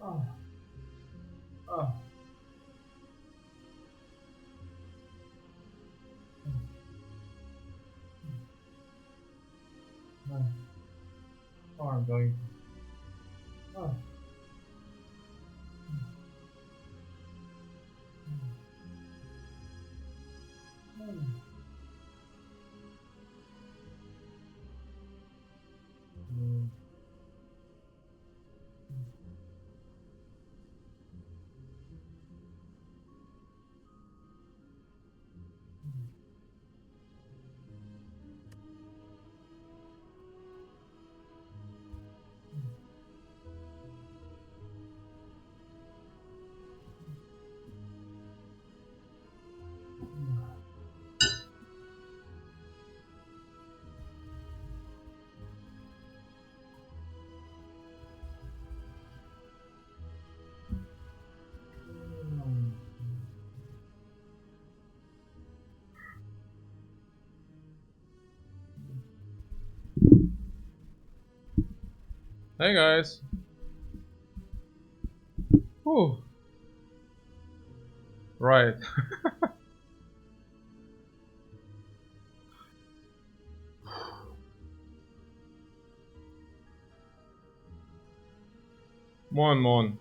Oh. Oh. Oh, I'm going. Oh. Hey guys. Whew. Right. Moin moin.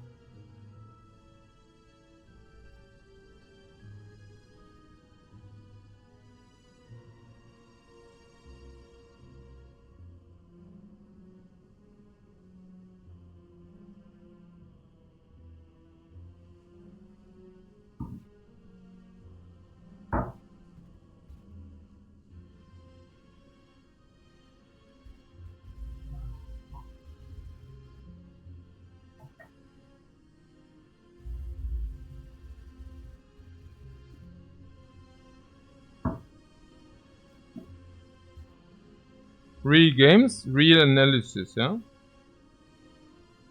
Real games, real analysis, yeah?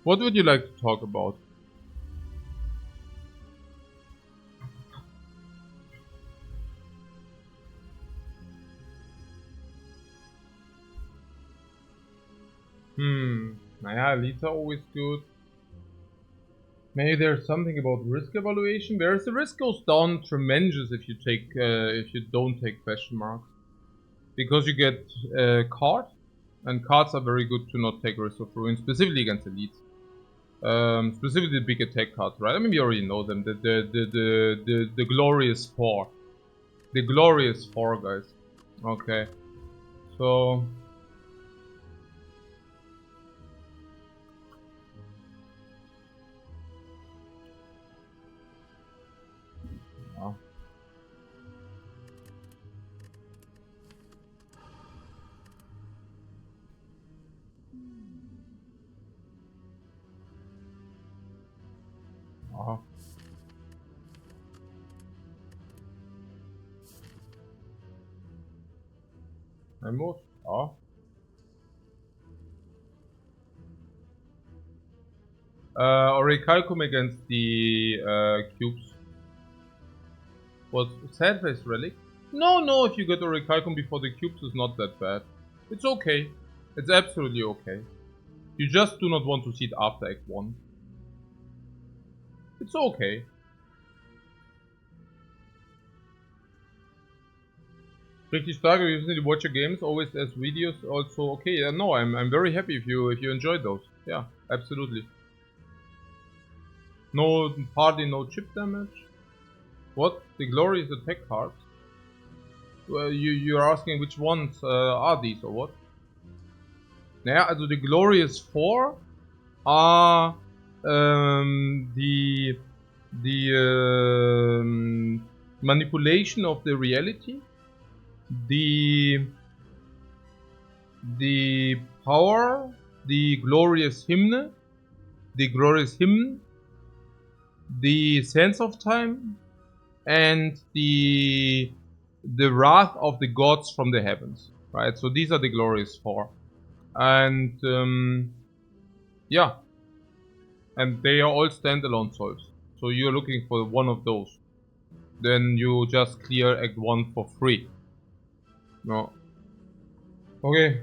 What would you like to talk about? Naja, elites are always good. Maybe there's something about risk evaluation. Whereas the risk goes down tremendous if you don't take question marks. Because you get card, and cards are very good to not take risk of ruin, specifically against elites. Specifically the big attack cards, right? I mean, we already know them. The glorious four. The glorious four, guys. Okay. So ja. Ja. Ein Muss. Ja. Orichalcum against the cubes. What? Sadface relic? No, if you get Orichalcum before the cubes, it's not that bad. It's okay. It's absolutely okay. You just do not want to see it after Act 1. It's okay. Richtig stark, you usually watch your games always as videos also okay. Yeah, no, I'm very happy if you enjoyed those. Yeah, absolutely. No hardly no chip damage. What? The glorious attack cards? Well, you're asking which ones are these or what? Naja, also the glorious 4 are the manipulation of the reality, the power, the glorious hymn, the sense of time, and the wrath of the gods from the heavens. Right. So these are the glorious 4, and yeah, and they are all standalone solves. So you're looking for one of those. Then you just clear Act 1 for free. No. Okay.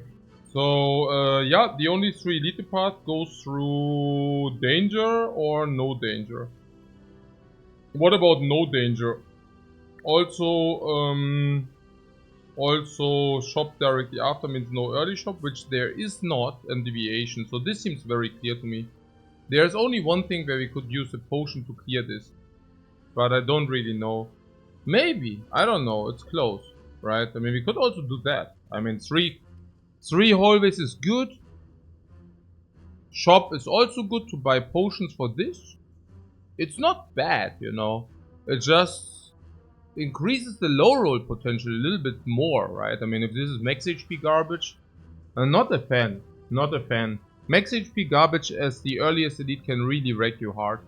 So, yeah, the only 3 elite path goes through danger or no danger. What about no danger? Also, shop directly after means no early shop, which there is not, and deviation. So this seems very clear to me. There's only one thing where we could use a potion to clear this, but I don't really know. Maybe, I don't know, it's close, right? I mean, we could also do that. I mean, three hallways is good. Shop is also good to buy potions for this. It's not bad, you know. It just increases the low roll potential a little bit more, right? I mean, if this is max HP garbage, I'm not a fan. Not a fan. Max HP garbage as the earliest elite can really wreck you hard.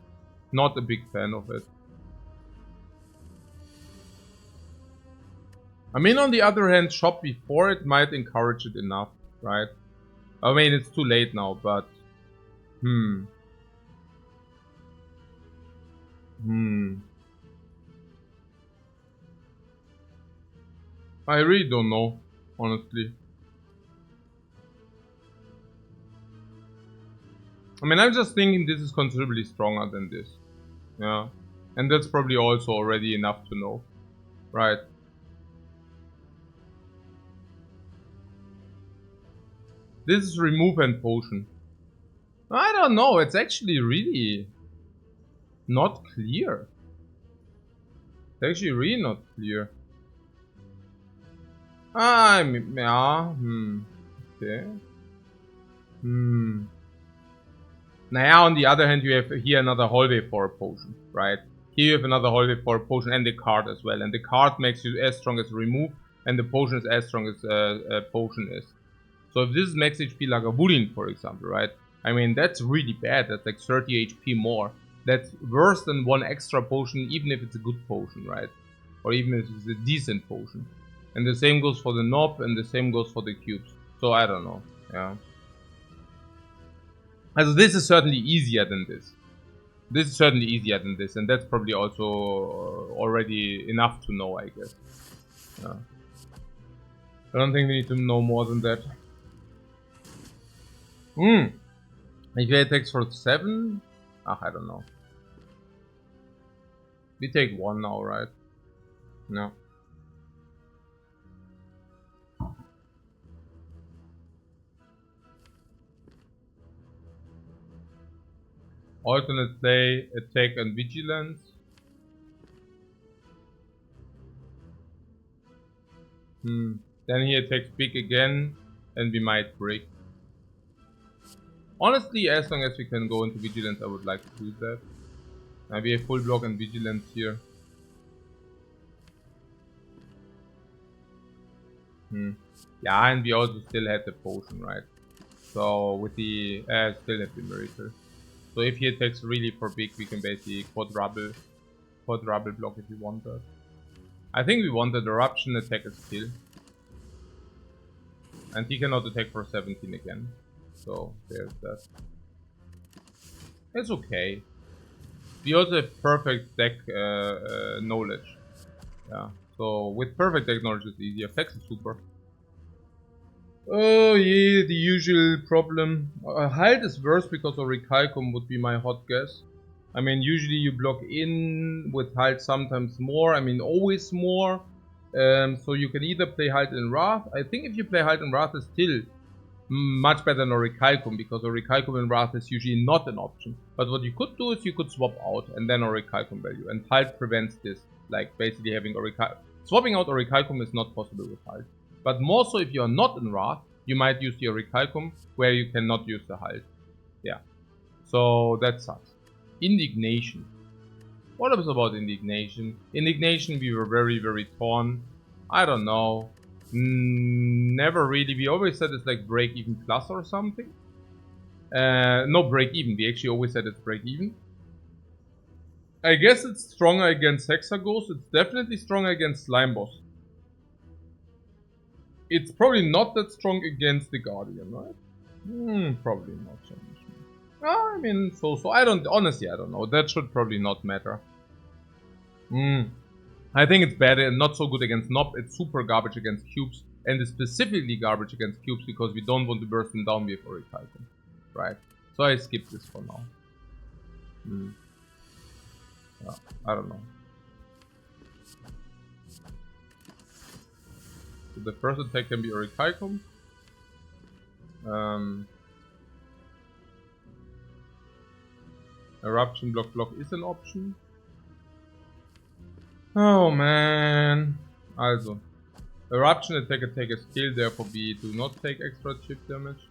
Not a big fan of it. I mean, on the other hand, shop before it might encourage it enough, right? I mean, it's too late now, but... I really don't know, honestly. I mean, I'm just thinking this is considerably stronger than this. Yeah. And that's probably also already enough to know. Right. This is remove and potion. I don't know, it's actually really not clear. It's actually really not clear. Yeah, okay. Now, on the other hand, you have here another hallway for a potion, right? Here you have another hallway for a potion and the card as well. And the card makes you as strong as remove, and the potion is as strong as a potion is. So if this is max HP like a Wooden, for example, right? I mean, that's really bad. That's like 30 HP more. That's worse than one extra potion, even if it's a good potion, right? Or even if it's a decent potion. And the same goes for the knob, and the same goes for the cubes. So I don't know, yeah. Also this is certainly easier than this. This is certainly easier than this, and that's probably also already enough to know, I guess. Yeah. I don't think we need to know more than that. If he attacks for 7? I don't know. We take 1 now, right? No. Alternate play, attack and vigilance. Then he attacks big again, and we might break. Honestly, as long as we can go into vigilance, I would like to do that. Now we have full block and vigilance here. Yeah, and we also still had the potion, right? So with the still have the miracle. So if he attacks really for big, we can basically quadruple block if we want that. I think we want the eruption attack as kill. And he cannot attack for 17 again. So there's that. It's okay. We also have perfect deck knowledge. Yeah. So with perfect deck knowledge it's easier. Effects is super. Oh yeah, the usual problem. Halt is worse because of Recalcum would be my hot guess. I mean, usually you block in with Halt sometimes more. I mean, always more. So you can either play Halt in Wrath. I think if you play Halt in Wrath is still much better than Orichalcum, because Orichalcum in Wrath is usually not an option. But what you could do is you could swap out and then Orichalcum value. And Halt prevents this, like basically having Orichalcum. Swapping out Orichalcum is not possible with Halt. But more so if you are not in Wrath, you might use the Orichalcum where you cannot use the Halt. Yeah. So that sucks. Indignation. What was about Indignation? Indignation, we were very, very torn. I don't know. Never really. We always said it's like break even plus or something. No, break even. We actually always said it's break even. I guess it's stronger against Hexaghost. It's definitely stronger against Slime Boss. It's probably not that strong against the Guardian, right? Probably not so much. I mean, so I don't, honestly, I don't know. That should probably not matter. I think it's bad and not so good against Knob. It's super garbage against cubes. and is specifically garbage against cubes because we don't want to burst them down with a recycle. Right. So I skip this for now. Yeah, I don't know. So the first attack can be a recycle. Eruption block is an option. Oh man. Also. Eruption attack a skill, therefore we do not take extra chip damage.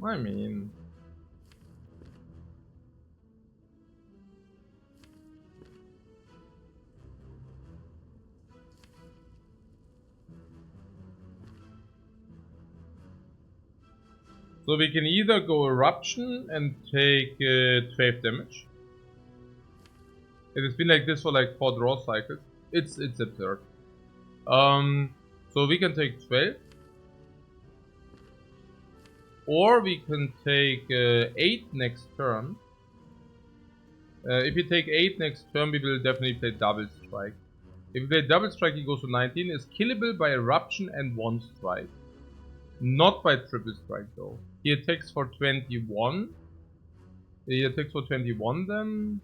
I mean... So we can either go Eruption and take 12 damage. It has been like this for like 4 draw cycles. It's absurd. So we can take 12. Or we can take 8 next turn. If we take 8 next turn, we will definitely play double strike. If we play double strike, he goes to 19. Is killable by Eruption and 1 strike. Not by triple strike though. He attacks for 21. He attacks for 21 then.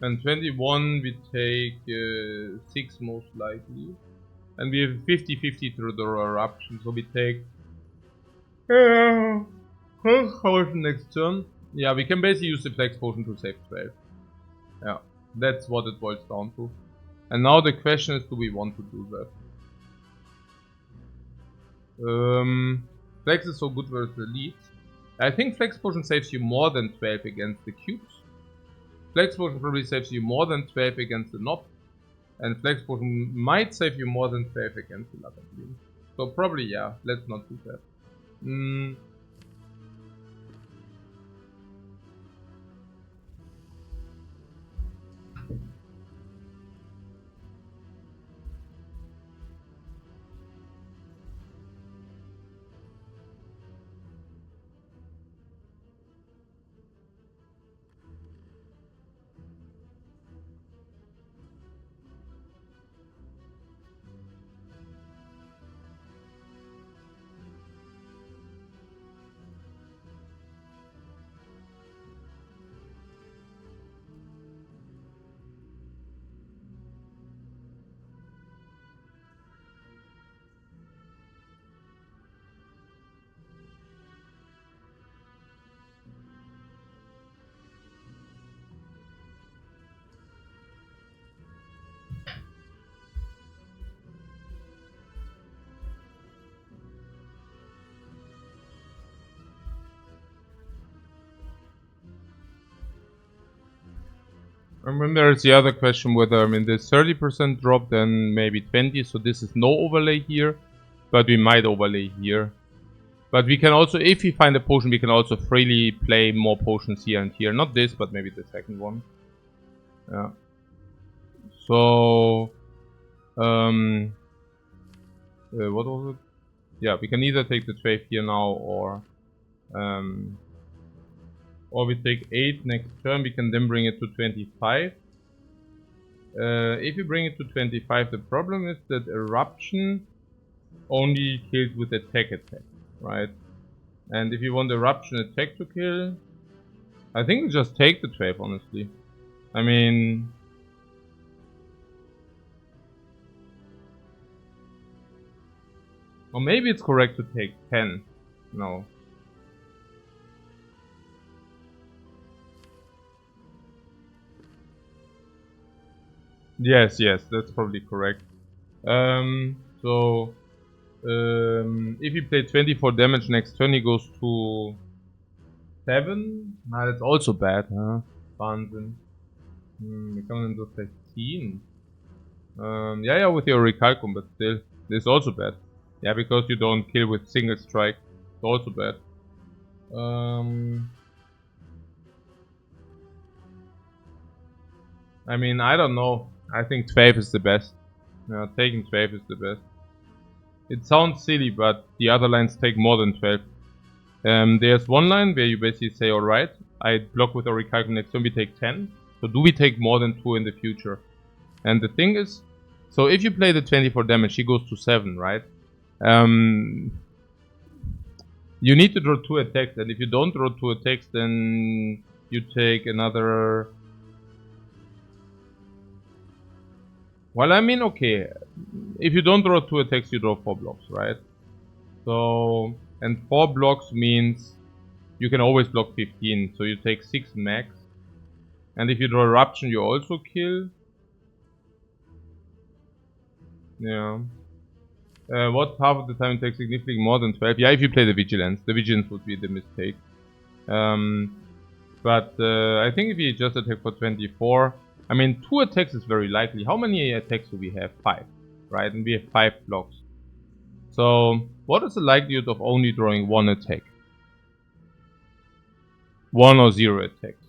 And 21 we take 6 most likely. And we have 50-50 through the Eruption, so we take Health Potion next turn. Yeah, we can basically use the Flex Potion to save 12. Yeah, that's what it boils down to. And now the question is, do we want to do that? Flex is so good versus elites. I think Flex Potion saves you more than 12 against the cubes. Flex Potion probably saves you more than 12 against the knob. And Flex Potion might save you more than 12 against the Lava Beam. So probably yeah, let's not do that. And then there's the other question whether, I mean, there's 30% drop, then maybe 20, so this is no overlay here, but we might overlay here. But we can also, if we find a potion, we can also freely play more potions here and here. Not this, but maybe the second one. Yeah. So, what was it? Yeah, we can either take the 12 here now, or we take 8 next turn. We can then bring it to 25. If you bring it to 25, the problem is that Eruption only kills with attack, right? And if you want Eruption attack to kill, I think just take the 12, honestly. I mean... Or maybe it's correct to take 10. No. Yes, that's probably correct. If you play 24 damage next turn, he goes to 7. Nah, that's also bad, huh? Wahnsinn. Wir kommen to 15. Yeah, with your recalcum, but still, this is also bad. Yeah, because you don't kill with single strike. It's also bad. I mean, I don't know. I think 12 is the best. Yeah, taking 12 is the best. It sounds silly, but the other lines take more than 12. There's one line where you basically say, alright, I block with Orichalcum next turn, we take 10. So do we take more than 2 in the future? And the thing is, so if you play the 24 damage, she goes to 7, right? You need to draw 2 attacks, and if you don't draw 2 attacks, then you take another... Well, I mean, okay. If you don't draw 2 attacks, you draw 4 blocks, right? So... And 4 blocks means you can always block 15, so you take 6 max. And if you draw Eruption, you also kill. Yeah. What half of the time it takes significantly more than 12? Yeah, if you play the Vigilance. The Vigilance would be the mistake. But I think if you just attack for 24... I mean, 2 attacks is very likely. How many attacks do we have? 5. Right? And we have 5 blocks. So, what is the likelihood of only drawing 1 attack? 1 or 0 attacks.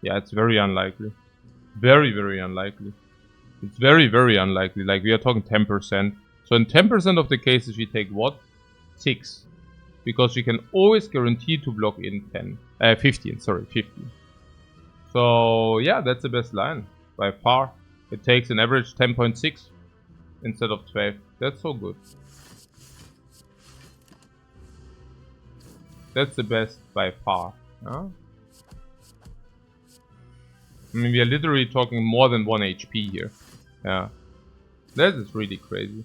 Yeah, it's very unlikely. Very, very unlikely. It's very, very unlikely. Like, we are talking 10%. So, in 10% of the cases, we take what? 6. Because we can always guarantee to block in 15. Sorry, 15. So, yeah, that's the best line. By far. It takes an average 10.6 instead of 12. That's so good. That's the best by far. Huh? I mean, we are literally talking more than 1 HP here. Yeah. That is really crazy.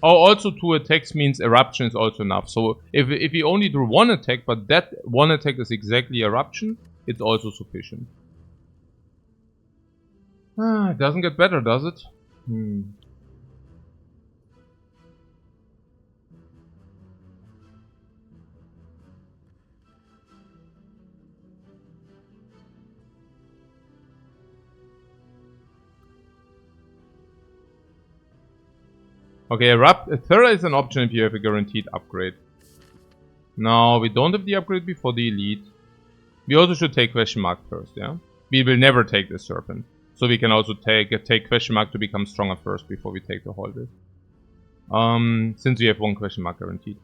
Oh, also 2 attacks means Eruption is also enough. So if you only do 1 attack, but that 1 attack is exactly Eruption, it's also sufficient. It doesn't get better, does it? Okay, Thera is an option if you have a guaranteed upgrade. Now, we don't have the upgrade before the Elite. We also should take Question Mark first, yeah? We will never take the Serpent. So we can also take Question Mark to become stronger first before we take the hallway. Since we have 1 Question Mark guaranteed.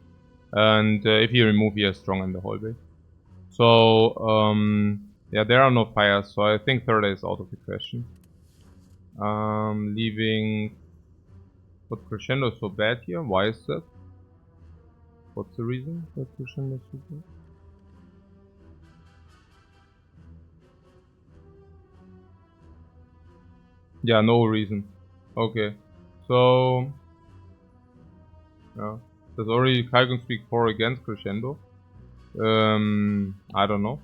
And if you remove, he is strong in the hallway. So, yeah, there are no fires, so I think Thera is out of the question. Leaving... But Crescendo is so bad here? Why is that? What's the reason that Crescendo is so bad? Yeah, no reason. Okay. So... Yeah. Does already Kalkun speak 4 against Crescendo? I don't know.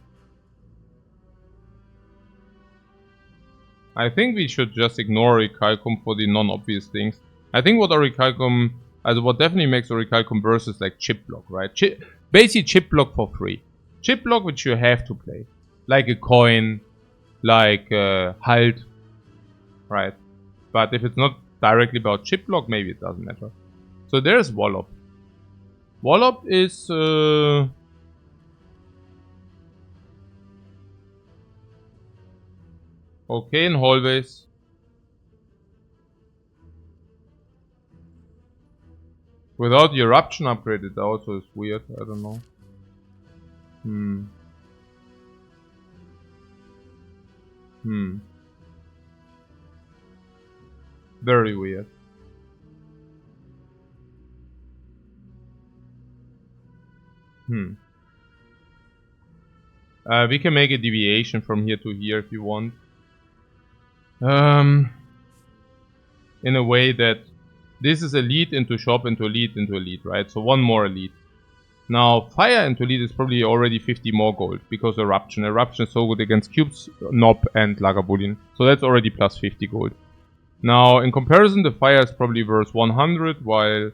I think we should just ignore Orichalcum for the non-obvious things. I think what Orichalcum, what definitely makes Orichalcum worse is like chip block, right? Basically chip block for free. Chip block which you have to play. Like a coin, like Halt, right? But if it's not directly about chip block, maybe it doesn't matter. So there's Wallop. Wallop is... okay in hallways. Without the Eruption upgrade, it also is weird. I don't know. Very weird. We can make a deviation from here to here if you want. In a way that this is elite into shop into elite, right? So 1 more elite. Now, fire into elite is probably already 50 more gold because Eruption. Eruption is so good against cubes, Nob, and Lagavulin. So that's already plus 50 gold. Now, in comparison, the fire is probably worth 100, while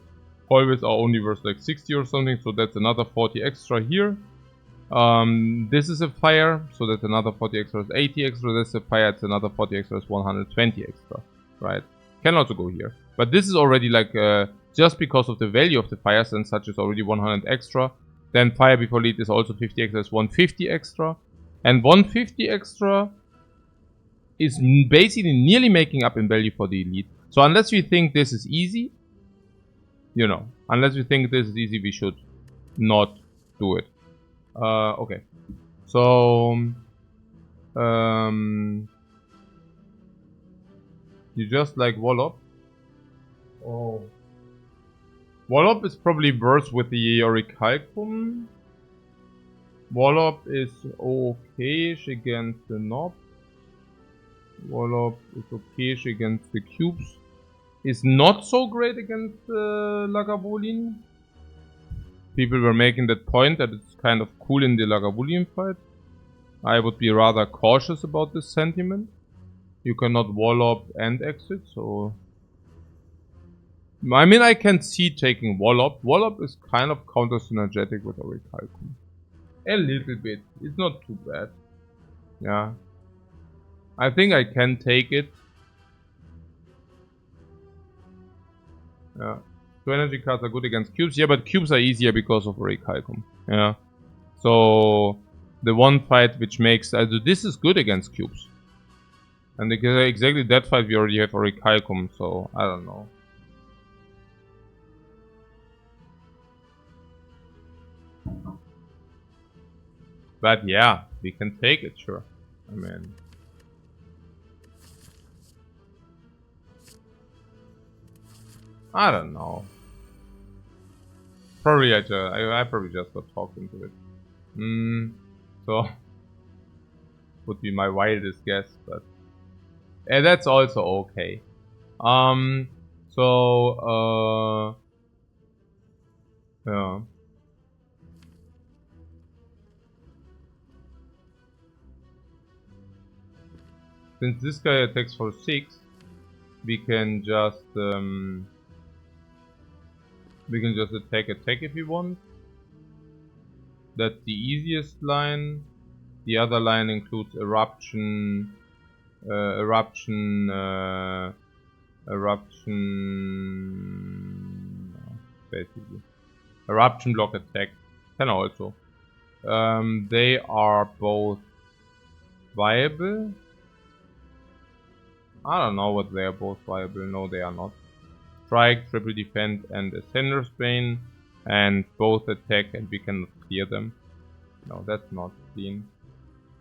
hallways are only worth like 60 or something. So that's another 40 extra here. This is a fire, so that's another 40 extra, 80 extra. That's a fire, it's another 40 extra, 120 extra, right? Can also go here. But this is already like, just because of the value of the fires and such is already 100 extra. Then fire before lead is also 50 extra, is 150 extra. And 150 extra is basically nearly making up in value for the elite. So unless we think this is easy, you know, unless we think this is easy, we should not do it. Okay. So, you just like Wallop. Oh. Wallop is probably worse with the Orichalcum. Wallop is okay-ish against the Knob. Wallop is okay-ish against the cubes. Is not so great against Lagavulin. People were making that point that it's kind of cool in the Lagavulin fight. I would be rather cautious about this sentiment. You cannot Wallop and exit, so... I mean, I can see taking Wallop. Wallop is kind of counter-synergetic with Orichalcum. A little bit. It's not too bad. Yeah. I think I can take it. Yeah. 2 energy cards are good against cubes. Yeah, but cubes are easier because of Orichalcum. Yeah. So, the one fight which makes... this is good against cubes. And exactly that fight we already have Orichalcum, so I don't know. But yeah, we can take it, sure. I mean... I don't know. Probably I probably just got talked into it. So... would be my wildest guess, but... yeah, that's also okay. Yeah. Since this guy attacks for 6, we can just attack if we want. That's the easiest line. The other line includes eruption, basically. Eruption block attack can also. They are both viable. I don't know what they are both viable. No, they are not. Strike, triple defend, and Ascender's Bane, and both attack, and we cannot clear them. No, that's not clean.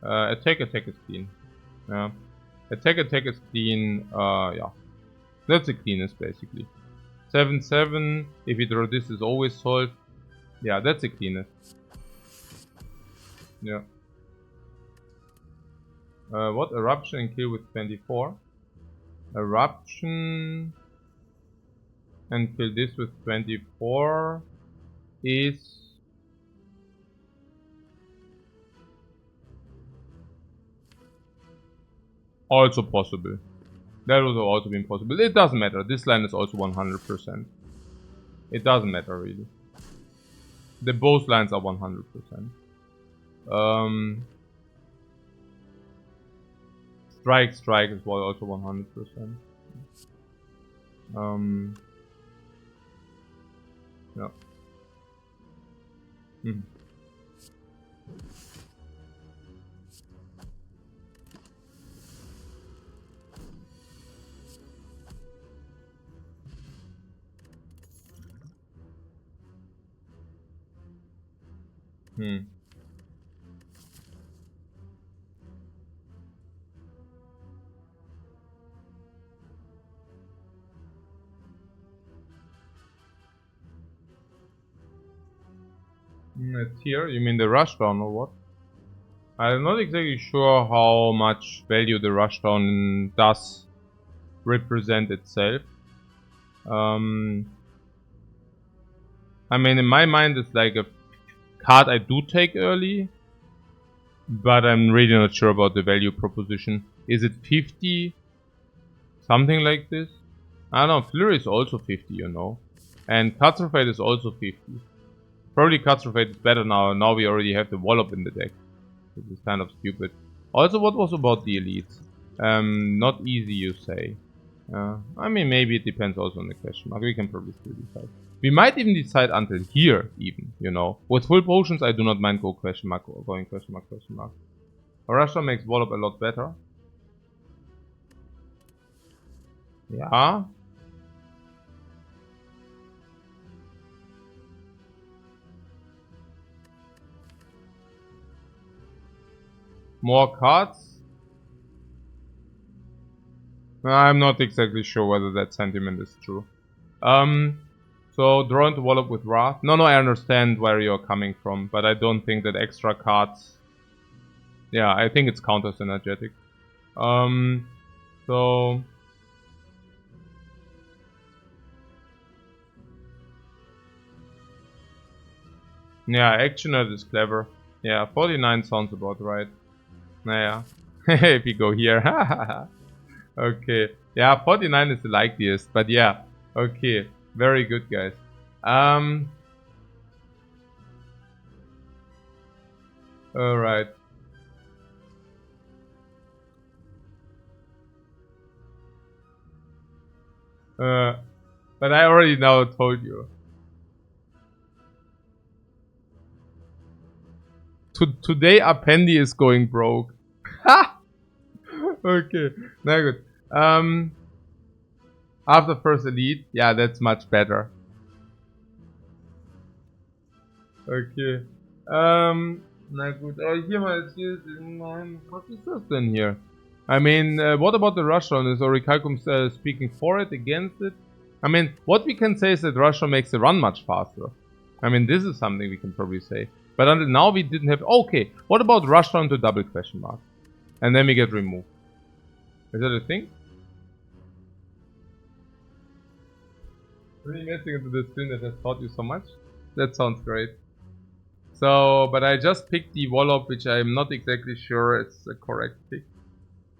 Attack is clean. Yeah. Attack is clean. Yeah. That's the cleanest basically. 7/7. If you draw this is always solved. Yeah, that's the cleanest. Yeah. What? Eruption and kill with 24. Eruption and kill this with 24 is also possible. That would have also been possible. It doesn't matter. This line is also 100%. It doesn't matter really. Both lines are 100%. Strike is also 100%. Yeah. It's here? You mean the Rushdown or what? I'm not exactly sure how much value the Rushdown does represent itself. I mean, in my mind it's like a card I do take early, but I'm really not sure about the value proposition. Is it 50? Something like this? I don't know, Flurry is also 50, you know. And Catastrophe is also 50. Probably Catastrophe is better now. Now we already have the Wallop in the deck. This is kind of stupid. Also, what was about the elites? Not easy, you say. I mean, maybe it depends also on the question mark. We can probably still decide. We might even decide until here, even, you know. With full potions, I do not mind going question mark, question mark. Rushdown makes Wallop a lot better. Yeah. More cards? I'm not exactly sure whether that sentiment is true. So draw into Wallop with Wrath. No, I understand where you're coming from, but I don't think that extra cards... Yeah, I think it's counter-synergetic. So... Yeah, Actioner is clever. Yeah, 49 sounds about right. Naja. If you go here. Okay. Yeah, 49 is the likeliest, but yeah. Okay. Very good, guys. Alright. But I already now told you. Today Appendi is going broke. Ha! Okay. Now good. After first elite, yeah, that's much better. Okay. Na gut. Hier mal hier what is this then here? I mean, what about the Rushdown? Is Orichalcum speaking for it, against it? I mean, what we can say is that Rushdown makes the run much faster. I mean, this is something we can probably say. But until now we didn't have... Okay, what about Rushdown to double question mark? And then we get removed. Is that a thing? Really messing into this thing that has taught you so much? That sounds great. So, but I just picked the Wallop, which I'm not exactly sure it's the correct pick.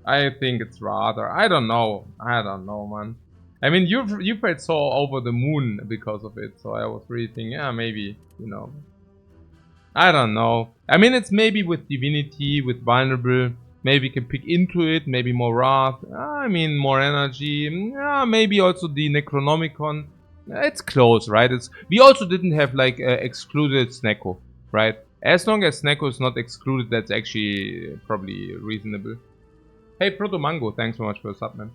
I think it's rather... I don't know, man. I mean, you felt so over the moon because of it, so I was really thinking, yeah, maybe, you know. I don't know. I mean, it's maybe with Divinity, with Vulnerable. Maybe we can pick into it, maybe more Wrath. I mean, more energy. Yeah, maybe also the Necronomicon. It's close, right? We also didn't have, like, excluded Snecko, right? As long as Snecko is not excluded, that's actually probably reasonable. Hey, Proto Mango, thanks so much for the sub, man.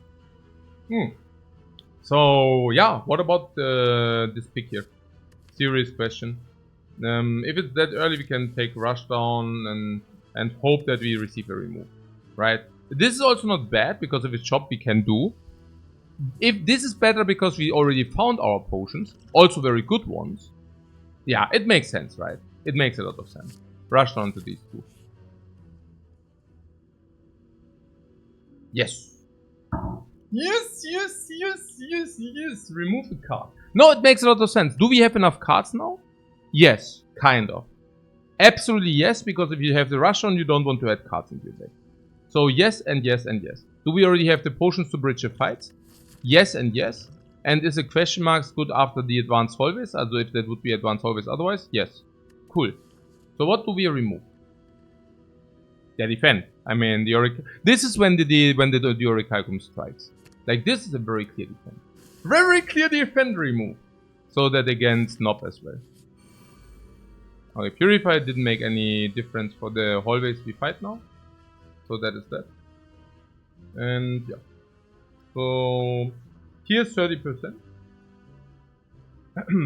So, yeah, what about this pick here? Serious question. If it's that early, we can take Rushdown and hope that we receive a remove, right? This is also not bad, because if it's chopped, we can do. If this is better because we already found our potions, also very good ones, yeah, it makes sense, right? It makes a lot of sense. Rushdown to these two. Yes. Yes. Remove the card. No, it makes a lot of sense. Do we have enough cards now? Yes, kind of. Absolutely yes, because if you have the Rushdown, you don't want to add cards into your deck. So yes and yes and yes. Do we already have the potions to bridge the fights? Yes and yes. And is the question marks good after the advanced always? Also if that would be advanced always otherwise? Yes. Cool. So what do we remove? Yeah, defend. I mean, the this is when the Orichalcum strikes. Like, this is a very clear defend. Very clear defend remove. So that against Nob as well. Okay, Purify didn't make any difference for the hallways we fight now. So that is that. And yeah. So here's 30%.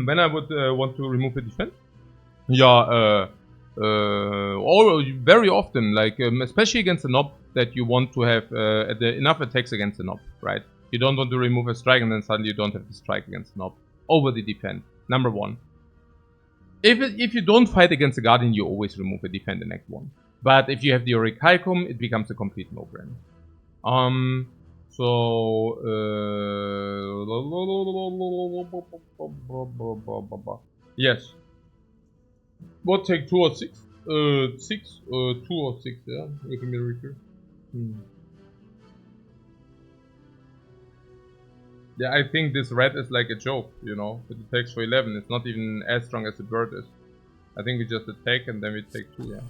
When I would want to remove a defense. Yeah, very often, like especially against the Nob, that you want to have enough attacks against the Nob, right? You don't want to remove a strike and then suddenly you don't have the strike against the Nob. Over the defend, number one. If you don't fight against the Guardian, you always remove a defend in Act 1. But if you have the Orichalcum, it becomes a complete no-brainer. Yes. What take 2 or 6? 6, 2 or 6, yeah, with a miracle. Yeah, I think this red is like a joke, you know. It attacks for 11, it's not even as strong as the bird is. I think we just attack and then we take 2, yeah.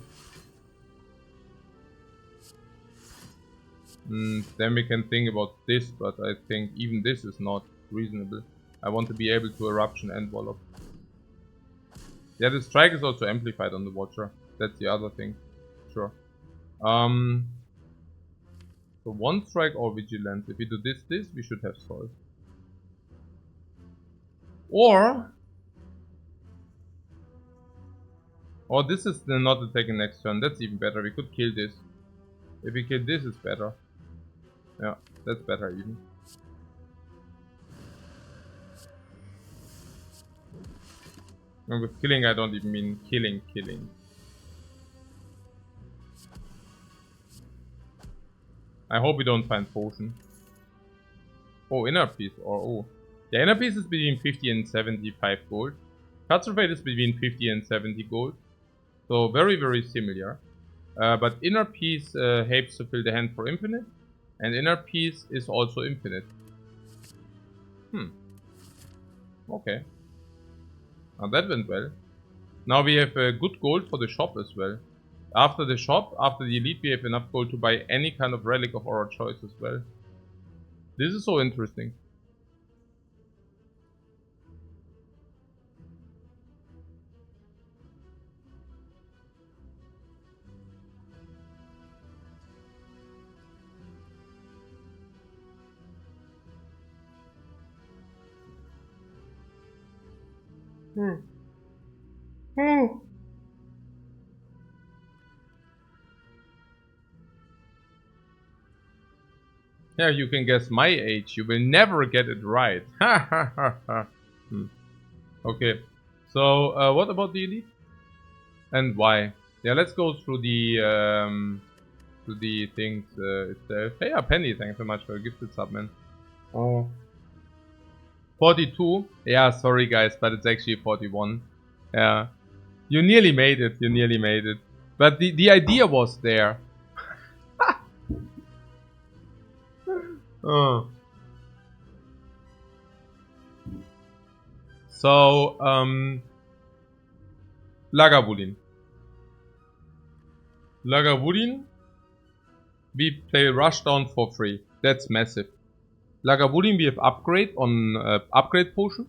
Then we can think about this, but I think even this is not reasonable. I want to be able to Eruption and Wallop. Yeah, the strike is also amplified on the Watcher. That's the other thing. Sure. So one strike or vigilance. If we do this, we should have solved. Or this is the not attacking next turn. That's even better. We could kill this. If we kill this, it's better. Yeah, that's better even. And with killing, I don't even mean killing. I hope we don't find potion. Oh, inner piece, or oh. The inner piece is between 50 and 75 gold. Catastrophe is between 50 and 70 gold. So very, very similar. But inner piece helps to fill the hand for infinite. And inner piece is also infinite. Okay. Now that went well. Now we have good gold for the shop as well. After the shop, after the elite, we have enough gold to buy any kind of relic of our choice as well. This is so interesting. Yeah, you can guess my age. You will never get it right. Ha ha ha ha. Okay. So, what about the elite? And why? Yeah, let's go through the things itself. Hey, Penny, thanks so much for a gifted sub, man. Oh. 42? Yeah, sorry guys, but it's actually 41. Yeah. You nearly made it. But the idea was there. Oh. So, Lagavulin. We play Rushdown for free. That's massive. Lagavulin, we have upgrade on upgrade potion.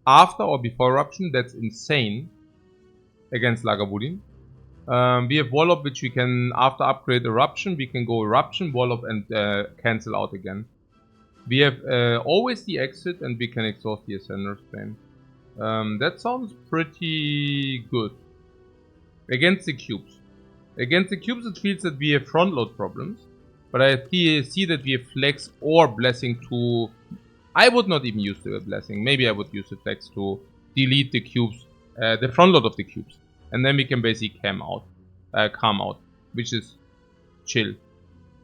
After or before eruption, that's insane. Against Lagavulin. We have Wallop, which we can, after upgrade eruption, we can go eruption, Wallop, and cancel out again. We have always the exit, and we can exhaust the Ascender's Plane. That sounds pretty good. Against the cubes. Against the cubes, it feels that we have front load problems. But I see that we have flex or blessing to... I would not even use the blessing. Maybe I would use the flex to delete the cubes, the front load of the cubes. And then we can basically calm out, which is chill.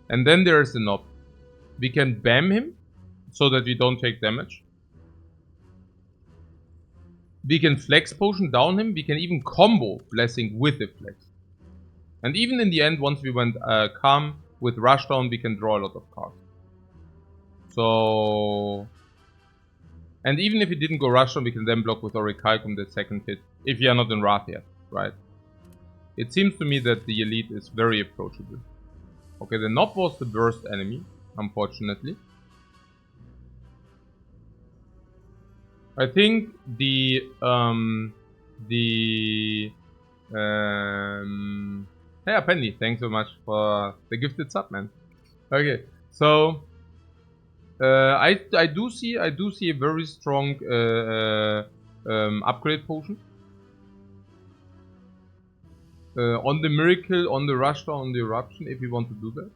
And then there's the knob. We can bam him, so that we don't take damage. We can flex potion down him, we can even combo blessing with the flex. And even in the end, once we went calm with Rushdown, we can draw a lot of cards. So... And even if it didn't go Rushdown, we can then block with Orichalcum the second hit, if you are not in Wrath yet, right? It seems to me that the elite is very approachable. Okay, the knob was the worst enemy, unfortunately. I think the hey Penny, thanks so much for the gifted sub, man. Okay, so I do see a very strong upgrade potion on the miracle, on the Rushdown, on the eruption, if you want to do that.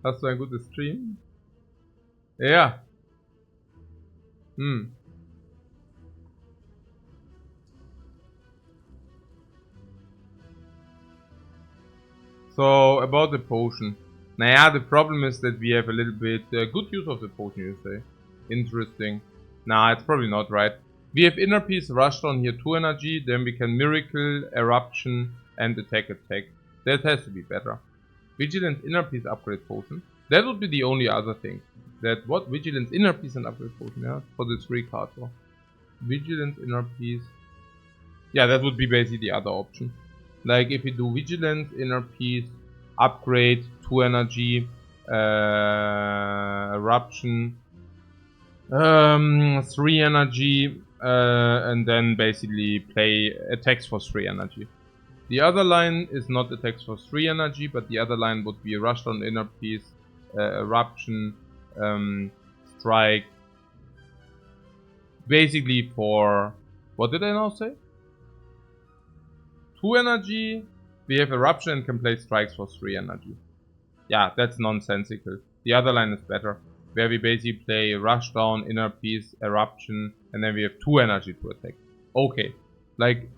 Hast du ein gutes Stream? Ja. So, about the potion. Naja, the problem is that we have a little bit good use of the potion, you say. Interesting. Nah, it's probably not right. We have inner piece, Rushdown here 2 energy, then we can miracle, eruption, and attack. That has to be better. Vigilance inner piece upgrade potion. That would be the only other thing. That what? Vigilance inner piece and upgrade potion, yeah? For the 3 cards. So. Vigilance inner piece. Yeah, that would be basically the other option. Like if you do Vigilance inner piece, upgrade 2 energy, eruption, 3 energy, And then basically play attacks for 3 energy. The other line is not attacks for 3 energy, but the other line would be Rushdown, Inner Peace, Eruption, Strike. Basically for... What did I now say? 2 energy. We have Eruption and can play Strikes for 3 energy. Yeah, that's nonsensical. The other line is better. Where we basically play Rushdown, Inner Peace, Eruption, and then we have 2 energy to attack. Okay. Like...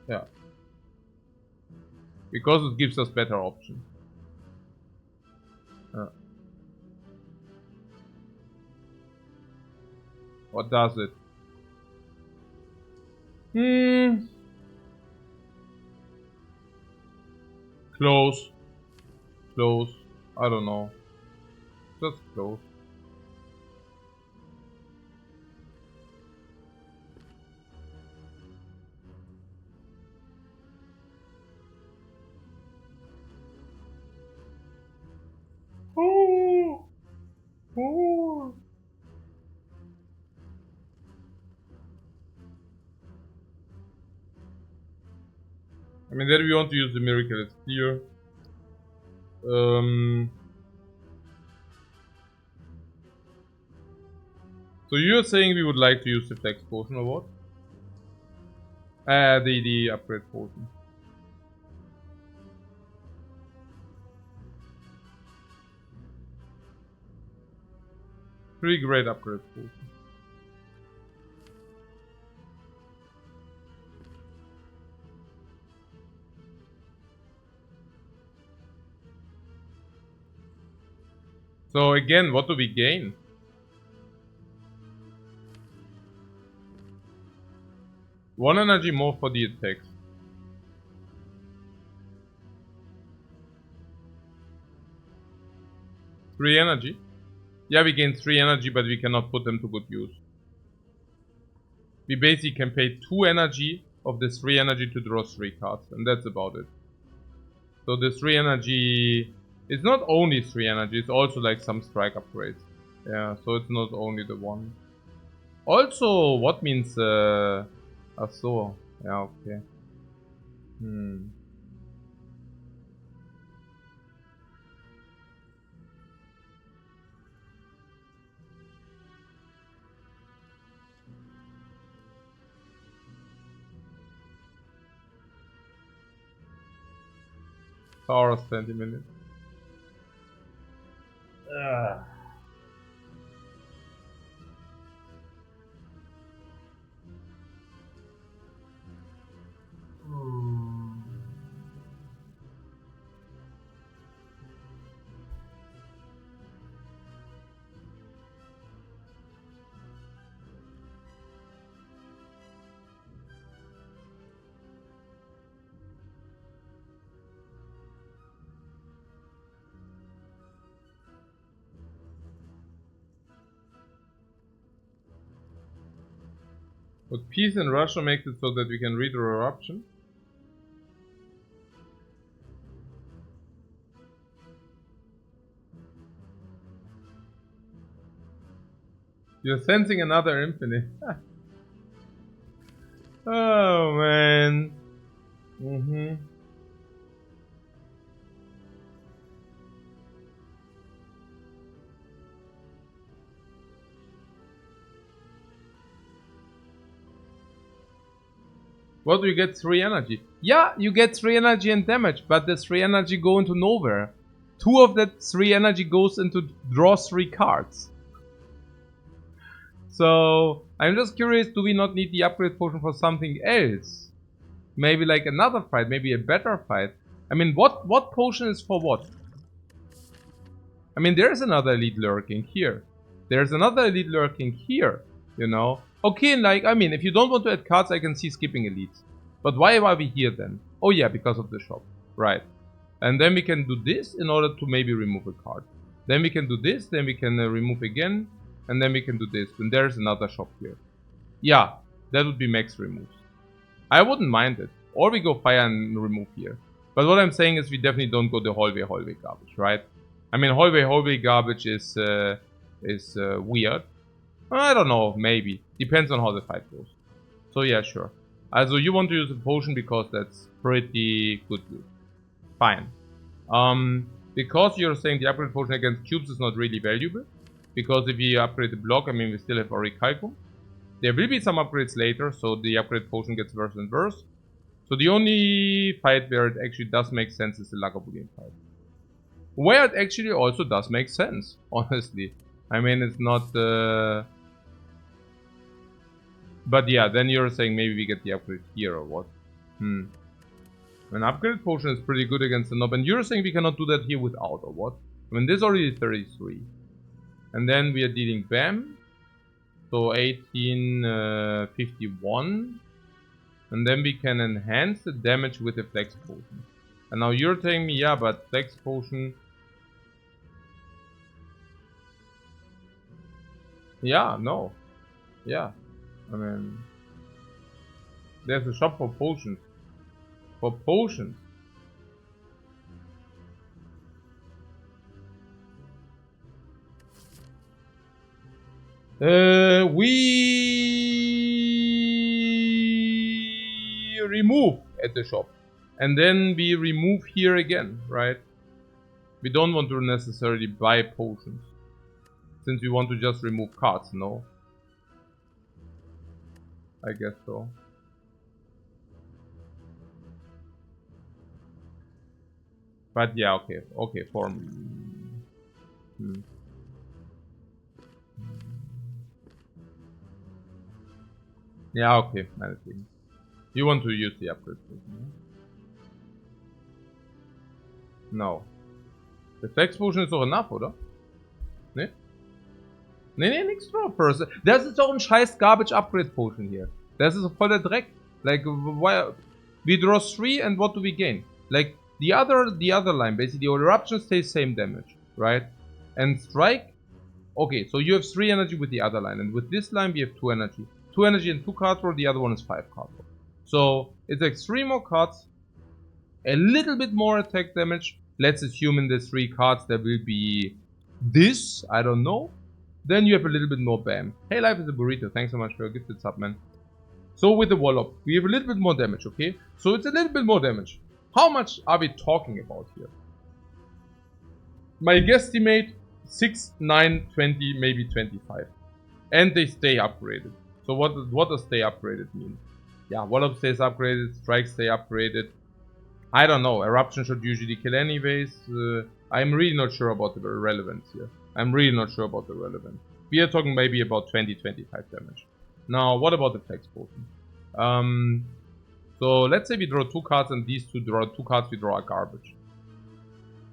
Yeah. Because it gives us better options. What does it? Close. Close. I don't know. Just close. Oh. Oh. I mean, that we want to use the miracle, it's clear. So you're saying we would like to use the flex potion or what? The upgrade potion. Pretty great upgrade potion. So again, what do we gain? One energy more for the attacks. Three energy? Yeah, we gain 3 energy, but we cannot put them to good use. We basically can pay 2 energy of this 3 energy to draw 3 cards, and that's about it. So the 3 energy... It's not only 3 energy, it's also like some strike upgrades. Yeah, so it's not only the one. Also, what means... so. Yeah, okay. Hours, 20 minutes. But peace in Russia makes it so that we can read our eruption. You're sensing another infinite. Oh man. What do you get? 3 energy. Yeah, you get 3 energy and damage, but the 3 energy go into nowhere. 2 of that 3 energy goes into draw 3 cards. So, I'm just curious, do we not need the upgrade potion for something else? Maybe like another fight, maybe a better fight. I mean, what potion is for what? I mean, there's another elite lurking here. There's another elite lurking here, you know? Okay, like, I mean, if you don't want to add cards, I can see skipping elites. But why are we here then? Oh yeah, because of the shop. Right. And then we can do this in order to maybe remove a card. Then we can do this, then we can remove again. And then we can do this. And there's another shop here. Yeah, that would be max removes. I wouldn't mind it. Or we go fire and remove here. But what I'm saying is we definitely don't go the hallway garbage, right? I mean, hallway garbage is weird. I don't know, maybe. Depends on how the fight goes. So yeah, sure. Also you want to use a potion because that's pretty good loot. Fine. Because you're saying the upgrade potion against cubes is not really valuable. Because if you upgrade the block, I mean we still have Orichalcum. There will be some upgrades later, so the upgrade potion gets worse and worse. So the only fight where it actually does make sense is the Lagavulin fight. Where it actually also does make sense, honestly. I mean, it's not... But yeah, then you're saying maybe we get the upgrade here or what? An upgrade potion is pretty good against the Nob, and you're saying we cannot do that here without or what? I mean, this is already 33. And then we are dealing BAM. So 1851. And then we can enhance the damage with the Flex Potion. And now you're telling me, yeah, but Flex Potion... Yeah, no. Yeah. I mean... There's a shop for potions. For potions. We remove at the shop. And then we remove here again, right? We don't want to necessarily buy potions. Since we want to just remove cards, no? I guess so. But yeah, okay. Okay, form. Yeah, okay, managing. You want to use the upgrade potion? No. The Flex Potion ist doch enough, oder? Ne? Nee, nix drauf. Das ist doch ein scheiß Garbage Upgrade Potion hier. Das ist voll der Dreck. Like, why? We draw 3 and what do we gain? Like, the other line, basically, your eruption stays same damage, right? And strike. Okay, so you have 3 energy with the other line, and with this line we have 2 energy. 2 energy and 2 card roll, the other one is 5 card roll. So, it's like 3 more cards, a little bit more attack damage. Let's assume in the 3 cards there will be this, I don't know. Then you have a little bit more BAM. Hey, life is a burrito, thanks so much for your gifted sub, man. So with the Wallop, we have a little bit more damage, okay? So it's a little bit more damage. How much are we talking about here? My guesstimate, 6, 9, 20, maybe 25. And they stay upgraded. So what does stay upgraded mean? Yeah, Wallop stays upgraded, strikes stay upgraded. I don't know, eruption should usually kill anyways. I'm really not sure about the relevance here. I'm really not sure about the relevance. We are talking maybe about 20-25 damage. Now, what about the Flex Potion? So let's say we draw 2 cards and these 2 draw 2 cards, we draw a garbage.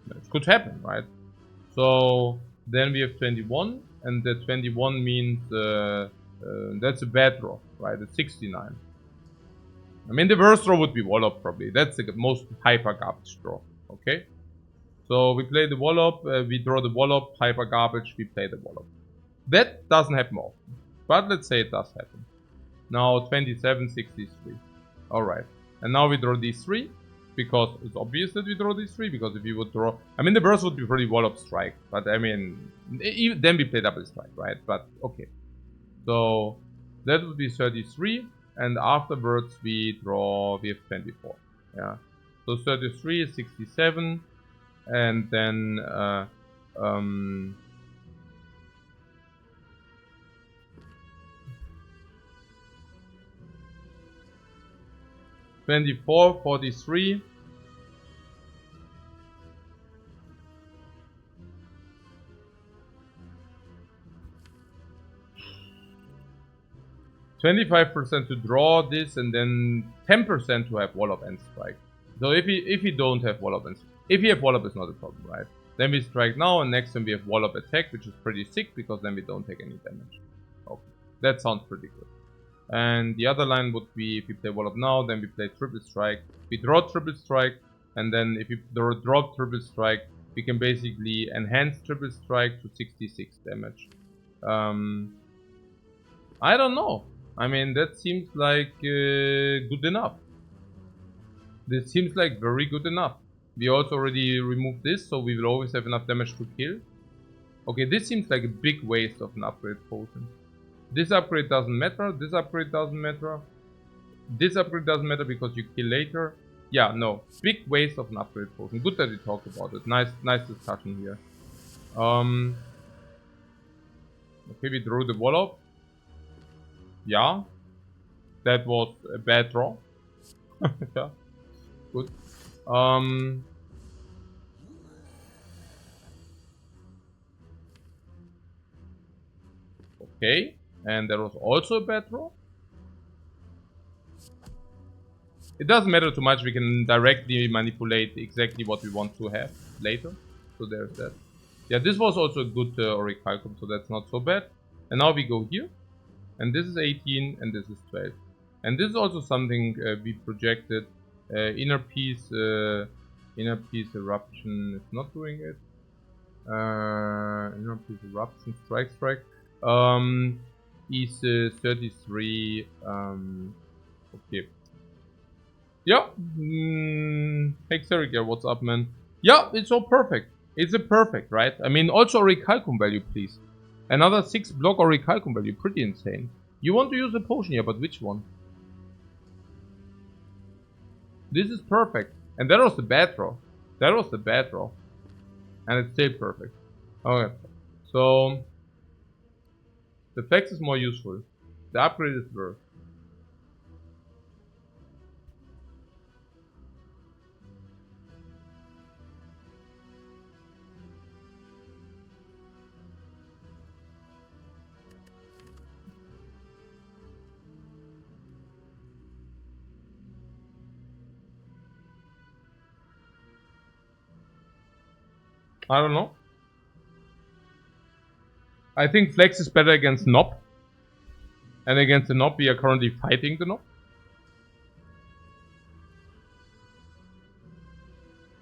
That could happen, right? So then we have 21, and the 21 means that's a bad draw, right? It's 69. I mean, the worst draw would be Wallop probably. That's the most hyper garbage draw, okay? So we play the Wallop, we draw the Wallop, hyper garbage, we play the Wallop. That doesn't happen often, but let's say it does happen. Now 27, 63. Alright, and now we draw these 3, because it's obvious that we draw these 3, because if you would draw... I mean, the burst would be pretty Wallop strike, but I mean, even then we play double strike, right? But, okay. So, that would be 33, and afterwards we have 24, yeah. So 33 is 67, and then, 24, 43. %25 to draw this, and then 10% to have Wallop and strike. So if you don't have Wallop and if you have Wallop, it's not a problem, right? Then we strike now, and next time we have Wallop attack, which is pretty sick because then we don't take any damage. Okay, that sounds pretty good. And the other line would be if you play Wallop now, then we play triple strike. We draw triple strike, and then if you drop triple strike, we can basically enhance triple strike to 66 damage. I don't know. I mean, that seems like good enough. This seems like very good enough. We also already removed this, so we will always have enough damage to kill. Okay, this seems like a big waste of an upgrade potion. This upgrade doesn't matter. This upgrade doesn't matter. This upgrade doesn't matter because you kill later. Yeah, no. Big waste of an upgrade potion. Good that we talked about it. Nice discussion here. Okay, we drew the Wallop. Yeah. That was a bad draw. Yeah. Good. Okay. And that was also a bad draw. It doesn't matter too much. We can directly manipulate exactly what we want to have later. So there's that. Yeah, this was also a good Orichalcum, so that's not so bad. And now we go here. And this is 18 and this is 12. And this is also something we projected. Inner piece eruption is not doing it. Inner piece eruption, strike. Is 33. Okay. Yeah. Hexerica, what's up, man? Yeah, it's all perfect. It's a perfect, right? I mean, also Orichalcum value, please. Another 6 block Orichalcum value, pretty insane. You want to use a potion here, but which one? This is perfect. And that was the bad draw. That was the bad draw. And it's still perfect. Okay. So the flex is more useful. The upgrade is worse. I don't know. I think flex is better against Nob. And against the Nob, we are currently fighting the Nob.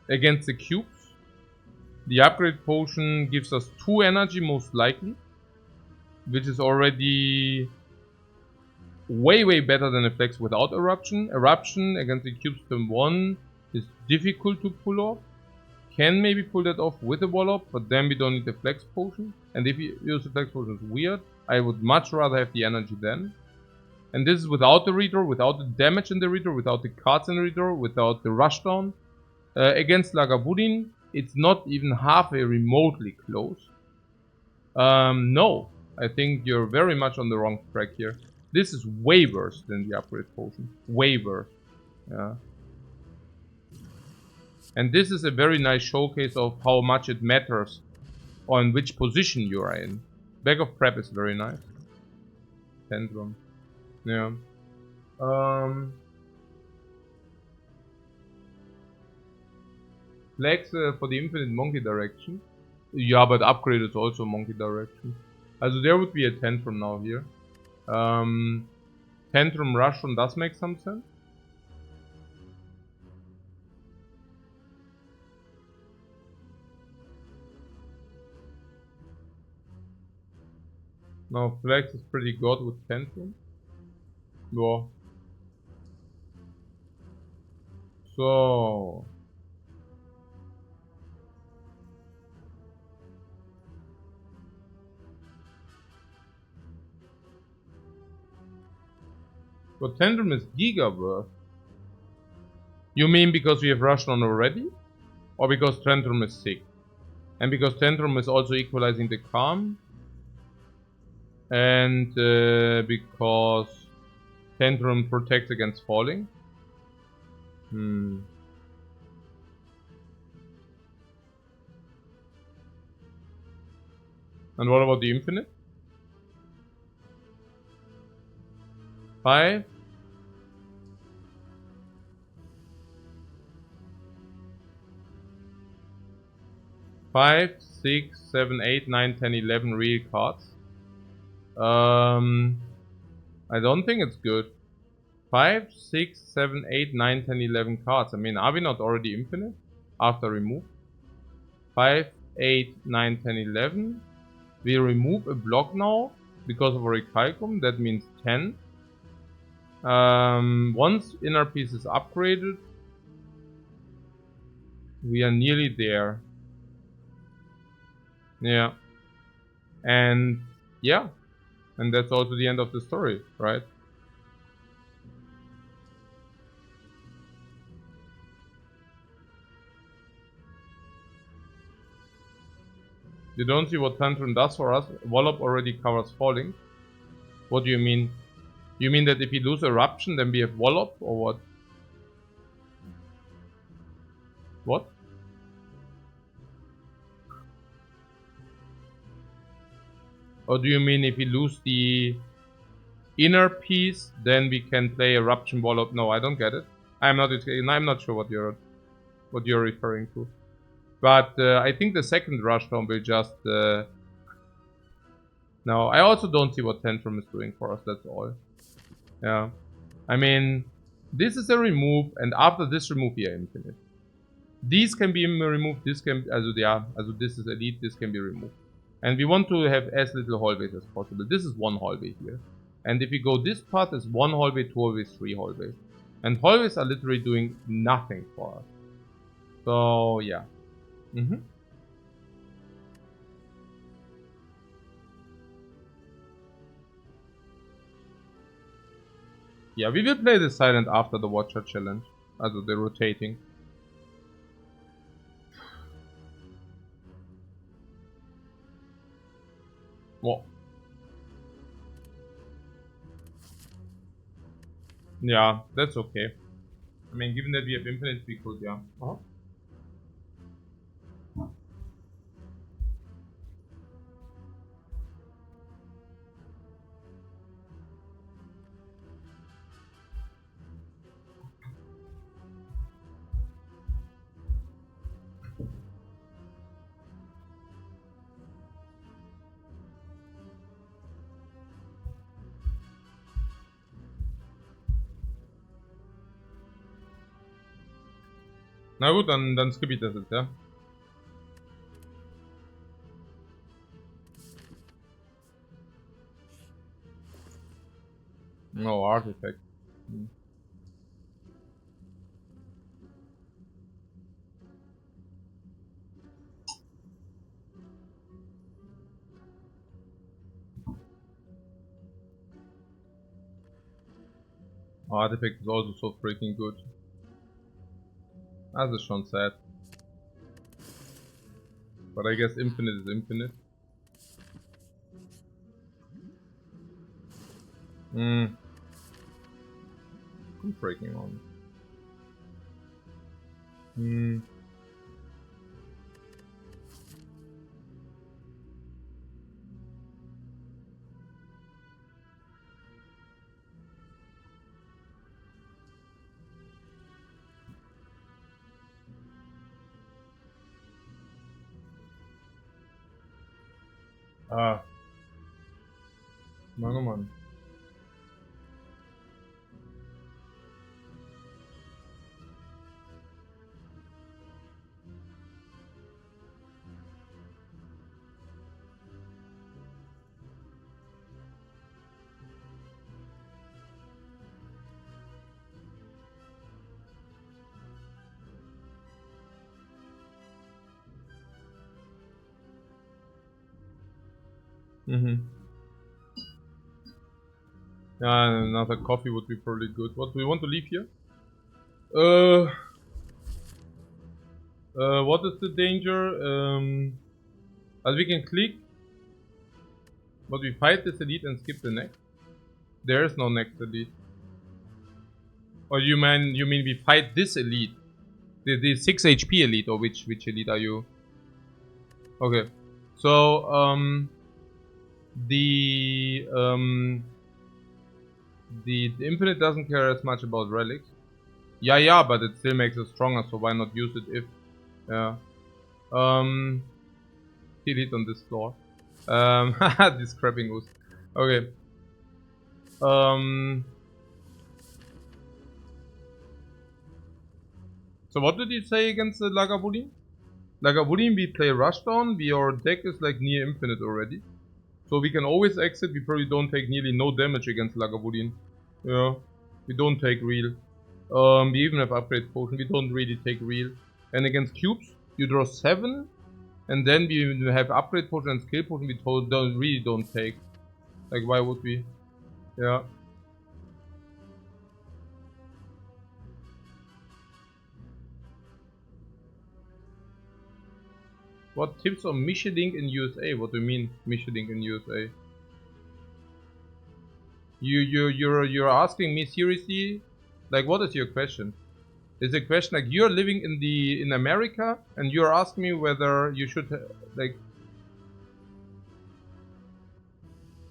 Against the cubes, the upgrade potion gives us 2 energy most likely. Which is already way better than a flex without eruption. Eruption against the cubes turn 1 is difficult to pull off. Can maybe pull that off with a Wallop, but then we don't need the flex potion. And if you use the flex potion, it's weird. I would much rather have the energy then. And this is without the redraw, without the damage in the redraw, without the cards in the redraw, without the rushdown. Against Lagavulin, it's not even halfway remotely close. No, I think you're very much on the wrong track here. This is way worse than the upgrade potion. Way worse. Yeah. And this is a very nice showcase of how much it matters on which position you are in. Bag of Prep is very nice. Tantrum. Yeah. Flex for the infinite monkey direction. Yeah, but upgrade is also monkey direction. Also there would be a Tantrum now here. Tantrum Rushdown does make some sense. Now flex is pretty good with Tantrum. Yeah. So but Tantrum is giga worth. You mean because we have Rushdown already? Or because Tantrum is sick? And because Tantrum is also equalizing the calm? And because Tantrum protects against falling? And what about the infinite? 5? 5, 6, 7, 8, 9, 10, 11 real cards. I don't think it's good. 5, 6, 7, 8, 9, 10, 11 cards. I mean, are we not already infinite after remove? 5, 8, 9, 10, 11. We remove a block now because of Orichalcum. That means 10. Once inner piece is upgraded, we are nearly there. Yeah. And yeah. And that's also the end of the story, right? You don't see what Tantrum does for us. Wallop already covers falling. What do you mean? You mean that if we lose Eruption, then we have Wallop, or what? What? Or do you mean if we lose the inner piece, then we can play Eruption Wallop? No, I don't get it. I'm not sure what you're referring to. But I think the second Rushdown will just... No, I also don't see what Tantrum is doing for us, that's all. Yeah. I mean, this is a remove, and after this remove, we are infinite. These can be removed, this can... Also this is elite, this can be removed. And we want to have as little hallways as possible. This is one hallway here. And if we go this part, is one hallway, two hallways, three hallways. And hallways are literally doing nothing for us. So, yeah. Yeah, we will play the silent after the Watcher challenge. Also the rotating. Whoa. Yeah, that's okay. I mean, given that we have infinite, we could, yeah. Na gut, dann skippe ich das jetzt, ja. No, artifact. Artifact is also so freaking good. Das ist schon sad. But I guess infinite is infinite. I'm breaking on. Ah. Mann, oh Mann. Yeah, another coffee would be probably good. What, do we want to leave here? What is the danger? We can click, but we fight this elite and skip the next. There is no next elite. Or you mean we fight this elite? The 6 HP elite, or which elite are you? Okay. So the infinite doesn't care as much about relics. Yeah, but it still makes us stronger, so why not use it if... Yeah. Delete on this floor. This crapping goose. Okay. So what did you say against the Lagavulin? Lagavulin, we play Rushdown, our deck is like near infinite already. So we can always exit, we probably don't take nearly no damage against Lagavulin. Yeah, we don't take real. We even have upgrade potion, we don't really take real. And against cubes, you draw 7. And then we have upgrade potion and skill potion, we really don't take. Like, why would we? Yeah. What tips on Michelin in USA? What do you mean, Michelin in USA? You're asking me seriously? Like, what is your question? Is the question like you're living in America and you're asking me whether you should like?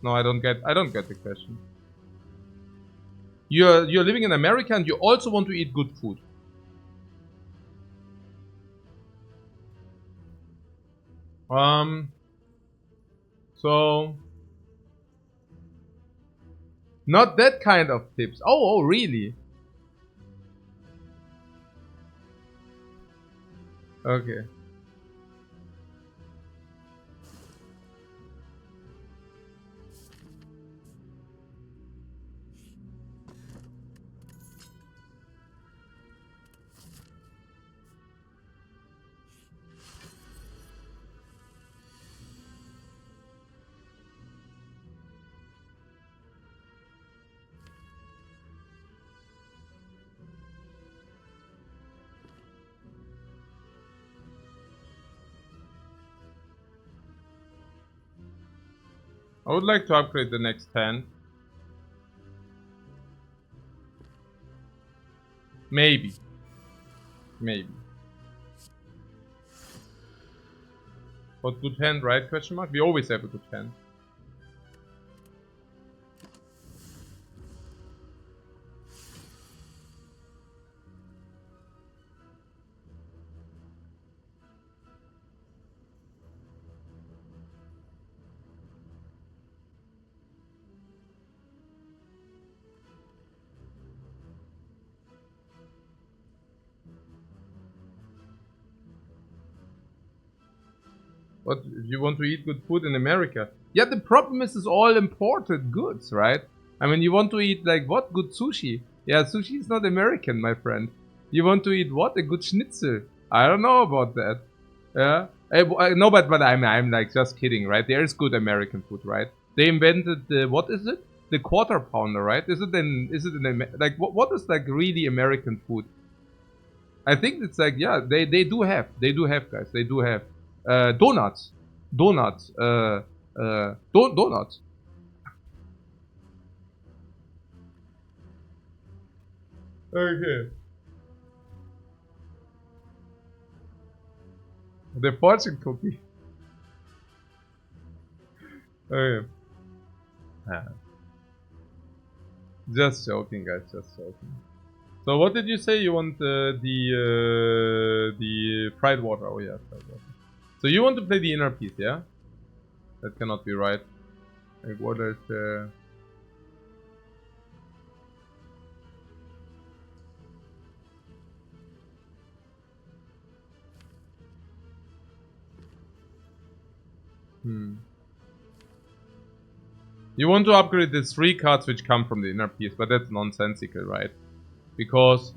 No, I don't get the question. You're living in America and you also want to eat good food. So not that kind of tips. Oh, really? Okay. I would like to upgrade the next 10. Maybe. Maybe. But good hand, right? Question mark? We always have a good hand. What if you want to eat good food in America? Yeah, the problem is it's all imported goods, right? I mean, you want to eat like what? Good sushi? Yeah, sushi is not American, my friend. You want to eat what? A good schnitzel? I don't know about that. Yeah. No, but I'm like just kidding, right? There is good American food, right? They invented the what is it? The quarter pounder, right? Is it like what is like really American food? I think it's like yeah, they do have guys, they do have donuts, donuts. Okay. The fortune cookie. Okay. Ah, just joking, guys. Just joking. So what did you say? You want the fried water? Oh yeah, fried water. So you want to play the inner piece, yeah? That cannot be right. Like what is You want to upgrade the 3 cards which come from the inner piece, but that's nonsensical, right? Because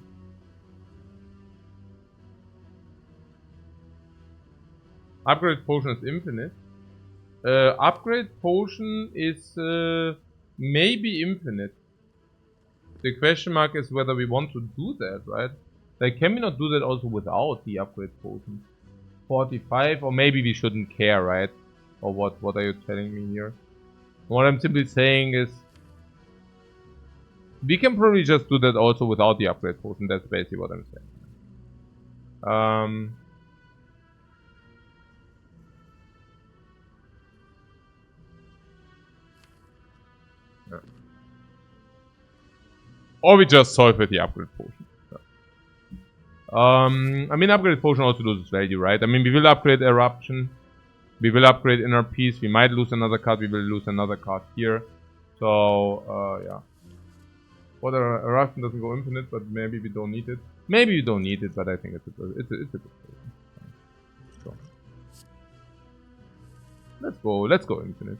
upgrade potion is infinite. Upgrade potion is maybe infinite. The question mark is whether we want to do that, right? Like, can we not do that also without the upgrade potion? 45, or maybe we shouldn't care, right? Or what are you telling me here? What I'm simply saying is we can probably just do that also without the upgrade potion. That's basically what I'm saying. Yeah. Or we just solve with the upgrade potion. I mean, upgrade potion also loses value, right? I mean, we will upgrade eruption. We will upgrade inner piece. We might lose another card. We will lose another card here. So, yeah. What eruption doesn't go infinite, but maybe we don't need it. Maybe we don't need it, but I think it's a good potion. So. Let's go infinite.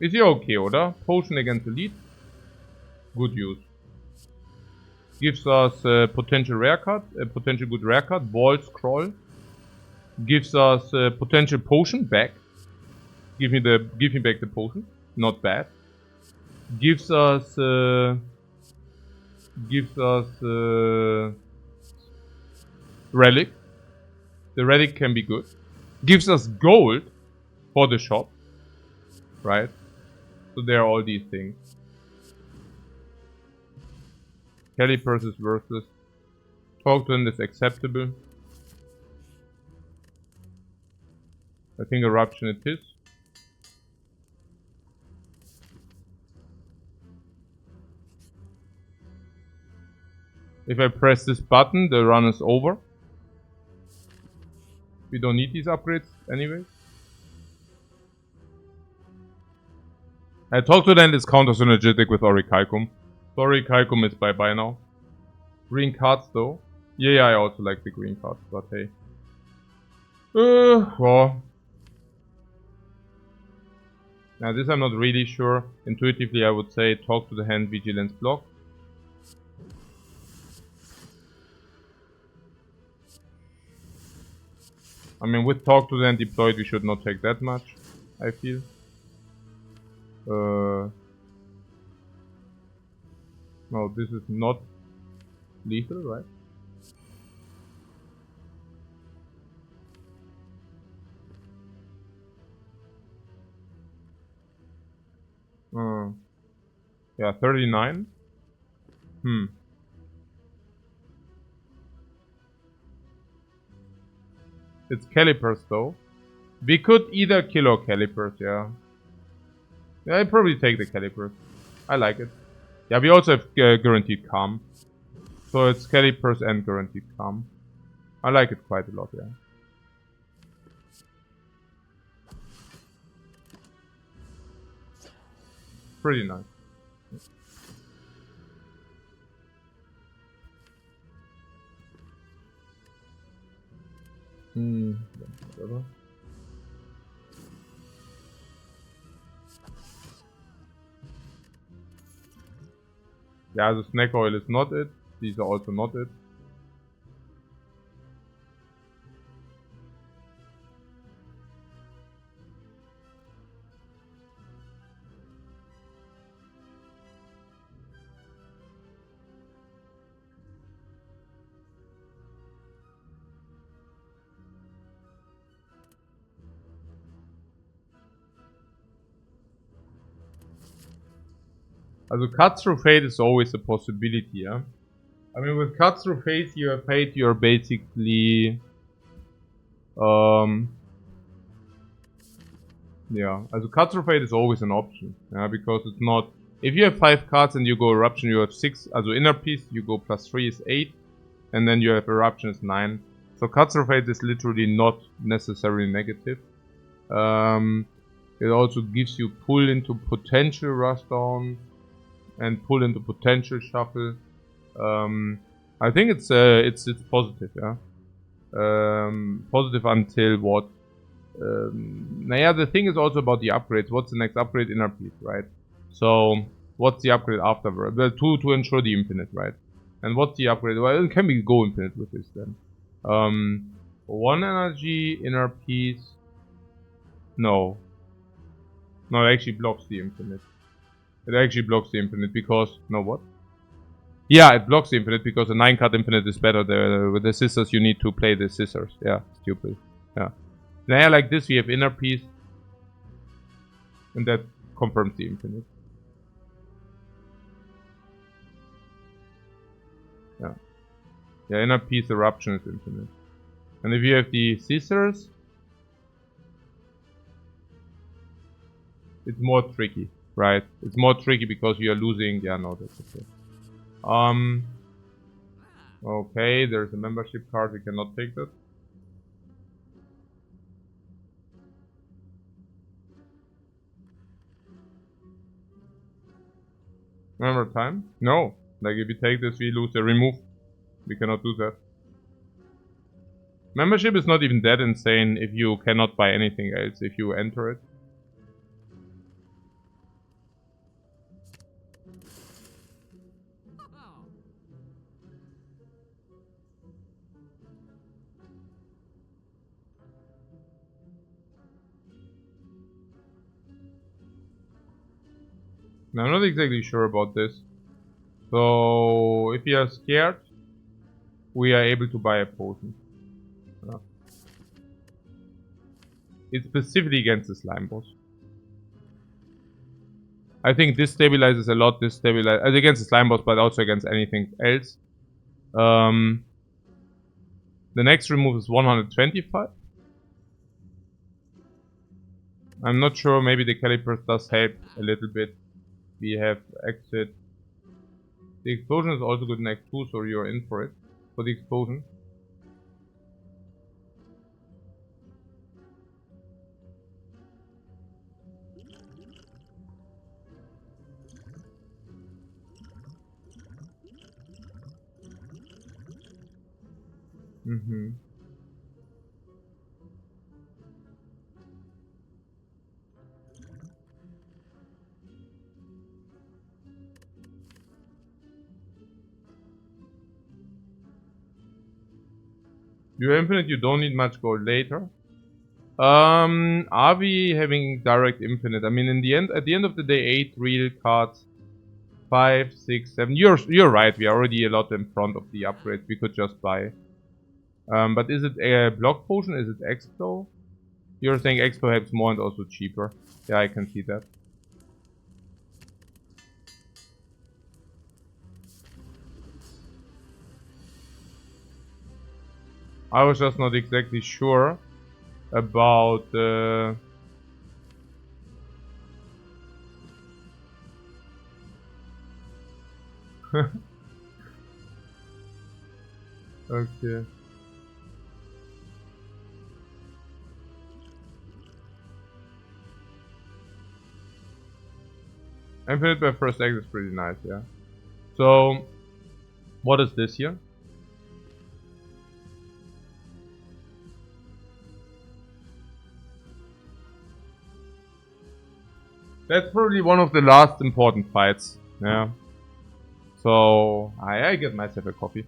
Is he okay, oder? Potion against elite. Good use. Gives us a potential rare card, a potential good rare card. Wall scroll. Gives us a potential potion back. Give me back the potion. Not bad. Gives us relic. The relic can be good. Gives us gold for the shop. Right? So there are all these things. Calipers is worthless. Talk to him is acceptable. I think eruption it is. If I press this button, the run is over. We don't need these upgrades anyway. I talk to them, it's counter synergetic with Orichalcum. So Orichalcum is bye bye now. Green cards though. Yeah, I also like the green cards, but hey. Well. Now this I'm not really sure. Intuitively I would say talk to the hand, vigilance block. I mean with talk to the hand deployed we should not take that much, I feel. No, this is not lethal, right? Yeah, 39. It's calipers though. We could either kill or calipers, yeah. Yeah, I'd probably take the calipers. I like it. Yeah, we also have guaranteed calm. So it's calipers and guaranteed calm. I like it quite a lot, yeah. Pretty nice. Whatever. Yeah, the snack oil is not it. These are also not it. Also cut through fate is always a possibility, yeah. I mean with cut through fate you're basically yeah, also cut through fate is always an option, yeah, because it's not if you have 5 cards and you go eruption you have 6, also inner piece you go +3 is 8 and then you have eruption is 9. So cut through fate is literally not necessarily negative. It also gives you pull into potential Rushdown and pull into potential shuffle. I think it's positive, yeah. Positive until what? Naja, the thing is also about the upgrades. What's the next upgrade? Inner piece, right? So what's the upgrade afterward? Well, to ensure the infinite, right? And what's the upgrade? Well, can we go infinite with this then? 1 energy, inner piece. No. No, it actually blocks the infinite. It actually blocks the infinite because... No, what? Yeah, it blocks the infinite because a 9-card infinite is better. With the scissors you need to play the scissors. Yeah, stupid. Yeah. Now like this we have inner piece. And that confirms the infinite. Yeah. Yeah, inner piece eruption is infinite. And if you have the scissors... It's more tricky, right? It's more tricky because you are losing... Yeah, no, that's okay. Okay, there's a membership card, we cannot take that. Remember time? No. Like if you take this, we lose a remove. We cannot do that. Membership is not even that insane if you cannot buy anything else if you enter it. I'm not exactly sure about this. So, if you are scared, we are able to buy a potion. Yeah. It's specifically against the slime boss. I think this stabilizes a lot. This stabilizes against the slime boss, but also against anything else. The next remove is 125. I'm not sure. Maybe the caliper does help a little bit. We have exit. The explosion is also good next 2, so you're in for it. For the explosion. You're infinite, you don't need much gold later. Are we having direct infinite? I mean, in the end, at the end of the day, 8 real cards, 5, 6, 7. You're right. We are already a lot in front of the upgrades. We could just buy. But is it a block potion? Is it expo? You're saying expo helps more and also cheaper. Yeah, I can see that. I was just not exactly sure about the... Okay. Infinite by first egg is pretty nice, yeah. So, what is this here? That's probably one of the last important fights, yeah. So, I get myself a coffee.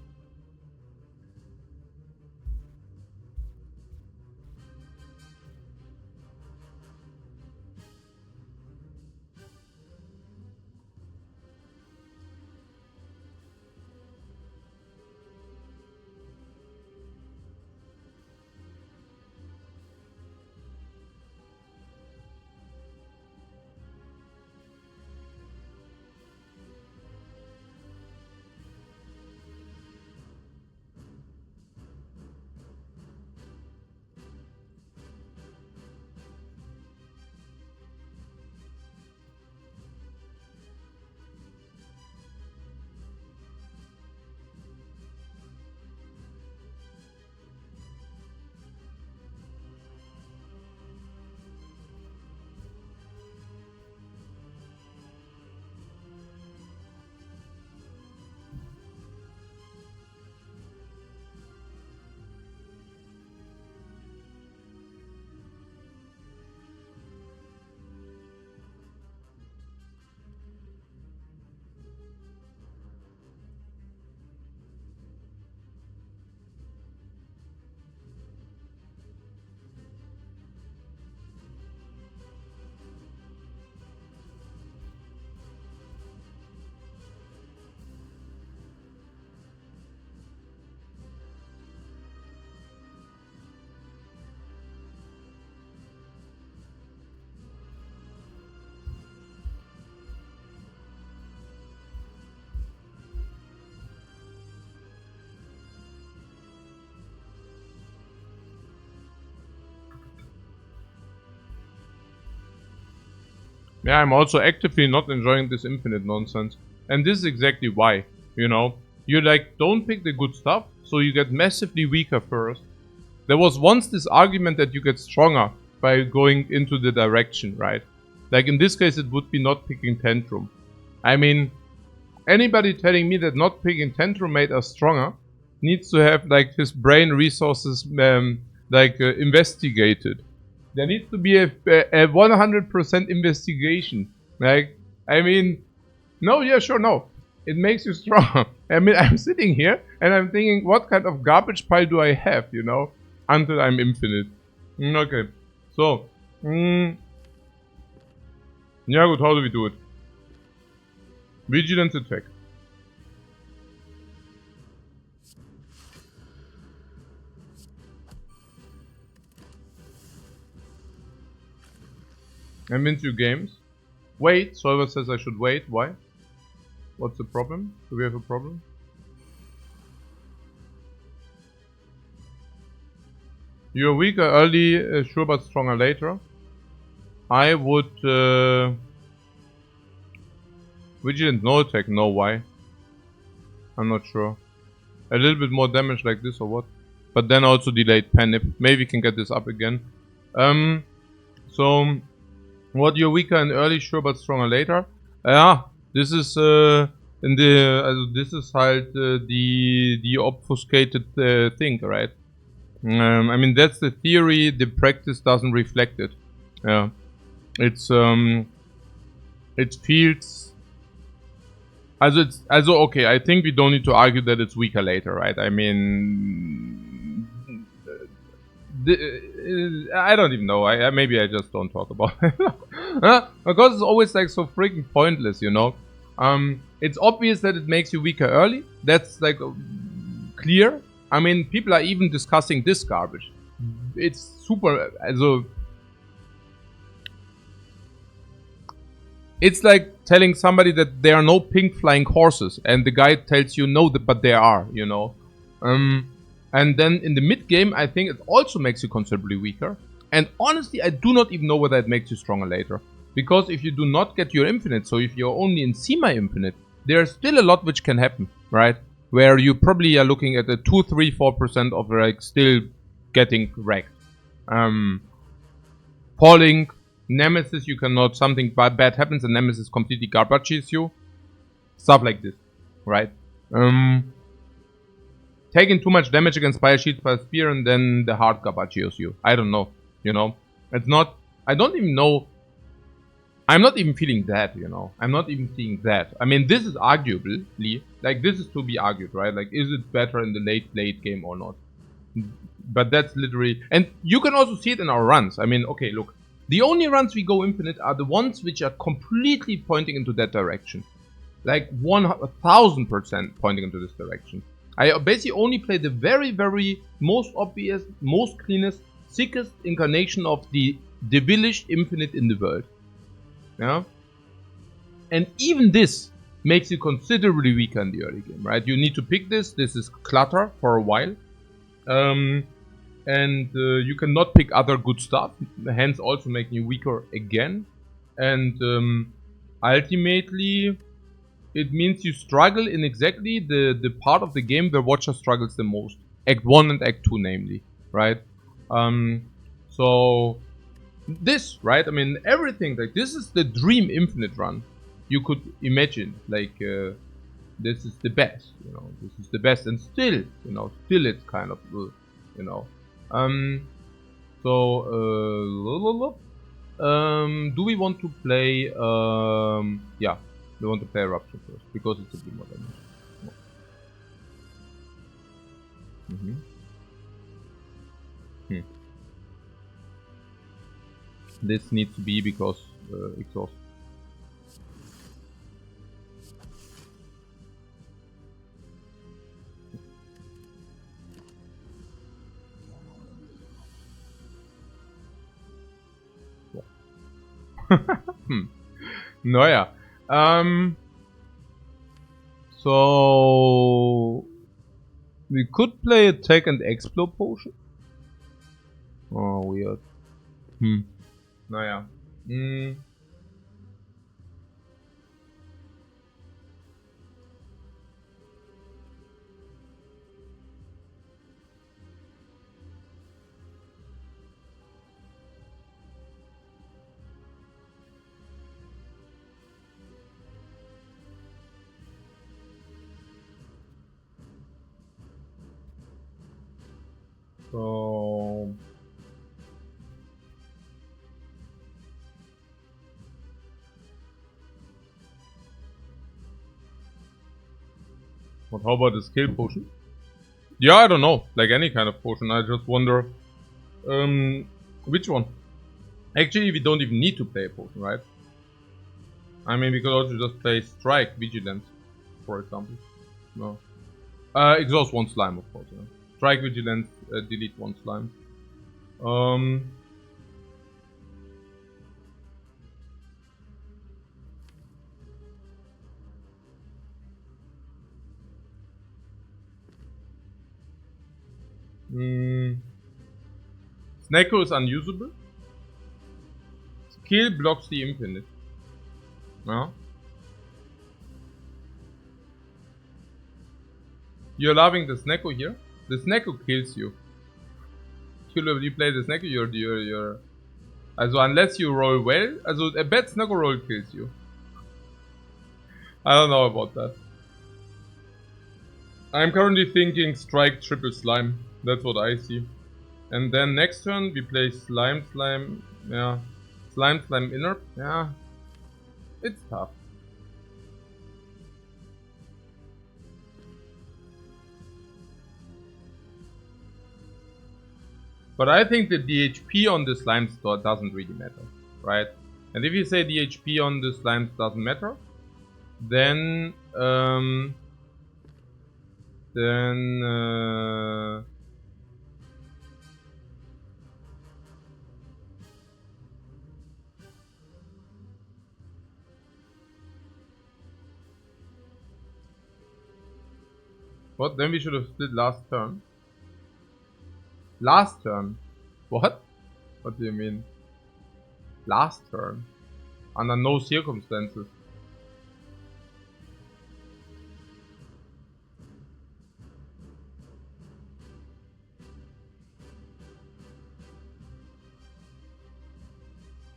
Yeah, I'm also actively not enjoying this infinite nonsense. And this is exactly why, you know. You like, don't pick the good stuff, so you get massively weaker first. There was once this argument that you get stronger by going into the direction, right? Like in this case, it would be not picking Tantrum. I mean, anybody telling me that not picking Tantrum made us stronger needs to have like his brain resources investigated. There needs to be a 100% investigation. Like, I mean, no, yeah, sure, no. It makes you strong. I mean, I'm sitting here and I'm thinking, what kind of garbage pile do I have, you know, until I'm infinite. Okay, so, yeah, good, how do we do it? Vigilance attack. And wins you games. Wait, Solver says I should wait. Why? What's the problem? Do we have a problem? You're weaker early, sure but stronger later. I would... Vigilant no attack, no why. I'm not sure. A little bit more damage like this or what? But then also delayed panic. Maybe we can get this up again. So... What, you're weaker and early, sure but stronger later? Ja, this is in the this is halt the obfuscated thing, right? I mean that's the theory. The practice doesn't reflect it. Yeah, it's it feels. Also okay. I think we don't need to argue that it's weaker later, right? I mean. I don't even know. Maybe I just don't talk about it. Because it's always like so freaking pointless, you know. It's obvious that it makes you weaker early. That's like clear. I mean, people are even discussing this garbage. It's super. Also, it's like telling somebody that there are no pink flying horses, and the guy tells you no, but there are. You know. And then in the mid-game, I think it also makes you considerably weaker. And honestly, I do not even know whether it makes you stronger later. Because if you do not get your infinite, so if you're only in semi-infinite, there's still a lot which can happen, right? Where you probably are looking at a 2, 3, 4% of like still getting wrecked. Falling, Nemesis, you cannot, something bad happens and Nemesis completely garbages you. Stuff like this, right? Taking too much damage against Spire Shields by Spear and then the heart garbagios you. I don't know, you know. It's not, I don't even know. I'm not even feeling that, you know. I'm not even seeing that. I mean, this is arguably, like this is to be argued, right? Like, is it better in the late game or not? But that's literally, and you can also see it in our runs. I mean, okay, look. The only runs we go infinite are the ones which are completely pointing into that direction. Like 1000% pointing into this direction. I basically only play the very, very most obvious, most cleanest, sickest incarnation of the devilish infinite in the world. Yeah? And even this makes you considerably weaker in the early game, right? You need to pick this. This is clutter for a while. And you cannot pick other good stuff, hence also making you weaker again. And ultimately... it means you struggle in exactly the part of the game where Watcher struggles the most. Act 1 and Act 2 namely, right? So, this, right? I mean, everything, like, this is the dream infinite run. You could imagine, like, this is the best, you know, this is the best, and still, you know, still it's kind of, you know. Do we want to play, yeah. We want to play Eruption first, because it's a bit more damage. This needs to be because exhaust. Naja. So we could play attack and explode potion. Oh, weird. Naja. So what, how about the skill potion? Yeah, I don't know. Like any kind of potion. I just wonder which one. Actually, we don't even need to play a potion, right? I mean, we could also just play Strike, Vigilance, for example. No. Exhaust one slime, of course. Yeah. Strike, Vigilance, delete one slime. Snecko is unusable. Skill blocks the infinite. Yeah. You're loving the Snecko here. The Snecko kills you. You play the Snecko, you're. Also, unless you roll well, also a bad Snecko roll kills you. I don't know about that. I'm currently thinking strike triple slime. That's what I see. And then next turn we play slime, yeah. Slime, inner, yeah. It's tough. But I think the DHP on the slime store doesn't really matter, right? And if you say DHP on the slime doesn't matter, then what? Then we should have split last turn. Last turn? What? What do you mean? Last turn? Under no circumstances.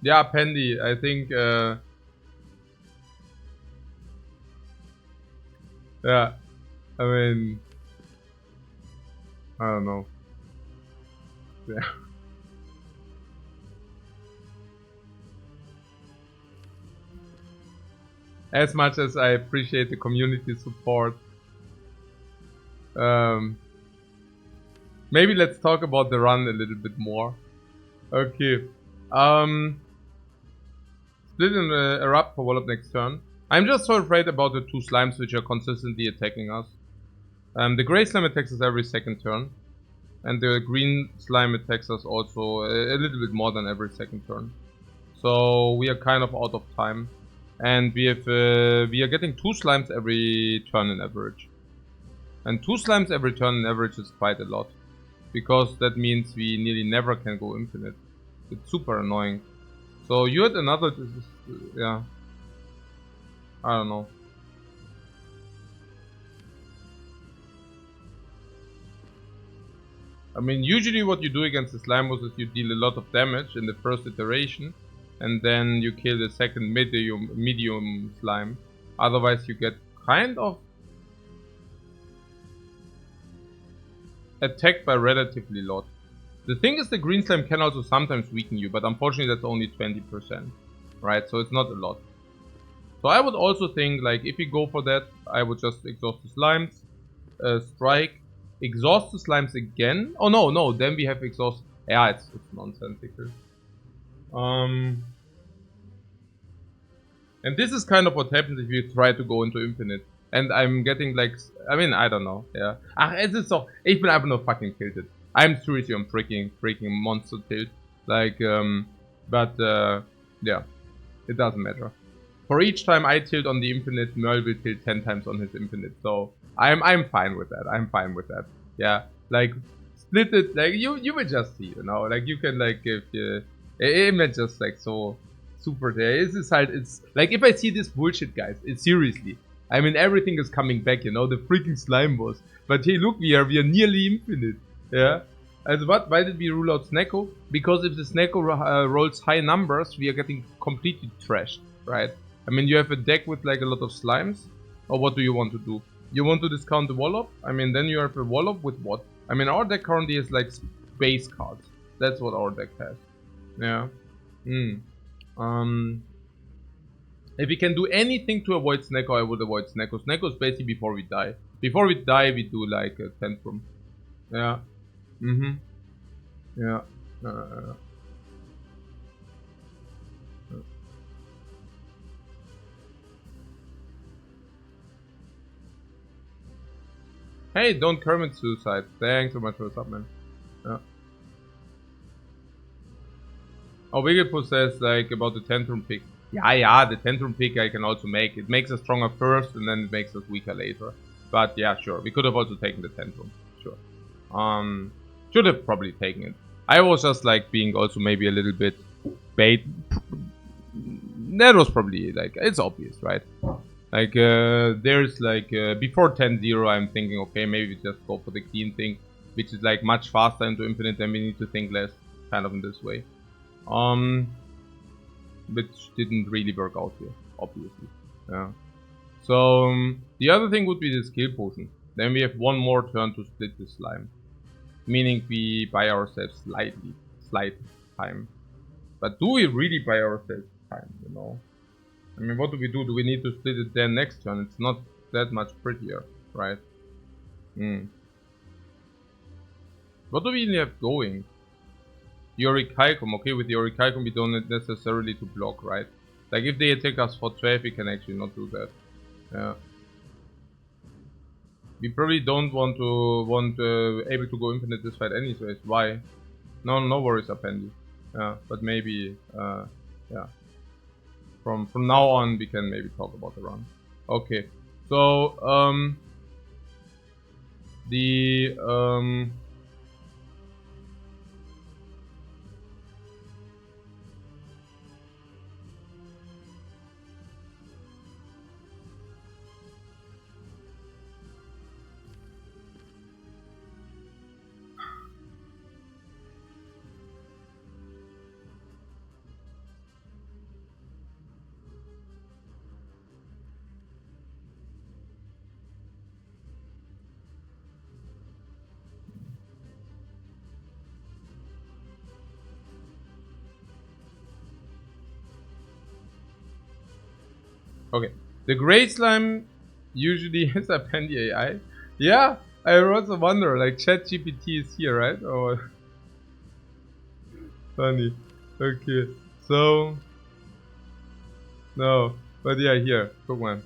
Yeah, Pendy, I think, yeah, I mean, I don't know. Yeah. As much as I appreciate the community support, maybe let's talk about the run a little bit more. Okay. Split and erupt for Wallop next turn. I'm just so afraid about the two slimes which are consistently attacking us. The gray slime attacks us every second turn. And the green slime attacks us also a little bit more than every second turn. So we are kind of out of time. And we are getting two slimes every turn in average. And two slimes every turn in average is quite a lot. Because that means we nearly never can go infinite. It's super annoying. So you had another, yeah, I don't know. I mean, usually what you do against the slime boss is you deal a lot of damage in the first iteration, and then you kill the second medium slime. Otherwise you get kind of attacked by relatively lot. The thing is, the green slime can also sometimes weaken you, but unfortunately that's only 20%, right? So it's not a lot. So I would also think, like, if you go for that, I would just exhaust the slimes, strike, exhaust the slimes again. Oh no, then we have exhaust. Yeah, it's nonsensical. And this is kind of what happens if you try to go into infinite. And I'm getting like, I mean, I don't know, ja. Ach, es ist doch, ich bin einfach nur fucking tilted. I'm seriously on freaking monster tilt. Like, yeah, it doesn't matter. For each time I tilt on the infinite, Merl will tilt 10 times on his infinite. So I'm fine with that. I'm fine with that. Yeah, like split it. Like you will just see, you know. Like you can like give it just like so super there. It's like if I see this bullshit, guys. It's seriously. I mean, everything is coming back, you know. The freaking slime boss. But hey, look, we are nearly infinite. Yeah. As what? Why did we rule out Snecko? Because if the Snecko rolls high numbers, we are getting completely trashed, right? I mean, you have a deck with like a lot of slimes, or what do you want to do? You want to discount the Wallop? I mean, then you have a Wallop with what? I mean, our deck currently is like space cards. That's what our deck has. Yeah. If we can do anything to avoid Snecko, I would avoid Snecko. Snecko is basically before we die. Before we die, we do like a tantrum. Yeah. Yeah. Hey, don't commit suicide. Thanks so much for the sub, man. Yeah. Oh, Wigglepoo says like about the tantrum pick. Yeah, the tantrum pick I can also make. It makes us stronger first and then it makes us weaker later. But yeah, sure. We could have also taken the tantrum. Sure. Should have probably taken it. I was just like being also maybe a little bit bait. That was probably like, it's obvious, right? Like, there's like, before 10-0, I'm thinking, okay, maybe we just go for the clean thing, which is like much faster into infinite, and we need to think less, kind of in this way. Which didn't really work out here, obviously. Yeah. So, the other thing would be the skill potion. Then we have one more turn to split the slime. Meaning we buy ourselves slight time. But do we really buy ourselves time, you know? I mean, what do we do? Do we need to split it then next turn? It's not that much prettier, right? What do we even have going? Yorikaikon. Okay, with Yorikaikon we don't need necessarily to block, right? Like if they attack us for 12, we can actually not do that. Yeah. We probably don't want able to go infinite this fight anyways. Why? No worries, Appendi. Yeah, but maybe yeah. From now on we can maybe talk about the run. Okay. So the okay. The gray slime usually is a Appendi AI. Yeah, I also wonder, like ChatGPT is here, right? Or funny. Okay. So no. But yeah, here, quick one.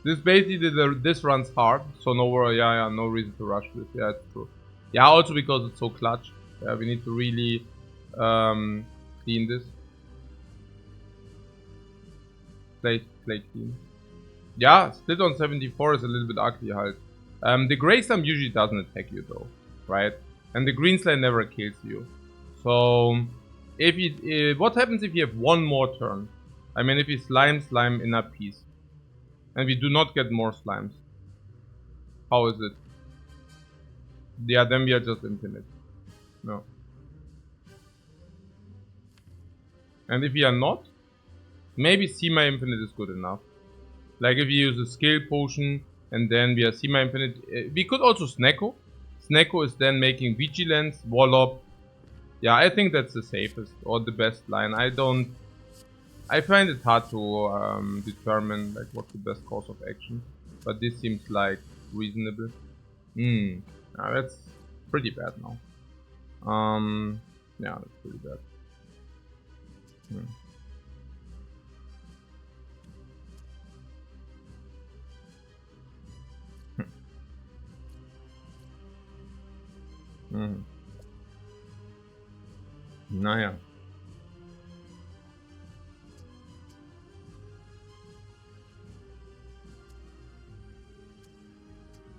This basically this runs hard, so no reason to rush this. Yeah, it's true. Yeah, also because it's so clutch. Yeah, we need to really clean this. Play clean. Yeah, split on 74 is a little bit ugly, halt. The gray slime usually doesn't attack you though, right? And the green slime never kills you. So, if you, what happens if you have one more turn? I mean, if you slime in a piece, and we do not get more slimes, how is it? Yeah, then we are just infinite. No. And if we are not, maybe semi-infinite is good enough. Like if you use a skill potion and then we are semi-infinite. We could also Snecko. Snecko is then making Vigilance, Wallop. Yeah, I think that's the safest or the best line. I find it hard to determine like what's the best course of action. But this seems like reasonable. That's pretty bad now. Yeah, that's pretty bad. Naja.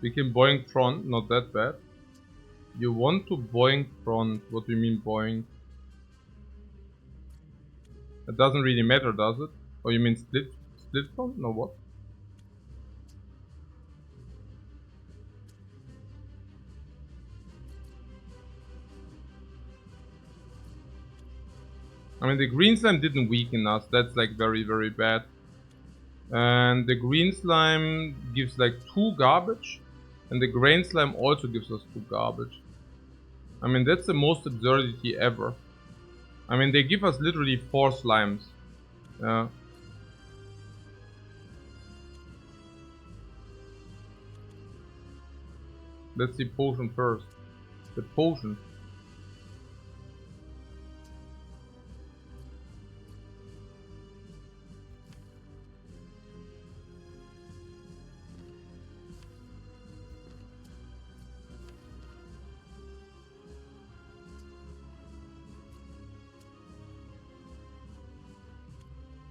We can boing front, not that bad. You want to boing front, what do you mean boing? It doesn't really matter, does it? Or you mean split front? No, what? I mean, the green slime didn't weaken us. That's like very, very bad. And the green slime gives like 2 garbage. And the grain slime also gives us 2 garbage. I mean, that's the most absurdity ever. I mean, they give us literally 4 slimes. Yeah. Let's see potion first. The potion.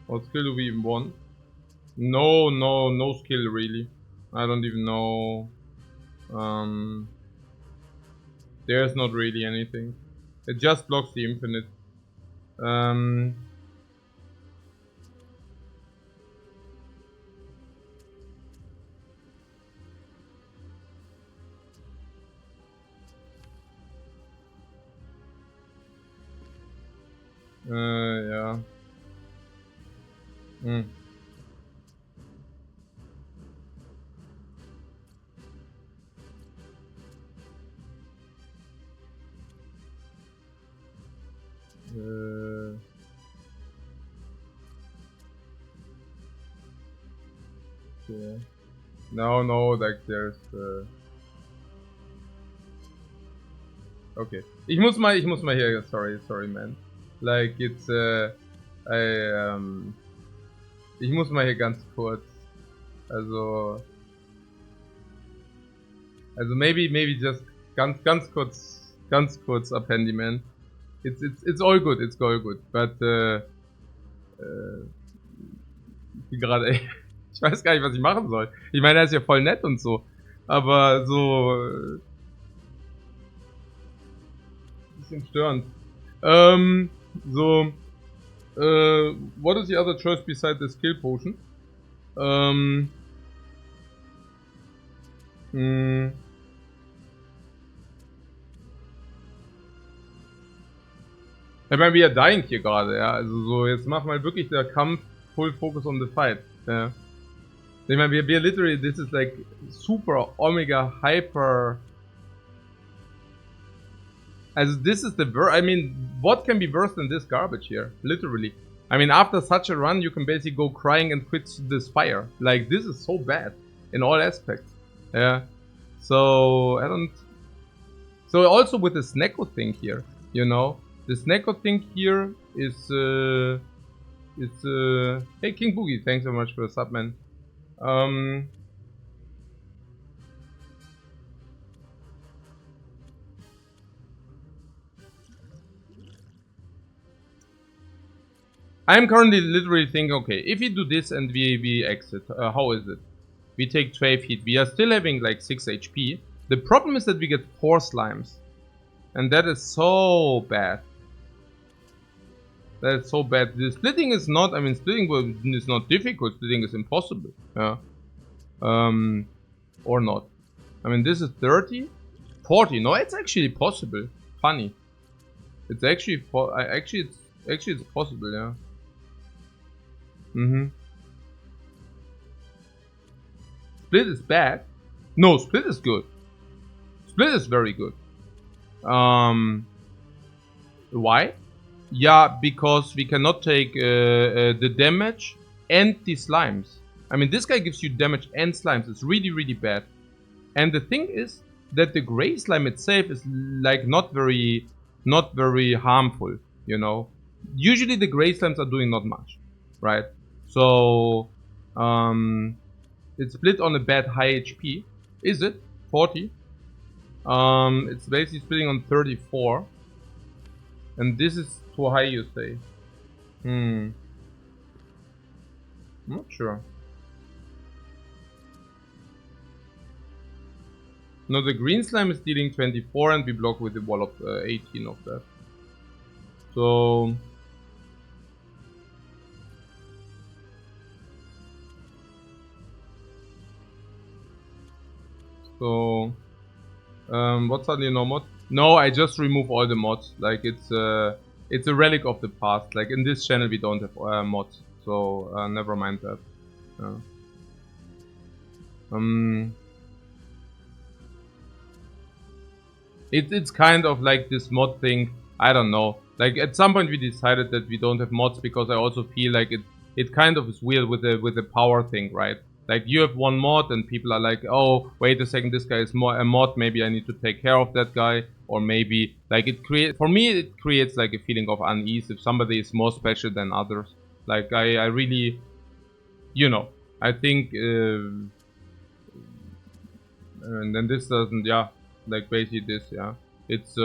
What skill do we even want? No skill really. I don't even know. There's not really anything. It just blocks the infinite. Yeah. Yeah. No, like there's. Okay. Ich muss mal hier. Sorry, man. Like it's. Ich muss mal hier ganz kurz. Also maybe just ganz kurz up Handyman. It's all good, But gerade, ich weiß gar nicht, was ich machen soll. Ich meine, er ist ja voll nett und so. Aber so. Bisschen störend. So. What is the other choice beside the skill potion? Ich meine, we are dying hier gerade, ja. Also so, jetzt macht mal wirklich der Kampf full focus on the fight. Ja. Ich meine, we are literally, this is like super omega hyper. Also this is the I mean, what can be worse than this garbage here? Literally. I mean, after such a run, you can basically go crying and quit the Spire. Like, this is so bad in all aspects. Yeah. So, I don't. So, also with the Snecko thing here, you know, the Snecko thing here is. Hey, King Boogie, thanks so much for the sub, man. I'm currently literally thinking, okay, if we do this and we exit, how is it? We take 12 hit. We are still having like 6 HP. The problem is that we get 4 slimes. And that is so bad. That's so bad. The splitting is not, I mean, splitting is not difficult. Splitting is impossible. Yeah. Or not. I mean, this is 30. 40. No, it's actually possible. Funny. It's actually, it's possible, yeah. Split is bad. No, split is good. Split is very good. Why? Yeah, because we cannot take the damage and the slimes. I mean, this guy gives you damage and slimes. It's really, really bad. And the thing is that the gray slime itself is like not very harmful, you know. Usually the gray slimes are doing not much, right? So, it's split on a bad high HP. Is it? 40. It's basically splitting on 34. And this is too high, you say? I'm not sure. No, the green slime is dealing 24 and we block with the Wallop 18 of that. So... what's suddenly no mod? No, I just remove all the mods. Like it's a relic of the past. Like in this channel we don't have mods, so never mind that. It's kind of like this mod thing. I don't know. Like at some point we decided that we don't have mods because I also feel like it kind of is weird with the power thing, right? Like you have one mod and people are like, oh, wait a second, this guy is a mod, maybe I need to take care of that guy. Or maybe, like for me it creates like a feeling of unease if somebody is more special than others. Like I really, you know, I think, and then this doesn't, yeah, like basically this, yeah. It's,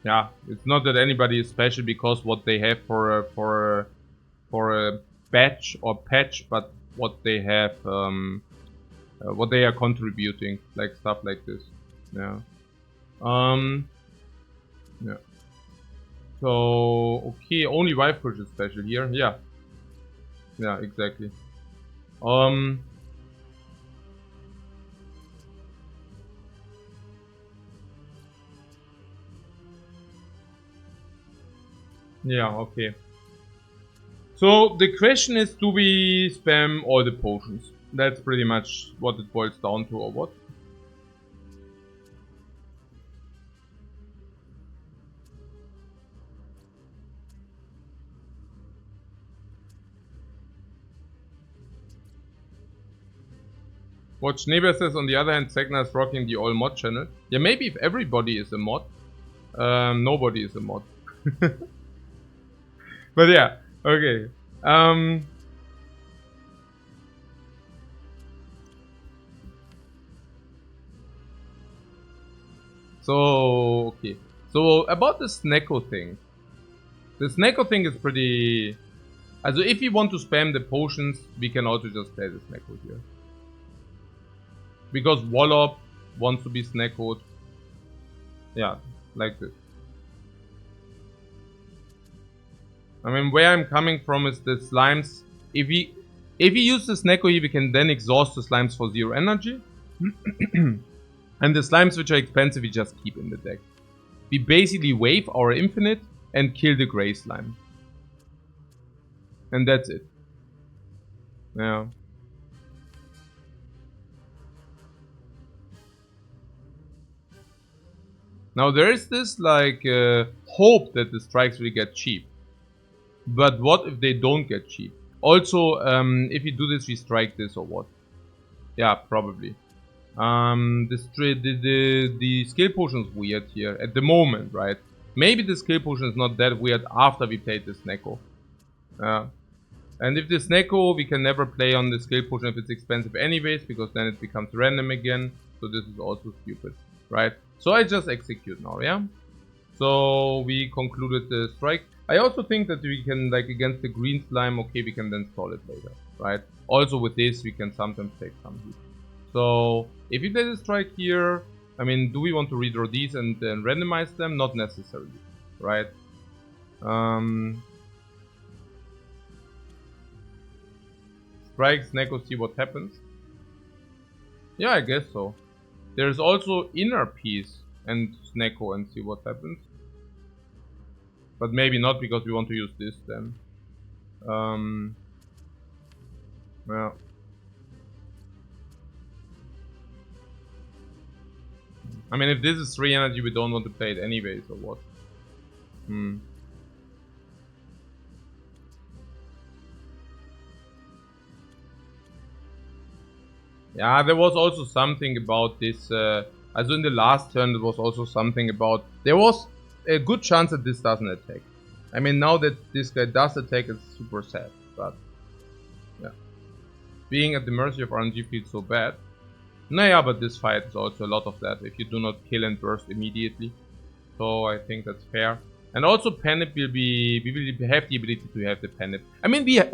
Yeah, it's not that anybody is special because what they have for a batch or patch, but what they have, what they are contributing, like stuff like this. Yeah. Yeah. So okay, only Lifecoach is special here. Yeah. Yeah, exactly. Um. Yeah. Okay. So the question is, do we spam all the potions? That's pretty much what it boils down to, or what? What Schneeber says, on the other hand, Segna is rocking the all mod channel. Yeah, maybe if everybody is a mod. Nobody is a mod. But yeah, okay. So, okay. So, about the Snecko thing. The Snecko thing is pretty... Also, if you want to spam the potions, we can also just play the Snecko here. Because Wallop wants to be Sneckoed. Yeah, like this. I mean, where I'm coming from is the slimes. If we use the Snecko here, we can then exhaust the slimes for 0 energy. And the slimes which are expensive, we just keep in the deck. We basically wave our infinite and kill the grey slime. And that's it. Yeah. Now there is this like hope that the strikes will get cheap. But what if they don't get cheap? Also, if you do this, we strike this or what? Yeah, probably. The skill potion is weird here at the moment, right? Maybe the skill potion is not that weird after we played the Snecko. And if the Snecko, we can never play on the skill potion if it's expensive anyways, because then it becomes random again. So this is also stupid, right? So I just execute now, yeah? So we concluded the strike. I also think that we can, like against the green slime, okay, we can then stall it later, right? Also with this, we can sometimes take some heat. So if we play the strike here, I mean, do we want to redraw these and then randomize them? Not necessarily, right? Strike, Snecko, see what happens. Yeah, I guess so. There's also inner piece and Snecko and see what happens. But maybe not because we want to use this then. Yeah. I mean, if this is 3 energy, we don't want to play it anyways, or what? Yeah, there was also something about this. Also in the last turn, there was also something about... There was a good chance that this doesn't attack. I mean, now that this guy does attack, it's super sad. But, yeah. Being at the mercy of RNG feels so bad. Naja, but this fight is also a lot of that, if you do not kill and burst immediately. So I think that's fair. And also Panip will be... We will have the ability to have the Panip. I mean, we have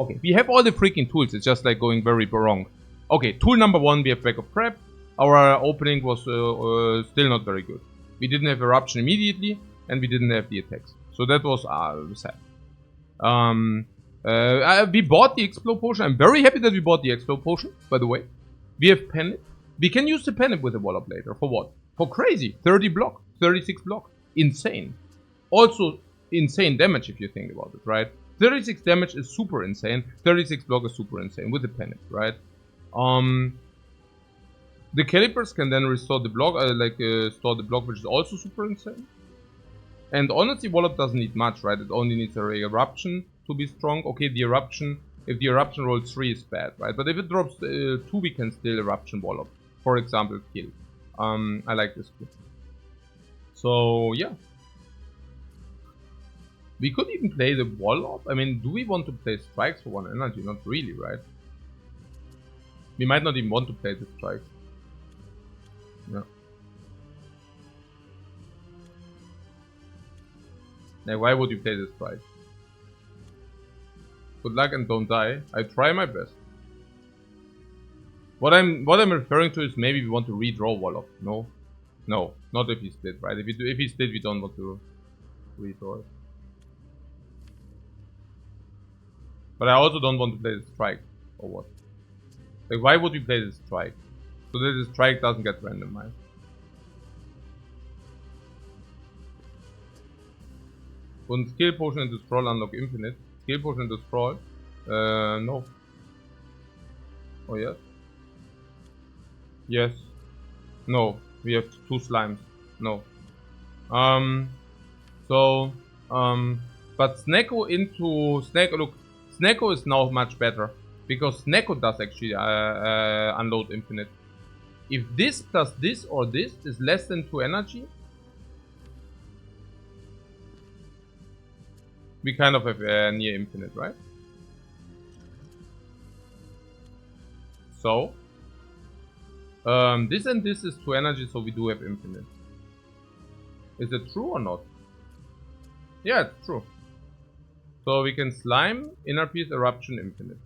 all the freaking tools. It's just like going very wrong. Okay, tool number 1, we have backup prep. Our opening was still not very good. We didn't have eruption immediately, and we didn't have the attacks. So that was sad. We bought the explode potion. I'm very happy that we bought the explode potion, by the way. We have Panip. We can use the Panip with the Wallop later. For what? For crazy. 30 block. 36 block. Insane. Also insane damage if you think about it, right? 36 damage is super insane. 36 block is super insane with the Panip, right? The calipers can then restore the block, store the block, which is also super insane. And honestly, Wallop doesn't need much, right? It only needs a eruption to be strong. Okay, the eruption, if the eruption rolls 3 is bad, right? But if it drops 2, we can still eruption Wallop. For example, kill. I like this too. So, yeah. We could even play the Wallop. I mean, do we want to play strikes for 1 energy? Not really, right? We might not even want to play the strikes. Yeah. Like, why would you play this strike? Good luck and don't die. I try my best. What I'm referring to is maybe we want to redraw Wallop. No, no, not if he split, right? If he split, we don't want to redraw it. But I also don't want to play the strike or what? Like, why would we play the strike? So that the strike doesn't get randomized. Und Skill Potion into Scroll unlock infinite. Skill Potion into Scroll? No. Oh yes? Yes. No. We have 2 slimes. No. But Snecko into Snecko. Look, Snecko is now much better because Snecko does actually unload infinite. If this plus this or this is less than 2 energy, we kind of have near infinite, right? So this and this is 2 energy, so we do have infinite. Is it true or not? Yeah, it's true. So we can slime, inner piece, eruption, infinite.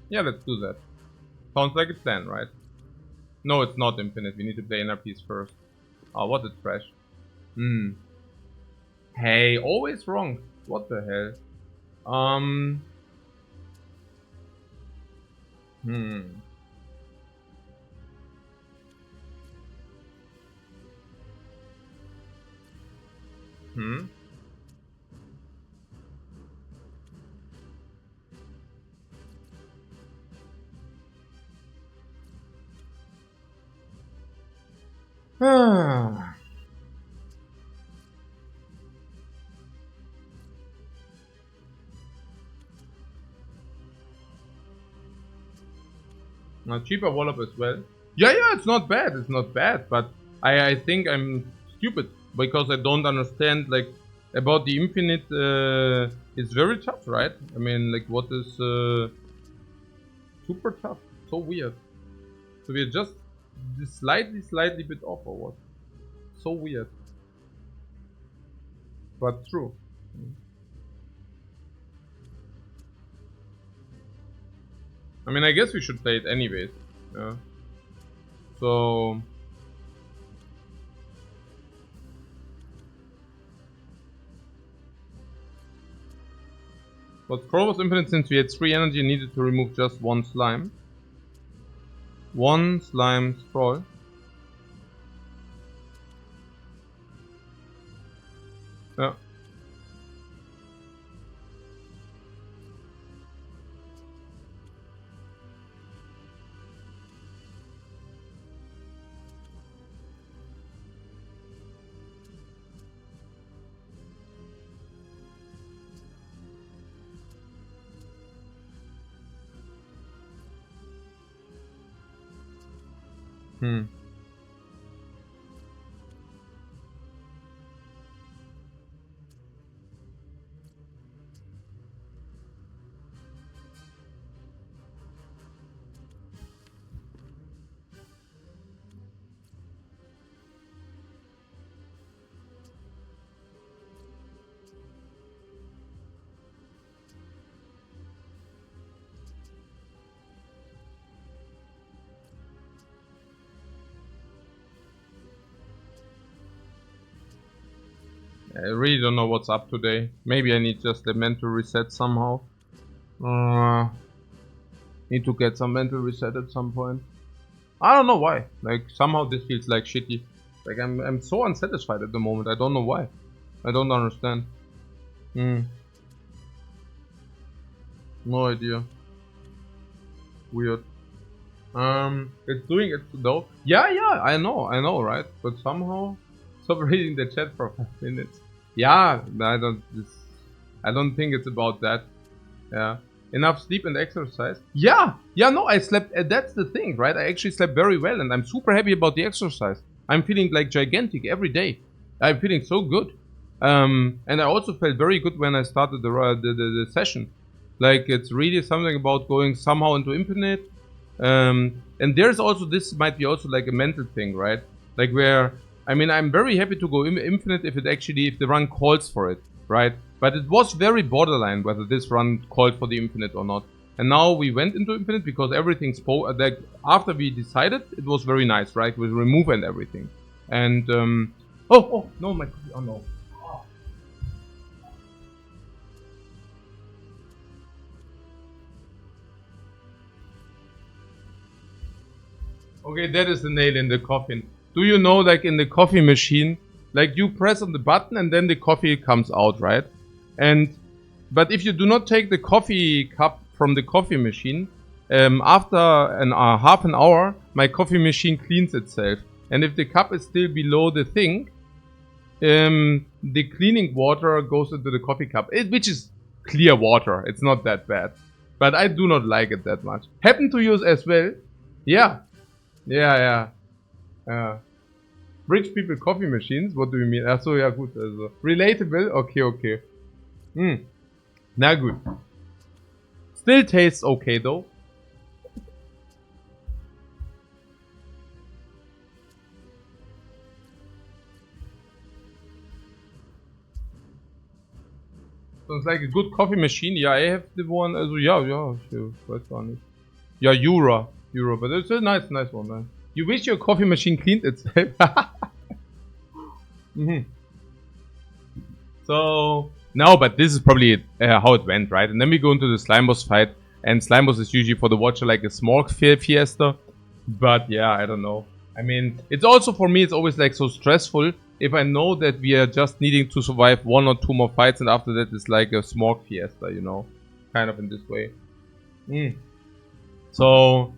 Yeah, let's do that. Sounds like a plan, right? No, it's not infinite. We need to play inner piece first. Oh, what a trash. Hey, always wrong. What the hell? Cheaper Wallop as well. Yeah, it's not bad. It's not bad, but I think I'm stupid because I don't understand like about the infinite. It's very tough, right? I mean, like what is super tough? So weird. So we're just slightly bit off or what? So weird, but true. I mean, I guess we should play it anyways. Yeah. So but Scroll was infinite since we had 3 energy and needed to remove just 1 slime. 1 slime Scroll. Yeah. I really don't know what's up today. Maybe I need just a mental reset somehow. Need to get some mental reset at some point. I don't know why. Like somehow this feels like shitty. Like I'm so unsatisfied at the moment. I don't know why. I don't understand. No idea. Weird. It's doing it though. Yeah, I know, right? But somehow, stop reading the chat for 5 minutes. Yeah, I don't think it's about that. Yeah, enough sleep and exercise. Yeah, no, I slept. That's the thing, right? I actually slept very well, and I'm super happy about the exercise. I'm feeling like gigantic every day. I'm feeling so good. And I also felt very good when I started the session. Like it's really something about going somehow into infinite. And there's also, this might be also like a mental thing, right? Like where I mean, I'm very happy to go infinite if the run calls for it, right? But it was very borderline whether this run called for the infinite or not. And now we went into infinite because everything like after we decided, it was very nice, right? With remove and everything. And oh no, my coffee. Oh no. Okay, that is the nail in the coffin. Do you know, like in the coffee machine, like you press on the button and then the coffee comes out, right? But if you do not take the coffee cup from the coffee machine, after half an hour, my coffee machine cleans itself. And if the cup is still below the thing, the cleaning water goes into the coffee cup, which is clear water. It's not that bad. But I do not like it that much. Happened to use as well. Yeah. Yeah. Rich people coffee machines? What do you mean? Achso, ja gut, also. Relatable? Okay. Na gut. Still tastes okay though. So it's like a good coffee machine. Yeah, I have the one. Also, ja, ich weiß gar nicht. Ja, Euro, but it's a nice one, man. You wish your coffee machine cleaned itself. So, no, but this is probably how it went, right? And then we go into the slime boss fight. And slime boss is usually for the watcher like a small fiesta. But yeah, I don't know. I mean, it's also for me, it's always like so stressful if I know that we are just needing to survive 1 or 2 more fights, and after that it's like a smog fiesta, you know, kind of in this way. So,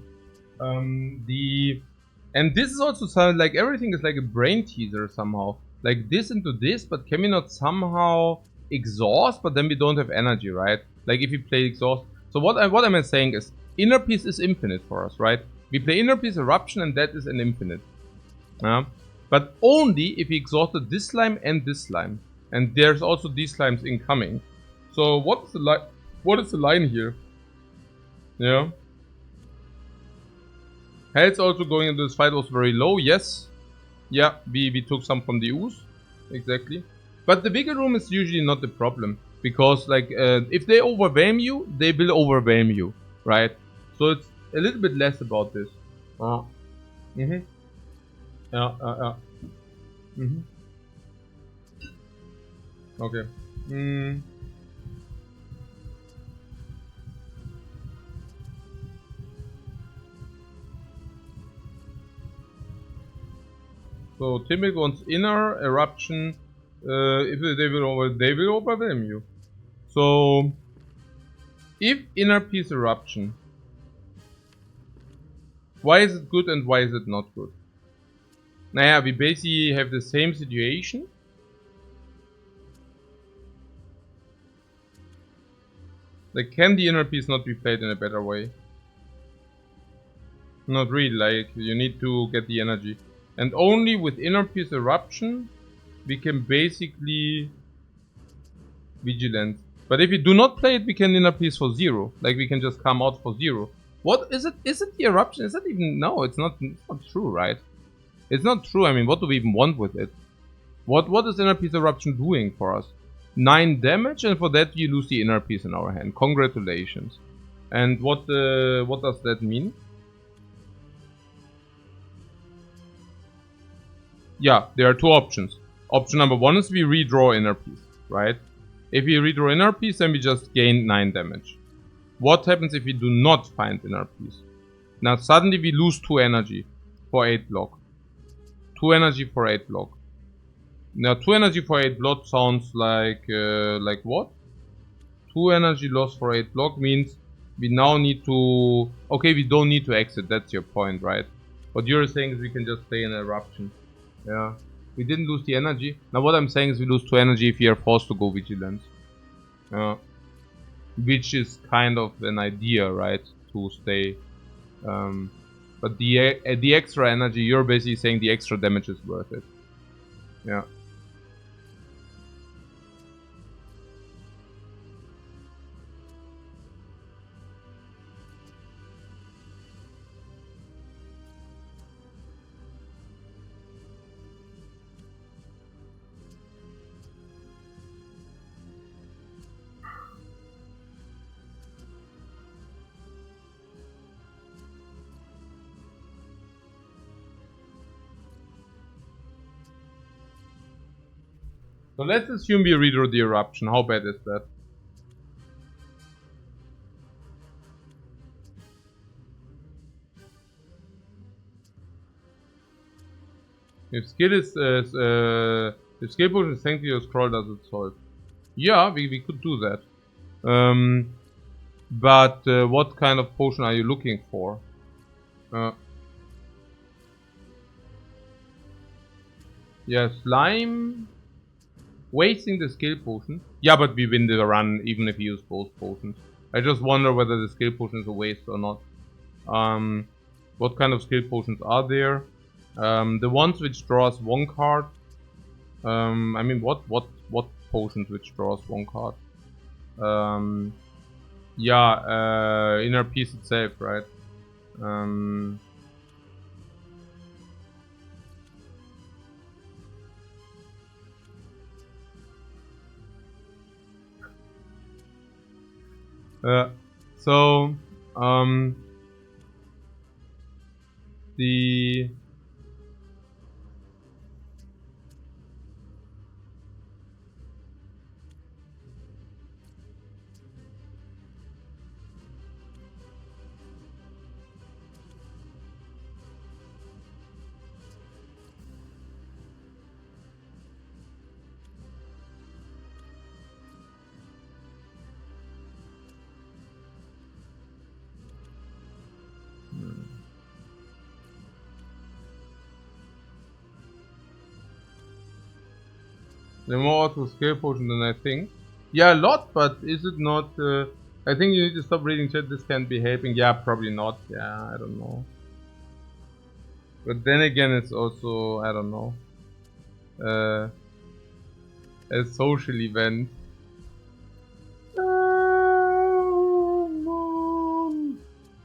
and this is also sound like everything is like a brain teaser somehow, like this into this, but can we not somehow exhaust? But then we don't have energy, right? Like if we play exhaust. So what am I saying is, inner peace is infinite for us, right? We play inner peace eruption, and that is an infinite. But only if we exhausted this slime and this slime. And there's also these slimes incoming. So what is the line here? Yeah. Health also going into this fight was very low, yes. Yeah, we took some from the ooze. Exactly. But the bigger room is usually not the problem. Because like if they overwhelm you, they will overwhelm you. Right? So it's a little bit less about this. Yeah. Okay. So Timmy wants inner eruption. If they will overwhelm you. So if inner peace eruption, why is it good and why is it not good? Naja, we basically have the same situation. Like, can the inner peace not be played in a better way? Not really, like, you need to get the energy. And only with inner peace eruption, we can basically vigilance. But if we do not play it, we can inner peace for 0. Like, we can just come out for 0. What is it? Is it the eruption? Is that even... No, it's not true, right? It's not true. I mean, what do we even want with it? What is inner peace eruption doing for us? 9 damage, and for that you lose the inner peace in our hand. Congratulations. And what does that mean? Yeah, there are 2 options. Option number 1 is we redraw inner peace, right? If we redraw inner peace, then we just gain 9 damage. What happens if we do not find inner peace? Now suddenly we lose 2 energy for 8 block. 2 energy for 8 block. Now 2 energy for 8 block sounds like what? 2 energy loss for 8 block means we now need to... Okay, we don't need to exit, that's your point, right? What you're saying is we can just play an eruption. Yeah. We didn't lose the energy. Now what I'm saying is we lose 2 energy if we are forced to go vigilance. Yeah. Which is kind of an idea, right? To stay. But the extra energy, you're basically saying the extra damage is worth it. Yeah. So let's assume we redraw the eruption. How bad is that? If skill is if skill potion is thanks to your scroll, does it solve? Yeah, we could do that. But what kind of potion are you looking for? Yeah, slime. Wasting the skill potion. Yeah, but we win the run even if we use both potions. I just wonder whether the skill potion is a waste or not. What kind of skill potions are there? The ones which draw us one card. I mean, what potions which draw us one card? Yeah, inner peace itself, right? So, the more auto skill potion than I think. Yeah, a lot, but is it not? I think you need to stop reading chat. This can't be helping. Yeah, probably not. Yeah, I don't know. But then again, it's also, I don't know, a social event.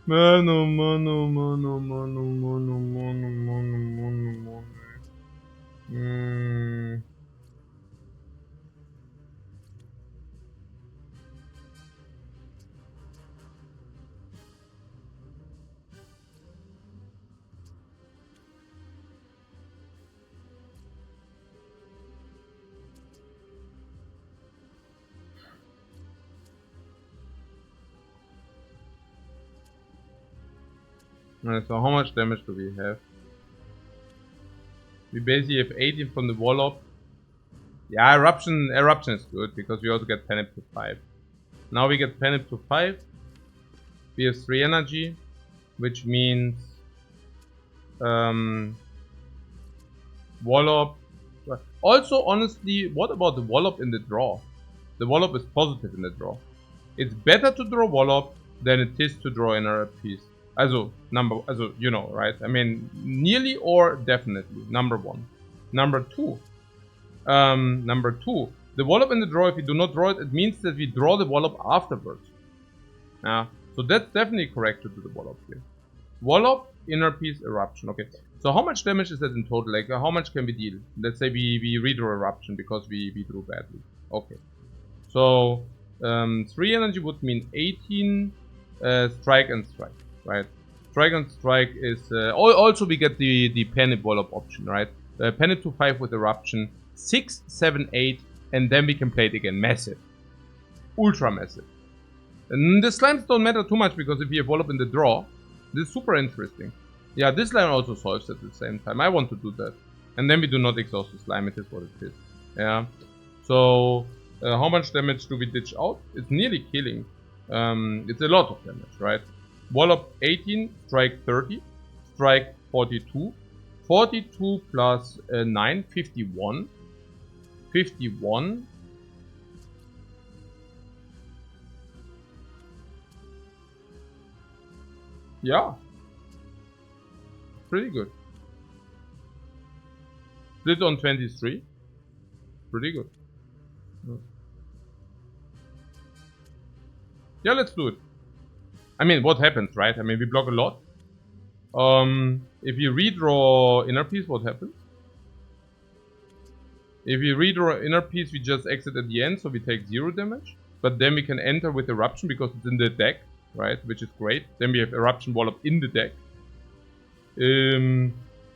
Man, oh man, oh man, oh man, oh man, oh man, oh man, oh man, oh man. Alright, so how much damage do we have? We basically have 18 from the Wallop. Yeah, eruption is good because we also get Penip to 5. Now we get Penip to 5. We have 3 energy, which means Wallop. Also, honestly, what about the Wallop in the draw? The Wallop is positive in the draw. It's better to draw Wallop than it is to draw another piece. Also, you know, right? I mean, nearly or definitely. Number 1. Number 2. The Wallop in the draw, if we do not draw it, it means that we draw the Wallop afterwards. Yeah, so that's definitely correct to do the Wallop here. Wallop, inner piece, eruption. Okay, so how much damage is that in total? Like, how much can we deal? Let's say we redraw eruption because we drew badly. Okay, so 3 energy would mean 18 strike and strike, right? Strike and strike is also we get the Penip Wallop option, right? Penip to 5 with eruption, 6, 7, 8, and then we can play it again. Massive, ultra massive. And the slimes don't matter too much because if we have Wallop in the draw, this is super interesting. Yeah, this line also solves at the same time. I want to do that. And then we do not exhaust the slime, it is what it is. Yeah. So, how much damage do we ditch out? It's nearly killing. It's a lot of damage, right? Wallop 18, strike 30, strike 42. 42 plus 9, 51. 51. Yeah. Pretty good. Split on 23. Pretty good. Yeah, let's do it. I mean, what happens, right? I mean, we block a lot. If you redraw inner piece, what happens? If we redraw inner piece, we just exit at the end, so we take 0 damage. But then we can enter with eruption because it's in the deck, right? Which is great. Then we have eruption Wallop in the deck.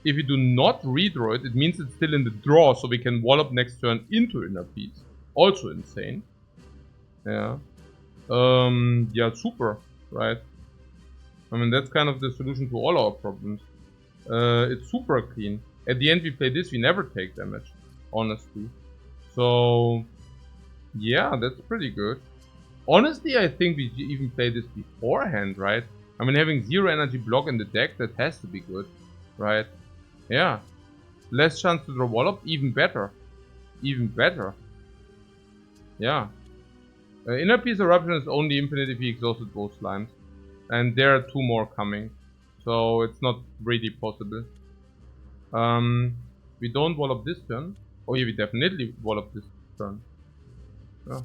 If we do not redraw it, it means it's still in the draw, so we can Wallop next turn into Inner Peace. Also insane. Yeah. Yeah, super, right? I mean, that's kind of the solution to all our problems. It's super clean. At the end, we play this, we never take damage, honestly. So, yeah, that's pretty good. Honestly, I think we even play this beforehand, right? I mean, having 0 energy block in the deck, that has to be good, right? Yeah. Less chance to draw Wallop, even better. Even better. Yeah. Inner Peace Eruption is only infinite if he exhausted both slimes. And there are 2 more coming. So it's not really possible. We don't Wallop this turn. Oh yeah, we definitely Wallop this turn. Yeah.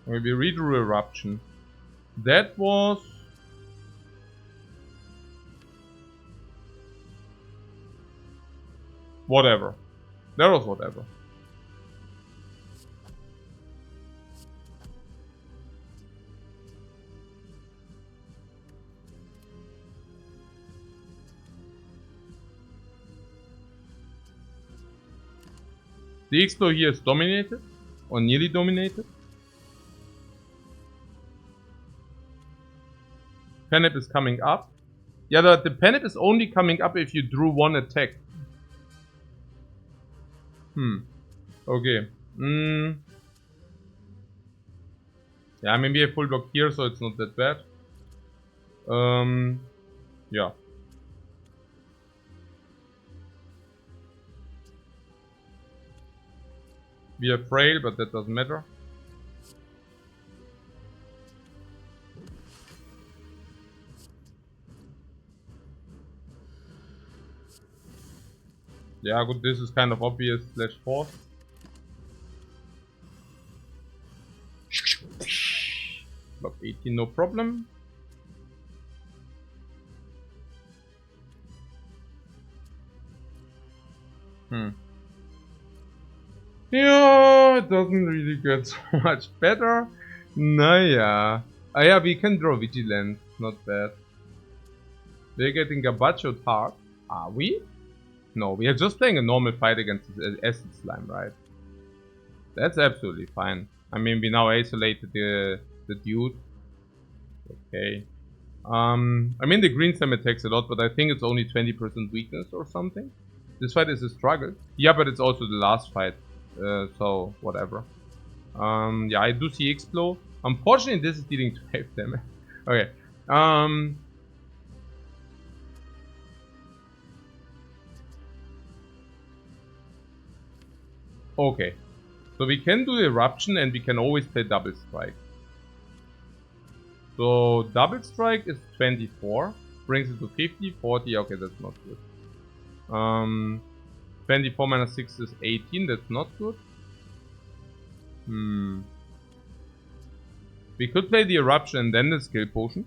Maybe redraw Eruption. That was... whatever. That was whatever. The Explore here is dominated. Or nearly dominated. Penip is coming up. Yeah, the Penip is only coming up if you drew 1 attack. Okay. Yeah, I mean we have full block here, so it's not that bad. Yeah. We are frail, but that doesn't matter. Yeah, good, this is kind of obvious / force. Block 18, no problem. Yeah, it doesn't really get so much better. Naja. Ah yeah, we can draw Vigilance, not bad. We're getting Gabachoed hard. Are we? No, we are just playing a normal fight against Acid Slime, right? That's absolutely fine. I mean, we now isolated the dude. Okay. I mean, the green slime attacks a lot, but I think it's only 20% weakness or something. This fight is a struggle. Yeah, but it's also the last fight. So, whatever. Yeah, I do see Explo. Unfortunately, this is dealing 12 damage. Okay. Okay. So we can do the Eruption and we can always play Double Strike. So Double Strike is 24. Brings it to 50, 40. Okay, that's not good. 24 minus 6 is 18. That's not good. We could play the Eruption and then the Skill Potion.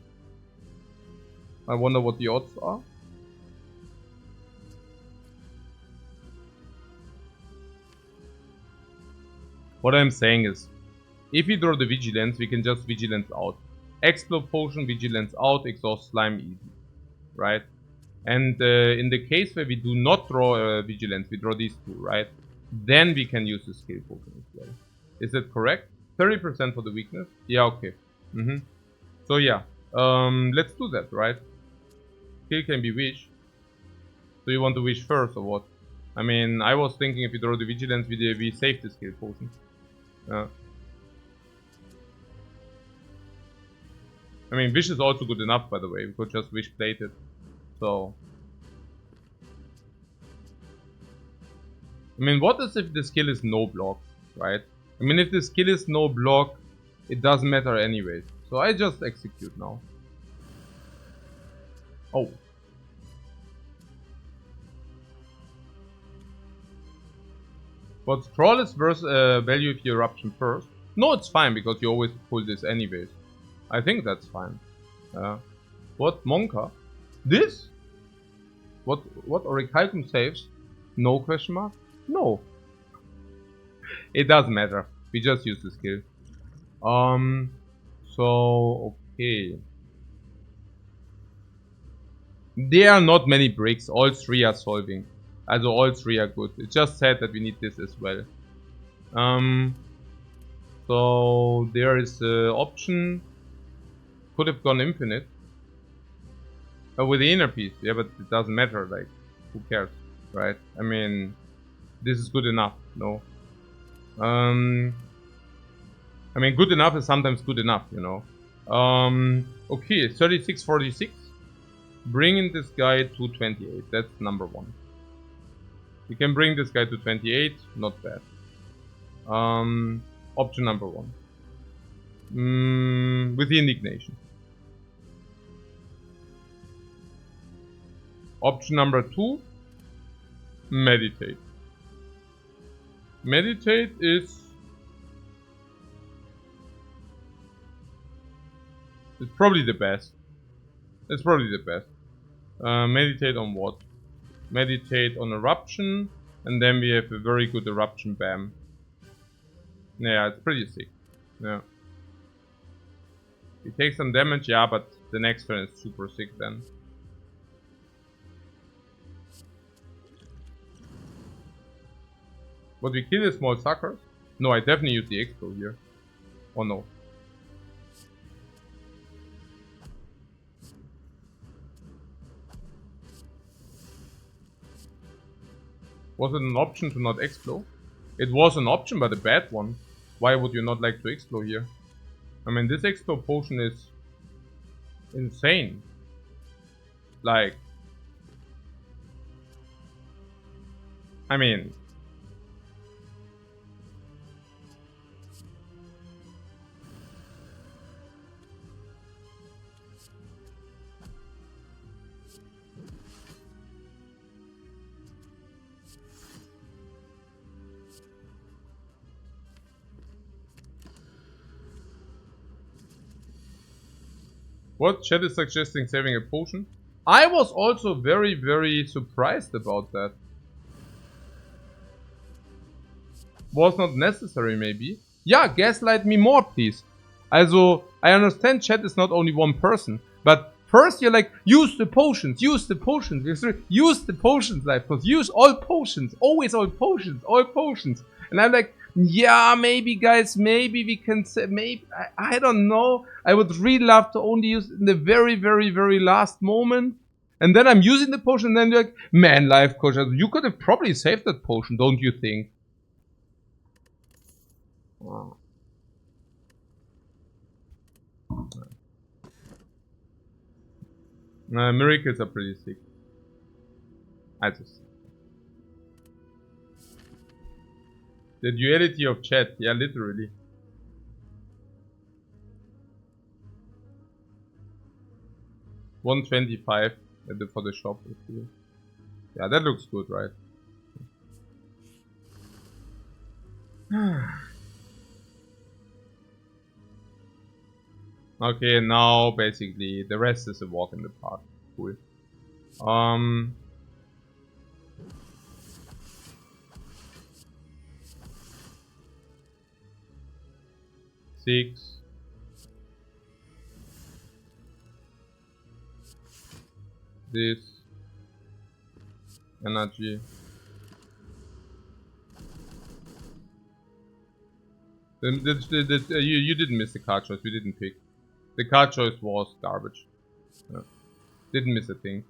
I wonder what the odds are. What I'm saying is, if we draw the Vigilance, we can just Vigilance out. Explode Potion, Vigilance out, Exhaust Slime easy. Right? And in the case where we do not draw Vigilance, we draw these 2, right? Then we can use the Skill Potion as well. Is that correct? 30% for the weakness? Yeah, okay. So yeah, let's do that, right? Skill can be Wish. So you want to Wish first or what? I mean, I was thinking if we draw the Vigilance, we save the Skill Potion. I mean, Wish is also good enough, by the way. We could just Wish plate it. So... I mean, what is if the skill is no block, right? I mean, if the skill is no block, it doesn't matter anyways. So I just execute now. Oh. What's Troll is versus value if you Eruption first? No, it's fine, because you always pull this anyways. I think that's fine. What? Monka? This? What Orichalcum saves? No question mark? No. It doesn't matter. We just use the skill. So, okay. There are not many bricks. All three are solving. Also all three are good. It just said that we need this as well. So there is an option. Could have gone infinite. With the inner piece. Yeah, but it doesn't matter. Like, who cares? Right? I mean, this is good enough. No. I mean, good enough is sometimes good enough, you know. Okay, 3646. Bringing this guy to 28. That's number one. We can bring this guy to 28. Not bad. Option number one. With the indignation. Option number two. Meditate. Meditate is... It's probably the best. It's probably the best. Meditate on what? Meditate on eruption, and then we have a very good eruption bam. Yeah, it's pretty sick. Yeah. We take some damage, yeah, but the next turn is super sick then. Would we kill the small suckers? No, I definitely use the expo here. Oh no. Was it an option to not explode? It was an option, but a bad one. Why would you not like to explode here? I mean, this explode potion is insane. Like, I mean, what? Chat is suggesting saving a potion? I was also very, very surprised about that. Was not necessary, maybe. Yeah, gaslight me more, please. Also, I understand chat is not only one person, but first you're like, use the potions, use the potions, use the potions, Lifecoach, use all potions, always all potions, all potions. And I'm like, yeah, maybe guys, maybe we can say, maybe, I don't know. I would really love to only use it in the very, very, very last moment. And then I'm using the potion, and then you're like, man, Lifecoach, you could have probably saved that potion, don't you think? Wow. Miracles are pretty sick. I just... The duality of chat, yeah, literally. $125 for the shop. Yeah, that looks good, right? Okay, now basically the rest is a walk in the park. Cool. 6. This. Energy. You didn't miss the card choice, we didn't pick. The card choice was garbage. Yeah. Didn't miss a thing.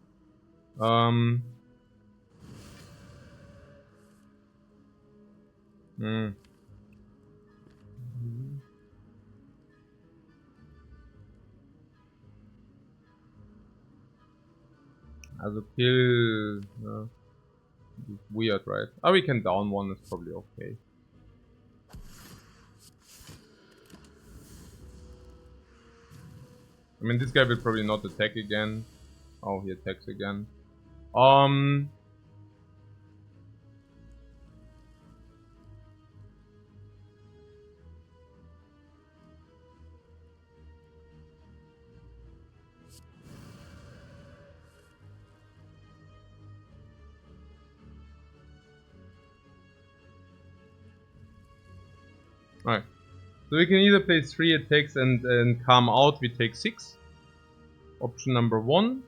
Also kill... weird, right? Oh, we can down one, it's probably okay. I mean, this guy will probably not attack again. Oh, he attacks again. Alright. So we can either play 3 attacks and calm out, we take 6. Option number 1.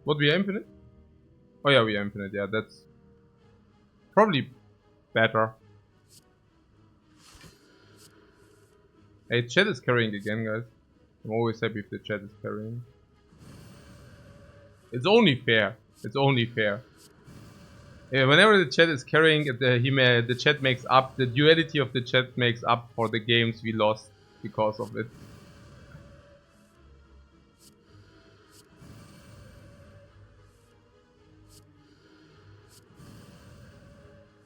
What, we are infinite? Oh yeah, we are infinite, yeah, that's probably better. Hey, chat is carrying again, guys. I'm always happy if the chat is carrying. It's only fair. It's only fair. Yeah, whenever the chat is carrying, the chat makes up, the duality of the chat makes up for the games we lost because of it.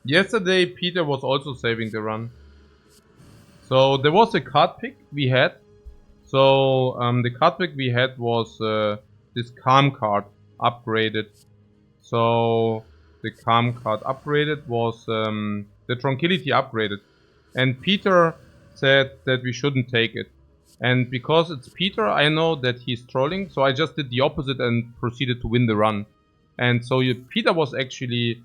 Yesterday, Peter was also saving the run. So there was a card pick we had. So the card pick we had was this Calm card upgraded. So the Calm card upgraded was the Tranquility upgraded. And Peter said that we shouldn't take it. And because it's Peter, I know that he's trolling, so I just did the opposite and proceeded to win the run. And so Peter was actually,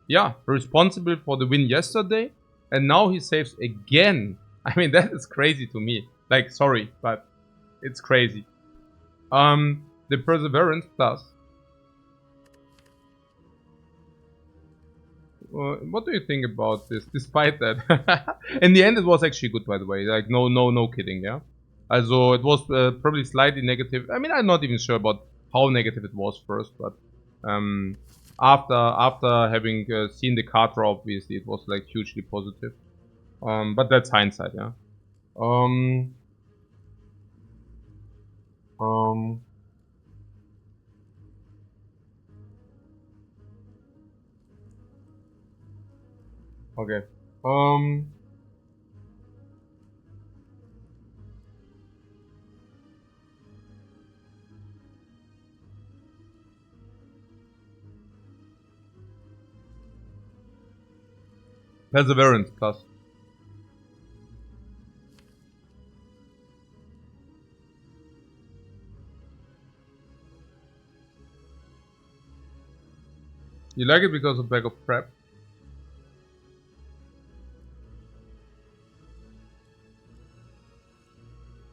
yeah, responsible for the win yesterday, and now he saves again. I mean, that is crazy to me. Like, sorry, but it's crazy. The Perseverance Plus. What do you think about this? Despite that, in the end, it was actually good, by the way. Like, no kidding, yeah. Also, it was probably slightly negative. I mean, I'm not even sure about how negative it was first, but after having seen the card draw, obviously, it was like hugely positive. But that's hindsight, yeah. Okay. Perseverance Plus. You like it because of bag of prep?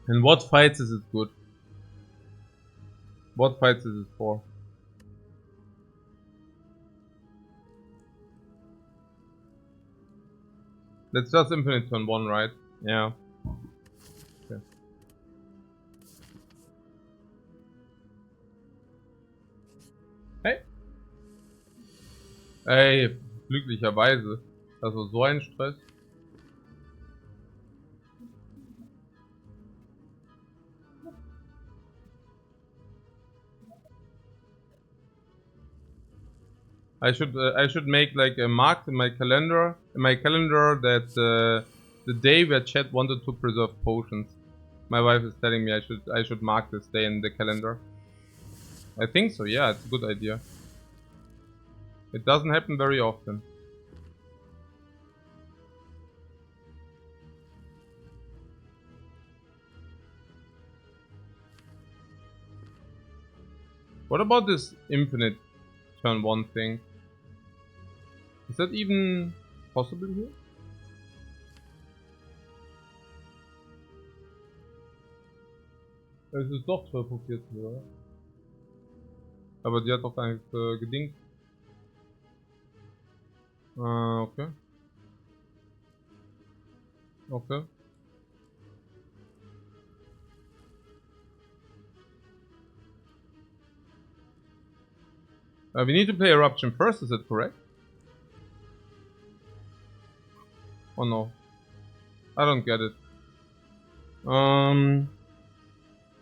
And what fights is it good? What fights is it for? That's just infinite turn 1, right? Yeah. Okay. Hey. Ey, glücklicherweise. Das war so ein Stress. I should make like a mark in my calendar that the day where chat wanted to preserve potions. My wife is telling me I should mark this day in the calendar. I think so, yeah, it's a good idea. It doesn't happen very often. What about this infinite turn 1 thing? Is that even possible here? Es ist doch 12:14, oder? Aber die hat doch gar nicht gedingt. Okay. Okay. We need to play Eruption first, is that correct? Oh no. I don't get it.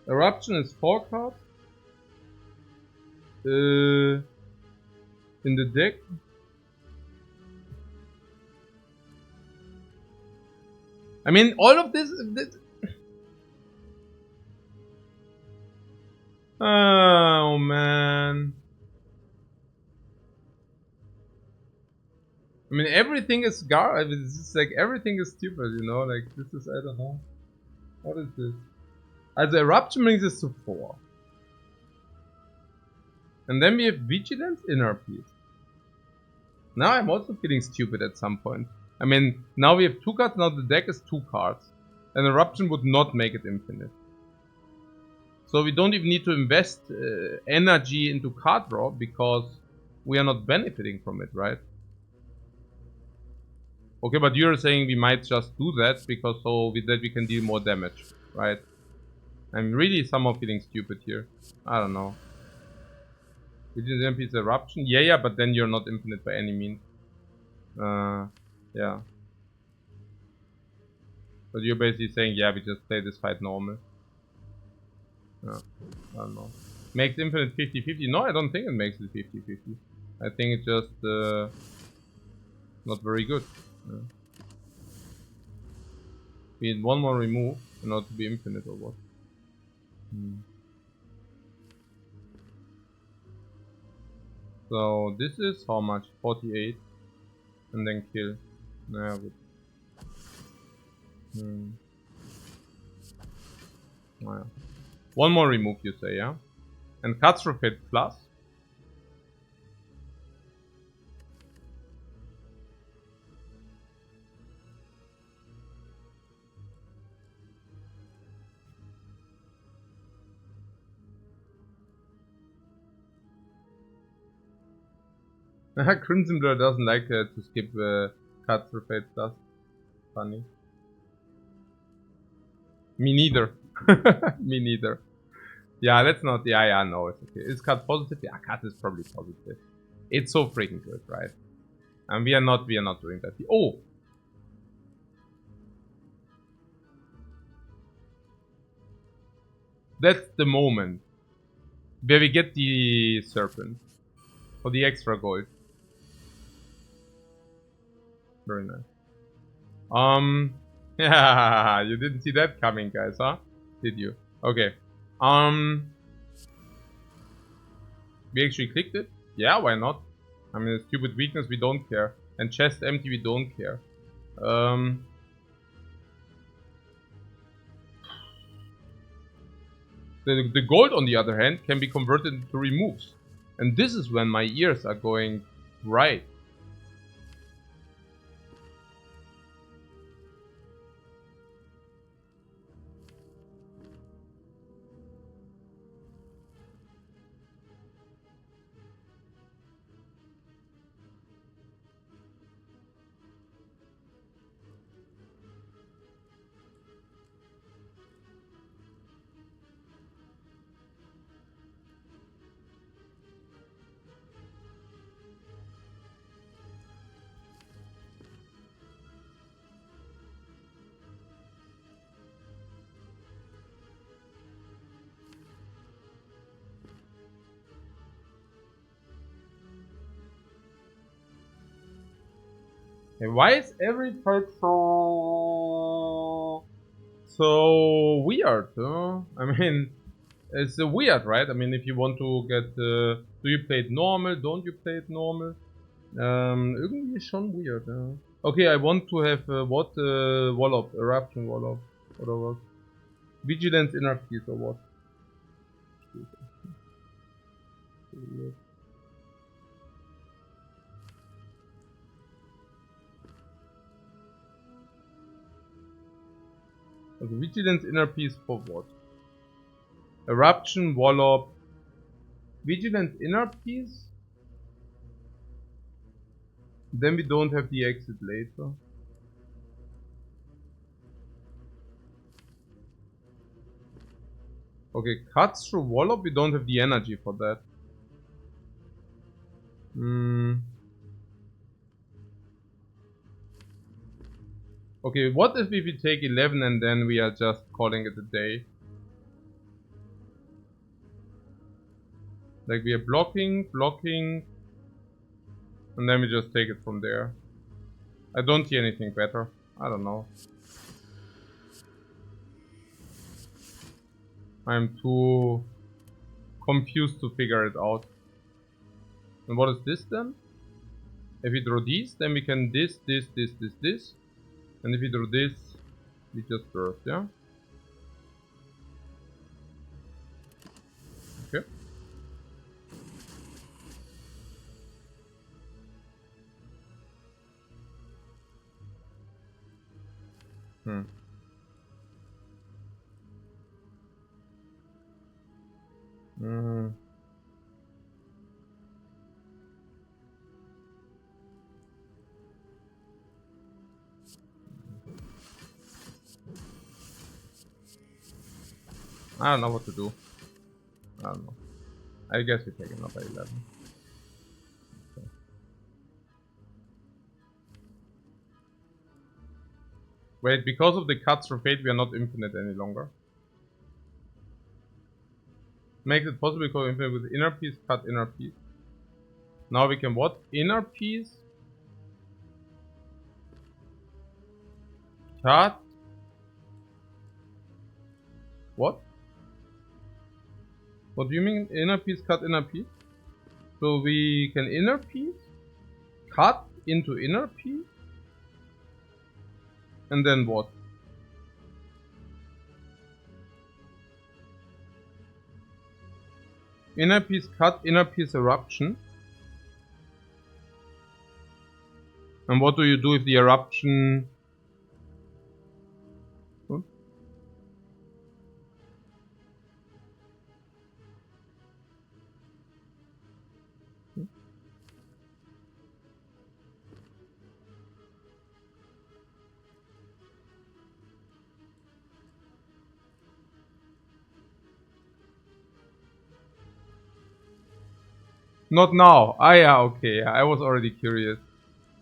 Eruption is 4 cards. In the deck. I mean, all of this oh man. I mean, everything is it's like everything is stupid, you know? Like, this is, I don't know. What is this? Also, Eruption brings us to 4. And then we have Vigilance, Inner Peace. Now I'm also feeling stupid at some point. I mean, now we have 2 cards, now the deck is 2 cards. And Eruption would not make it infinite. So we don't even need to invest energy into card draw because we are not benefiting from it, right? Okay, but you're saying we might just do that because that we can deal more damage, right? I'm really somehow feeling stupid here. I don't know. Within the MP is Eruption? Yeah, but then you're not infinite by any means. Yeah. But you're basically saying, yeah, we just play this fight normal. Yeah, I don't know. Makes infinite 50-50? No, I don't think it makes it 50-50. I think it's just not very good. Yeah. We need one more remove in order to be infinite or what? So this is how much? 48. And then kill. Nah, but, oh, yeah. One more remove, you say, yeah? And Catastrophe plus? Crimson Blur doesn't like to skip Catastrophe plus. Funny. Me neither. Me neither. Yeah, that's not. Yeah, no, it's okay. Is cut positive? Yeah, cut is probably positive. It's so freaking good, right? And we are not doing that. Oh! That's the moment where we get the serpent. For the extra gold. Very nice. Yeah, you didn't see that coming, guys, huh? Did you? Okay. We actually clicked it? Yeah, why not? I mean, a stupid weakness, we don't care. And chest empty, we don't care. The gold, on the other hand, can be converted into removes. And this is when my ears are going right. And why is every fight so weird? Huh? I mean, it's weird, right? I mean, if you want to get, do you play it normal? Don't you play it normal? Irgendwie schon weird. Okay, I want to have what? Wallop, eruption Wallop, whatever. Vigilance inner peace or what? Also Vigilance inner peace for what? Eruption, Wallop, Vigilance inner peace? Then we don't have the exit later. Okay, cuts through Wallop, we don't have the energy for that. Okay, what if we take 11 and then we are just calling it a day? Like we are blocking, and then we just take it from there. I don't see anything better. I don't know. I'm too confused to figure it out. And what is this then? If we draw these, then we can this. And if we draw this, we just burst, yeah? Okay. Hmm. Hmm. I don't know what to do. I don't know. I guess we take another 11. Okay. Wait, because of the cuts for fate, we are not infinite any longer. Makes it possible to go infinite with inner piece, cut inner piece. Now we can what? Inner piece, cut. What? What do you mean inner piece, cut inner piece? So we can inner piece, cut into inner piece, and then what? Inner piece cut, inner piece eruption. And what do you do if the eruption... Hmm? Not now. Ah yeah, okay. I was already curious.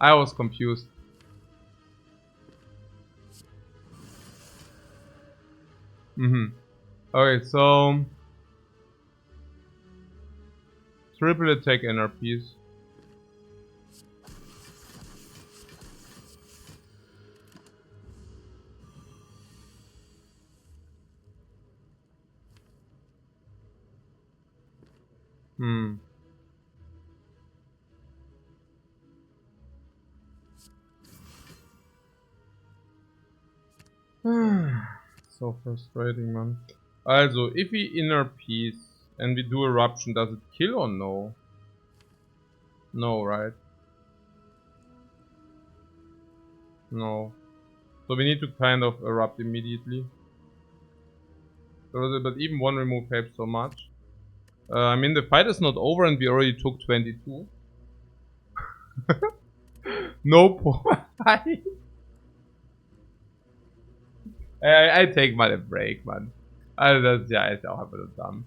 I was confused. Okay, so... Triple attack inner piece. So frustrating, man. Also, if we inner piece and we do eruption, does it kill or no? No, right? No. So we need to kind of erupt immediately. But even one remove helps so much. I mean, the fight is not over and we already took 22. No point. I take mal den Break, Mann. Also das ja, ist ja auch einfach nur dumm.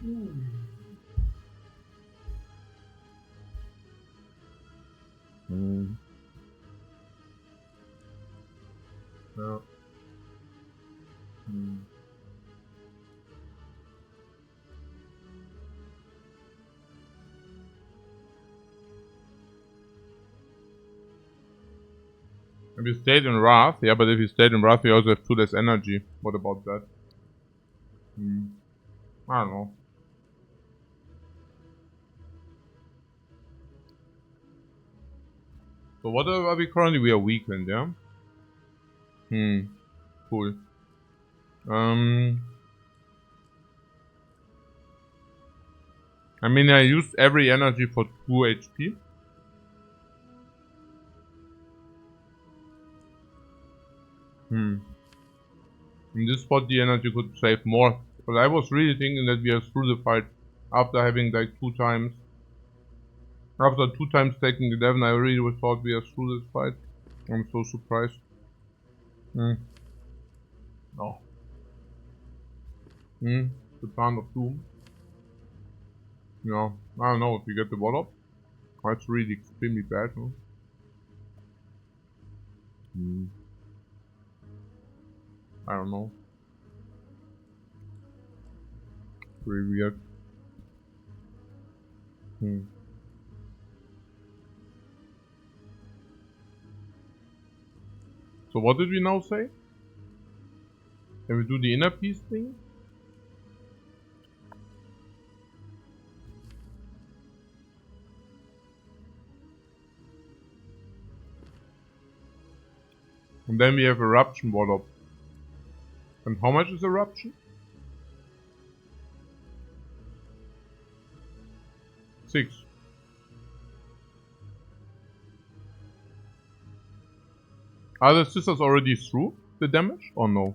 Hmm. Yeah. Hmm. If you stayed in Wrath, yeah, but if you stayed in Wrath, you also have 2 less energy. What about that? Hmm. I don't know. So what are we currently? We are weakened, yeah? Cool. I mean, I used every energy for 2 HP. In this spot, the energy could save more. But I was really thinking that we are through the fight after having like 2 times. After 2 times taking 11, I really thought we are through this fight. I'm so surprised. No. The Plant of Doom. Yeah, I don't know if you get the Wallop. That's really extremely bad, no? I don't know. Pretty weird. So what did we now say? Can we do the inner peace thing? And then we have Eruption Wallop. And how much is Eruption? 6. Are the scissors already through the damage or no?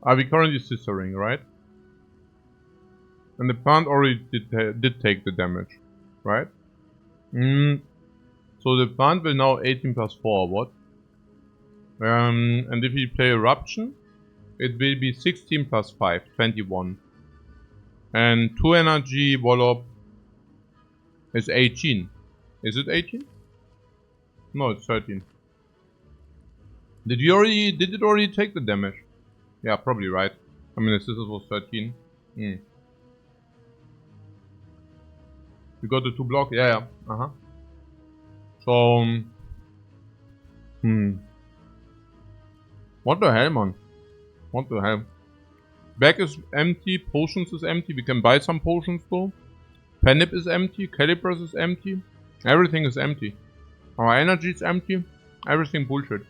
Are we currently scissoring, right? And the plant already did take the damage, right? So the plant will now 18 plus 4, what? And if we play Eruption, it will be 16 plus 5, 21. And 2 energy Wallop is 18. Is it 18? No, it's 13. Did it already take the damage? Yeah, probably right. I mean, the scissors was 13. We got the 2 block, yeah. So, what the hell, man? What the hell? Bag is empty, potions is empty, we can buy some potions though. Penip is empty, calibers is empty. Everything is empty. Our energy is empty. Everything bullshit.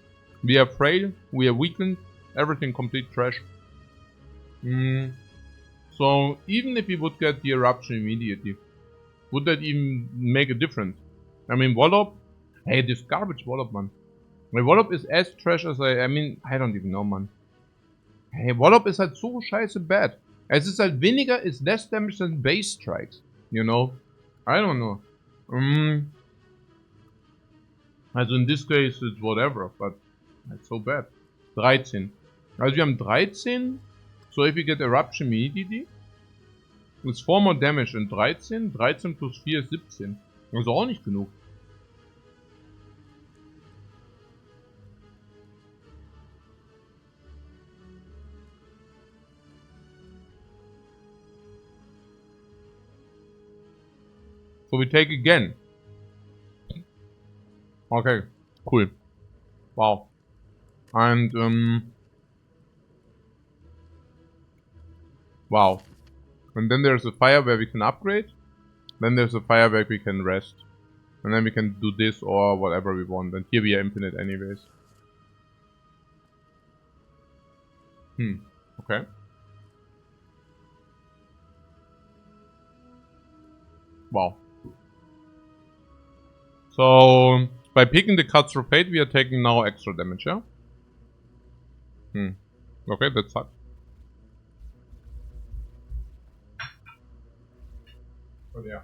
We are frail, we are weakened, everything complete trash. So even if we would get the eruption immediately, would that even make a difference? I mean, Wallop, hey, this garbage Wallop, man. My Wallop is as trash as I mean, I don't even know, man. Hey, Wallop ist halt so scheiße bad. Es ist halt weniger, is less damage than base strikes. You know? I don't know. Also in this case, it's whatever, but it's so bad. 13. Also wir haben 13. So if we get Eruption immediately, it's 4 more damage and 13. 13 plus 4 ist 17. Also auch nicht genug. So we take again. Okay, cool. Wow. And wow. And then there's a fire where we can upgrade. Then there's a fire where we can rest. And then we can do this or whatever we want. And here we are infinite anyways. Okay. Wow. So, by picking the cuts through fate, we are taking now extra damage, yeah? Okay, that sucks. But yeah.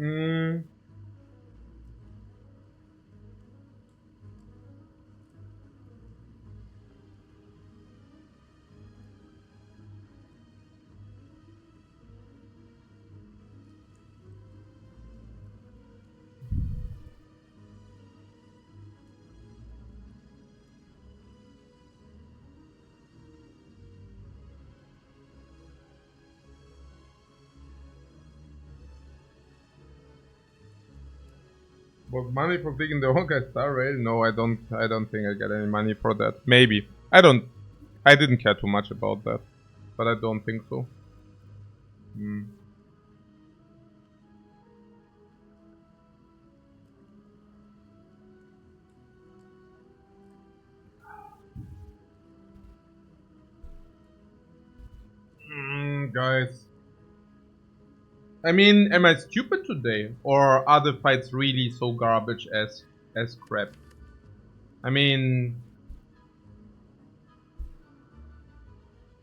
Mm. But money for picking the Honkai Star Rail? No, I don't think I get any money for that. Maybe. I didn't care too much about that. But I don't think so. Hmm. Guys. I mean, am I stupid today? Or are the fights really so garbage as crap? I mean,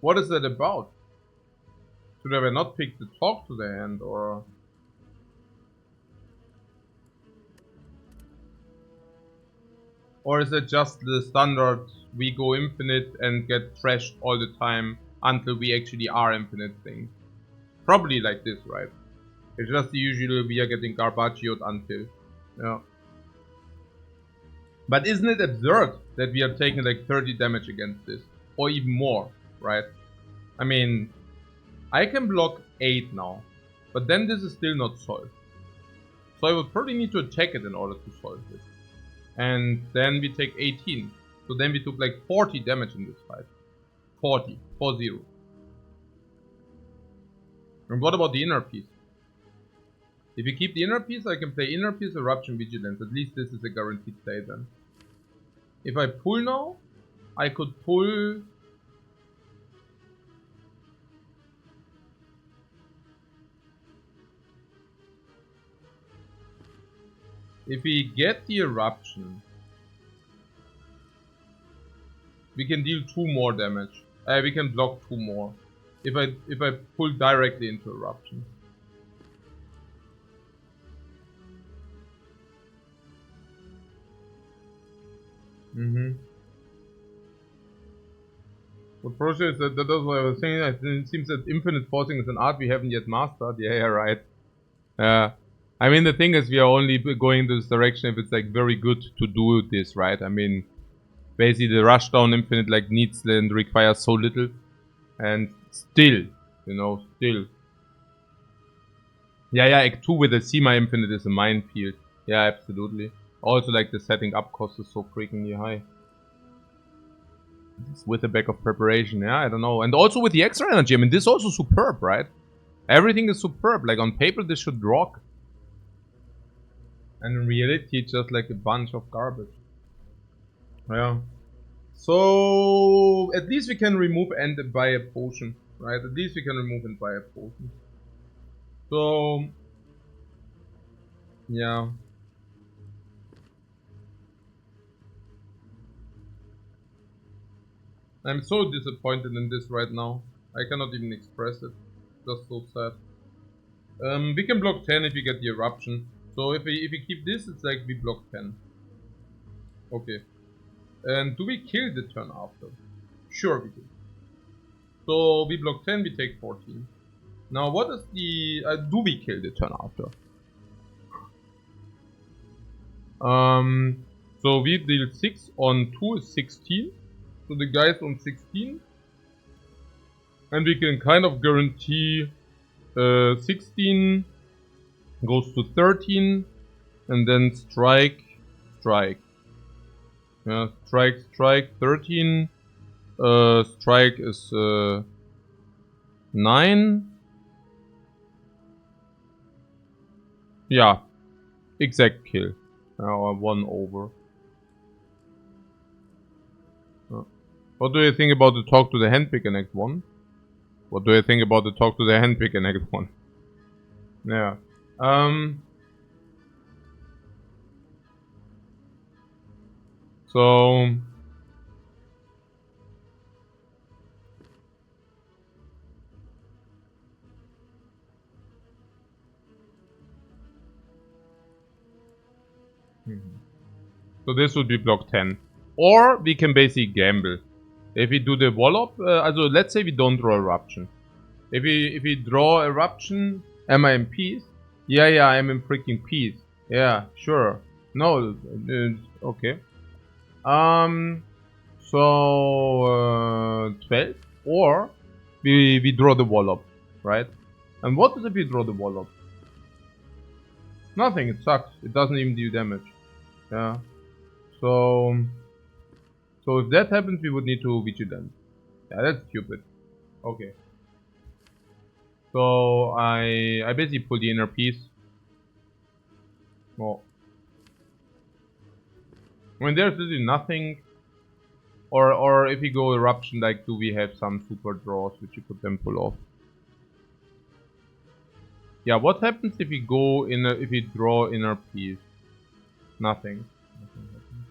what is that about? Should I not pick the talk to the hand, or... Or is it just the standard, we go infinite and get trashed all the time until we actually are infinite thing? Probably like this, right? It's just the usual we are getting garbagioed until. Yeah. But isn't it absurd that we are taking like 30 damage against this? Or even more, right? I mean, I can block 8 now. But then this is still not solved. So I would probably need to attack it in order to solve this. And then we take 18. So then we took like 40 damage in this fight. 40. 4-0. And what about the inner piece? If we keep the inner piece, I can play inner piece, eruption, vigilance. At least this is a guaranteed play then. If I pull now, I could pull... If we get the eruption, we can deal 2 more damage. We can block 2 more. If I pull directly into eruption. What project is that? That's what I was saying. It seems that infinite forcing is an art we haven't yet mastered. Yeah, right. I mean, the thing is, we are only going this direction if it's like very good to do this, right? I mean, basically the Rushdown infinite like needs and requires so little, and still, you know, still. Yeah, Act 2 with the Sema infinite is a minefield. Yeah, absolutely. Also, like the setting up cost is so freakingly high. With the back of preparation, yeah, I don't know. And also with the extra energy, I mean, this is also superb, right? Everything is superb. Like on paper, this should rock. And in reality, it's just like a bunch of garbage. Yeah. So, at least we can remove and buy a potion, right? At least we can remove and buy a potion. So, yeah. I'm so disappointed in this right now. I cannot even express it. Just so sad. We can block 10 if we get the eruption. So if we keep this, it's like we block 10. Okay. And do we kill the turn after? Sure we do. So we block 10, we take 14. Now what is the... do we kill the turn after? So we deal 6 on 2 is 16. So the guy's on 16. And we can kind of guarantee 16 goes to 13. And then strike. Yeah, strike 13. Strike is 9. Yeah, exact kill. Or 1 over. What do you think about the talk to the handpick in Act 1? What do you think about the talk to the handpick in Act 1? Yeah. So... So this would be block 10. Or we can basically gamble. If we do the Wallop, also let's say we don't draw Eruption. If we draw Eruption, am I in peace? Yeah, I'm in freaking peace. Yeah, sure. No, okay. So 12, or we draw the Wallop, right? And what if we draw the Wallop? Nothing, it sucks. It doesn't even do damage. Yeah. So if that happens, we would need to Vigilant. Yeah, that's stupid. Okay. So I basically pull the inner piece. Well, when there's literally nothing, or if we go Eruption, like, do we have some super draws which you could then pull off? Yeah, what happens if we go in if we draw inner piece? Nothing. Nothing happens.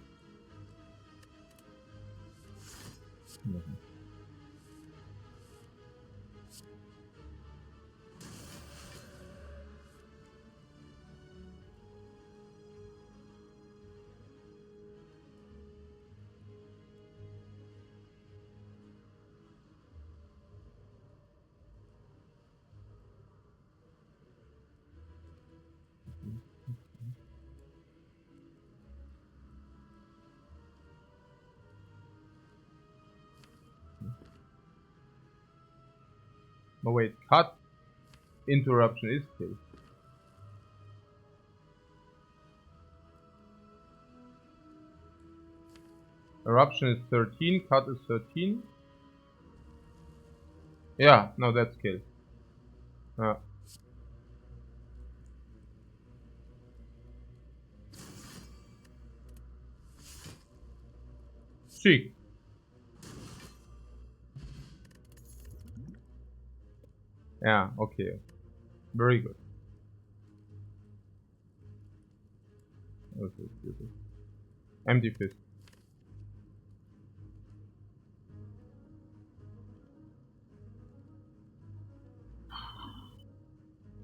Nothing. No wait, cut. Interruption is killed. Eruption is 13, cut is 13. Yeah, no, that's killed. Sick. Yeah, okay. Very good. Okay, beautiful. Empty fist.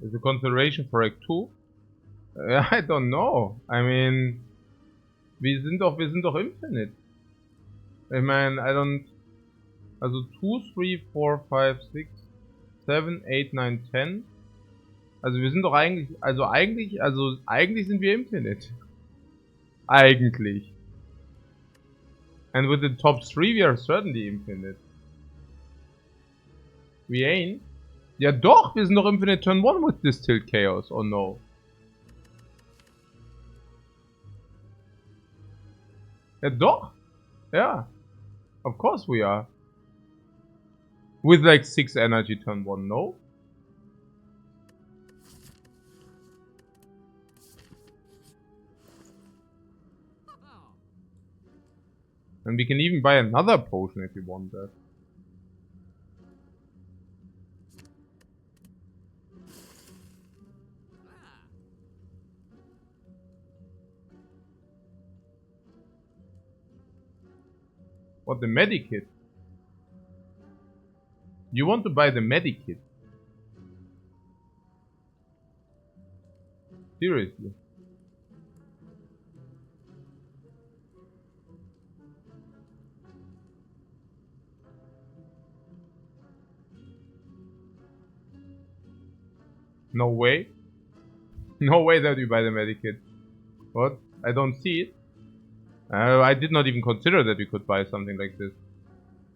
Is a consideration for Act 2? I don't know. I mean, wir sind doch infinite. Ich meine, I don't... Also 2, 3, 4, 5, 6, 7, 8, 9, 10. Also wir sind doch eigentlich... Also eigentlich sind wir infinite. Eigentlich. And with the top 3 we are certainly infinite. We ain't. Ja doch, wir sind doch infinite turn 1 with Distilled Chaos, or no? Ja doch. Yeah. Of course we are. With like 6 energy turn 1, no? And we can even buy another potion if you want that. What, the medikit? You want to buy the medikit? Seriously? No way? No way that you buy the medikit. What? I don't see it. I did not even consider that we could buy something like this.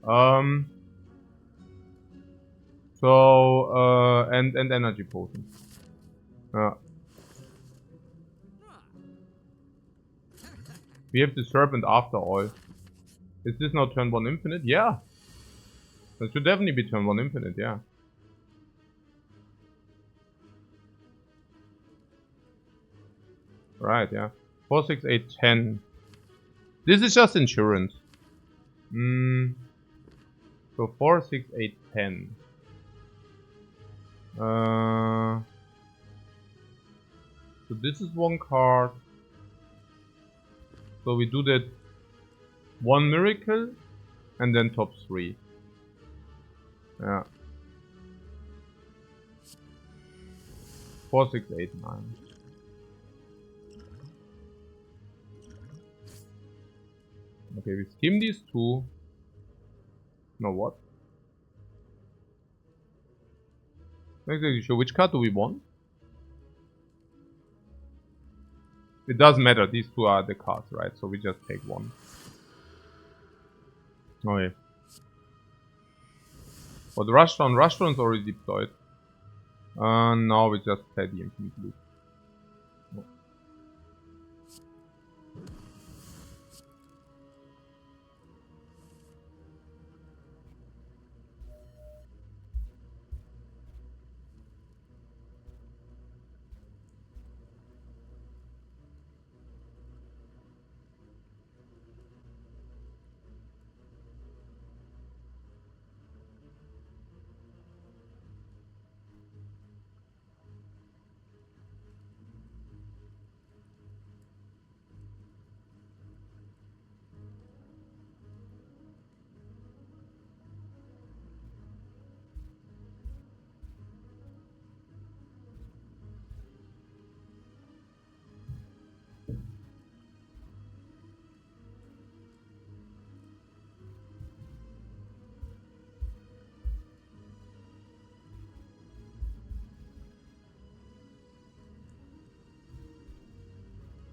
And energy potion. We have the serpent after all. Is this now turn 1 infinite? Yeah. That should definitely be turn 1 infinite, yeah. Right, yeah. 4, 6, 8, 10. This is just insurance. So 4, 6, 8, 10. So this is one card. So we do that 1 miracle and then top 3. Yeah. 4, 6, 8, 9. Okay, we skim these two. No, what? Not exactly sure. Which card do we want? It doesn't matter. These two are the cards, right? So we just take one. Okay. For the Rushdown, Rushdown's already deployed. Now we just play the Infinite Loop.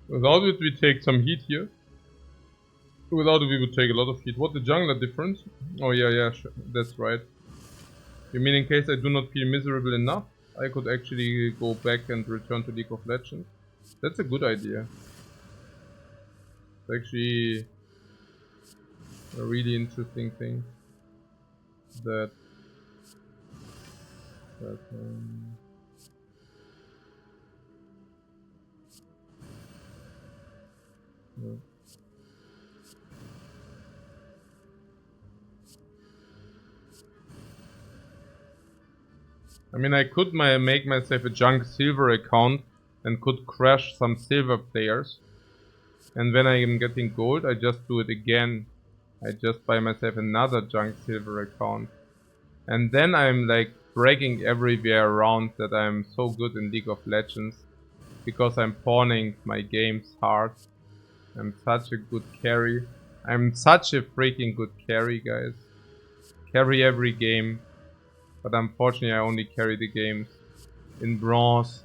Without it, we take some heat here. Without it, we would take a lot of heat. What, the jungler difference? Oh yeah, sure. That's right. You mean in case I do not feel miserable enough, I could actually go back and return to League of Legends? That's a good idea. It's actually a really interesting thing. That yeah. I mean, I could make myself a junk silver account and could crash some silver players. And when I am getting gold, I just do it again. I just buy myself another junk silver account. And then I'm like bragging everywhere around that I'm so good in League of Legends. Because I'm pawning my games hard. I'm such a good carry. I'm such a freaking good carry, guys. Carry every game. But unfortunately I only carry the games in bronze.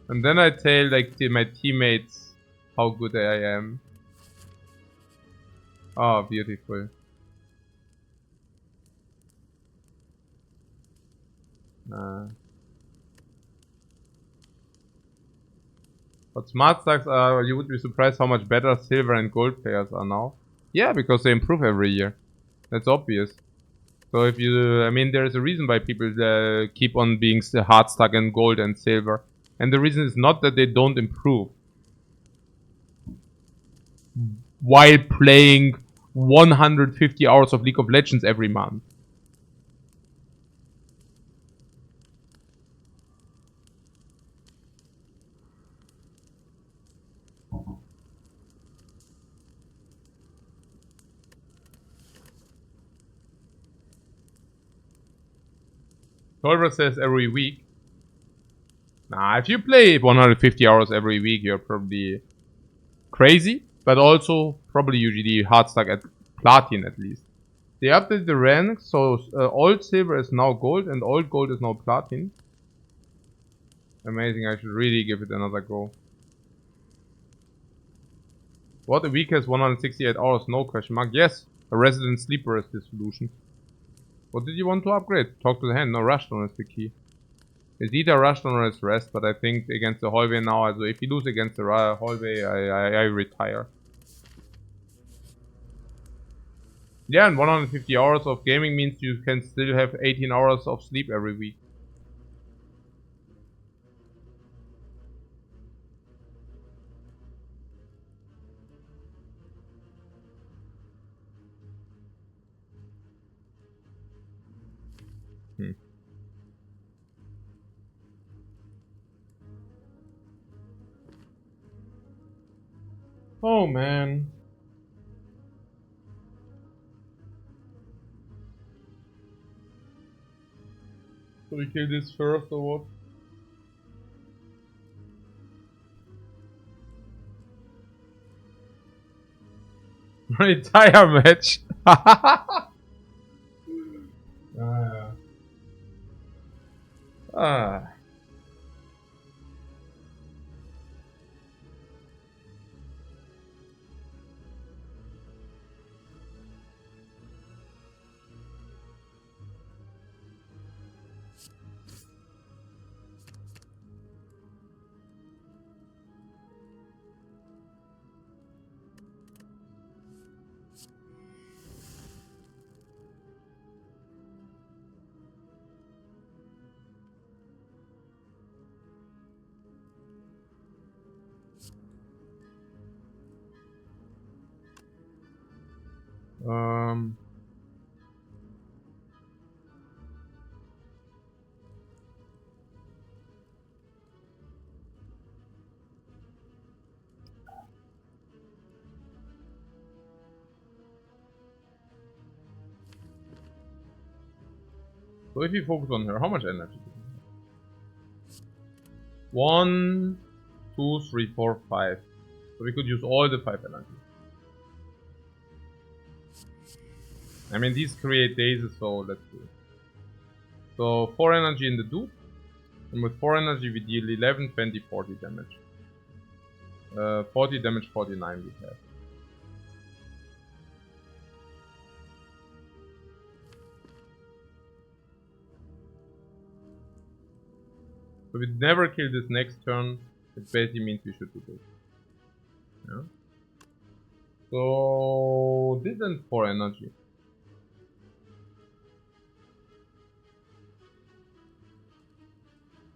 And then I tell like my teammates how good I am. Oh, beautiful. But smart stacks are, you would be surprised how much better silver and gold players are now. Yeah, because they improve every year. That's obvious. So if you, I mean, there's a reason why people keep on being hard stuck in gold and silver. And the reason is not that they don't improve. While playing 150 hours of League of Legends every month. Tolver says every week. Nah, if you play 150 hours every week, you're probably crazy. But also, probably usually hard stuck at platin at least. They updated the rank, so old silver is now gold and old gold is now platin. Amazing, I should really give it another go. What, a week has 168 hours? No question mark. Yes, a resident sleeper is the solution. What did you want to upgrade? Talk to the hand. No, Rushdown is the key. It's either Rushdown or it's rest, but I think against the hallway now, also if you lose against the hallway, I retire. Yeah, and 150 hours of gaming means you can still have 18 hours of sleep every week. Oh man. So we kill this first or what? Retire match. Ah. Um. So if you focus on her, how much energy? 1, 2, 3, 4, 5. So we could use all the 5 energy. I mean, these create dazes, so let's do it. So 4 energy in the dupe. And with 4 energy we deal 11, 20, 40 damage. 40 damage, 49 we have. So we never kill this next turn. It basically means we should do this. Yeah. So this and 4 energy.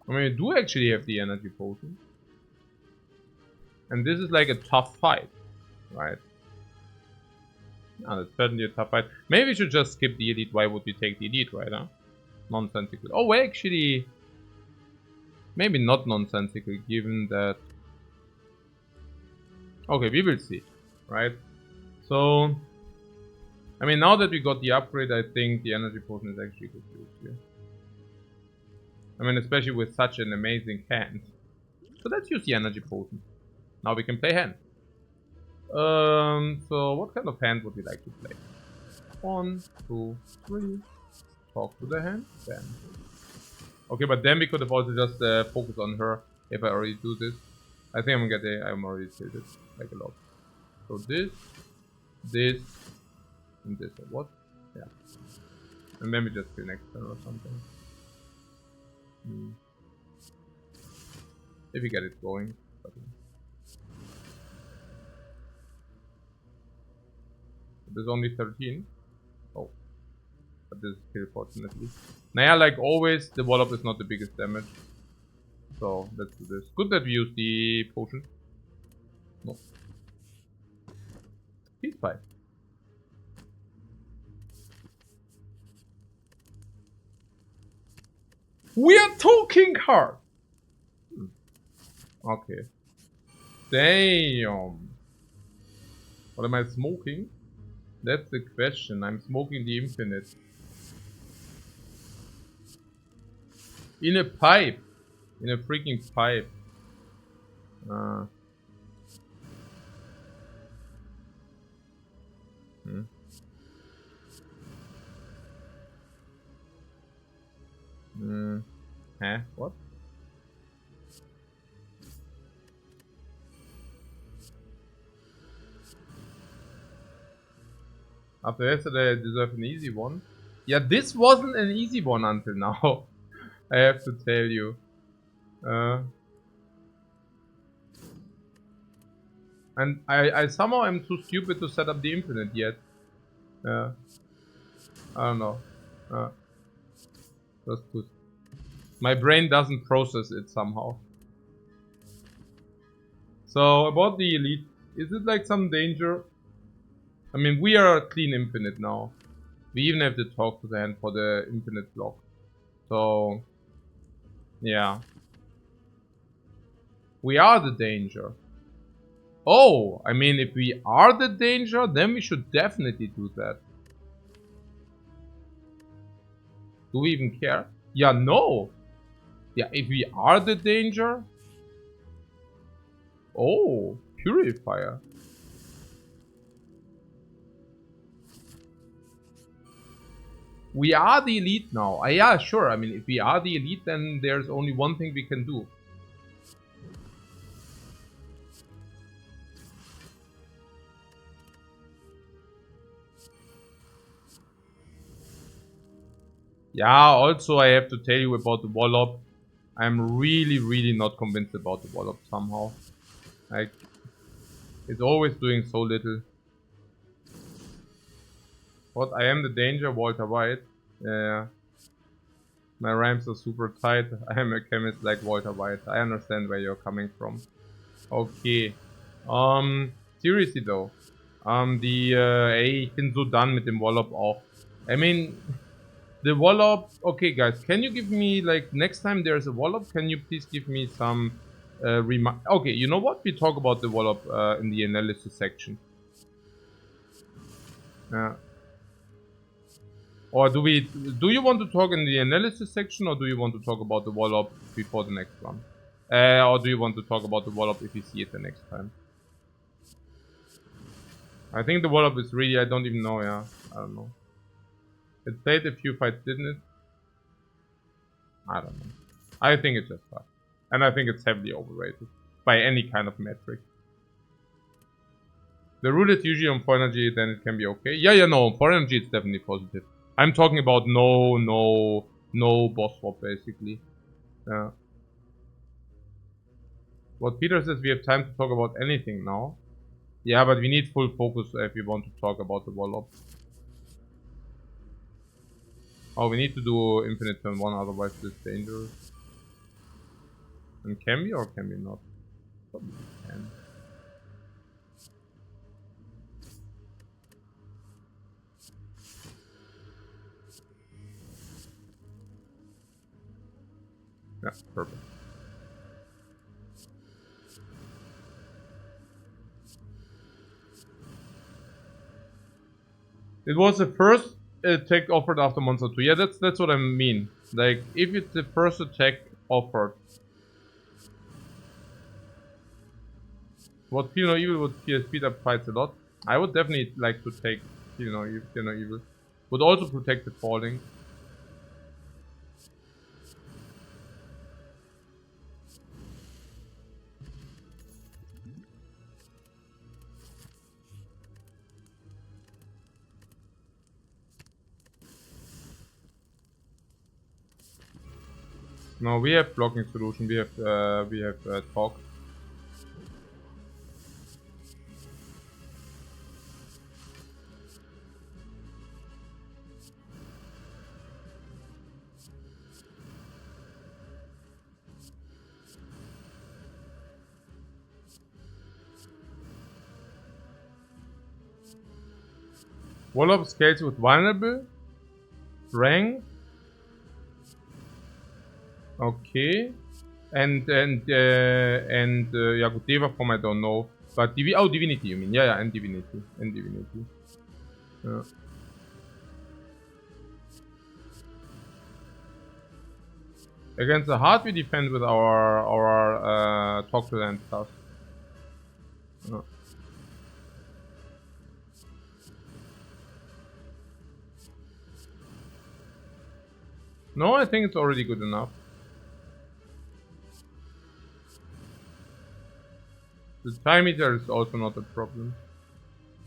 I mean, we do actually have the energy potion. And this is like a tough fight, right? Yeah, that's certainly a tough fight. Maybe we should just skip the elite. Why would we take the elite, right? Huh? Nonsensical. Oh, well, actually, maybe not nonsensical, given that. Okay, we will see, right? So, I mean, now that we got the upgrade, I think the energy potion is actually good to use here. I mean, especially with such an amazing hand. So let's use the energy potion. Now we can play hand. So what kind of hand would we like to play? 1, 2, 3. Talk to the hand. Bam. Okay, but then we could have also just focused on her if I already do this. I think I'm already tilted like a lot. So this, and this. What? Yeah. And then we just kill next turn or something. If we get it going. But, there's only 13. Oh. But this is kill, fortunately. Now, like always, the Wallop is not the biggest damage. So, let's do this. Good that we use the potion. No. Peace pipe. We are talking hard! Okay. Damn. What am I smoking? That's the question. I'm smoking the infinite. In a pipe. In a freaking pipe. Huh? What? After yesterday, I deserve an easy one. Yeah, this wasn't an easy one until now. I have to tell you. And I somehow am too stupid to set up the infinite yet. I don't know. That's too. My brain doesn't process it somehow. So about the elite, is it like some danger? I mean, we are clean infinite now. We even have to talk to the hand for the infinite block. So, yeah. We are the danger. Oh, I mean, if we are the danger, then we should definitely do that. Do we even care? Yeah, no. Yeah, if we are the danger. Oh, purifier. We are the elite now. Yeah, sure. I mean, if we are the elite, then there's only one thing we can do. Yeah, also I have to tell you about the Wallop. I'm really not convinced about the Wallop somehow. Like, it's always doing so little. What? I am the danger, Walter White. Yeah. My rhymes are super tight. I am a chemist like Walter White. I understand where you're coming from. Okay. Seriously though. Ey, ich bin so done mit dem Wallop auch. I mean, the Wallop, okay guys, can you give me, like, next time there's a Wallop, can you please give me some, okay, you know what? We talk about the Wallop, in the analysis section. Or do you want to talk in the analysis section, or do you want to talk about the Wallop before the next one? Or do you want to talk about the Wallop if you see it the next time? I think the Wallop is really, I don't even know, yeah. I don't know. It played a few fights, didn't it? I don't know. I think it's just fun. And I think it's heavily overrated. By any kind of metric. The rule is usually on 4 energy, then it can be okay. Yeah, no, 4 energy it's definitely positive. I'm talking about no boss swap, basically. Yeah. What Peter says, we have time to talk about anything now. Yeah, but we need full focus if we want to talk about the Wallop. Oh, we need to do infinite turn 1, otherwise it's dangerous. And can we or can we not? Probably can. Yeah, perfect. It was the first attack offered after monster 2. Yeah, that's what I mean. Like, if it's the first attack offered. What Feel No Evil would speed up fights a lot. I would definitely like to take Feel No Evil. Would also protect the falling. No, we have blocking solution. We have talk. Wallop scales with vulnerable. Rank. Okay. And yeah, good, Deva form I don't know. But Divinity you mean? Yeah, and Divinity. Yeah. Against the heart we defend with our talk to land stuff. Yeah. No, I think it's already good enough. The time meter is also not a problem.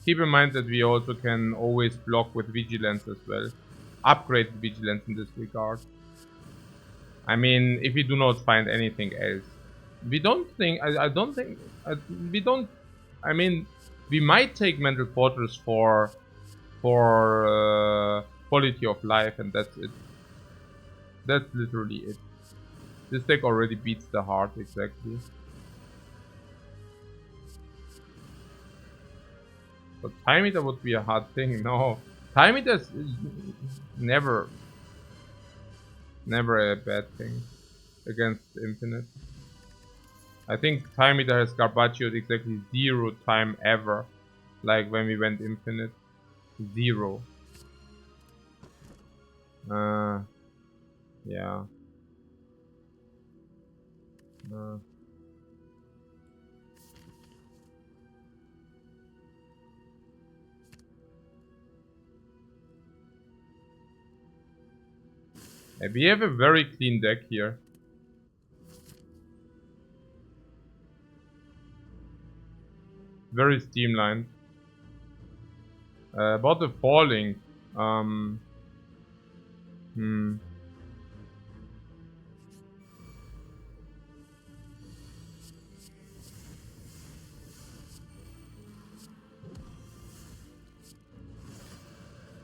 Keep in mind that we also can always block with vigilance as well. Upgrade vigilance in this regard. I mean, if we do not find anything else. We don't think, I mean, we might take Mental Fortress for quality of life, and that's it. That's literally it. This deck already beats the heart, exactly. But time meter would be a hard thing, no. Time meter is never a bad thing against infinite. I think time meter has Garbagioed exactly 0 time ever. Like when we went infinite. 0. Yeah. We have a very clean deck here. Very streamlined. About the falling.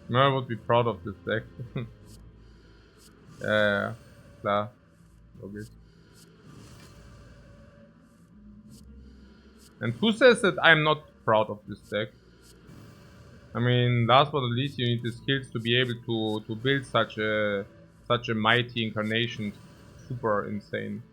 No, I would be proud of this deck. Klar. Logisch. And who says that I'm not proud of this deck? I mean, last but not least, you need the skills to be able to build such a mighty incarnation. Super insane.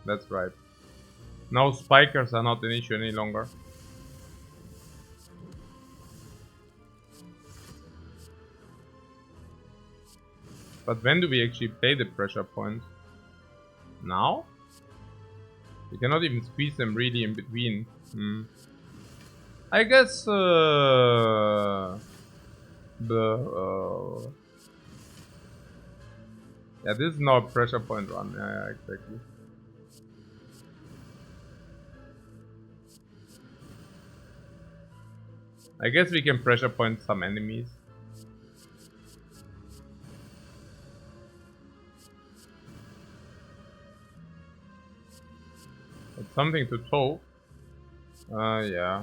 That's right. Now spikers are not an issue any longer. But when do we actually play the pressure points? Now? We cannot even squeeze them really in between. I guess yeah, this is now a pressure point run. Yeah, exactly. I guess we can pressure point some enemies. It's something to tow. Yeah.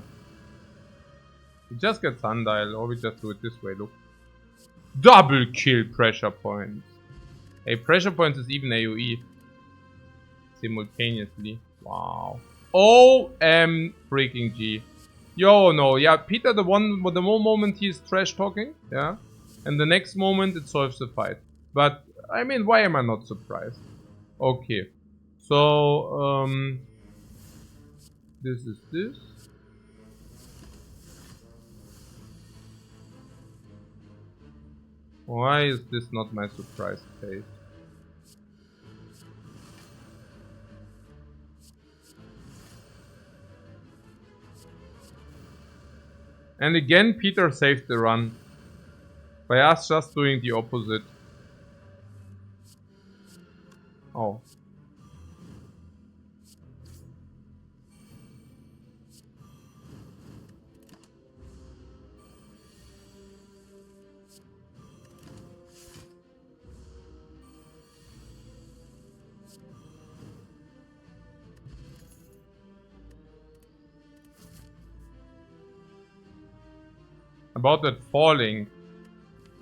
We just get Sundial, or we just do it this way, look. Double kill pressure points. A pressure point is even AoE. Simultaneously. Wow. OM freaking G. Yo, no, yeah, Peter, the one moment he's trash talking, yeah, and the next moment it solves the fight. But I mean, why am I not surprised? Okay, so this is this. Why is this not my surprise case? And again, Peter saved the run by us just doing the opposite. Oh. About that falling.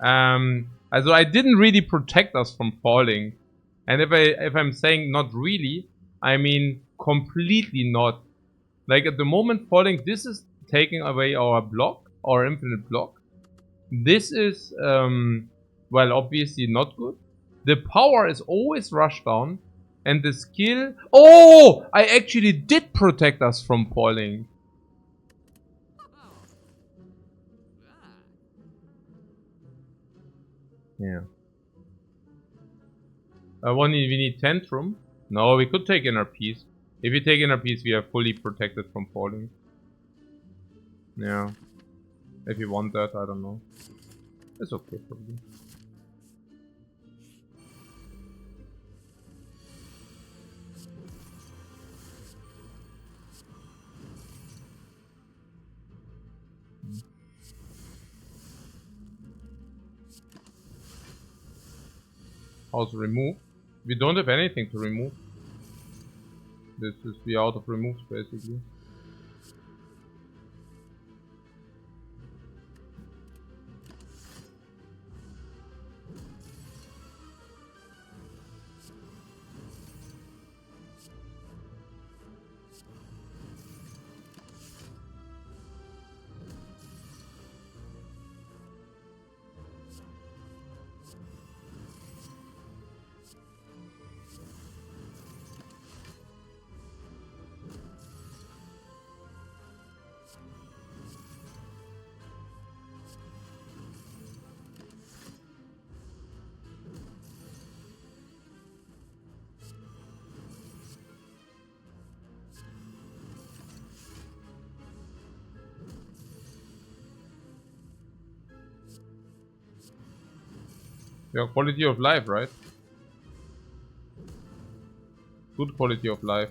Also I didn't really protect us from falling. And if I'm saying not really, I mean completely not. Like at the moment falling, this is taking away our block, our infinite block. This is well, obviously not good. The power is always Rushdown, and the skill. Oh, I actually did protect us from falling. Yeah. We need Tantrum. No, we could take Inner Peace. If we take Inner Peace, we are fully protected from falling. Yeah. If you want that, I don't know. It's okay, probably. How's remove? We don't have anything to remove. This is we out of removes basically. Yeah, quality of life, right? Good quality of life.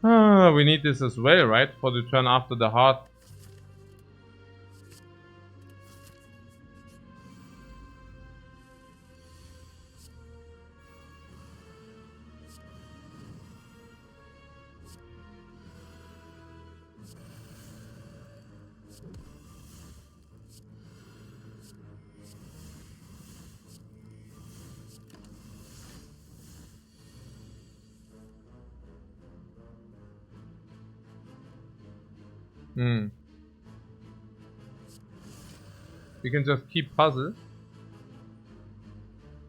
We need this as well, right? For the turn after the heart. Hmm. We can just keep puzzle.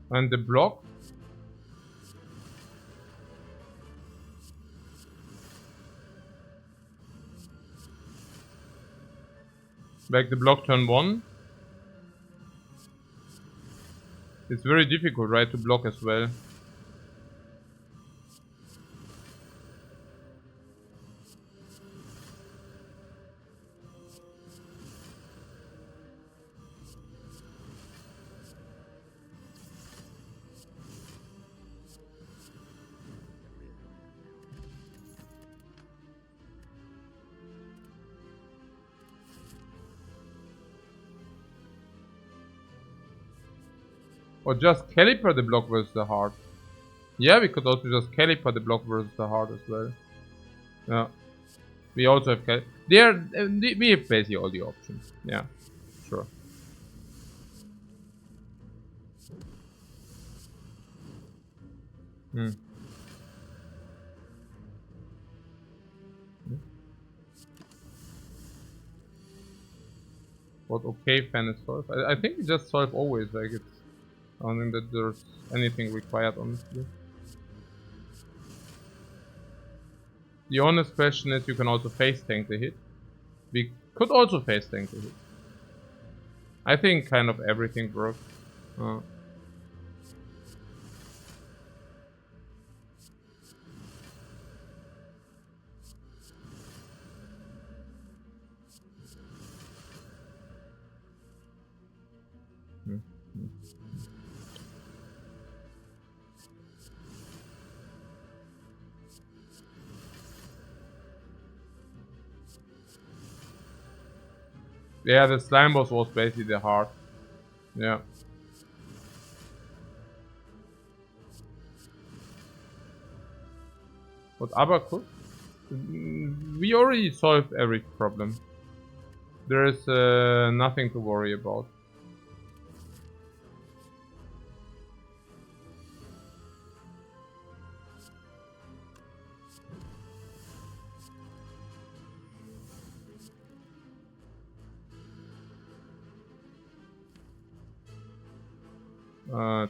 And the block. Like the block turn 1. It's very difficult, right, to block as well. Or just caliper the block versus the heart. Yeah, we could also just caliper the block versus the heart as well. Yeah. We also have we have basically all the options. Yeah, sure. Hmm. What okay fan is solve? I think we just solve always, like it's I don't think that there's anything required honestly. The honest question is you can also face tank the hit. We could also face tank the hit. I think kind of everything works. Uh, hmm, hmm. Yeah, the slime boss was basically the heart. Yeah. But Abacus? We already solved every problem. There is nothing to worry about. Uh,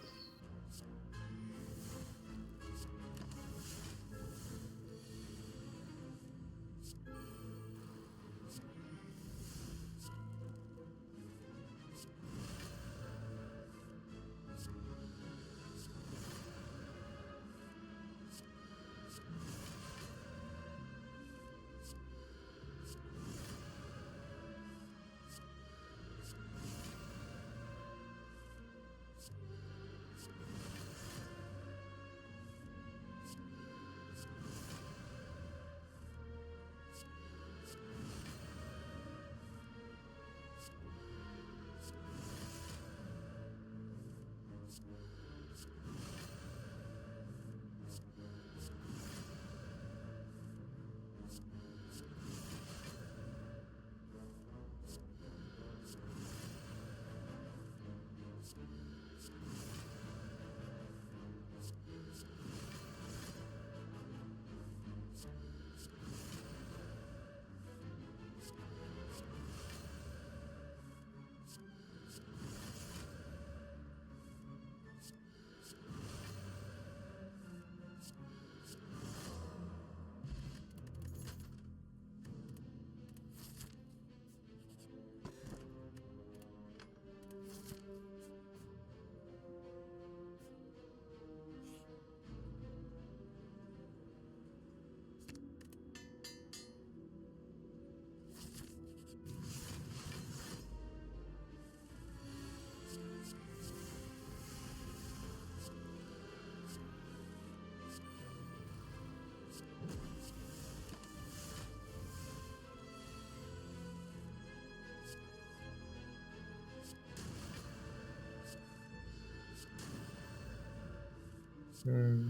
The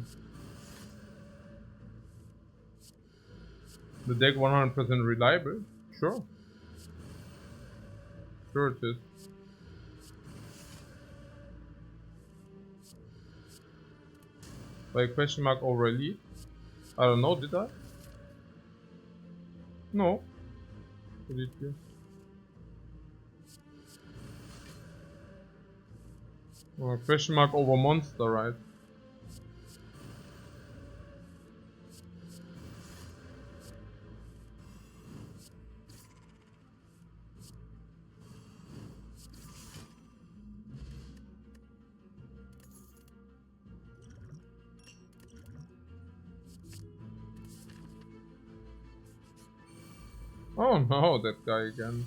deck 100% reliable? Sure. Sure it is. By question mark over elite? I don't know, did I? No. What did you? Question mark over monster, right? Oh no, that guy again.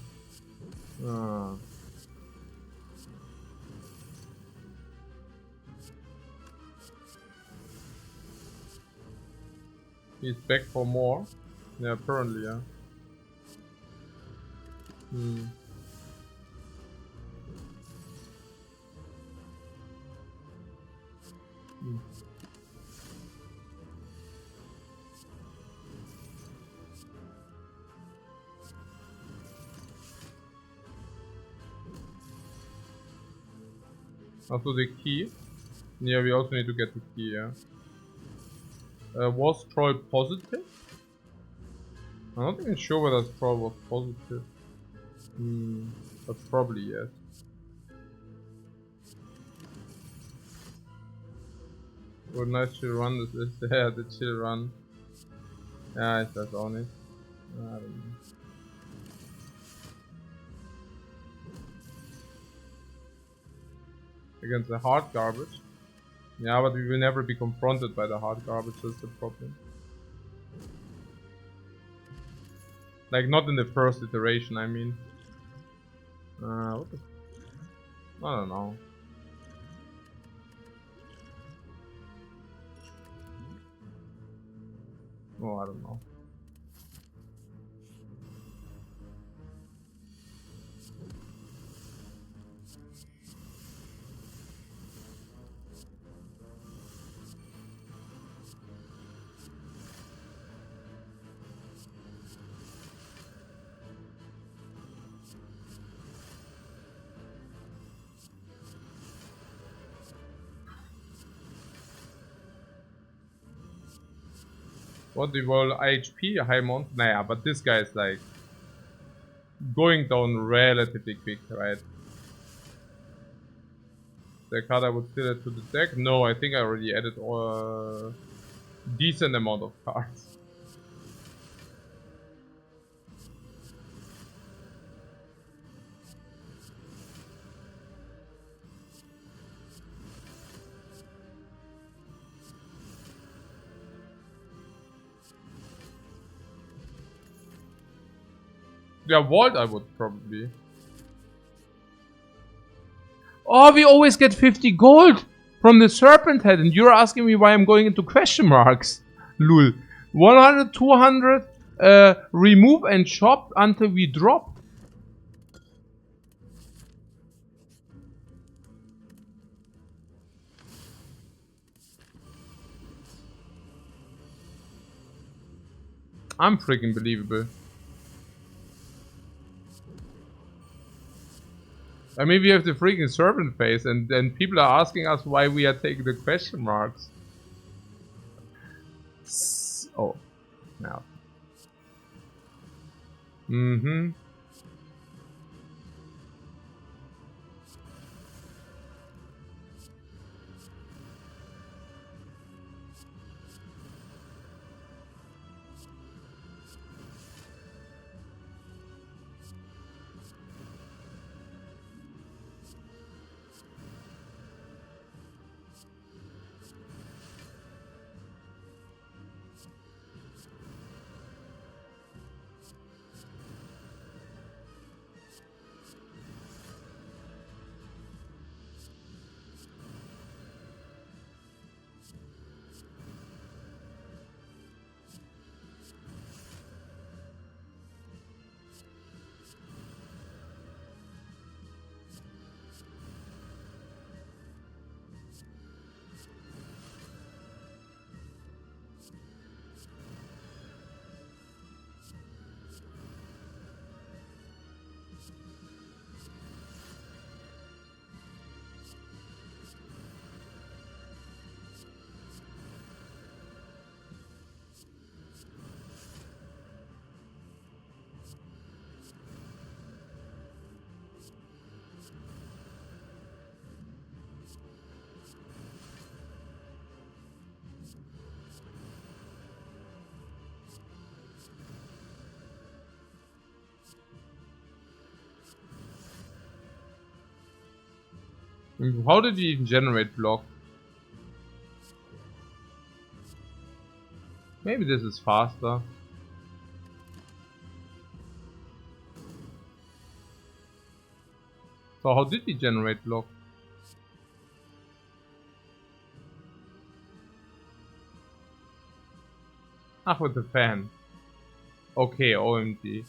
He's back for more. Yeah, apparently, yeah. Also the key. Yeah, we also need to get the key, yeah. Was Troll positive? I'm not even sure whether Troll was positive. But probably yes. What a nice chill run this is. Yeah, the chill run. Yeah, it does on it. I don't know. Against the hard garbage. Yeah, but we will never be confronted by the hard garbage, that's the problem. Like, not in the first iteration, I mean. What the... I don't know. Oh, I don't know. What the world IHP, high monster? Nah, but this guy is like going down relatively quick, right? The card I would still add to the deck? No, I think I already added a decent amount of cards. Yeah, Vault I would probably. Oh, we always get 50 gold from the Serpent Head, and you're asking me why I'm going into question marks. Lul. 100, 200, remove and chop until we drop. I'm freaking believable. I mean, we have the freaking serpent face, and then people are asking us why we are taking the question marks. Oh, now. How did you even generate block? Maybe this is faster. So how did he generate block? Ah, with the fan. Okay, OMG.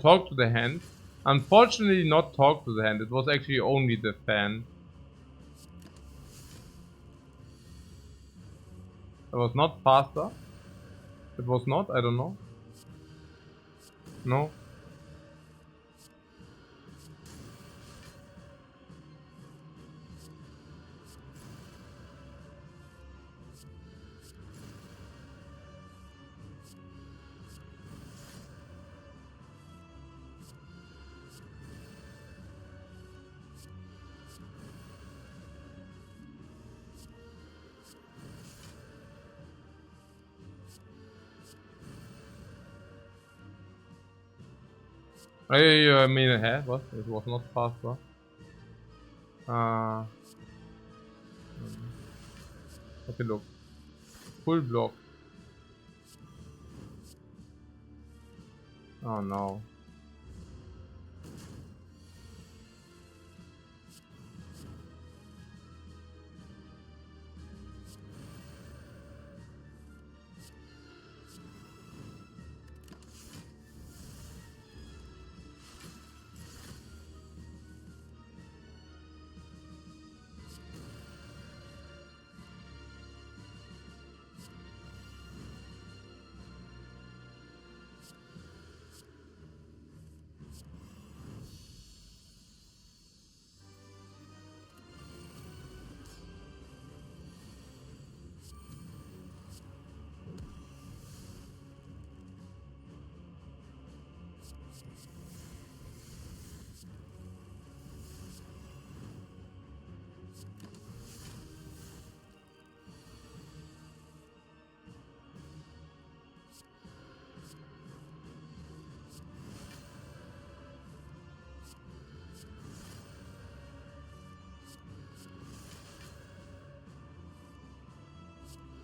Talk to the hand. Unfortunately not talk to the hand, it was actually only the fan. It was not faster. It was not, I don't know. No. I mean it had, what? It was not faster. Okay, look. Full block. Oh no.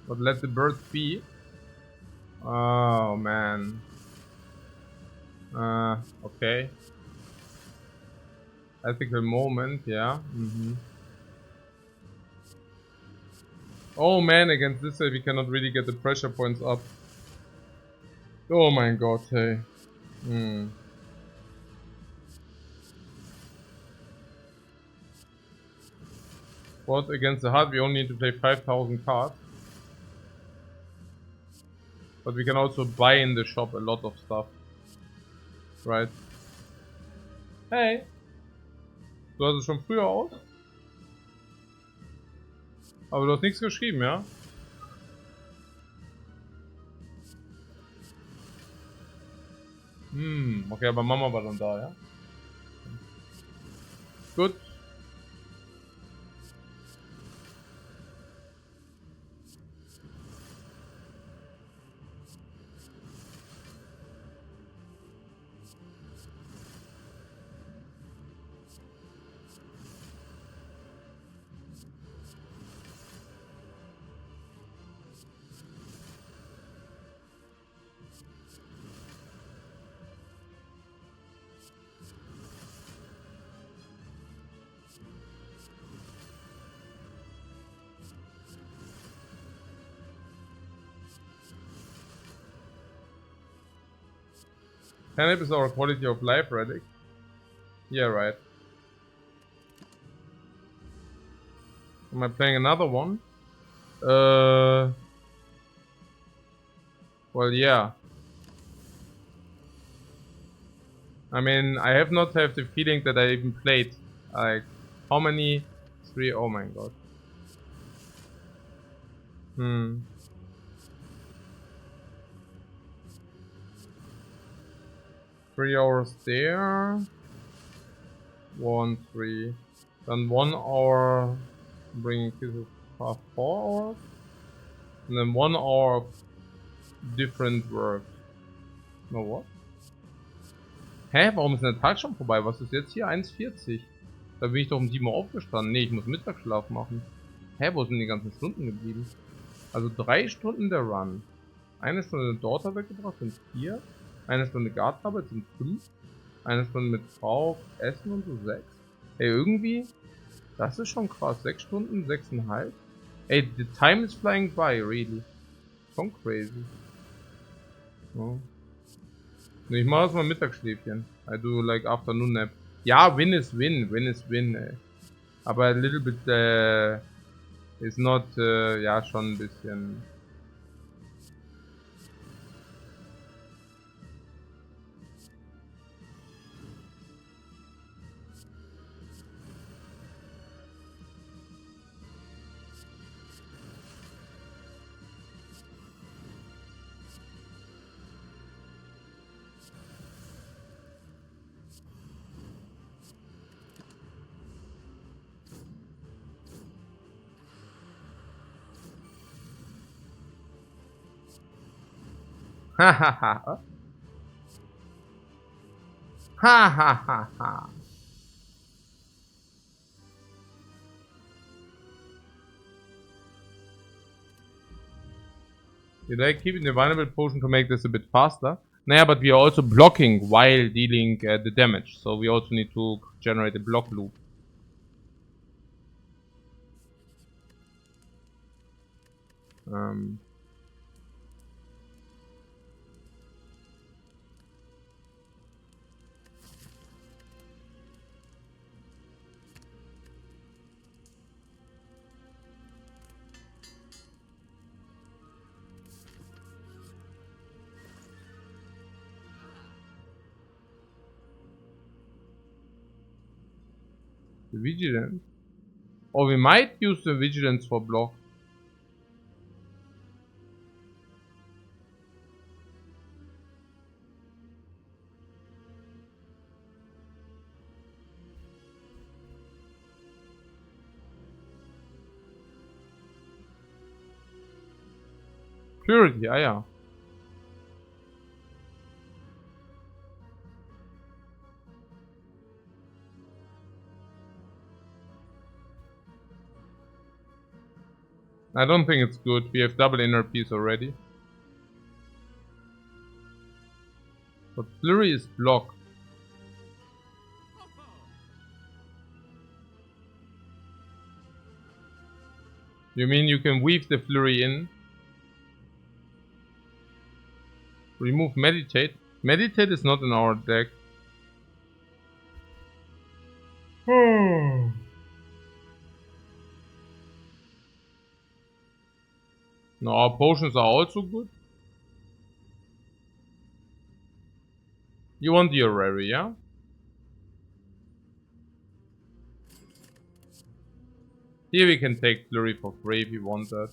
But let the birds be. Oh man. Okay. Ethical moment, yeah. Oh man, against this side we cannot really get the pressure points up. Oh my god, hey. What, against the heart we only need to play 5,000 cards. But we can also buy in the shop a lot of stuff. Right? Hey! Du hast es schon früher aus? Aber du hast nichts geschrieben, ja? Okay, aber Mama war dann da, ja? Gut. Cannabis is our quality of life, relic. Yeah, right. Am I playing another one? Well, yeah. I mean, I have not have the feeling that I even played. Like, how many? 3, oh my god. 3 hours there. 1, 3. Then 1 hour bringing kisses past 4 hours. And then 1 hour of different work. No, what? Hä? Warum ist denn der Tag schon vorbei? Was ist jetzt hier? 1,40. Da bin ich doch um 7 Uhr aufgestanden. Ne, ich muss Mittagsschlaf machen. Hä? Wo sind die ganzen Stunden geblieben? Also 3 Stunden der Run. 1 Stunde Daughter weggebracht sind 4. 1 Stunde Gartenarbeit sind 5. 1 Stunde mit Frau, Essen und so 6. Ey, irgendwie, das ist schon krass. 6 Stunden, 6,5. Ey, the time is flying by, really. Schon crazy. Oh. Ich mach erstmal Mittagsschläfchen. I do like afternoon nap. Ja, win is win. Win is win, ey. Aber a little bit, is not, ja, schon ein bisschen. Hahaha. Hahaha. Did I keep in the vulnerable potion to make this a bit faster? Naja, but we are also blocking while dealing the damage. So we also need to generate a block loop. The vigilance. Or we might use the vigilance for block. Purity, ah ja. I don't think it's good. We have double inner peace already. But flurry is block. You mean you can weave the flurry in? Remove meditate. Meditate is not in our deck. No, our potions are also good. You want the Orrery, yeah? Here we can take flurry for free if you want that.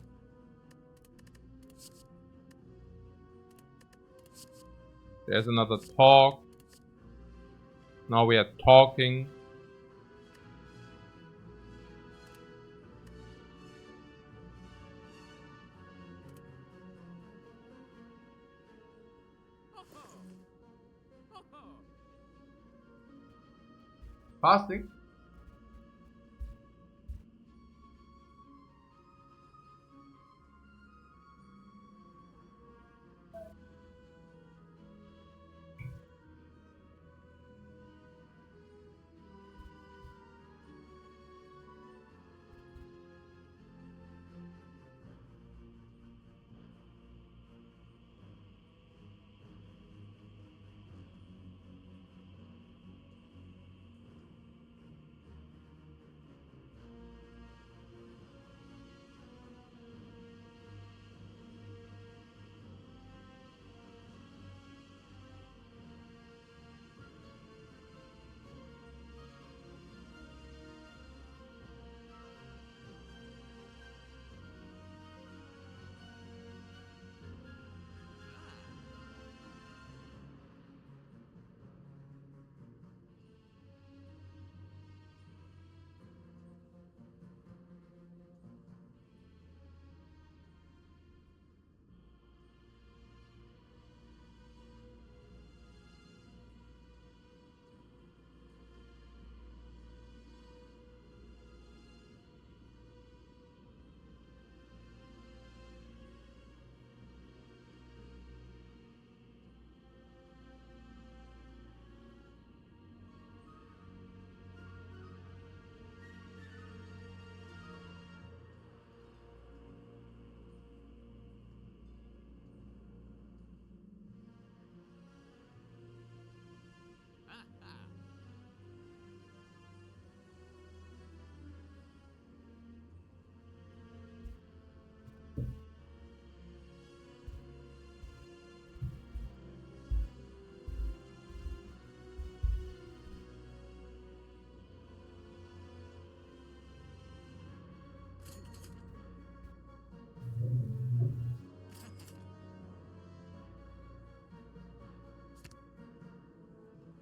There's another talk. Now we are talking. Fasting?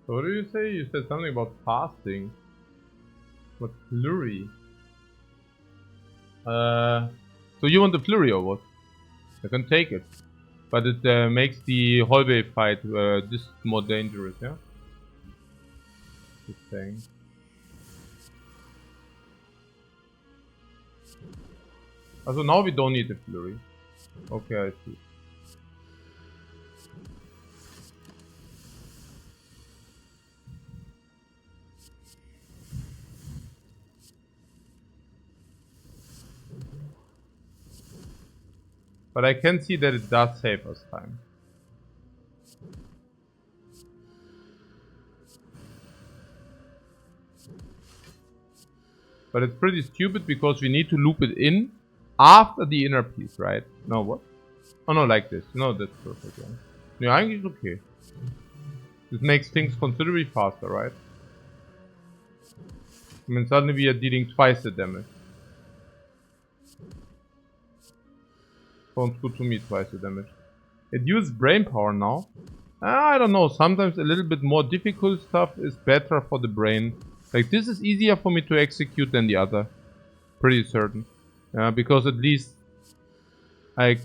So what did you say? You said something about fasting. What flurry? So you want the flurry or what? I can take it. But it makes the hallway fight just more dangerous, yeah? Just saying. Also now we don't need the flurry. Okay, I see. But I can see that it does save us time. But it's pretty stupid because we need to loop it in after the inner piece, right? No, what? Oh no, like this. No, that's perfect. Yeah, I think it's okay. This makes things considerably faster, right? I mean, suddenly we are dealing twice the damage. Sounds good to me, twice the damage. It uses brain power now. I don't know, sometimes a little bit more difficult stuff is better for the brain. Like this is easier for me to execute than the other. Pretty certain. Because at least, like,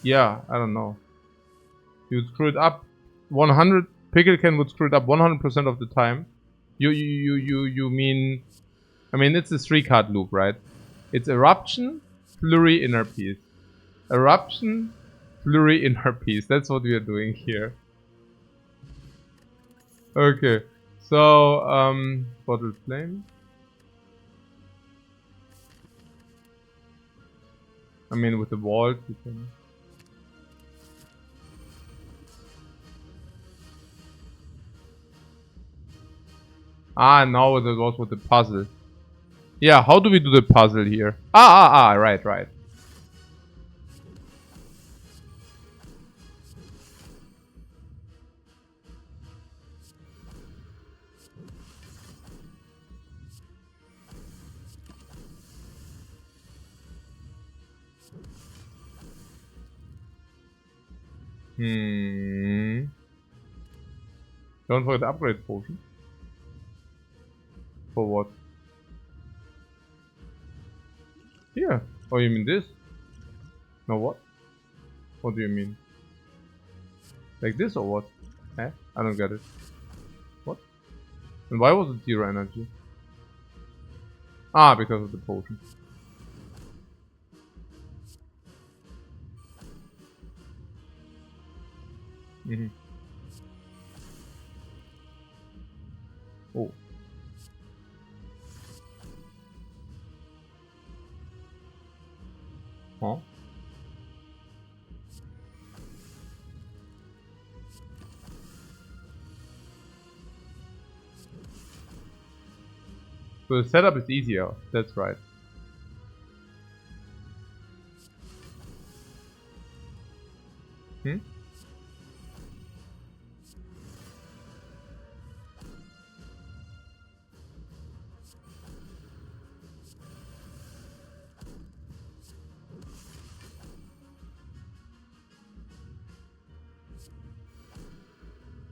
yeah, I don't know. You would screw it up 100, Picklecan would screw it up 100% of the time. You mean, I mean, it's a 3-card loop, right? It's Eruption, Flurry, Inner Piece. Eruption, Flurry, Inner Piece. That's what we are doing here. Okay, so, Bottle Flame. I mean, with the vault, you can... Ah, now it was with the puzzle. Yeah, how do we do the puzzle here? Right, right. Don't forget the upgrade potion. For what? Here. Oh, you mean this? No, what? What do you mean? Like this or what? Eh? I don't get it. What? And why was it 0 energy? Ah, because of the potion. Oh. Huh? So the setup is easier. That's right. Hmm?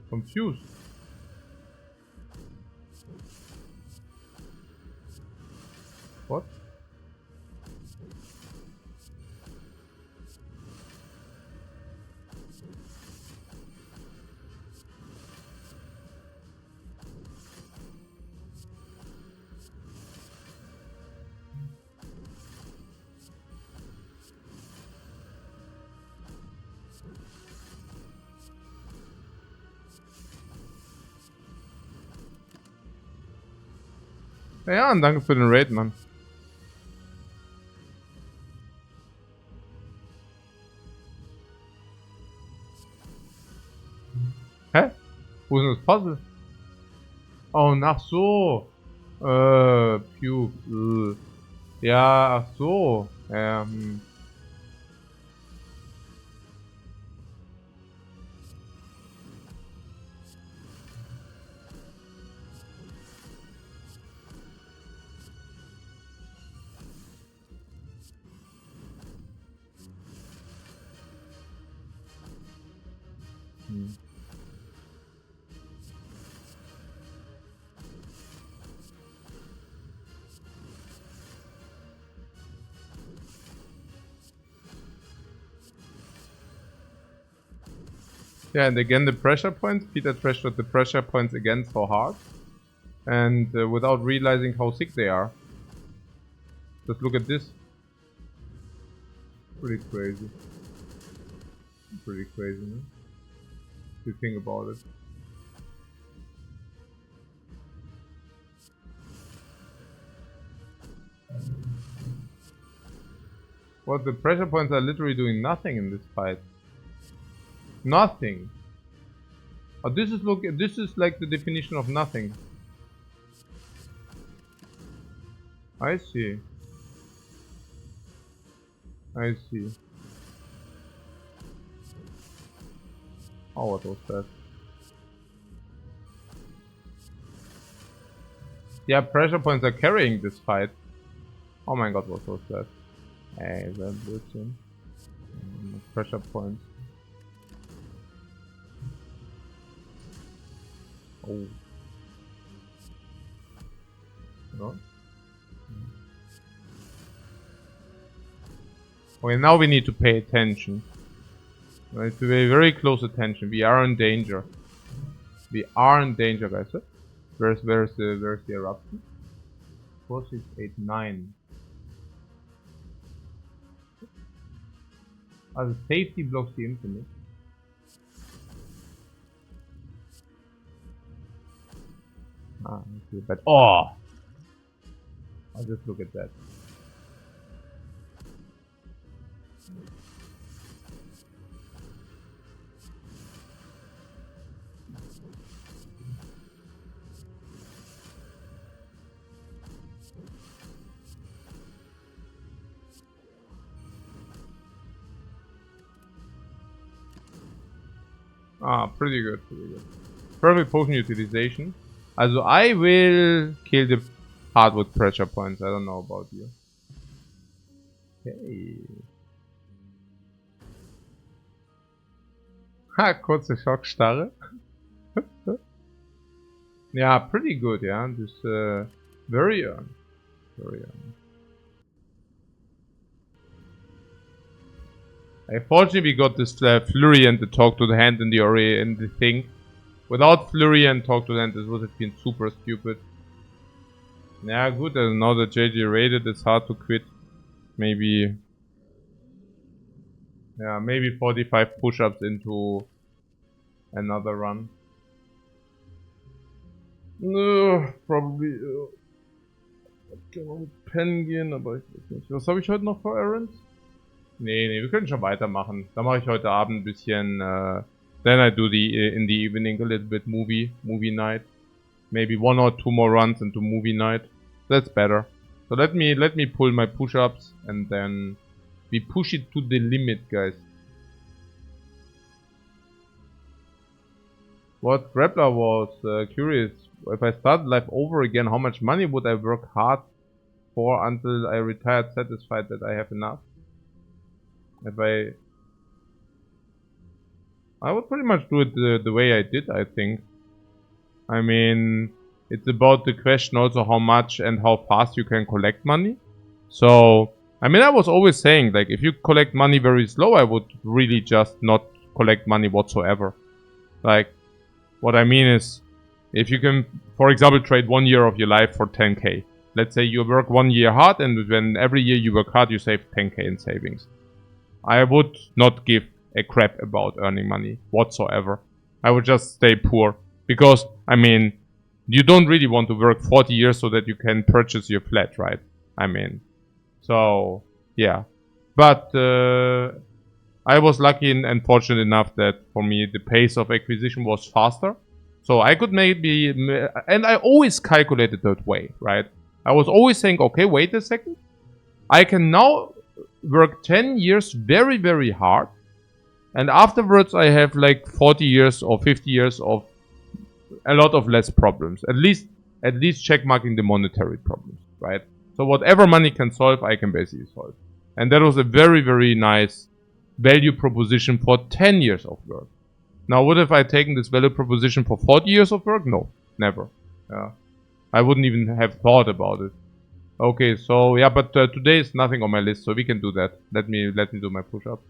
Confused. What? Ja, und danke für den Raid, Mann. Hä? Wo ist denn das Puzzle? Oh, ach so. Puke. Ja, ach so. Ja, Yeah, and again the pressure points. Peter pressured the pressure points again so hard. And without realizing how sick they are. Just look at this. Pretty crazy. Pretty crazy, no? If you think about it. Well, the pressure points are literally doing nothing in this fight. Nothing. Oh, this is like the definition of nothing. I see. I see. Oh, what was that? Yeah, pressure points are carrying this fight. Oh my god, what was that? Hey, that bullshit. Pressure points. Oh. No? Okay, now we need to pay attention. We need to pay very close attention. We are in danger. We are in danger, guys. Where's the eruption? 4, 6, 8, 9. Also safety blocks the infinite. Ah, okay, but oh! I'll just look at that. Ah, pretty good, pretty good. Perfect potion utilization. Also, I will kill the hardwood pressure points. I don't know about you. Okay. Ha, kurze Schockstarre. Yeah, pretty good, yeah. This, very earned. Very earned. Unfortunately, we got this flurry and the talk to the hand in the thing. Without flurry and talk to the hand, this would have been super stupid. Yeah, good. Now that JJ rated, it's hard to quit. Maybe, yeah, maybe 45 push-ups into another run. No, probably. Kann man pennen gehen, aber ich weiß nicht. Was habe ich heute noch für Errands? Nee, wir können schon weitermachen. Da mache ich heute Abend ein bisschen. Then I do in the evening a little bit movie night. Maybe 1 or 2 more runs into movie night. That's better. So let me pull my push-ups and then we push it to the limit, guys. What Grappler was curious. If I started life over again, how much money would I work hard for until I retired satisfied that I have enough? If I would pretty much do it the way I did, I think. I mean, it's about the question also how much and how fast you can collect money. So, I mean, I was always saying, like, if you collect money very slow, I would really just not collect money whatsoever. Like, what I mean is, if you can, for example, trade 1 year of your life for 10k. Let's say you work 1 year hard and when every year you work hard, you save 10k in savings. I would not give a crap about earning money whatsoever. I would just stay poor. Because, I mean, you don't really want to work 40 years so that you can purchase your flat, right? I mean, so, yeah. But, I was lucky and fortunate enough that for me the pace of acquisition was faster. So I could maybe, and I always calculated that way, right? I was always saying, okay, wait a second. I can now work 10 years very, very hard. And afterwards I have like 40 years or 50 years of a lot of less problems. At least checkmarking the monetary problems, right? So whatever money can solve, I can basically solve. And that was a very, very nice value proposition for 10 years of work. Now, what if I taken this value proposition for 40 years of work? No, never. Yeah. I wouldn't even have thought about it. Okay, so yeah, but today is nothing on my list, so we can do that. Let me do my push-up.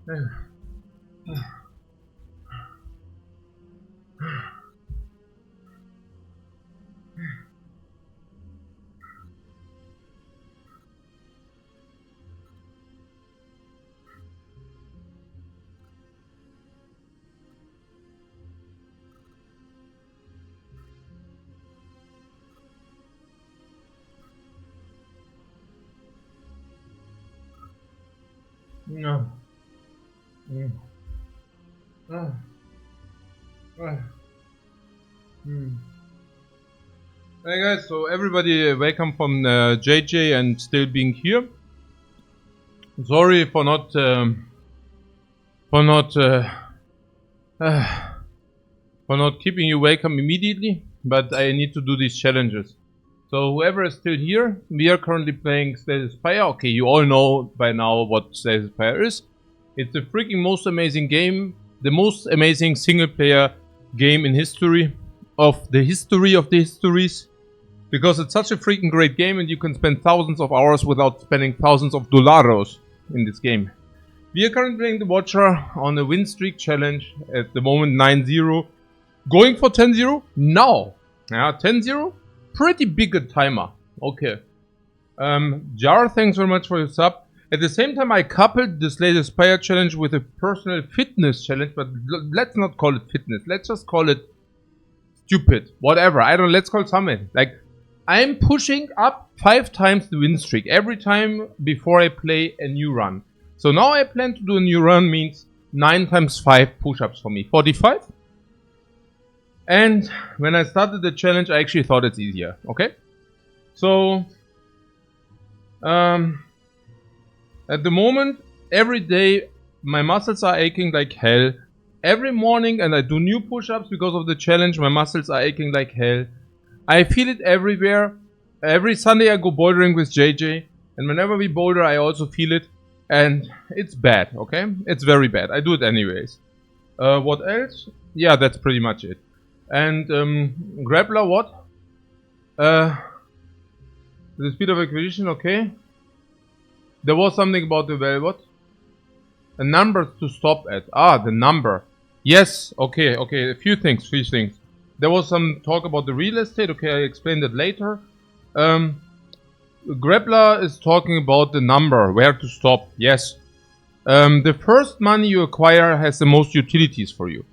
No. Mm. Mm. Hey guys, so everybody welcome from JJ and still being here. Sorry for not keeping you welcome immediately, but I need to do these challenges. So whoever is still here, we are currently playing Spire. Okay, you all know by now what Spire is. It's the freaking most amazing game, the most amazing single player game in history of the histories. Because it's such a freaking great game and you can spend thousands of hours without spending thousands of dollaros in this game. We are currently playing the Watcher on a win streak challenge. At the moment 9-0. Going for 10-0? No. Yeah, 10-0? Pretty big a timer. Okay. Jar, thanks very much for your sub. At the same time I coupled this latest Spire challenge with a personal fitness challenge. But let's not call it fitness. Let's just call it stupid. Whatever. I don't know. Let's call it something. Like, I'm pushing up 5 times the win streak every time before I play a new run. So now I plan to do a new run, means 9 times 5 push-ups for me. 45. And when I started the challenge, I actually thought it's easier. Okay? So, at the moment, every day, my muscles are aching like hell. Every morning, and I do new push-ups because of the challenge, my muscles are aching like hell. I feel it everywhere. Every Sunday I go bouldering with JJ. And whenever we boulder, I also feel it. And it's bad, okay? It's very bad. I do it anyways. What else? Yeah, that's pretty much it. And Grappler, what? The speed of acquisition, okay. There was something about the what? A number to stop at. Ah, the number. Yes, okay. A few things. There was some talk about the real estate. Okay, I explained that later. Grappler is talking about the number, where to stop. Yes. The first money you acquire has the most utilities for you.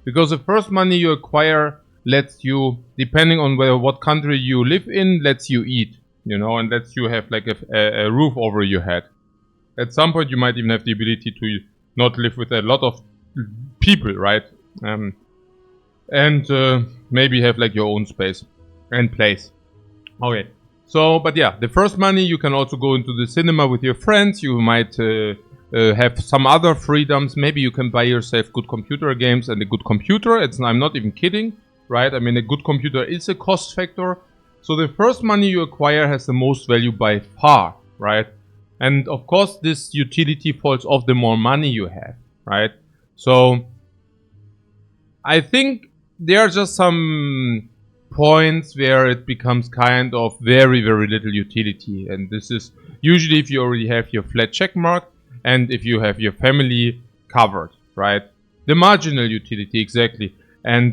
Because the first money you acquire lets you, depending on what country you live in, lets you eat. You know, and lets you have like a roof over your head. At some point you might even have the ability to not live with a lot of people, right? And maybe have like your own space and place. Okay, so but yeah, the first money you can also go into the cinema with your friends. You might have some other freedoms. Maybe you can buy yourself good computer games and a good computer. I'm not even kidding, right? I mean, a good computer is a cost factor. So the first money you acquire has the most value by far, right? And of course, this utility falls off the more money you have, right? So I think there are just some points where it becomes kind of very, very little utility. And this is usually if you already have your flat check mark and if you have your family covered, right? The marginal utility, exactly. And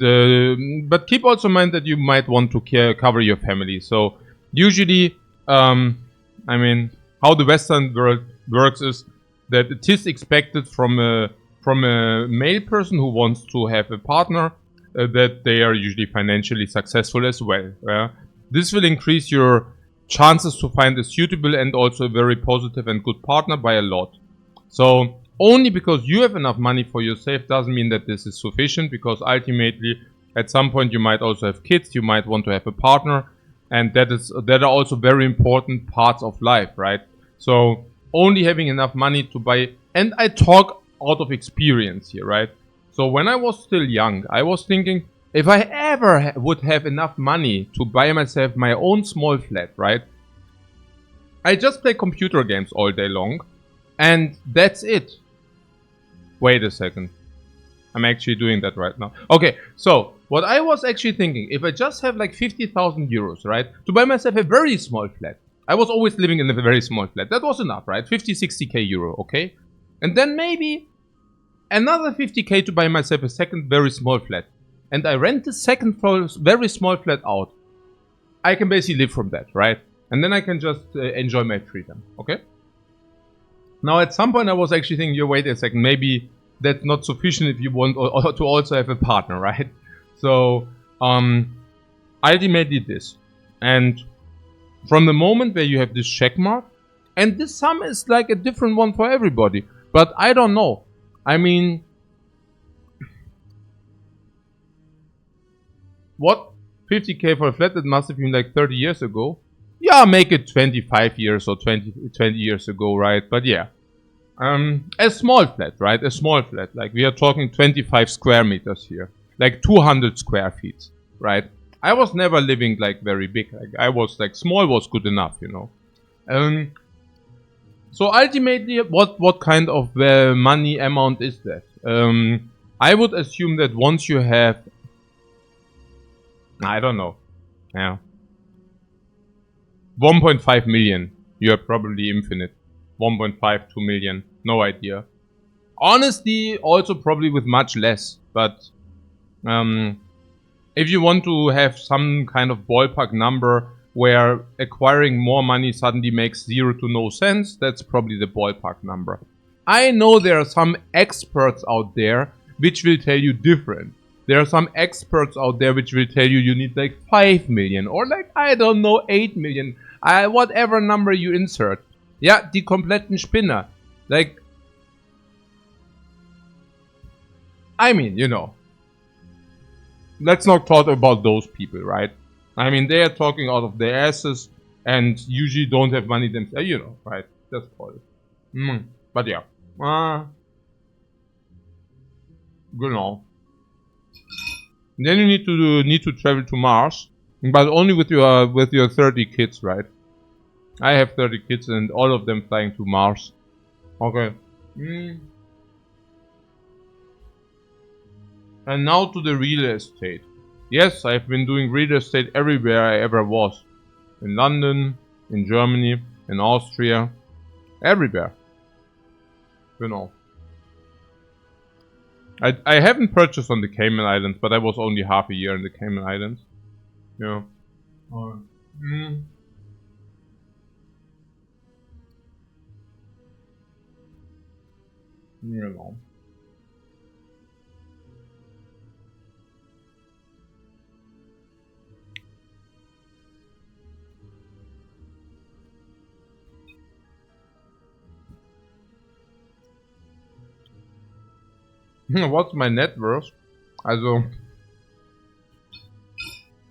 but keep also in mind that you might want to cover your family. So usually, I mean, how the Western world works is that it is expected from a male person who wants to have a partner that they are usually financially successful as well. This will increase your chances to find a suitable and also a very positive and good partner by a lot. So only because you have enough money for yourself doesn't mean that this is sufficient, because ultimately at some point you might also have kids, you might want to have a partner, and that are also very important parts of life, right? So only having enough money to buy, and I talk out of experience here, right? So when I was still young, I was thinking, if I ever would have enough money to buy myself my own small flat, right? I just play computer games all day long, and that's it. Wait a second. I'm actually doing that right now. Okay, so what I was actually thinking, if I just have like 50,000 euros, right, to buy myself a very small flat. I was always living in a very small flat. That was enough, right? 50, 60k euro, okay? And then maybe another 50k to buy myself a second very small flat. And I rent the second very small flat out. I can basically live from that, right? And then I can just enjoy my freedom, okay? Now at some point I was actually thinking, wait a second, maybe that's not sufficient if you want to also have a partner, right? So, ultimately this. And from the moment where you have this check mark, and this sum is like a different one for everybody, but I don't know. I mean, what? 50k for a flat that must have been like 30 years ago? Yeah, make it 25 years or 20 years ago, right? But yeah. A small flat, right? A small flat. Like we are talking 25 square meters here. Like 200 square feet, right? I was never living like very big. Like I was like small was good enough, you know. So ultimately, what kind of money amount is that? I would assume that once you have, I don't know, yeah, 1.5 million, you are probably infinite. 1.5, 2 million, no idea. Honestly, also probably with much less, but if you want to have some kind of ballpark number where acquiring more money suddenly makes 0 to no sense, that's probably the ballpark number. I know there are some experts out there which will tell you different. There are some experts out there which will tell you need like 5 million or like, I don't know, 8 million. Whatever number you insert. Ja, die kompletten Spinner. Like, I mean, you know. Let's not talk about those people, right? I mean, they are talking out of their asses and usually don't have money themselves, you know, right? That's all. But yeah. Genau. Then you need to travel to Mars, but only with your 30 kids, right? I have 30 kids and all of them flying to Mars. Okay. And now to the real estate. Yes, I've been doing real estate everywhere I ever was. In London, in Germany, in Austria, everywhere. You know. I haven't purchased on the Cayman Islands, but I was only half a year in the Cayman Islands. Yeah. You know. What's my net worth? Also,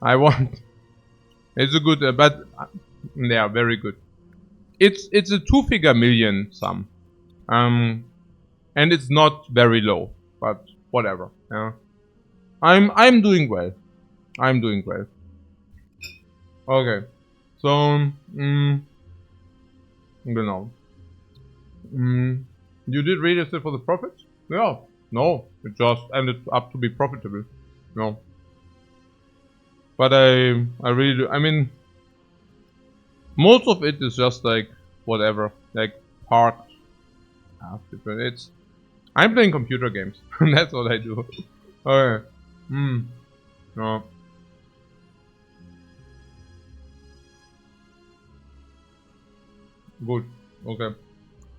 I want. It's a good, but yeah, very good. It's a 2-figure million sum, and it's not very low, but whatever. Yeah, I'm doing well. I'm doing well. Okay, so genau. You did read it for the profit? Yeah. No, it just ended up to be profitable. No. But I really do. I mean, most of it is just like whatever, like parked. It's. I'm playing computer games. That's what I do. Okay. No. Good. Okay.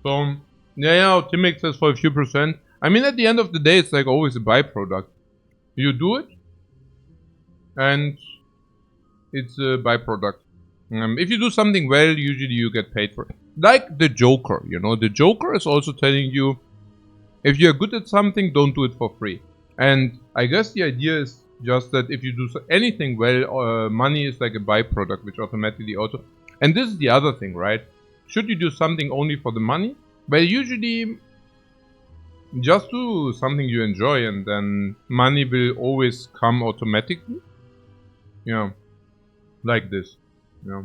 So yeah, Timix says for a few percent. I mean, at the end of the day, it's like always a byproduct. You do it, and it's a byproduct. If you do something well, usually you get paid for it. Like the Joker, you know, the Joker is also telling you, if you're good at something, don't do it for free. And I guess the idea is just that if you do anything well, money is like a byproduct, which automatically also. And this is the other thing, right? Should you do something only for the money? Well, usually just do something you enjoy and then money will always come automatically. Yeah. Like this. Yeah.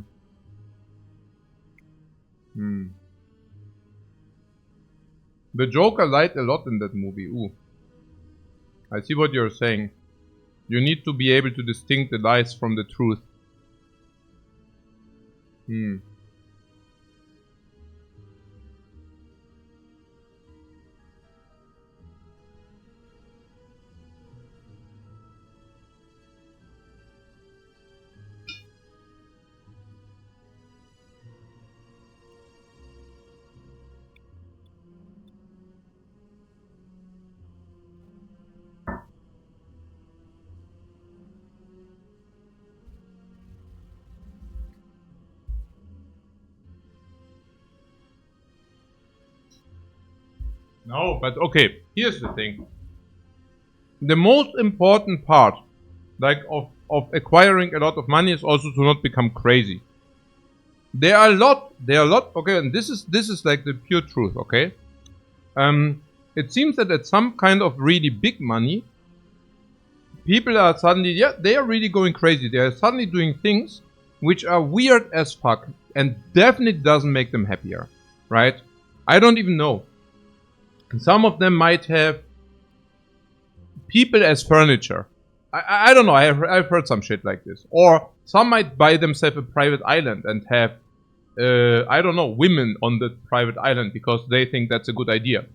The Joker lied a lot in that movie. Ooh. I see what you're saying. You need to be able to distinct the lies from the truth. No, but okay, here's the thing. The most important part, like of acquiring a lot of money, is also to not become crazy. There are a lot, okay, and this is like the pure truth, okay? It seems that at some kind of really big money, people are suddenly, yeah, they are really going crazy. They are suddenly doing things which are weird as fuck and definitely doesn't make them happier, right? I don't even know. Some of them might have people as furniture. I don't know. I've heard some shit like this. Or some might buy themselves a private island and have, I don't know, women on the private island because they think that's a good idea.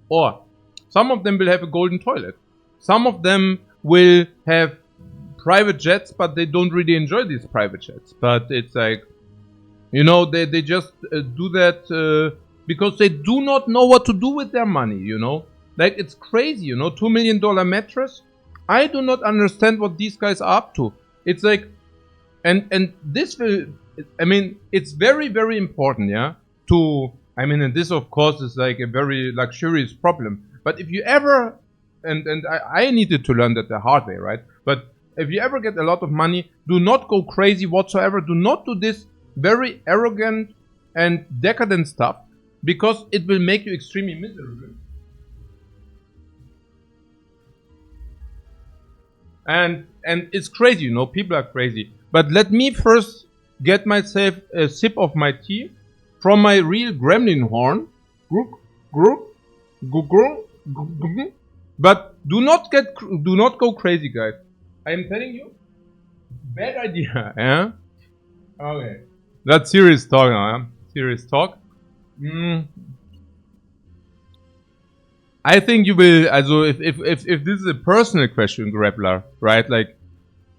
Or some of them will have a golden toilet. Some of them will have private jets, but they don't really enjoy these private jets. But it's like, you know, they just do that because they do not know what to do with their money, you know? Like, it's crazy, you know? $2 million mattress? I do not understand what these guys are up to. It's like, and this will, I mean, it's very, very important, yeah? To, I mean, and this of course is like a very luxurious problem. But if you ever, and I needed to learn that the hard way, right? But if you ever get a lot of money, do not go crazy whatsoever. Do not do this very arrogant and decadent stuff, because it will make you extremely miserable. And it's crazy, you know, people are crazy. But let me first get myself a sip of my tea from my real gremlin horn. But do not go crazy, guys. I am telling you, bad idea, yeah? Okay. That's serious talk now, yeah? Serious talk. I think you will, also, if this is a personal question, Grappler, right? Like,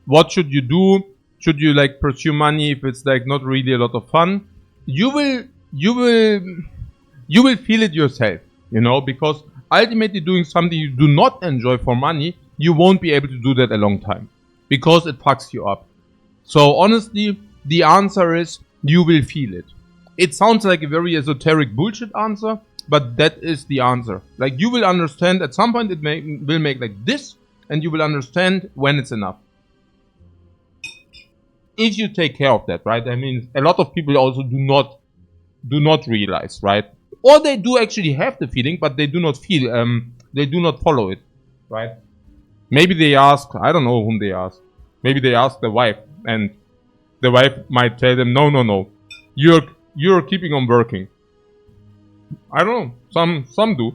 what should you do? Should you, like, pursue money if it's, like, not really a lot of fun? You will feel it yourself, you know? Because ultimately doing something you do not enjoy for money, you won't be able to do that a long time. Because it fucks you up. So, honestly, the answer is, you will feel it. It sounds like a very esoteric bullshit answer, but that is the answer. Like, you will understand at some point it will make like this, and you will understand when it's enough. If you take care of that, right? I mean, a lot of people also do not realize, right? Or they do actually have the feeling, but they do not feel, they do not follow it, right? Maybe they ask, I don't know whom they ask. Maybe they ask the wife, and the wife might tell them, no, you're keeping on working. I don't know. Some do.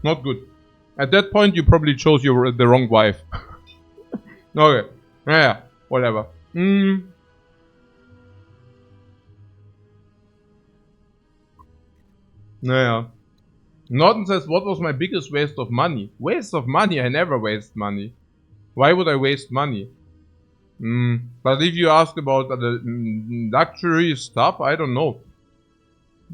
Not good. At that point, you probably chose the wrong wife. Okay. Yeah. Whatever. Yeah. Norton says, what was my biggest waste of money? Waste of money? I never waste money. Why would I waste money? But if you ask about the luxury stuff, I don't know.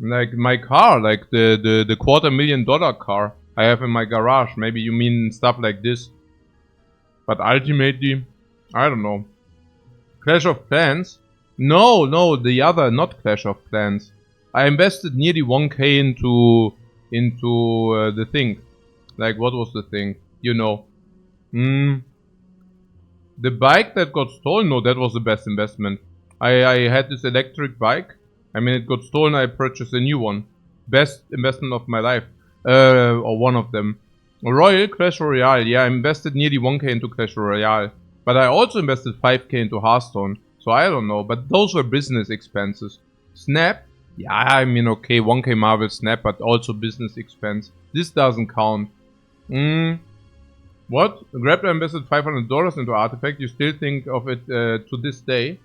Like my car, like the $250,000 car I have in my garage. Maybe you mean stuff like this. But ultimately, I don't know. Clash of Clans? No, the other, not Clash of Clans. I invested nearly 1k into the thing. Like, what was the thing? You know. The bike that got stolen, no, that was the best investment. I had this electric bike. I mean, it got stolen, I purchased a new one. Best investment of my life. Or one of them. Royal Clash Royale. Yeah, I invested nearly 1k into Clash Royale. But I also invested 5k into Hearthstone. So I don't know, but those were business expenses. Snap? Yeah, I mean, okay, 1k Marvel Snap, but also business expense. This doesn't count. What? Grappler invested $500 into Artifact, you still think of it to this day?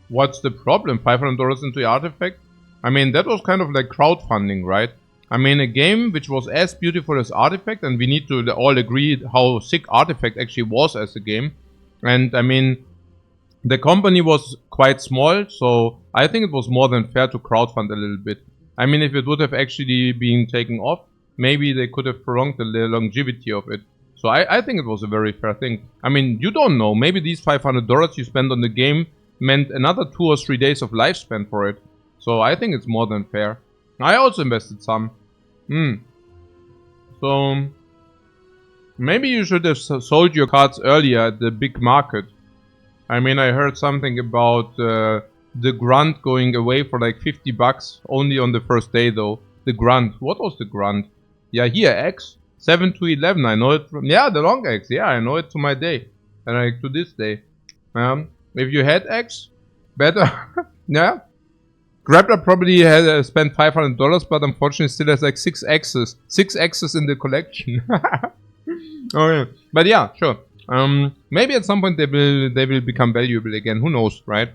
What's the problem? $500 into Artifact? I mean, that was kind of like crowdfunding, right? I mean, a game which was as beautiful as Artifact, and we need to all agree how sick Artifact actually was as a game. And I mean, the company was quite small, so I think it was more than fair to crowdfund a little bit. I mean, if it would have actually been taken off, maybe they could have prolonged the longevity of it. So I think it was a very fair thing. I mean, you don't know. Maybe these $500 you spent on the game meant another 2 or 3 days of lifespan for it. So I think it's more than fair. I also invested some. So maybe you should have sold your cards earlier at the big market. I mean, I heard something about the grunt going away for like 50 bucks only on the first day though. The grunt. What was the grunt? Yeah, here, X. 7 to 11. I know it from... Yeah, the long X. Yeah, I know it to my day. And like to this day. If you had X, better. Yeah. Grappler probably had spent $500, but unfortunately still has like 6 X's. 6 X's in the collection. Oh yeah. But yeah, sure. Maybe at some point they will become valuable again. Who knows, right?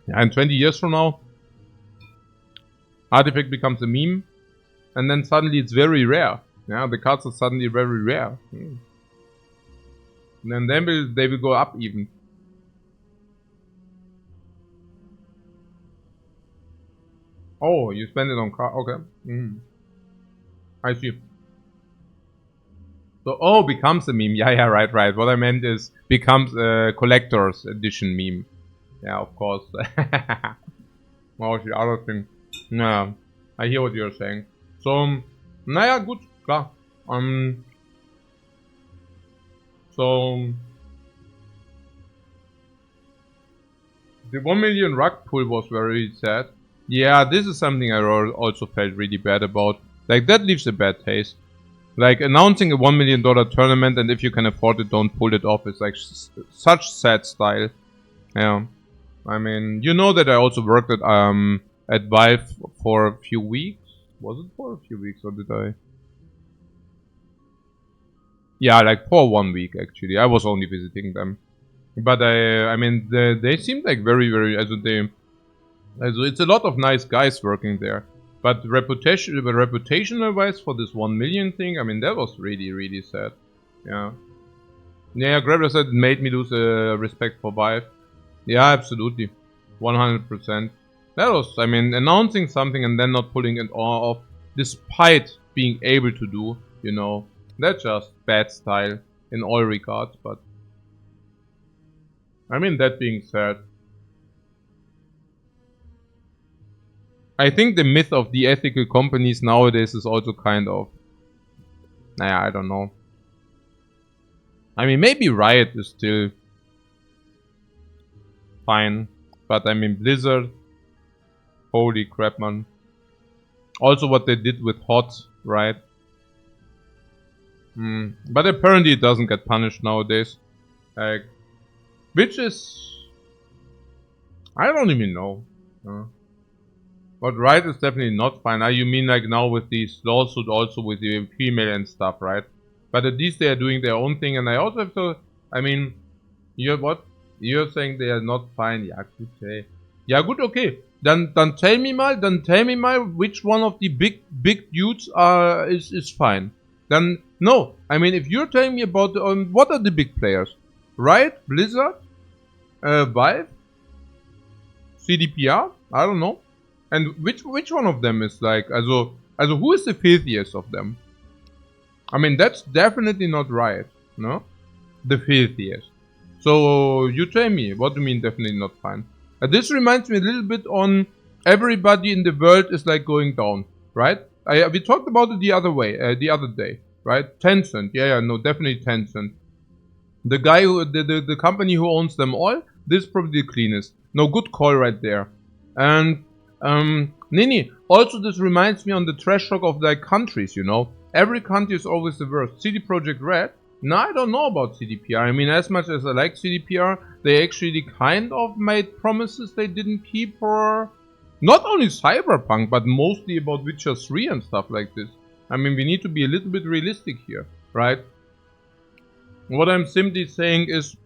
And 20 years from now, artifact becomes a meme, and then suddenly it's very rare. Yeah, the cards are suddenly very rare. And then they will go up even. Oh, you spend it on card. Okay. I see. So, oh, becomes a meme. Yeah, right. What I meant is becomes a collector's edition meme. Yeah, of course. Oh, the other thing. Yeah, I hear what you're saying. So, naja, gut, klar. So, the 1 million rug pull was very sad. Yeah, this is something I also felt really bad about. Like, that leaves a bad taste. Like, announcing a $1 million tournament, and if you can afford it, don't pull it off. It's like such sad style. Yeah. I mean, you know that I also worked at Valve for a few weeks. Was it for a few weeks, or did I? Yeah, like for 1 week, actually. I was only visiting them. But I mean, they seemed like very, it's a lot of nice guys working there. But reputational wise for this 1 million thing, I mean, that was really sad. Yeah. Yeah, Grabbler said it made me lose respect for Valve. Yeah, absolutely. 100%. That was, I mean, announcing something and then not pulling it off, despite being able to do, you know. That's just bad style in all regards, but... I mean, that being said... I think the myth of the ethical companies nowadays is also kind of... Naja, I don't know. I mean, maybe Riot is still... fine. But I mean, Blizzard... Holy crap, man. Also what they did with HOT, right? But apparently it doesn't get punished nowadays. Like... Which is... I don't even know. But Riot is definitely not fine. You mean like now with these lawsuit also with the female and stuff, right? But at least they are doing their own thing, and I also have to... I mean... What? You're saying they are not fine. Yeah, good say. Yeah, good, okay. Then tell me mal, which one of the big dudes is fine. Then, no. I mean, if you're telling me about... what are the big players? Riot? Blizzard? Valve? CDPR? I don't know. And which one of them is like, also who is the filthiest of them? I mean, that's definitely not Riot, no? The filthiest. So, you tell me, what do you mean definitely not fine? This reminds me a little bit on everybody in the world is like going down, right? We talked about it the other day, right? Tencent, yeah, no, definitely Tencent. The guy who, the company who owns them all, this is probably the cleanest. No, good call right there. And, Nini, also this reminds me on the trash talk of like countries, you know. Every country is always the worst. CD Projekt Red? No, I don't know about CDPR. I mean, as much as I like CDPR, they actually kind of made promises they didn't keep for not only Cyberpunk, but mostly about Witcher 3 and stuff like this. I mean, we need to be a little bit realistic here, right? What I'm simply saying is,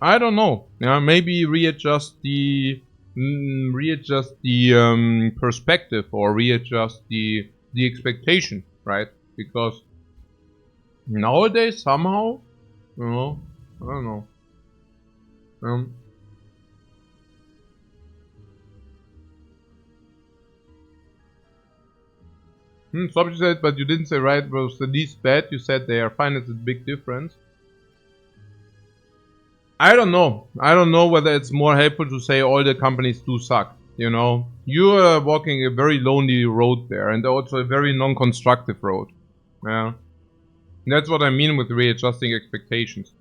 I don't know. Yeah, maybe readjust the perspective or readjust the expectation, right? Because nowadays somehow, you know, I don't know. Somebody said, but you didn't say Riot was the least bad. You said they are fine. It's a big difference. I don't know. I don't know whether it's more helpful to say all the companies do suck. You know, you are walking a very lonely road there, and also a very non-constructive road. Yeah, that's what I mean with readjusting expectations.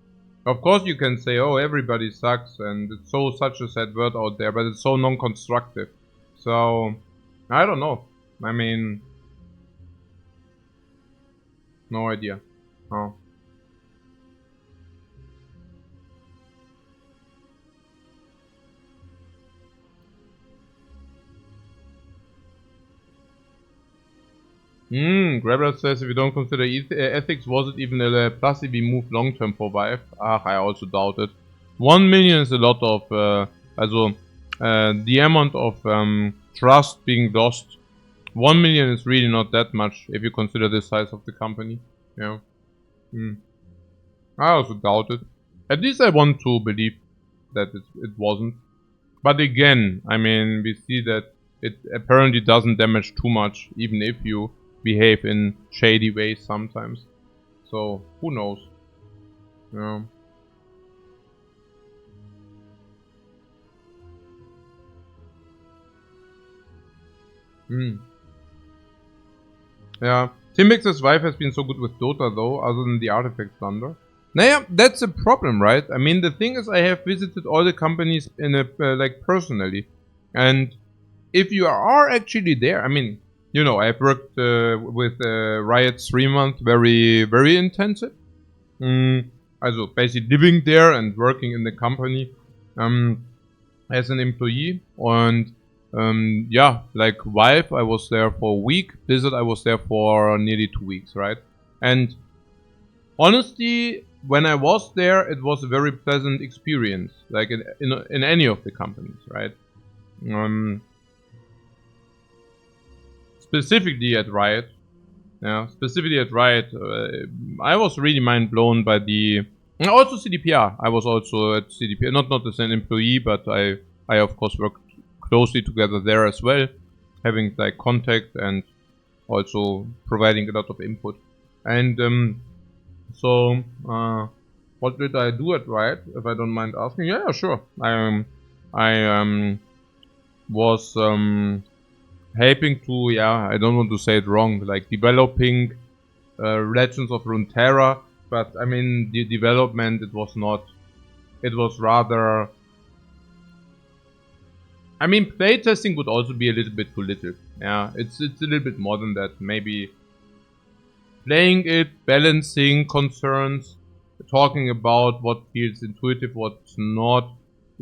Of course, you can say, "Oh, everybody sucks," and it's so such a sad word out there, but it's so non-constructive. So, I don't know. I mean, no idea. Oh. Grabber says if you don't consider ethics, was it even a plus if we move long term for Vive? I also doubt it. 1 million is a lot of, the amount of trust being lost. 1 million is really not that much if you consider the size of the company. Yeah. I also doubt it. At least I want to believe that it wasn't. But again, I mean, we see that it apparently doesn't damage too much, even if you behave in shady ways sometimes. So, who knows? Yeah. Yeah. Timbix's wife has been so good with Dota though, other than the artifact thunder. Naja, that's a problem, right? I mean, the thing is, I have visited all the companies in a like personally, and if you are actually there, I mean, you know, I've worked with Riot 3 months, very intensive. Also basically living there and working in the company as an employee. And yeah, like Valve, I was there for a week. Blizzard, I was there for nearly 2 weeks, right? And honestly, when I was there, it was a very pleasant experience, like in any of the companies, right? Specifically at Riot, I was really mind blown by the. Also CDPR. I was also at CDPR, not as an employee, but I of course worked closely together there as well, having like contact and also providing a lot of input. And so what did I do at Riot, if I don't mind asking? Yeah, sure. I was helping to, yeah, I don't want to say it wrong, like developing Legends of Runeterra, but I mean the development, it was not, it was rather, I mean playtesting would also be a little bit too little. Yeah, it's a little bit more than that. Maybe playing it, balancing concerns, talking about what feels intuitive, what's not,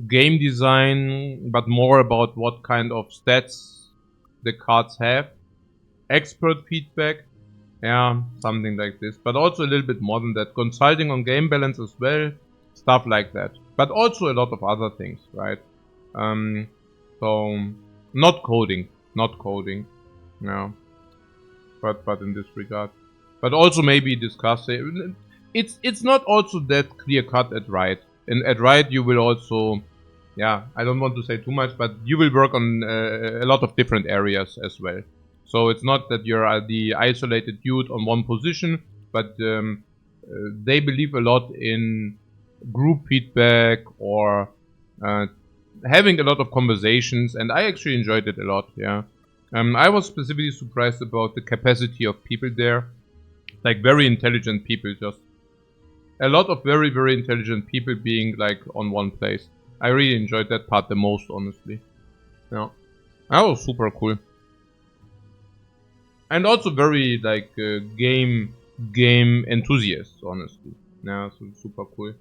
game design, but more about what kind of stats the cards have, expert feedback, yeah, something like this. But also a little bit more than that, consulting on game balance as well, stuff like that. But also a lot of other things, right? So not coding, no. But in this regard, but also maybe discuss it. It's not also that clear cut at Riot. And at Riot you will also, yeah, I don't want to say too much, but you will work on a lot of different areas as well. So it's not that you're the isolated dude on one position, but they believe a lot in group feedback or having a lot of conversations, and I actually enjoyed it a lot, yeah. I was specifically surprised about the capacity of people there. Like very intelligent people, just a lot of very intelligent people being like on one place. I really enjoyed that part the most, honestly. Yeah, that was super cool. And also very like game enthusiasts, honestly. Yeah, so super cool.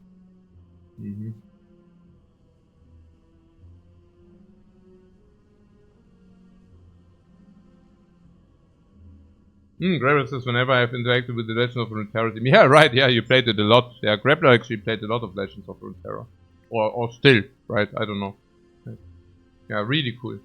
Grappler says, whenever I've interacted with the Legend of Runeterra team. Yeah, right, yeah, you played it a lot. Yeah, Grappler actually played a lot of Legends of Runeterra. Or still, right? I don't know. Yeah, really cool.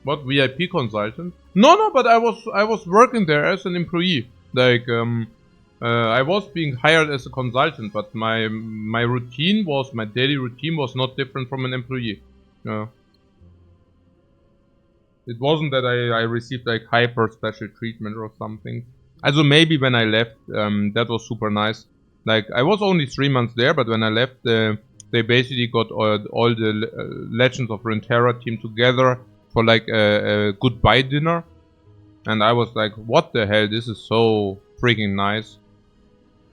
What, VIP consultant? No, but I was working there as an employee. Like I was being hired as a consultant, but my routine was, my daily routine was not different from an employee. Yeah. It wasn't that I received like hyper special treatment or something. Also maybe when I left, that was super nice. Like I was only 3 months there, but when I left, they basically got all the Legends of Runeterra team together for like a goodbye dinner. And I was like, what the hell, this is so freaking nice.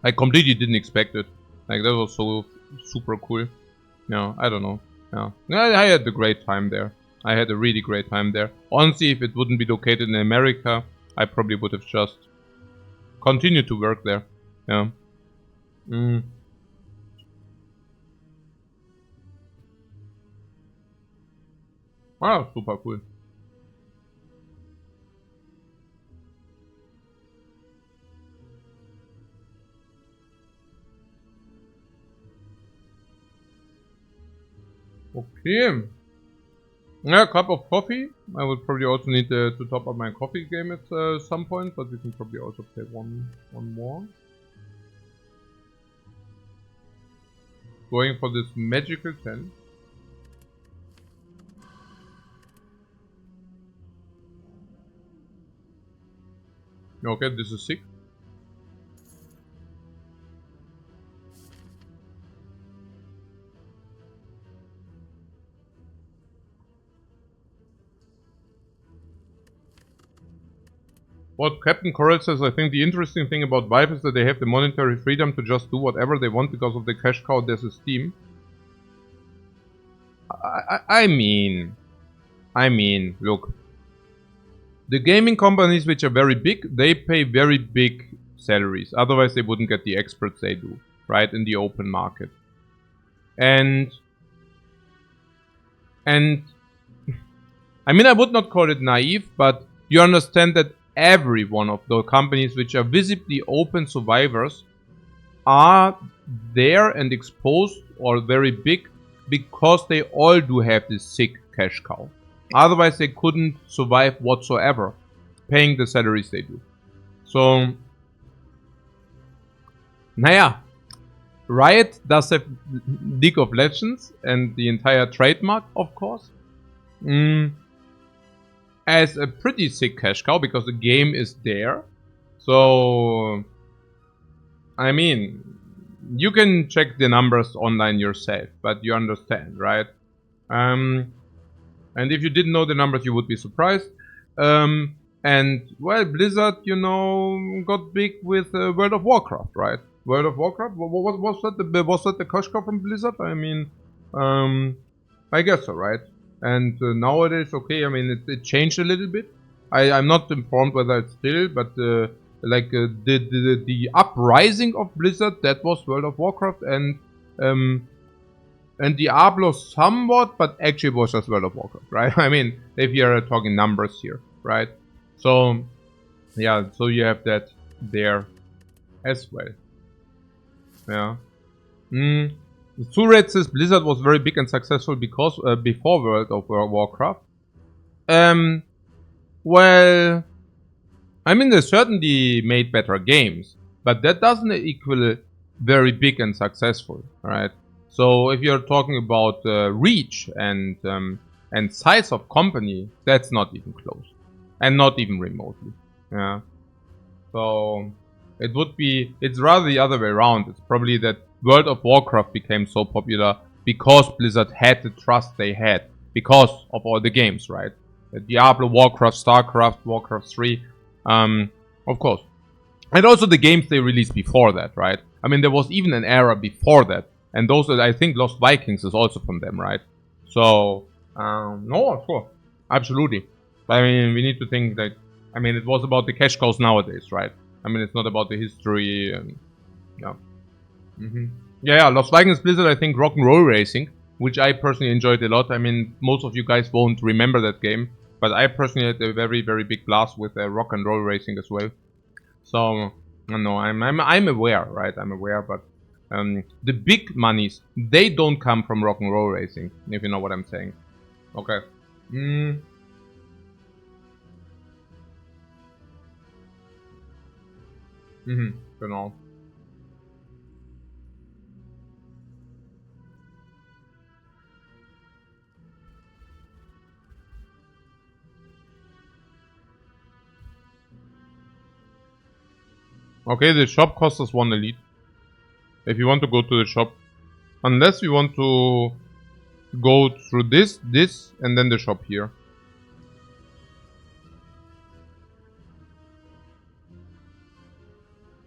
I completely didn't expect it. Like that was so super cool. Yeah, I don't know. Yeah, I had a great time there. I had a really great time there. Honestly, if it wouldn't be located in America, I probably would have just continued to work there. Yeah. Wow, super cool. Okay. Yeah, a cup of coffee. I would probably also need to top up my coffee game at some point, but we can probably also play one more. Going for this magical 10. Okay, this is 6. What Captain Coral says, I think the interesting thing about Vive is that they have the monetary freedom to just do whatever they want because of the cash cow there's a Steam. I mean, look. The gaming companies which are very big, they pay very big salaries. Otherwise they wouldn't get the experts they do, right, in the open market. And I mean, I would not call it naive, but you understand that every one of the companies which are visibly open survivors are there and exposed or very big because they all do have this sick cash cow. Otherwise they couldn't survive whatsoever, paying the salaries they do. So, naja, Riot does have League of Legends and the entire trademark, of course. As a pretty sick cash cow because the game is there. So, I mean, you can check the numbers online yourself, but you understand, right? And if you didn't know the numbers, you would be surprised. And well, Blizzard, you know, got big with World of Warcraft, right? World of Warcraft. Was that the cash cow from Blizzard? I mean, I guess so, right? And nowadays, okay, I mean, it changed a little bit. I'm not informed whether it's still, but the uprising of Blizzard, that was World of Warcraft, and Diablo somewhat, but actually it was just World of Warcraft, right? I mean, if you're talking numbers here, right? So, yeah, so you have that there as well. Yeah. Suret says Blizzard was very big and successful because before World of Warcraft. Well, I mean, they certainly made better games, but that doesn't equal very big and successful, right? So if you're talking about reach and size of company, that's not even close, and not even remotely. Yeah. So it's rather the other way around. It's probably that World of Warcraft became so popular because Blizzard had the trust they had because of all the games, right? Diablo, Warcraft, Starcraft, Warcraft 3, of course. And also the games they released before that, right? I mean, there was even an era before that. And those, I think Lost Vikings is also from them, right? So, no, of course. Absolutely. I mean, we need to think that, I mean, it was about the cash cows nowadays, right? I mean, it's not about the history. Yeah. Yeah, Lost Vikings Blizzard, I think Rock and Roll Racing, which I personally enjoyed a lot. I mean, most of you guys won't remember that game, but I personally had a very, very big blast with Rock and Roll Racing as well. So, no, I'm aware, right? I'm aware, but the big monies, they don't come from Rock and Roll Racing, if you know what I'm saying. Okay. Genau. Okay, the shop costs us 1 elite. If you want to go to the shop. Unless we want to go through this, and then the shop here.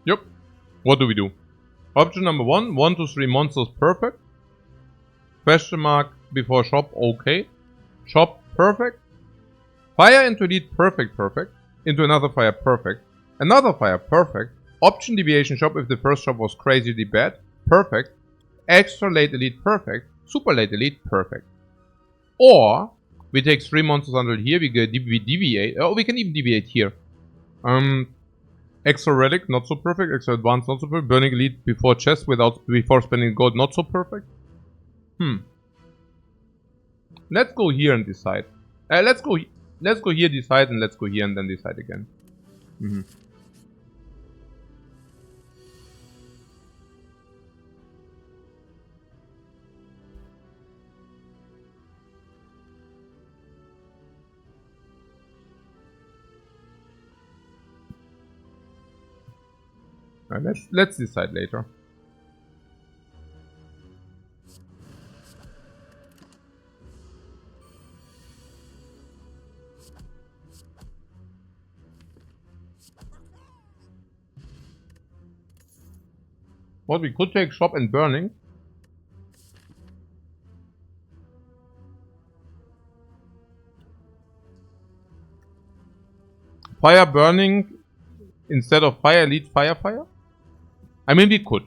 Yep. What do we do? Option number 1, 1 to 3 monsters, perfect. Question mark before shop, okay. Shop, perfect. Fire into elite, perfect, perfect. Into another fire, perfect. Another fire, perfect. Option deviation shop if the first shop was crazily bad, perfect. Extra late elite, perfect. Super late elite, perfect. Or we take 3 monsters until here, we deviate. Oh, we can even deviate here. Extra relic, not so perfect. Extra advance, not so perfect. Burning elite before chest before spending gold, not so perfect. Let's go here and decide. Let's go here, decide, and let's go here and then decide again. Let's decide later. What we could take shop and burning. Fire burning instead of fire elite fire. I mean, we could.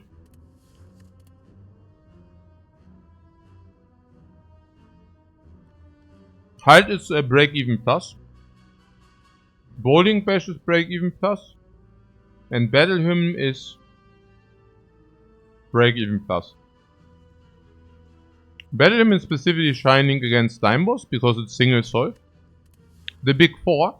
Halt is a break even plus. Bowling Bash is break even plus. And Battle Hymn is break even plus. Battle Hymn is specifically shining against Time Boss because it's single solve. The big 4.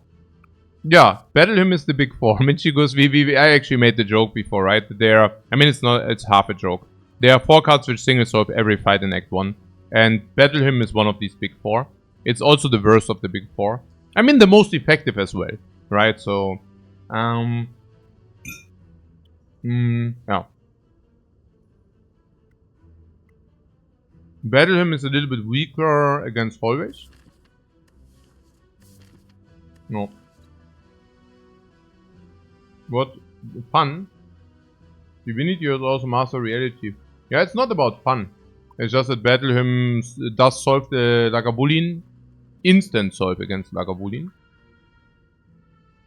Yeah, Battle Hymn is the big 4. Michigos, I actually made the joke before, right? I mean, it's half a joke. There are 4 cards which single solve every fight in Act 1. And Battle Hymn is one of these big 4. It's also the worst of the big 4. I mean, the most effective as well, right? So, yeah. Battle Hymn is a little bit weaker against hallways. No. What? Fun? Divinity is also Master Reality. Yeah, it's not about fun. It's just that Battle Hymn does solve the Lagavulin. Instant solve against Lagavulin.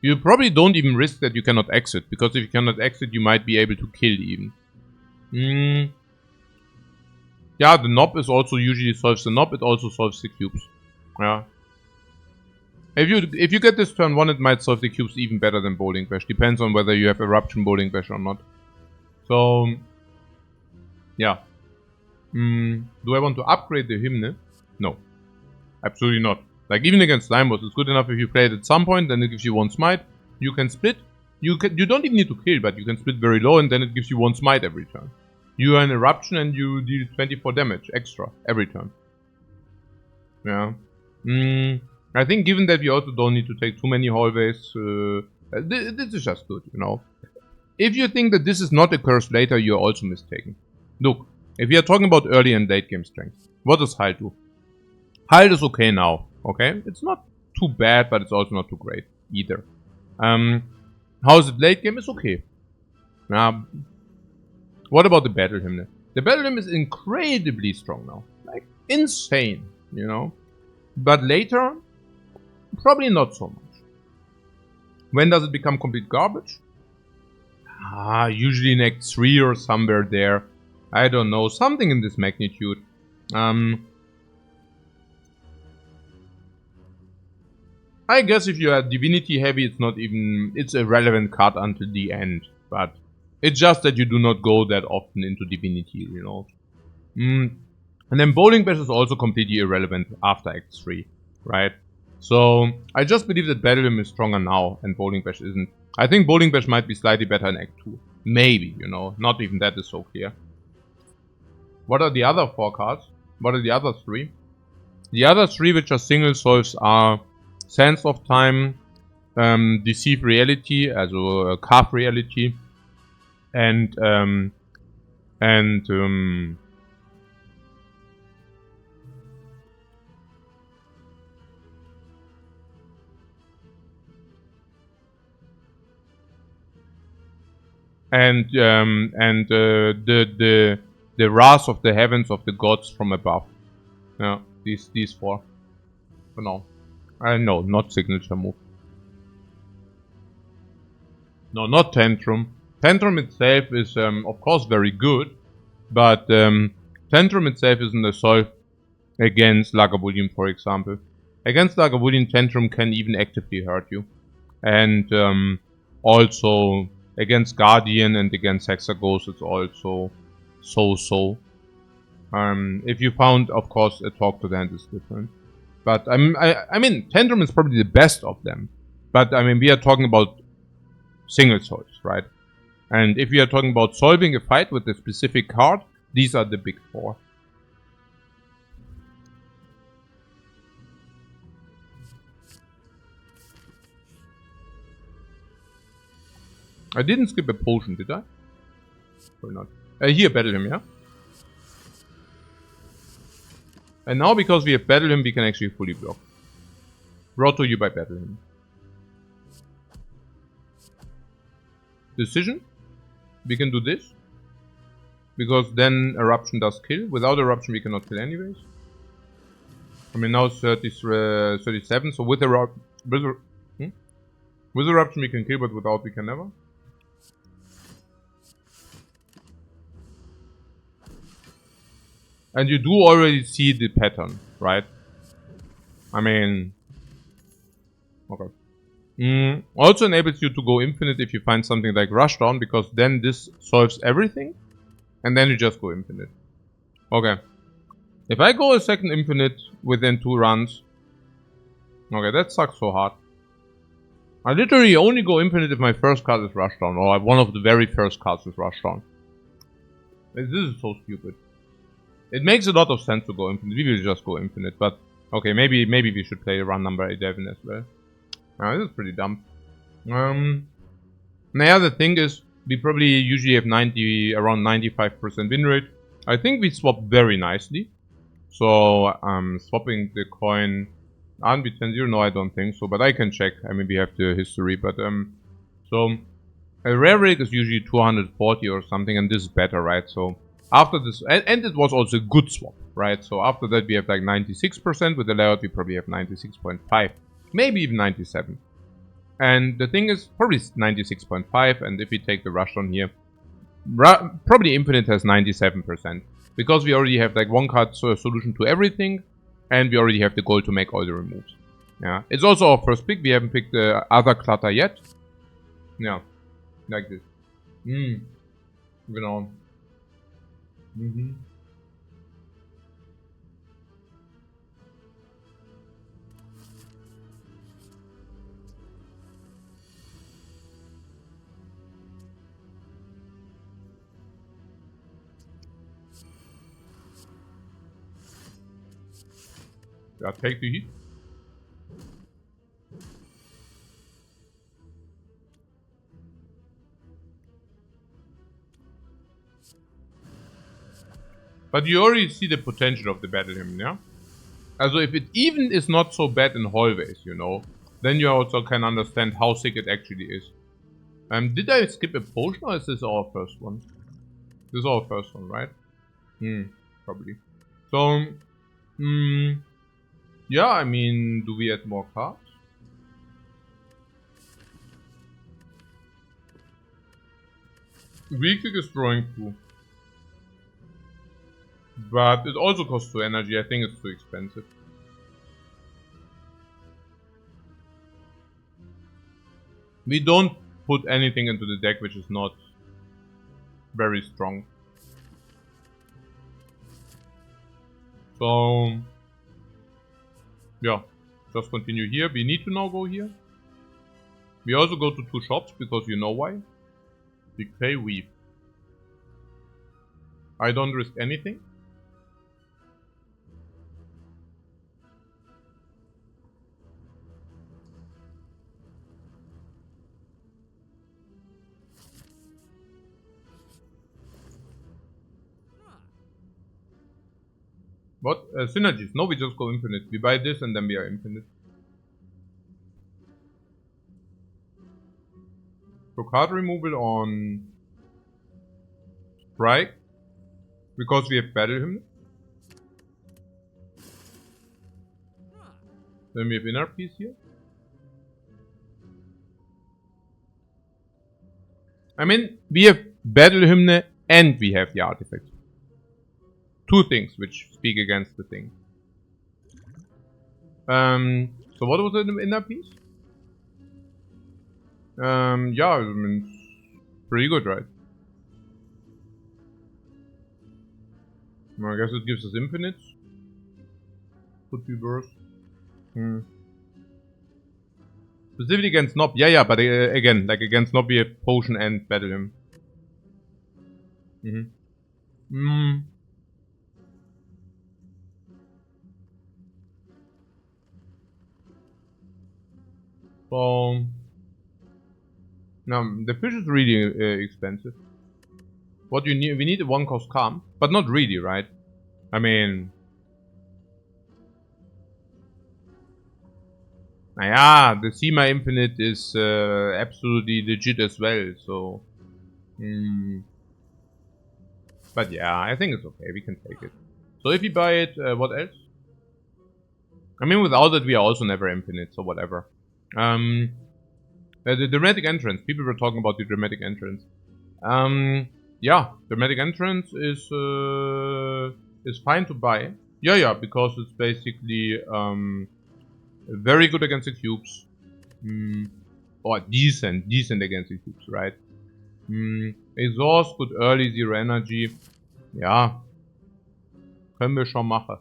You probably don't even risk that you cannot exit. Because if you cannot exit, you might be able to kill even. Yeah, the knob is also usually solves the knob. It also solves the cubes. Yeah. If you get this turn 1, it might solve the cubes even better than Bowling Bash. Depends on whether you have Eruption Bowling Bash or not. So, yeah. Do I want to upgrade the Hymne? No. Absolutely not. Like, even against Time Boss, it's good enough if you play it at some point, then it gives you 1 smite. You can split. You don't even need to kill, but you can split very low, and then it gives you 1 smite every turn. You are in Eruption, and you deal 24 damage extra every turn. Yeah. I think given that we also don't need to take too many hallways, this is just good, you know. If you think that this is not a curse later, you're also mistaken. Look, if we are talking about early and late game strength, what does Halt do? Halt is okay now, okay? It's not too bad, but it's also not too great either. How is it late game? It's okay. What about the Battle Hymn? The Battle Hymn is incredibly strong now. Like, insane, you know? But later, probably not so much. When does it become complete garbage? Usually in Act 3 or somewhere there. I don't know, something in this magnitude. I guess if you are Divinity heavy, it's a relevant card until the end. But it's just that you do not go that often into Divinity, you know. And then Bowling Bash is also completely irrelevant after Act 3, right? So, I just believe that Battle Hymn is stronger now and Bowling Bash isn't. I think Bowling Bash might be slightly better in Act 2. Maybe, you know, not even that is so clear. What are the other 4 cards? What are the other 3? The other 3 which are single solves are Sands of Time, Deceive Reality, also Carve Reality, and and the wrath of the heavens of the gods from above. Yeah, these four. For now. No, not signature move. No, not Tantrum. Tantrum itself is, of course, very good, but Tantrum itself isn't a solve against Lagavulin, for example. Against Lagavulin, Tantrum can even actively hurt you. And also against Guardian and against Hexaghost, it's also so-so. If you found, of course, a talk to the hand is different. But I mean, Tantrum is probably the best of them. But I mean, we are talking about single solves, right? And if we are talking about solving a fight with a specific card, these are the big four. I didn't skip a potion, did I? Or not? Here, battle him, yeah? And now, because we have battle him, we can actually fully block. Brought to you by battle him. Decision. We can do this. Because then Eruption does kill. Without Eruption, we cannot kill anyways. I mean, now it's 37, so with Eruption we can kill, but without we can never. And you do already see the pattern, right? I mean... Okay. Also enables you to go infinite if you find something like Rushdown, because then this solves everything. And then you just go infinite. Okay. If I go a second infinite within 2 runs... Okay, that sucks so hard. I literally only go infinite if my first card is Rushdown, or one of the very first cards is Rushdown. This is so stupid. It makes a lot of sense to go infinite. We will just go infinite, but okay, maybe we should play run number 11 as well. This is pretty dumb. Now the thing is, we probably usually have around 95% win rate. I think we swap very nicely. So swapping the coin unbeat 10-0, no, I don't think so, but I can check. I mean, we have the history, but so a rare relic is usually 240 or something, and this is better, right? So after this, and it was also a good swap, right? So after that, we have like 96%. With the layout, we probably have 96.5, maybe even 97. And the thing is, probably 96.5. And if we take the Rushdown here, probably Infinite has 97%. Because we already have like one card solution to everything. And we already have the goal to make all the removes. Yeah, it's also our first pick. We haven't picked the other clutter yet. Yeah, like this. Genau. Yeah, take the heat. But you already see the potential of the battle hymn, yeah? Also, if it even is not so bad in hallways, you know, then you also can understand how sick it actually is. Did I skip a potion, or is this our first one? This is our first one, right? Probably. So, yeah, I mean, do we add more cards? Weak is drawing 2. But it also costs 2 energy. I think it's too expensive. We don't put anything into the deck which is not very strong. So, yeah, just continue here. We need to now go here. We also go to 2 shops because you know why. We play Weave. I don't risk anything. What? Synergies. No, we just go infinite. We buy this and then we are infinite. So card removal on Strike. Because we have battle him. Then we have inner piece here. I mean, we have battle hymn and we have the artifact. Two things which speak against the thing. So what was it in that piece? Yeah, I mean, pretty good, right? Well, I guess it gives us infinite. Could be worse. Specifically against Nob, yeah, but again, like against Nob we have potion and battle him. So now the fish is really expensive. What do you need? We need a 1-cost calm, but not really, right? I mean, yeah, the Sema Infinite is absolutely legit as well. So, but yeah, I think it's okay. We can take it. So if we buy it, what else? I mean, without it, we are also never infinite. So whatever. The dramatic entrance. People were talking about the dramatic entrance. Yeah, dramatic entrance is fine to buy. Yeah, because it's basically very good against the cubes. Or decent against the cubes, right? Exhaust, good early, 0 energy. Ja. Können wir schon machen.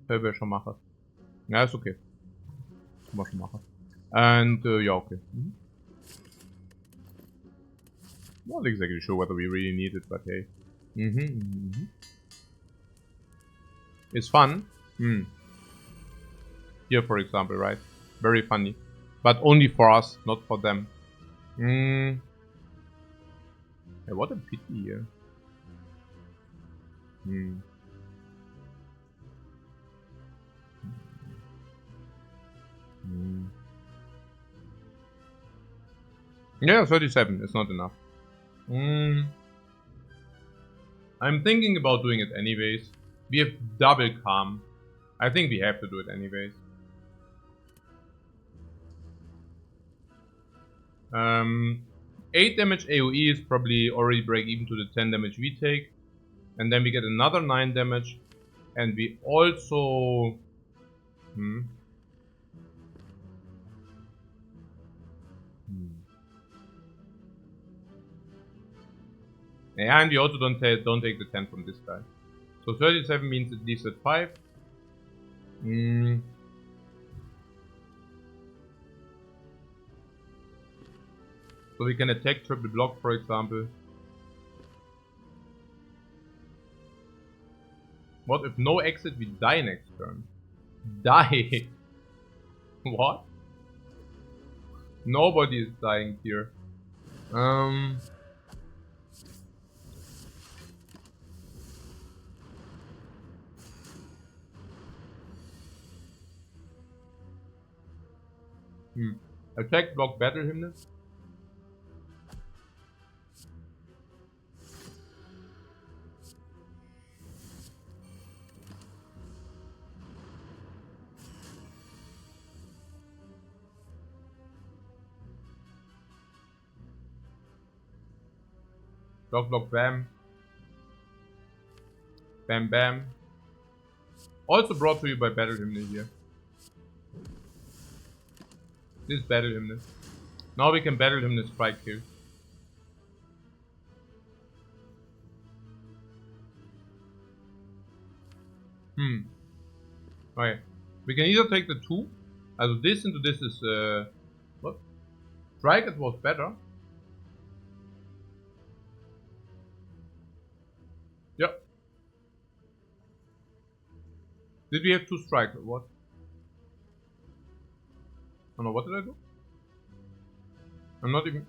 Ja, ist okay. Können wir schon machen. And, yeah, okay. Not exactly sure whether we really need it, but hey. It's fun. Here, for example, right? Very funny. But only for us, not for them. Hey, what a pity here. Yeah, 37 is not enough. I'm thinking about doing it anyways. We have double calm. I think we have to do it anyways. 8 damage AoE is probably already break even to the 10 damage we take. And then we get another 9 damage. And we also... Yeah, and we also don't take the 10 from this guy. So 37 means it leaves at 5. So we can attack triple block, for example. What if no exit, we die next turn? Die? What? Nobody is dying here. Attack, block, battle hymness. Block, block, bam. Bam, bam. Also brought to you by Battle Hymnal here. This is Battle Hymnal. Now we can Battle Hymnal strike kill. Okay. We can either take the 2. Also this into this is what? Strike it was better. Yep. Did we have 2 strikes or what? Oh no, what did I do? I'm not even...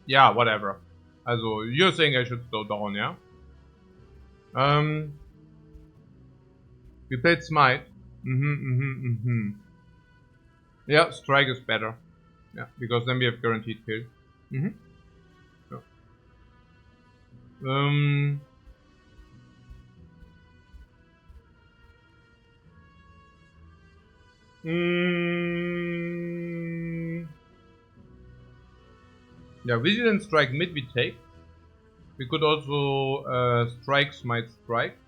Yeah, whatever. Also, you're saying I should slow down, yeah? We played Smite. Yeah, Strike is better. Yeah, because then we have guaranteed kill. Yeah. Yeah, Vigilant Strike mid we take. We could also Strike, Smite, Strike.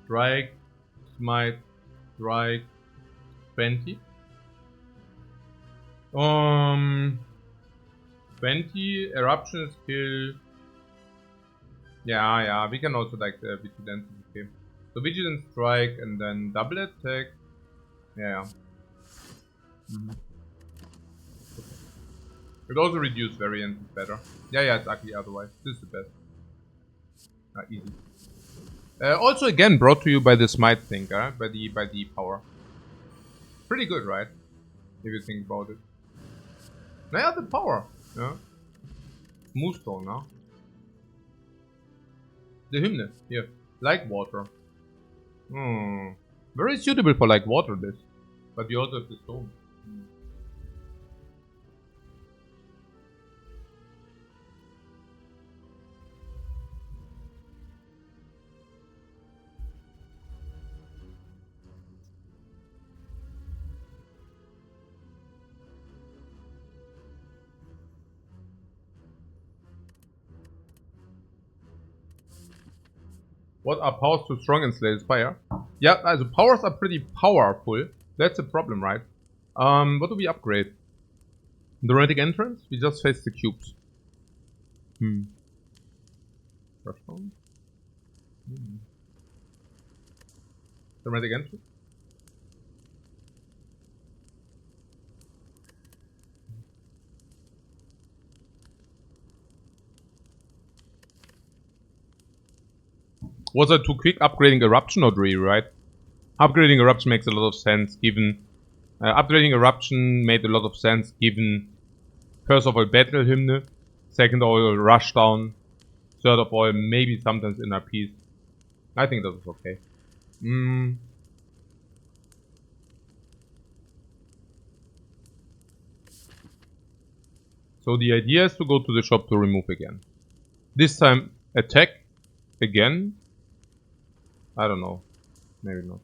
Strike, Smite, Strike, 20. 20, Eruption is kill. Yeah, we can also like the Vigilant. Okay. So Vigilant Strike and then double attack. Yeah. It also reduce variance is better. Yeah, it's ugly otherwise. This is the best. Easy. Also again brought to you by the Smite thing, by the power. Pretty good, right? If you think about it. Naja, the power. Yeah. Moonstone, huh? The hymn, here. Like water. Very suitable for like water this. But we also have the stone. What are powers too strong in Slay the Spire? Yeah, the powers are pretty powerful. That's the problem, right? What do we upgrade? The Relic entrance? We just face the cubes. Rushdown? The Relic entrance? Was that too quick upgrading Eruption? Not really, right? Upgrading Eruption makes a lot of sense given... upgrading Eruption made a lot of sense given... First of all, Battle Hymn. Second of all, Rushdown. Third of all, maybe sometimes Inner Peace. I think that is okay. So the idea is to go to the shop to remove again. This time, attack again. I don't know. Maybe not.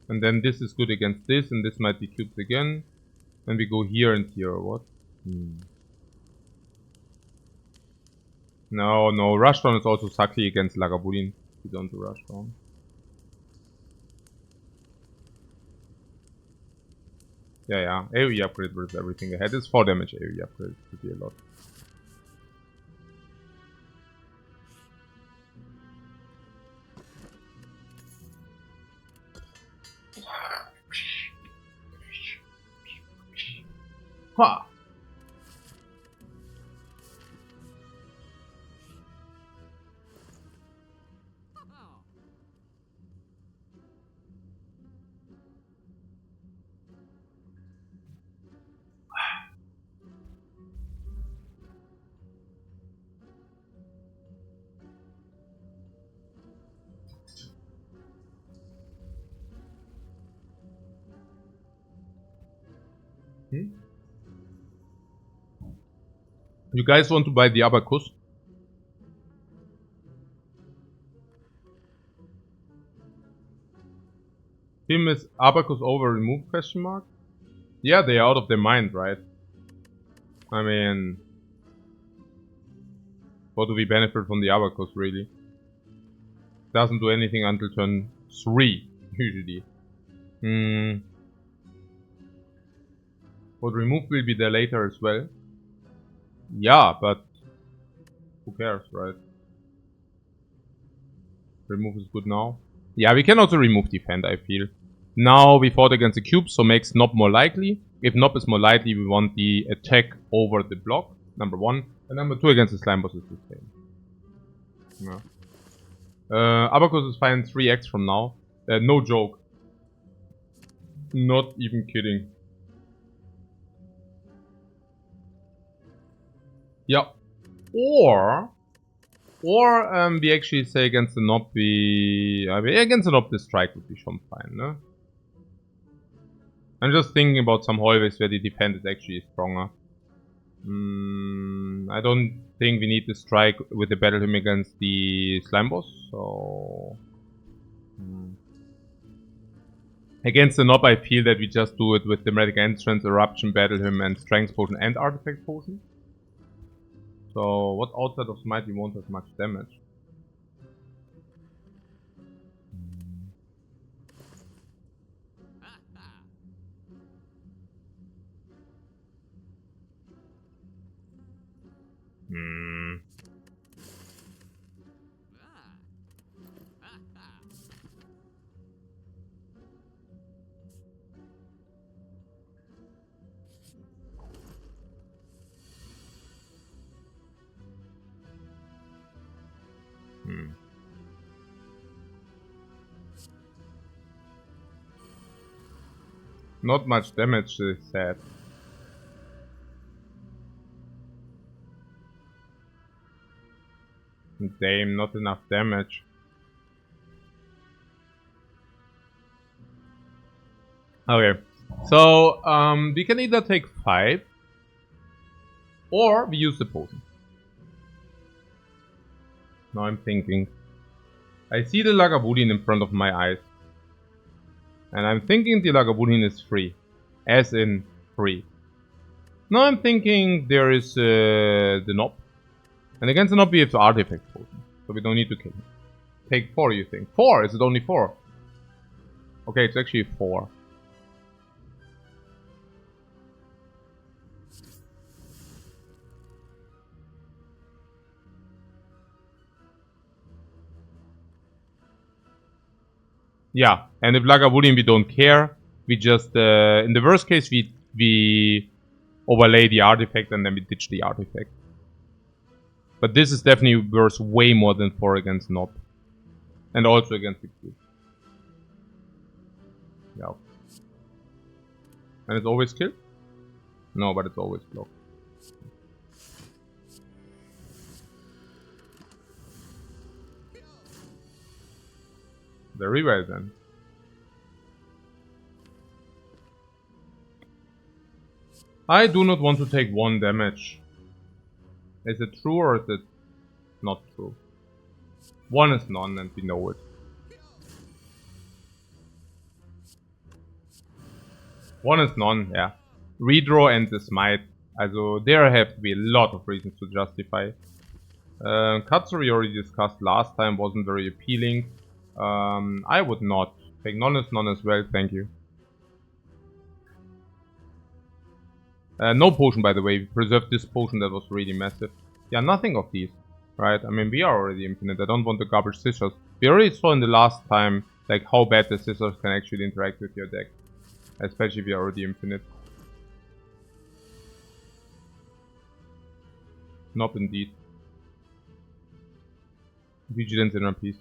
And then this is good against this, and this might be cubes again. And we go here and here, or what? No, Rushdown is also sucky against Lagavulin. We don't do Rushdown. Yeah. AoE upgrade versus everything ahead is 4 damage AoE upgrade. Could be a lot. Ha! You guys want to buy the Abacus? Team is Abacus over remove question mark? Yeah, they are out of their mind, right? I mean... What do we benefit from the Abacus, really? Doesn't do anything until turn 3, usually. But remove will be there later as well. Yeah, but... Who cares, right? Remove is good now. Yeah, we can also remove defend, I feel. Now we fought against the cube, so makes Nob more likely. If Nob is more likely, we want the attack over the block, number 1. And number 2 against the slime boss is the same. Yeah. Abacus is fine 3x from now. No joke. Not even kidding. Yeah. Or Or we actually say against the knob against the knob the strike would be shown fine, no? I'm just thinking about some hallways where the defense is actually stronger. I don't think we need to strike with the battle hymn against the slime boss, so... Against the knob I feel that we just do it with Thematic Entrance, Eruption, Battle Hymn and Strength Potion and Artifact Potion. So what outside of Smite we won't have much damage. Not much damage, is sad. Damn, not enough damage. Okay, so we can either take 5 or we use the potion. Now I'm thinking. I see the Lagavulin in front of my eyes. And I'm thinking the Lagavulin is free. As in free. Now I'm thinking there is the knob. And against the knob we have the artifact potion. So we don't need to kill him. Take 4 you think. 4? Is it only 4? Okay, it's actually 4. Yeah, and if Lagavulin we don't care. We just, in the worst case, we overlay the artifact and then we ditch the artifact. But this is definitely worth way more than 4 against Knob. And also against the cube. Yeah. And it's always killed? No, but it's always blocked. Very well then. I do not want to take 1 damage. Is it true or is it not true? 1 is none and we know it. One is none, yeah. Redraw and the smite. Also there have to be a lot of reasons to justify. Katsu we already discussed last time, wasn't very appealing. I would not. Take none is none as well, thank you. No potion by the way, we preserved this potion that was really massive. Yeah, nothing of these, right? I mean, we are already infinite, I don't want to garbage scissors. We already saw in the last time, like, how bad the scissors can actually interact with your deck. Especially if you're already infinite. Not indeed. Vigilance inner piece.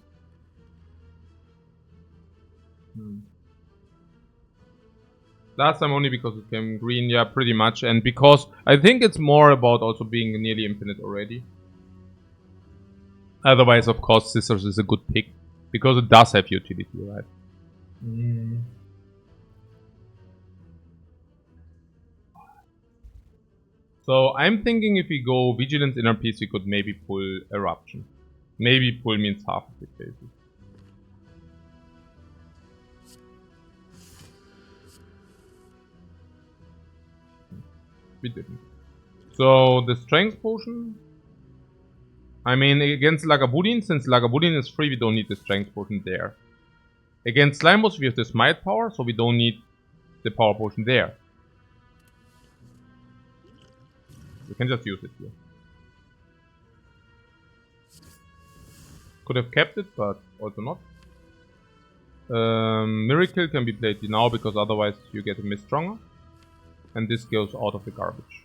Last time only because it came green, yeah, pretty much. And because I think it's more about also being nearly infinite already. Otherwise, of course, scissors is a good pick. Because it does have utility, right? So I'm thinking if we go Vigilance Inner Piece, we could maybe pull Eruption. Maybe pull means half of the cases. We didn't. So the Strength Potion. I mean, against Lagavulin, since Lagavulin is free, we don't need the Strength Potion there. Against Slime Boss, we have the Smite power, so we don't need the Power Potion there. We can just use it here. Could have kept it, but also not. Miracle can be played now because otherwise you get a miss stronger. And this goes out of the garbage.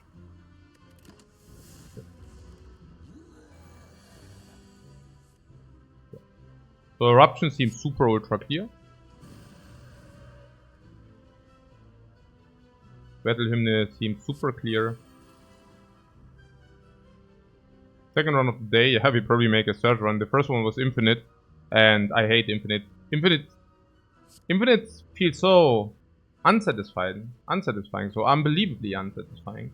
So Eruption seems super ultra clear. Battle Hymn seems super clear. Second run of the day, yeah, we probably make a third run. The first one was infinite, and I hate infinite. Infinite feels so unsatisfying, so unbelievably unsatisfying.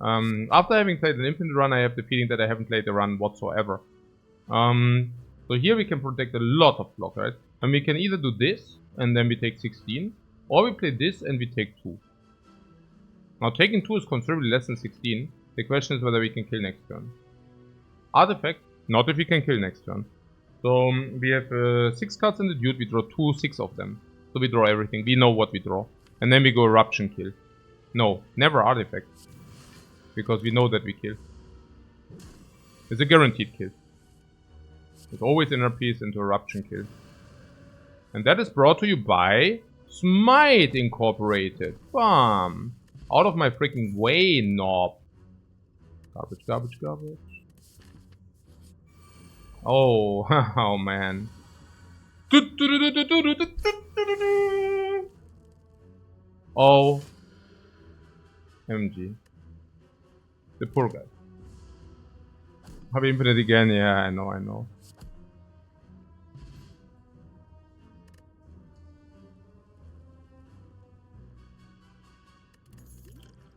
After having played an infinite run, I have the feeling that I haven't played a run whatsoever. So here we can protect a lot of block, right? And we can either do this, and then we take 16, or we play this and we take 2. Now taking 2 is considerably less than 16. The question is whether we can kill next turn. Artifact, not if we can kill next turn. So we have 6 cards in the dude, we draw 6 of them. So we draw everything, we know what we draw. And then we go eruption kill. No, never artifact. Because we know that we kill. It's a guaranteed kill. It's always inner piece into eruption kill. And that is brought to you by Smite Incorporated. Bam! Out of my freaking way, knob. Garbage, garbage, garbage. Oh, oh man. Oh. MG. The poor guy. Have infinite again? Yeah, I know.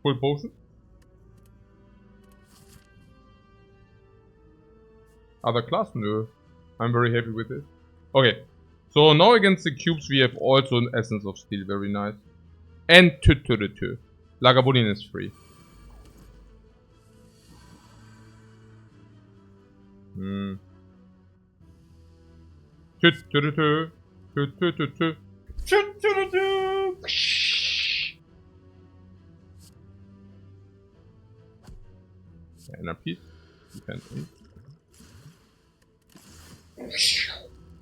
Full potion? Other class? No. I'm very happy with it. Okay. So now against the cubes we have also an Essence of Steel. Very nice. And 2. Lagavulin is free. Hmm. 2. Inner piece. Defense.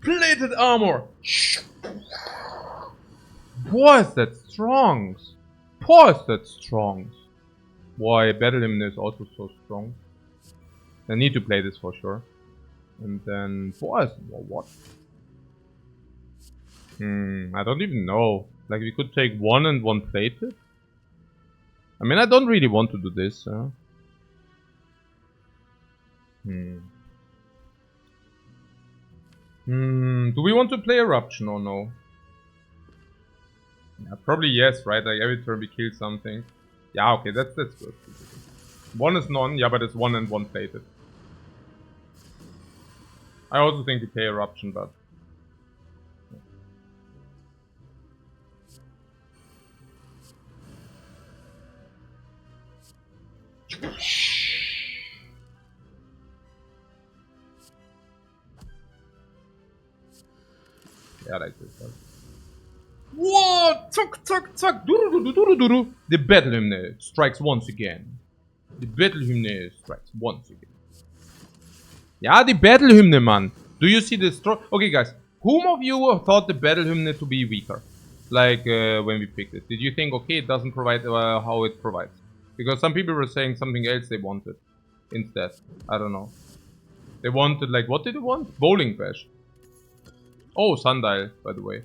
Plated armor! Boy, is that strong! Boy, is that strong! Boy, Battle Hymn is also so strong. I need to play this for sure. And then, boy, what? I don't even know. Like, we could take 1 and 1 plated? I mean, I don't really want to do this, do we want to play Eruption or no? Yeah, probably yes, right? Like every turn we kill something. Yeah, okay, that's good. 1 is none, yeah, but it's 1 and 1 plated. I also think we play Eruption, but... Yeah, like this. Whoa! Tuck! The Battle Hymn strikes once again. The Battle Hymn strikes once again. Yeah, the Battle Hymn, man. Do you see the strong? Okay, guys. Whom of you thought the Battle Hymn to be weaker? Like when we picked it. Did you think, okay, it doesn't provide how it provides? Because some people were saying something else they wanted instead. I don't know. They wanted, like, what did they want? Bowling Bash. Oh, Sundial, by the way.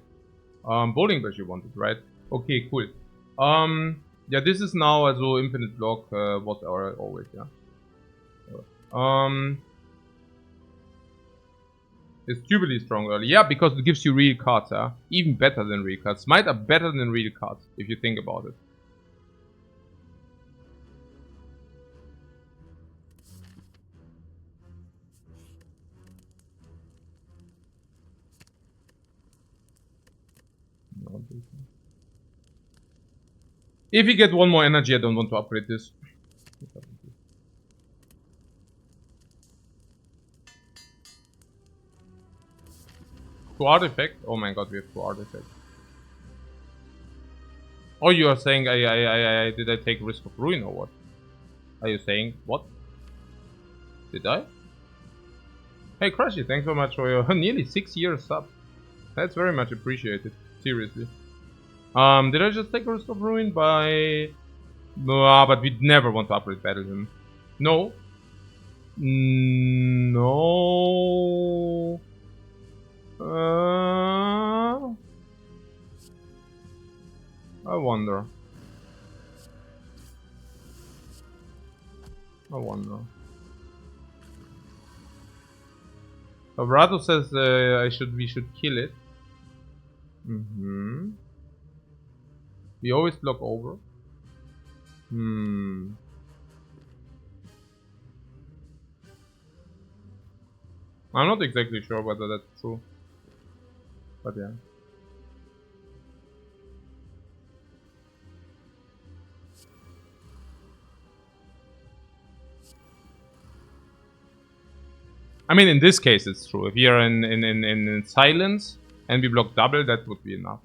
Bowling Bash you wanted, right? Okay, cool. Yeah, this is now also infinite block was our always, yeah. It's stupidly strong early. Yeah, because it gives you real cards, yeah. Even better than real cards. Smite are better than real cards, if you think about it. If we get 1 more energy, I don't want to upgrade this. 2 artifact? Oh my god, we have 2 artifacts. Oh, you are saying did I take Risk of Ruin or what? Are you saying what? Did I? Hey Crushy, thanks so much for your nearly 6 years sub. That's very much appreciated. Seriously. Did I just take Risk of Ruin by... No, but we'd never want to upgrade Battle Hymn. No. No. I wonder. Alvarado says we should kill it. We always block over. I'm not exactly sure whether that's true. But yeah. I mean, in this case, it's true. If we are in silence and we block double, that would be enough.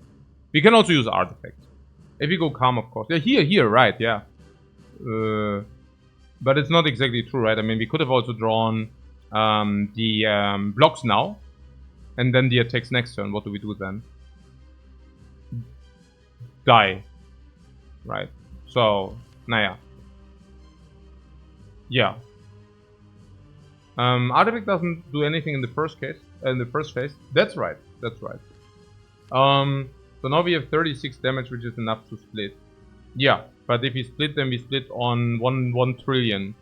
We can also use artifacts. If we go calm, of course. Yeah, here, right, yeah. But it's not exactly true, right? I mean, we could have also drawn the blocks now. And then the attacks next turn. What do we do then? Die. Right. So, naja. Yeah. Artifact doesn't do anything in the first case, in the first phase. That's right. That's right. So now we have 36 damage, which is enough to split. Yeah, but if we split, then we split on 1 trillion.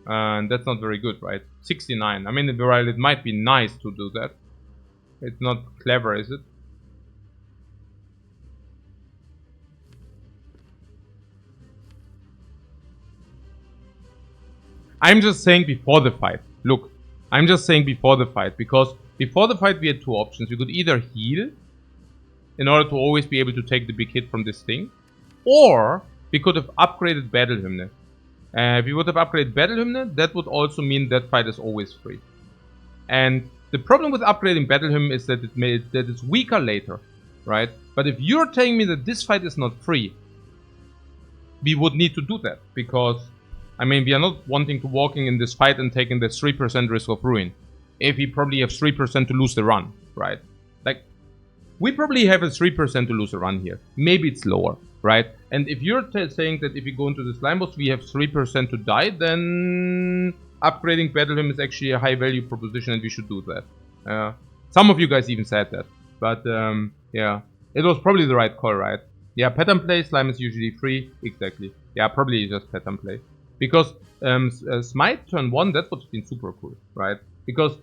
And that's not very good, right? 69. I mean, while it might be nice to do that, it's not clever, is it? I'm just saying before the fight. Look, I'm just saying before the fight, because before the fight we had two options. We could either heal in order to always be able to take the big hit from this thing, or we could have upgraded Battle Hymn. If we would have upgraded Battle Hymn, that would also mean that fight is always free. And the problem with upgrading Battle Hymn is that it's weaker later, right? But if you're telling me that this fight is not free, we would need to do that, because I mean, we are not wanting to walking in this fight and taking the 3% risk of ruin. If we probably have 3% to lose the run, right? Like, we probably have a 3% to lose the run here. Maybe it's lower, right? And if you're saying that if we go into the slime boss, we have 3% to die, then upgrading Battle Hymn is actually a high value proposition and we should do that. Some of you guys even said that. But, yeah. It was probably the right call, right? Yeah, pattern play, slime is usually free. Exactly. Yeah, probably just pattern play. Because Smite turn 1, that would have been super cool, right? Because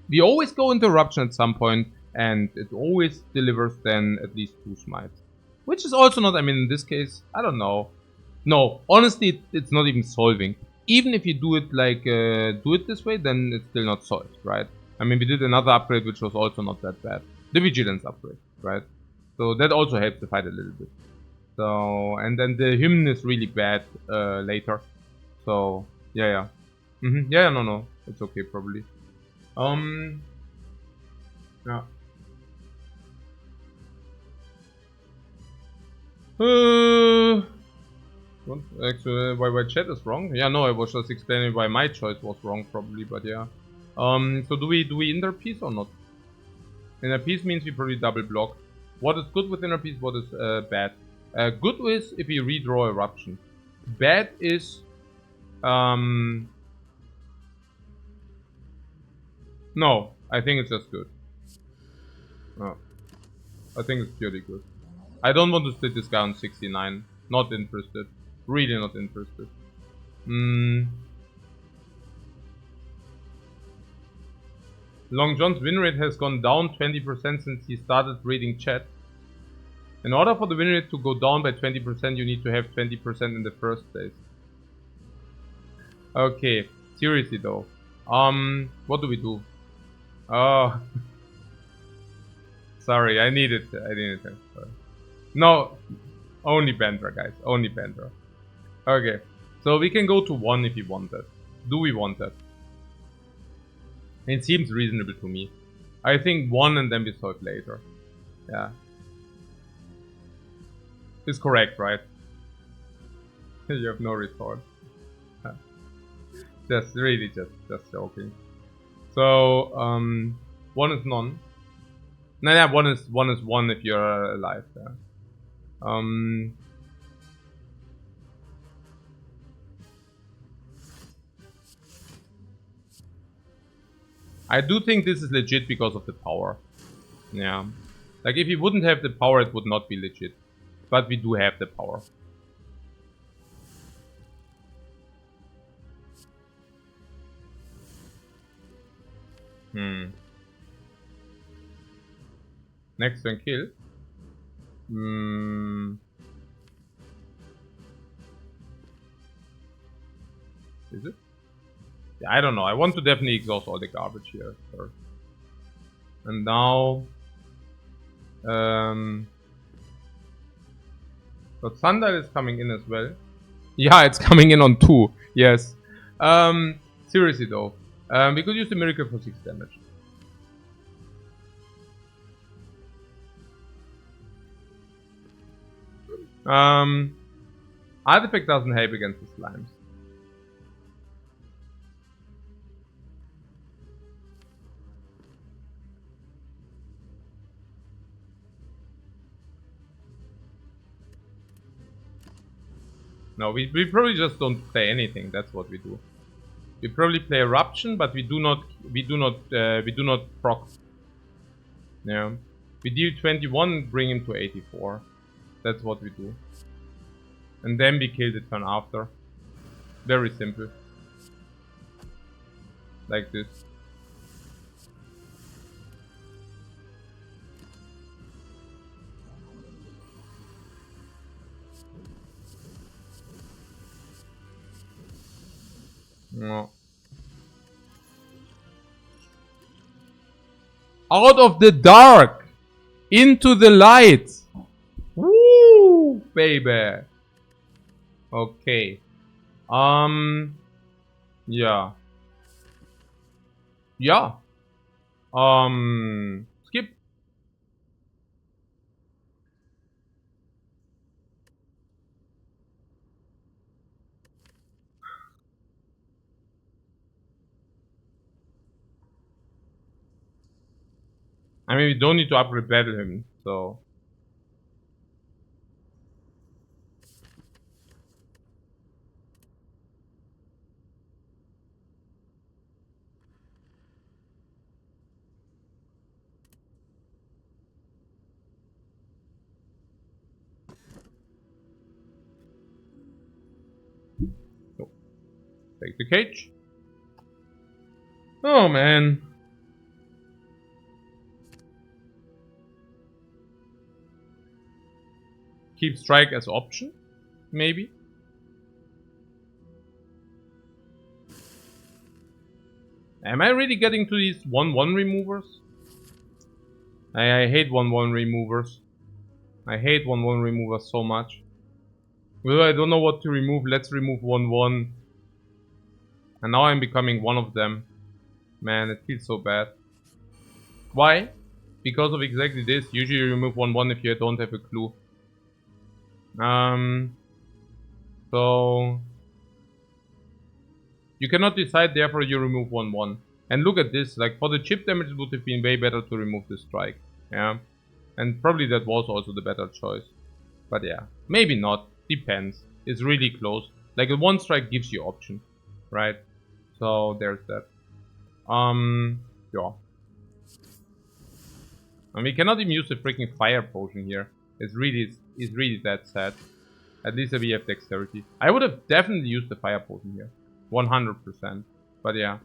we always go into Eruption at some point, and it always delivers then at least 2 Smites. Which is also not, I mean, in this case, I don't know. No, honestly, it's not even solving. Even if you do it like, do it this way, then it's still not solved, right? I mean, we did another upgrade, which was also not that bad. The Vigilance upgrade, right? So that also helps the fight a little bit. So, and then the hymn is really bad later. So, yeah. Yeah, no. It's okay, probably. Yeah. What? Actually, why chat is wrong? Yeah, no, I was just explaining why my choice was wrong, probably, but yeah. So do we inner piece or not? Inner piece means we probably double block. What is good with inner piece? What is bad? Good is if you redraw Eruption. Bad is no, I think it's just good. No, I think it's purely good. I don't want to split this guy on 69. Not interested. Really not interested. Long John's win rate has gone down 20% since he started reading chat. In order for the win rate to go down by 20%, you need to have 20% in the first place. Okay, seriously though. What do we do? Oh. Sorry, I needed it. No, only Bandra, guys. Only Bandra. Okay, so we can go to 1 if you want that. Do we want that? It seems reasonable to me. I think 1 and then we solve later. Yeah. It's correct, right? You have no retort. Just really just joking. So 1 is none. No, yeah, 1 is 1 if you're alive. Yeah. I do think this is legit because of the power. Yeah. Like if we wouldn't have the power, it would not be legit. But we do have the power. Next turn kill. Is it? Yeah, I don't know. I want to definitely exhaust all the garbage here first. And now... but Sundial is coming in as well. Yeah, it's coming in on 2. Yes. Seriously though. We could use the miracle for 6 damage. Artifact doesn't help against the slimes. No, we probably just don't play anything. That's what we do. We probably play eruption, but we do not proc. Yeah, we deal 21, bring him to 84. That's what we do. And then we kill the turn after. Very simple. Like this. No. Out of the dark! Into the light! Woo! Baby! Okay. Yeah. Yeah. Skip. I mean, we don't need to upgrade battle him, so... Take the cage. Oh man. Keep strike as option, maybe. Am I really getting to these 1/1 removers? I hate 1/1 removers. I hate 1/1 removers so much. Well, I don't know what to remove. Let's remove 1/1. And now I'm becoming one of them. Man, it feels so bad. Why? Because of exactly this. Usually you remove 1/1 if you don't have a clue. So... You cannot decide, therefore you remove 1/1. And look at this, like for the chip damage it would have been way better to remove the strike. Yeah. And probably that was also the better choice. But yeah, maybe not. Depends. It's really close. Like a 1 strike gives you option. Right? So there's that. Yeah. And we cannot even use the freaking fire potion here. It's really that sad. At least we have dexterity. I would have definitely used the fire potion here. 100%. But yeah.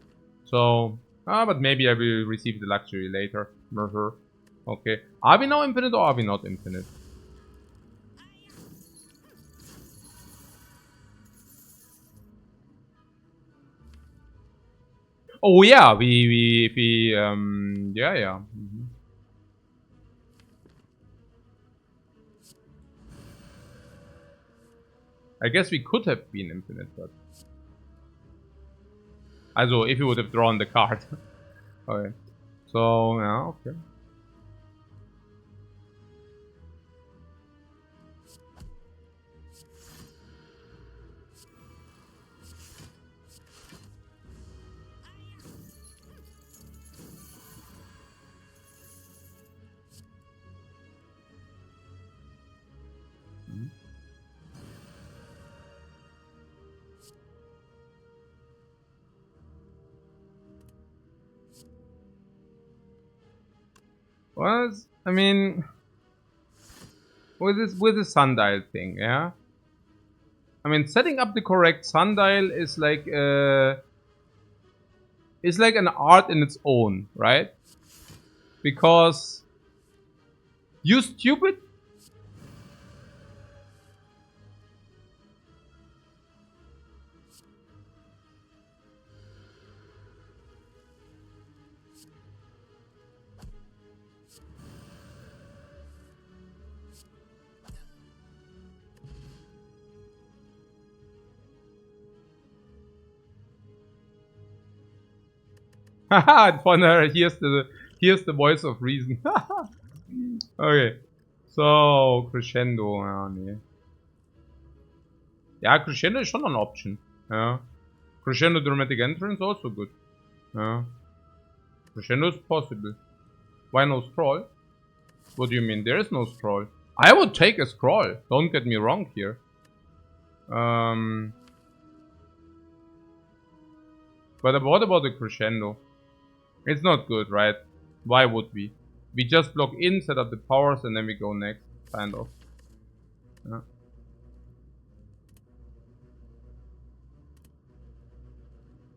So, but maybe I will receive the luxury later. Okay. Are we now infinite or are we not infinite? Oh yeah, yeah. I guess we could have been infinite, but... Also, if you would have drawn the card. Okay. So, yeah, okay. Well, I mean, with the sundial thing, yeah. I mean, setting up the correct sundial is like is like an art in its own, right? Because you stupid. Haha, von her, here's the voice of reason. Okay. So, Crescendo, ja, nee. Ja, Crescendo ist schon an Option. Ja. Crescendo Dramatic Entrance also good. Yeah. Crescendo is possible. Why no scroll? What do you mean? There is no scroll. I would take a scroll. Don't get me wrong here. But what about the Crescendo? It's not good, right? Why would we? We just block in, set up the powers, and then we go next. Kind of. Yeah.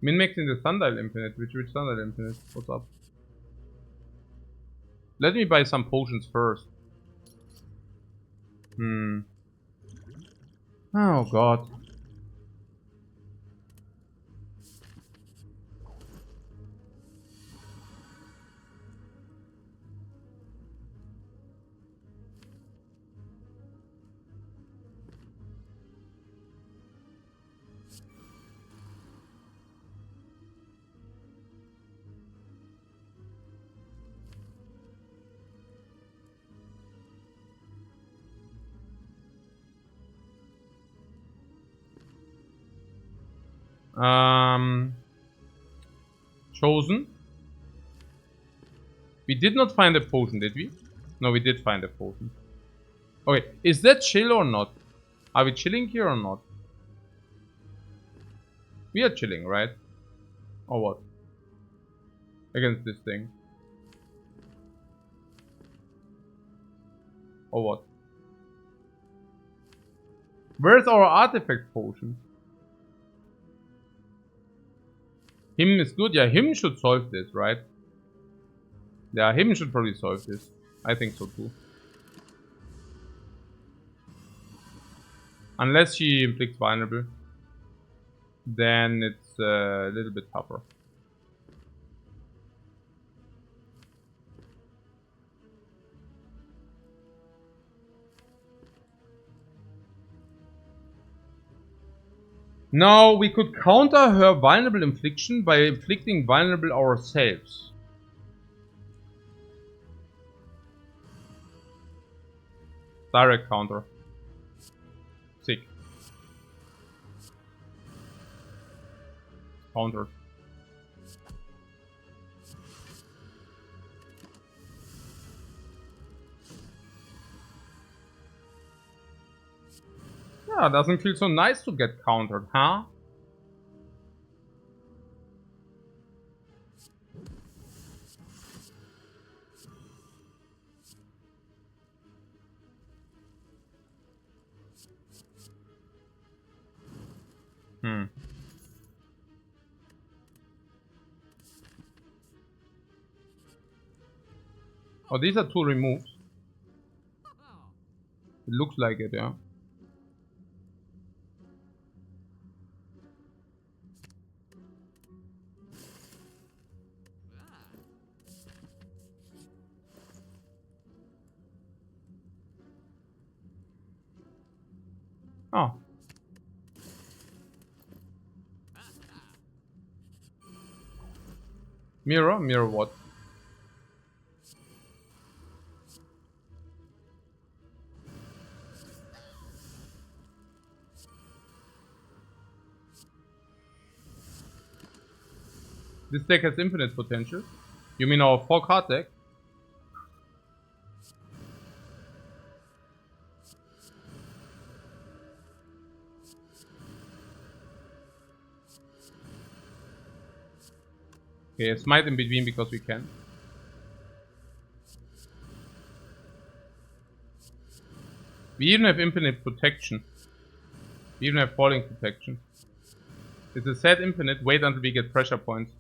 Min-maxing the Sundial Infinite. Which Sundial Infinite? What's up? Let me buy some potions first. Oh god. Chosen. We did not find a potion, did we? No, we did find a potion. Okay, is that chill or not? Are we chilling here or not? We are chilling, right? Or what? Against this thing. Or what? Where's our artifact potion? Him is good. Yeah, him should solve this, right? Yeah, him should probably solve this. I think so too. Unless she inflicts vulnerable, then it's a little bit tougher. Now we could counter her vulnerable infliction by inflicting vulnerable ourselves. Direct counter. Sick. Counter. Yeah, doesn't feel so nice to get countered, huh? Oh, these are 2 removes. It looks like it, yeah. Oh. Mirror? Mirror what? This deck has infinite potential. You mean our 4-card deck? Okay, smite in between because we can. We even have infinite protection. We even have falling protection. It's a set infinite, wait until we get pressure points.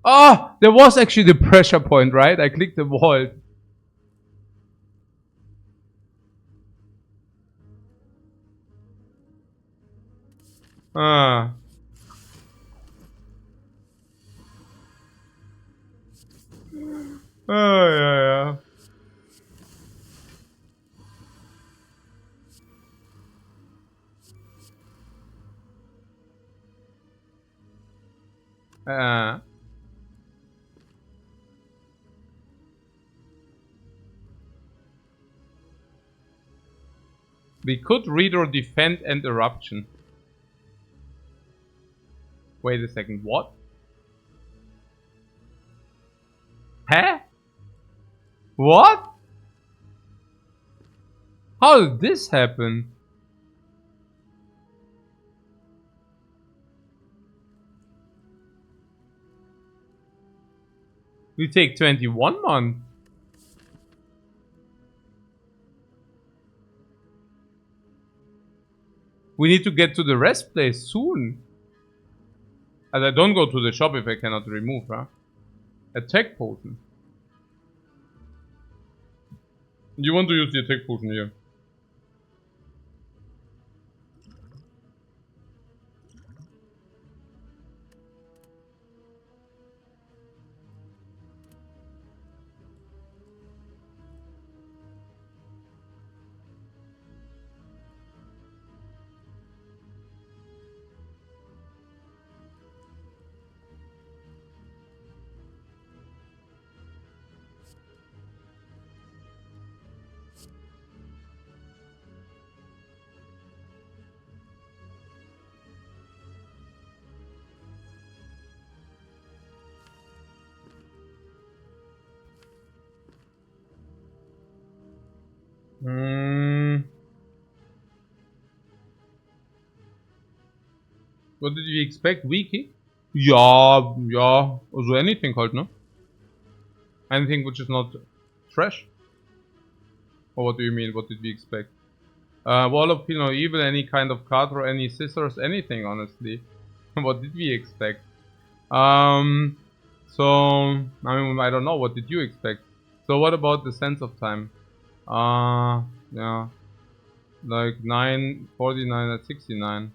Oh, there was actually the pressure point, right? I clicked the vault. Ah. Oh, yeah, yeah. We could read or defend and eruption. Wait a second, what? Huh? What? How did this happen? We take 21 months. We need to get to the rest place soon. And I don't go to the shop if I cannot remove, huh? Attack potion. You want to use the attack potion here. What did you expect? Wiki? Ja, ja. Also anything halt, ne? Anything which is not trash? Or what do you mean? What did we expect? Wallop, no evil, any kind of card or any scissors, anything, honestly. What did we expect? So, I mean, I don't know. What did you expect? So what about the sense of time? Yeah. Like 9, 49 and 69.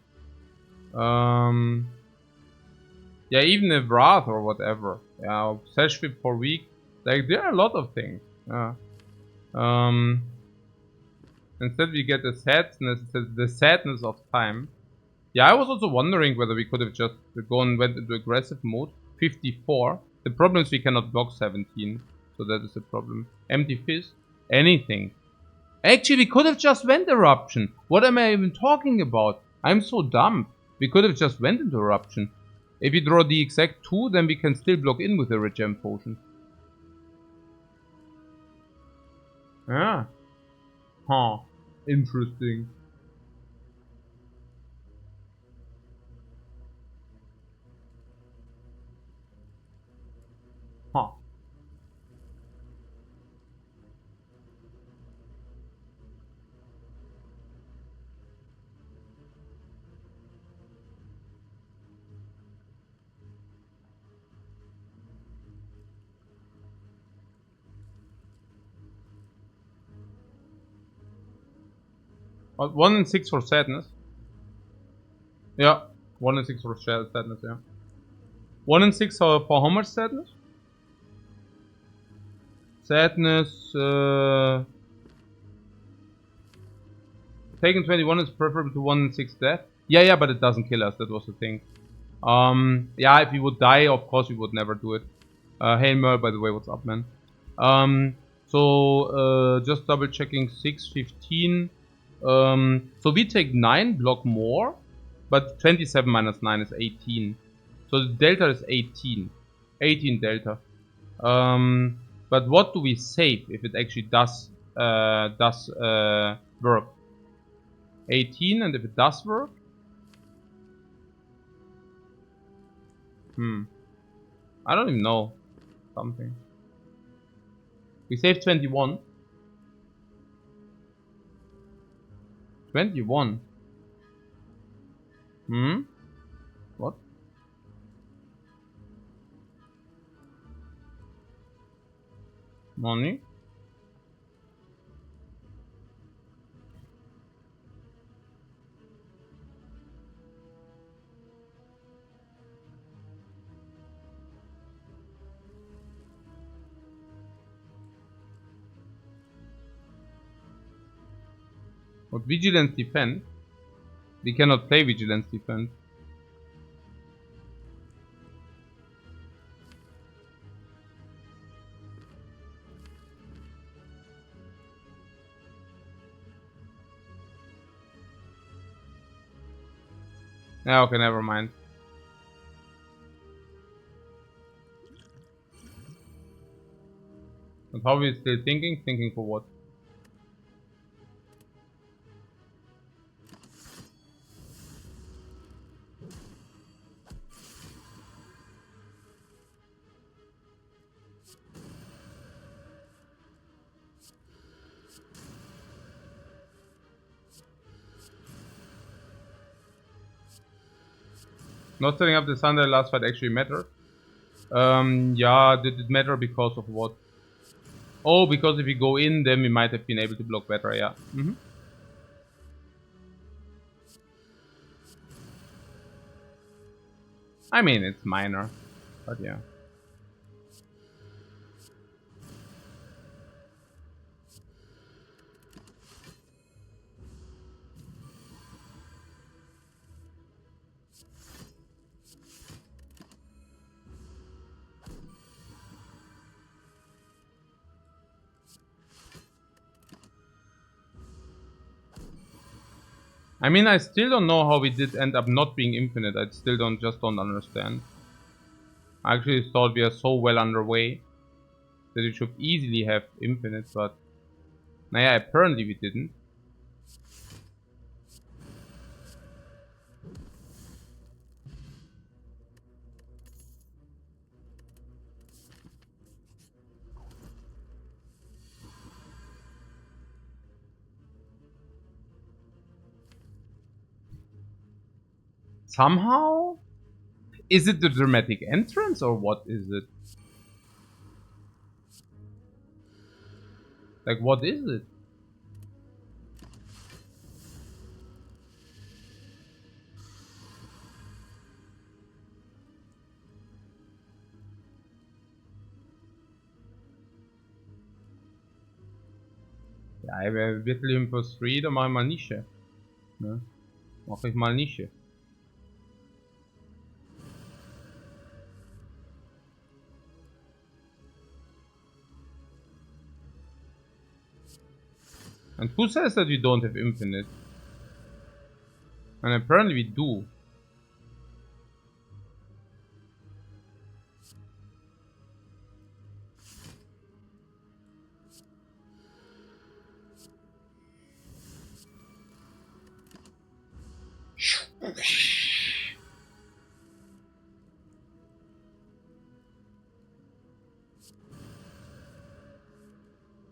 Yeah, even a Wrath or whatever. Yeah, Sash Whip per week. Like, there are a lot of things. Yeah. Instead we get the sadness of time. Yeah, I was also wondering whether we could have just went into aggressive mode. 54. The problem is we cannot block 17. So that is a problem. Empty Fist. Anything. Actually, we could have just went Eruption. What am I even talking about? I'm so dumb. We could have just went into Eruption. If we draw the exact 2, then we can still block in with a Regen Potion. Yeah. Huh. Interesting. Huh. But 1 and 6 for sadness. Yeah. 1 and 6 for sadness, yeah. 1 and 6 for how much sadness? Sadness, taking 21 is preferable to 1 and 6 death. Yeah, but it doesn't kill us, that was the thing. Yeah, if we would die, of course we would never do it. Hey Merl, by the way, what's up, man? Just double checking 6, 15. So we take 9 block more, but 27 minus 9 is 18. So the delta is 18. 18 delta. But what do we save if it actually does work? 18, and if it does work? I don't even know. Something. We save 21. 21. What? Money. What vigilance defend? We cannot play vigilance defend. Yeah, okay, never mind. But how are we still thinking? Thinking for what? Not setting up the Sunday last fight actually mattered. Yeah, did it matter because of what? Oh, because if we go in, then we might have been able to block better, yeah. I mean, it's minor, but yeah. I mean, I still don't know how we did end up not being infinite. I still don't understand. I actually thought we are so well underway that we should easily have infinite, but yeah, apparently we didn't. Somehow? Is it the dramatic entrance or what is it? Like, what is it? Ja, Bethlehem plus 3, dann mach ich mal Nische. Ne? Mach ich mal Nische. And who says that we don't have infinite? And apparently we do.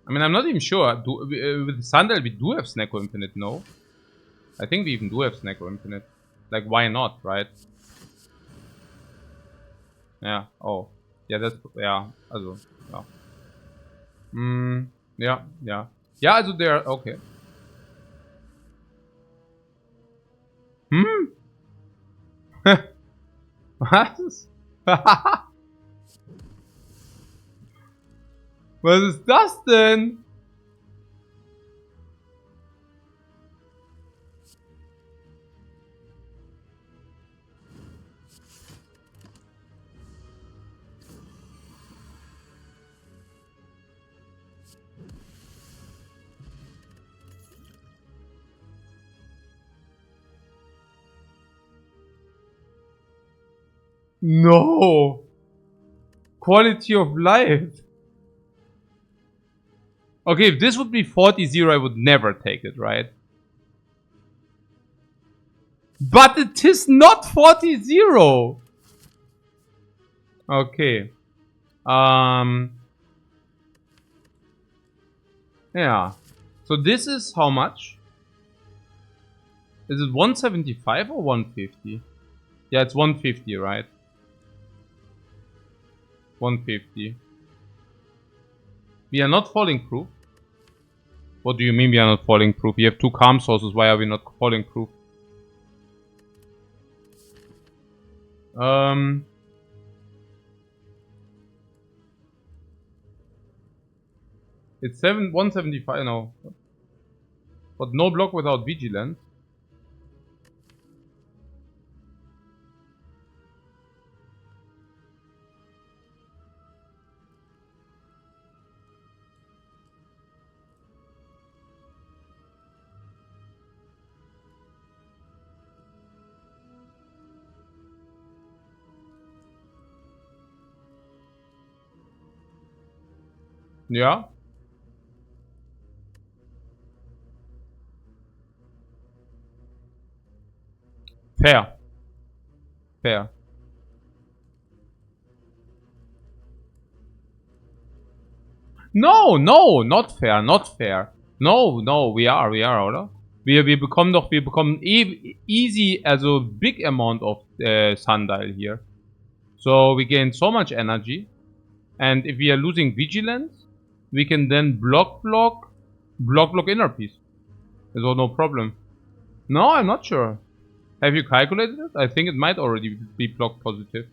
I mean, I'm not even sure. With Sandal, we do have Snacko Infinite, no? I think we even do have Snacko Infinite. Like, why not, right? Yeah, oh. Yeah, that's, yeah, also, ja. Ja, ja. Ja, also der, okay. Was? Was ist das denn? No. Quality of life. Okay, if this would be 40-0, I would never take it, right? But it is not 40-0. Okay. Yeah. So this is how much? Is it 175 or 150? Yeah, it's 150, right? 150. We are not falling proof. What do you mean we are not falling proof? We have 2 calm sources. Why are we not falling proof? It's 175 now. But no block without vigilance. Yeah. Fair. Fair. No, no, not fair, not fair. No, no, we are, oder? Wir bekommen doch, wir bekommen easy, also big amount of Sundial here. So we gain so much energy. And if we are losing vigilance, we can then block inner piece. There's no problem. No, I'm not sure. Have you calculated it? I think it might already be block positive.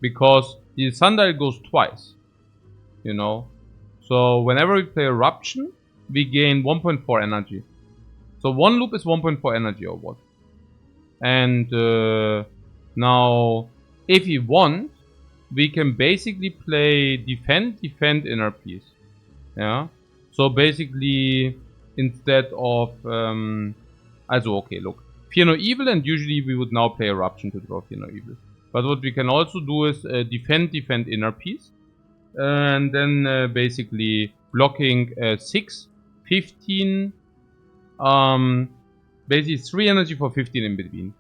Because the Sundial goes twice. You know? So whenever we play Eruption, we gain 1.4 energy. So one loop is 1.4 energy or what? And now, if we want, we can basically play defend inner piece. Yeah. So basically, instead of also okay, look, Fear No Evil, and usually we would now play Eruption to draw Fear No Evil. But what we can also do is defend inner piece. And then basically blocking 6, 15, basically 3 energy for 15 in between.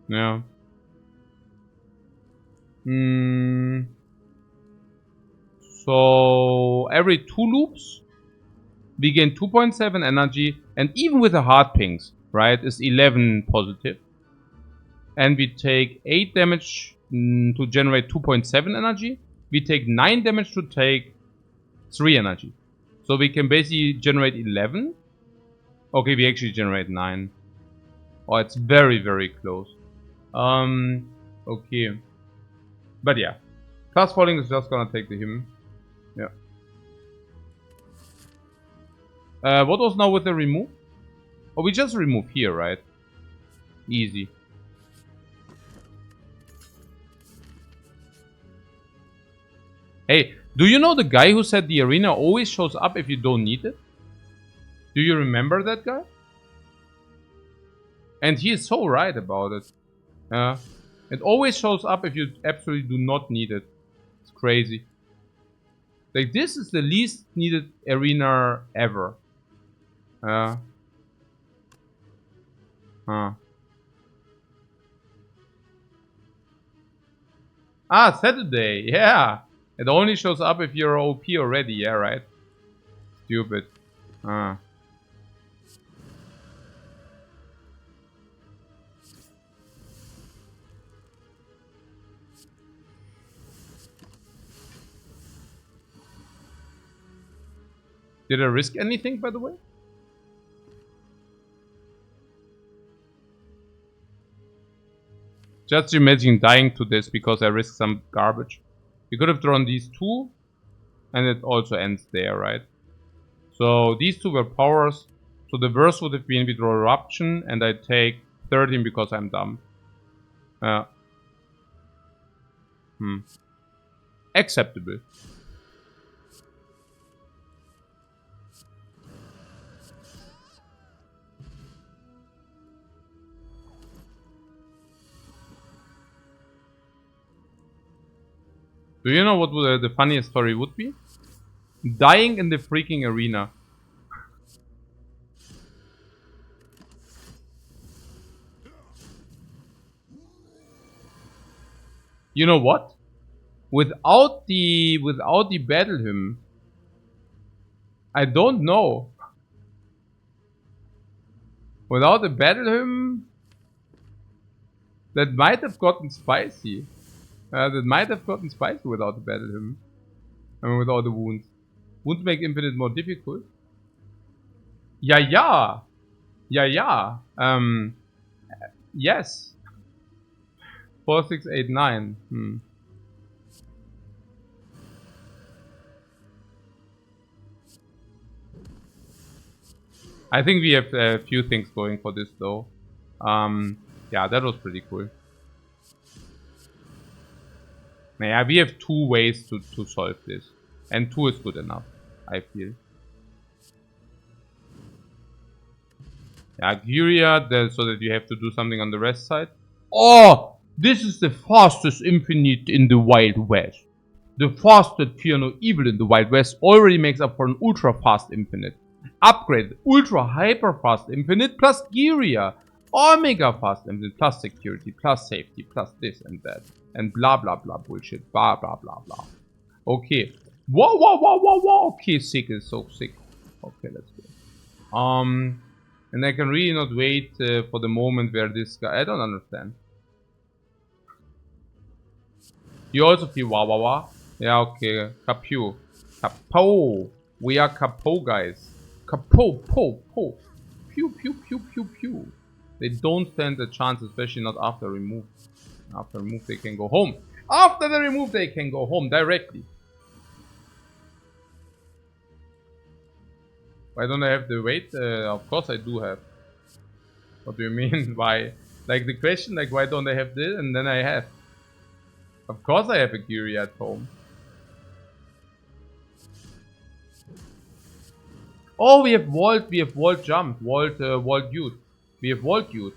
Yeah. So every 2 loops we gain 2.7 energy, and even with the hard pings, right, is 11 positive. And we take 8 damage to generate 2.7 energy. We take 9 damage to take 3 energy. So we can basically generate 11. Okay, we actually generate 9. Oh, it's very, very close. Okay. But yeah. Class Falling is just gonna take the him. Yeah. What was now with the remove? Oh, we just remove here, right? Easy. Hey, do you know the guy who said the arena always shows up if you don't need it? Do you remember that guy? And he is so right about it. It always shows up if you absolutely do not need it. It's crazy. Like, this is the least needed arena ever. Ah, Saturday, yeah. It only shows up if you're OP already, yeah, right? Stupid. Did I risk anything, by the way? Just imagine dying to this because I risked some garbage. We could have drawn these 2, and it also ends there, right? So these 2 were powers. So the worst would have been we draw Eruption, and I take 13 because I'm dumb. Acceptable. Do you know what the funniest story would be? Dying in the freaking arena. You know what? Without the battle hymn, I don't know. Without the battle hymn, that might have gotten spicy. That might have gotten spicy without the battle hymn. I mean, with all the wounds. Won't make infinite more difficult. Yeah, yeah. Yeah, yeah. Yes. 4, 6, 8, 9. I think we have a few things going for this though. Yeah, that was pretty cool. Yeah, we have 2 ways to solve this. And 2 is good enough, I feel. Yeah, Gyria, so that you have to do something on the rest side. Oh! This is the fastest infinite in the Wild West. The fastest Fear No Evil in the Wild West already makes up for an ultra fast infinite. Upgrade ultra hyper fast infinite plus Gyria. Omega fast infinite plus security plus safety plus this and that. And blah blah blah bullshit. Blah blah blah blah. Okay. Whoa whoa whoa whoa whoa. Okay, sick is so sick. Okay, let's go. And I can really not wait for the moment where this guy... I don't understand. You also feel wah wah wah? Yeah, okay. Capu. Capo. We are capo guys. Capo, po, po. Pew, pew, pew, pew, pew. They don't stand a chance, especially not after remove. After remove, they can go home. After the remove, they can go home directly. Why don't I have the weight? Of course I do have. What do you mean? Why? Like the question, like why don't I have this? And then I have. Of course I have a Gyria at home. Oh, we have Vault Jump, Vault Youth. We have Vault Youth.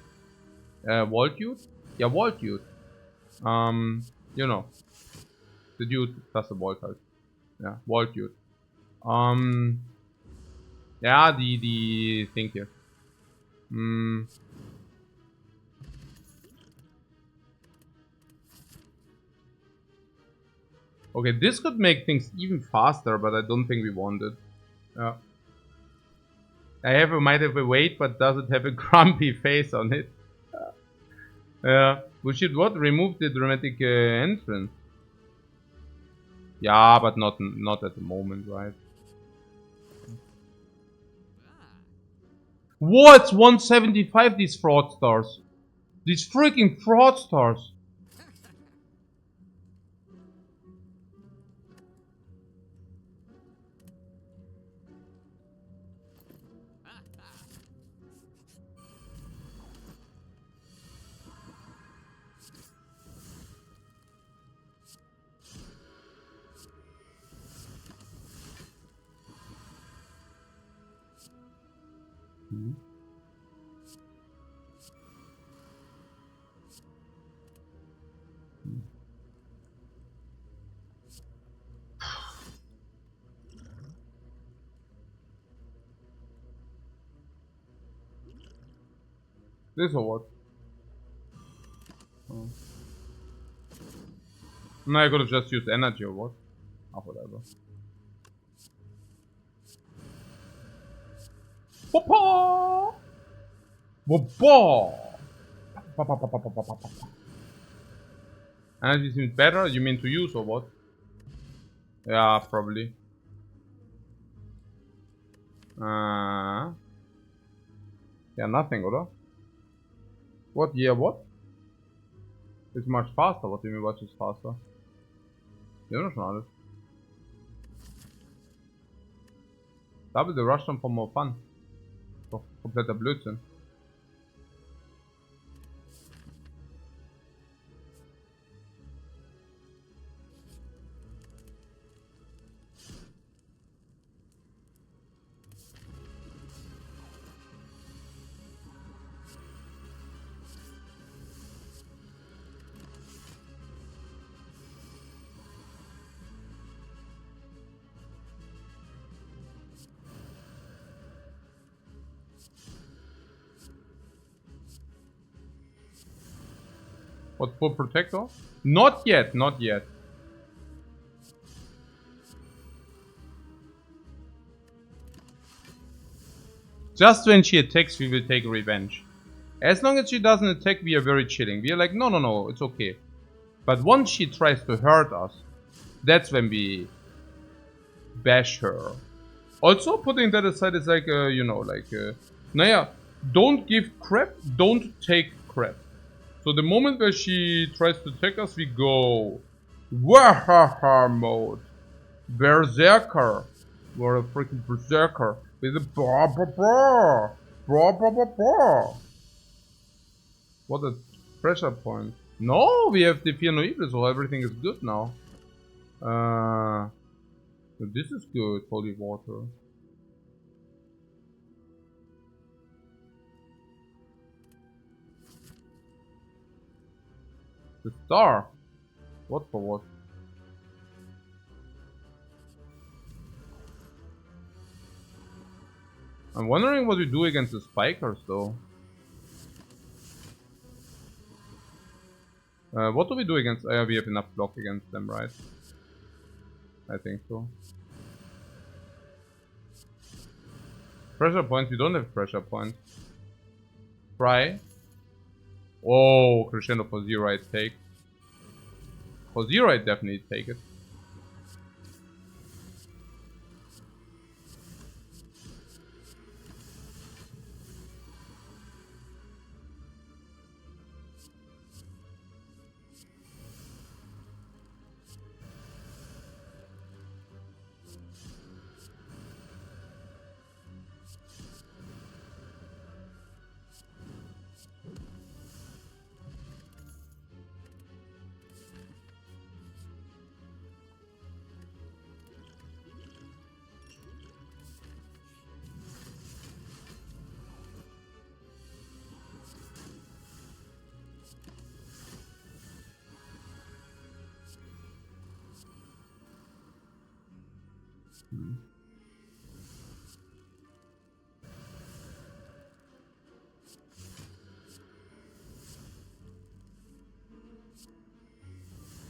Vault Youth? Yeah, Vault Youth. You know. The dude plus the Vault Health. Yeah, Vault Youth. Yeah, the thing here. Okay, this could make things even faster, but I don't think we want it. Might have a weight, but does it have a grumpy face on it? We should what? Remove the dramatic entrance. Yeah, but not at the moment, right? What's 175? These fraudsters. These freaking fraudsters. This or what? Oh. No, I could have just used energy or what? Oh, whatever. Whoopah! Whoopah! Energy seems better? You mean to use or what? Yeah, probably. Yeah, nothing, oder? What? Yeah, what? It's much faster. What do you mean much is faster? Wir haben doch schon alles. Double the Rushdown for more fun. Doch kompletter Blödsinn. What, for protector? Not yet, not yet. Just when she attacks, we will take revenge. As long as she doesn't attack, we are very chilling. We are like, no, no, no, it's okay. But once she tries to hurt us, that's when we bash her. Also, putting that aside is like, you know, like, naja, don't give crap, don't take crap. So the moment where she tries to attack us, we go Wahaha mode. Berserker. We're a freaking berserker. With a bra bra bra. Bra bra bra bra. What a pressure point. No, we have the Fear No Evil, so everything is good now. This is good, holy water. The star. What for what? I'm wondering what we do against the spikers though. What do we do against... we have enough block against them, right? I think so. Pressure points, we don't have pressure points. Try. Oh, crescendo for 0 I take. For 0 I definitely take it.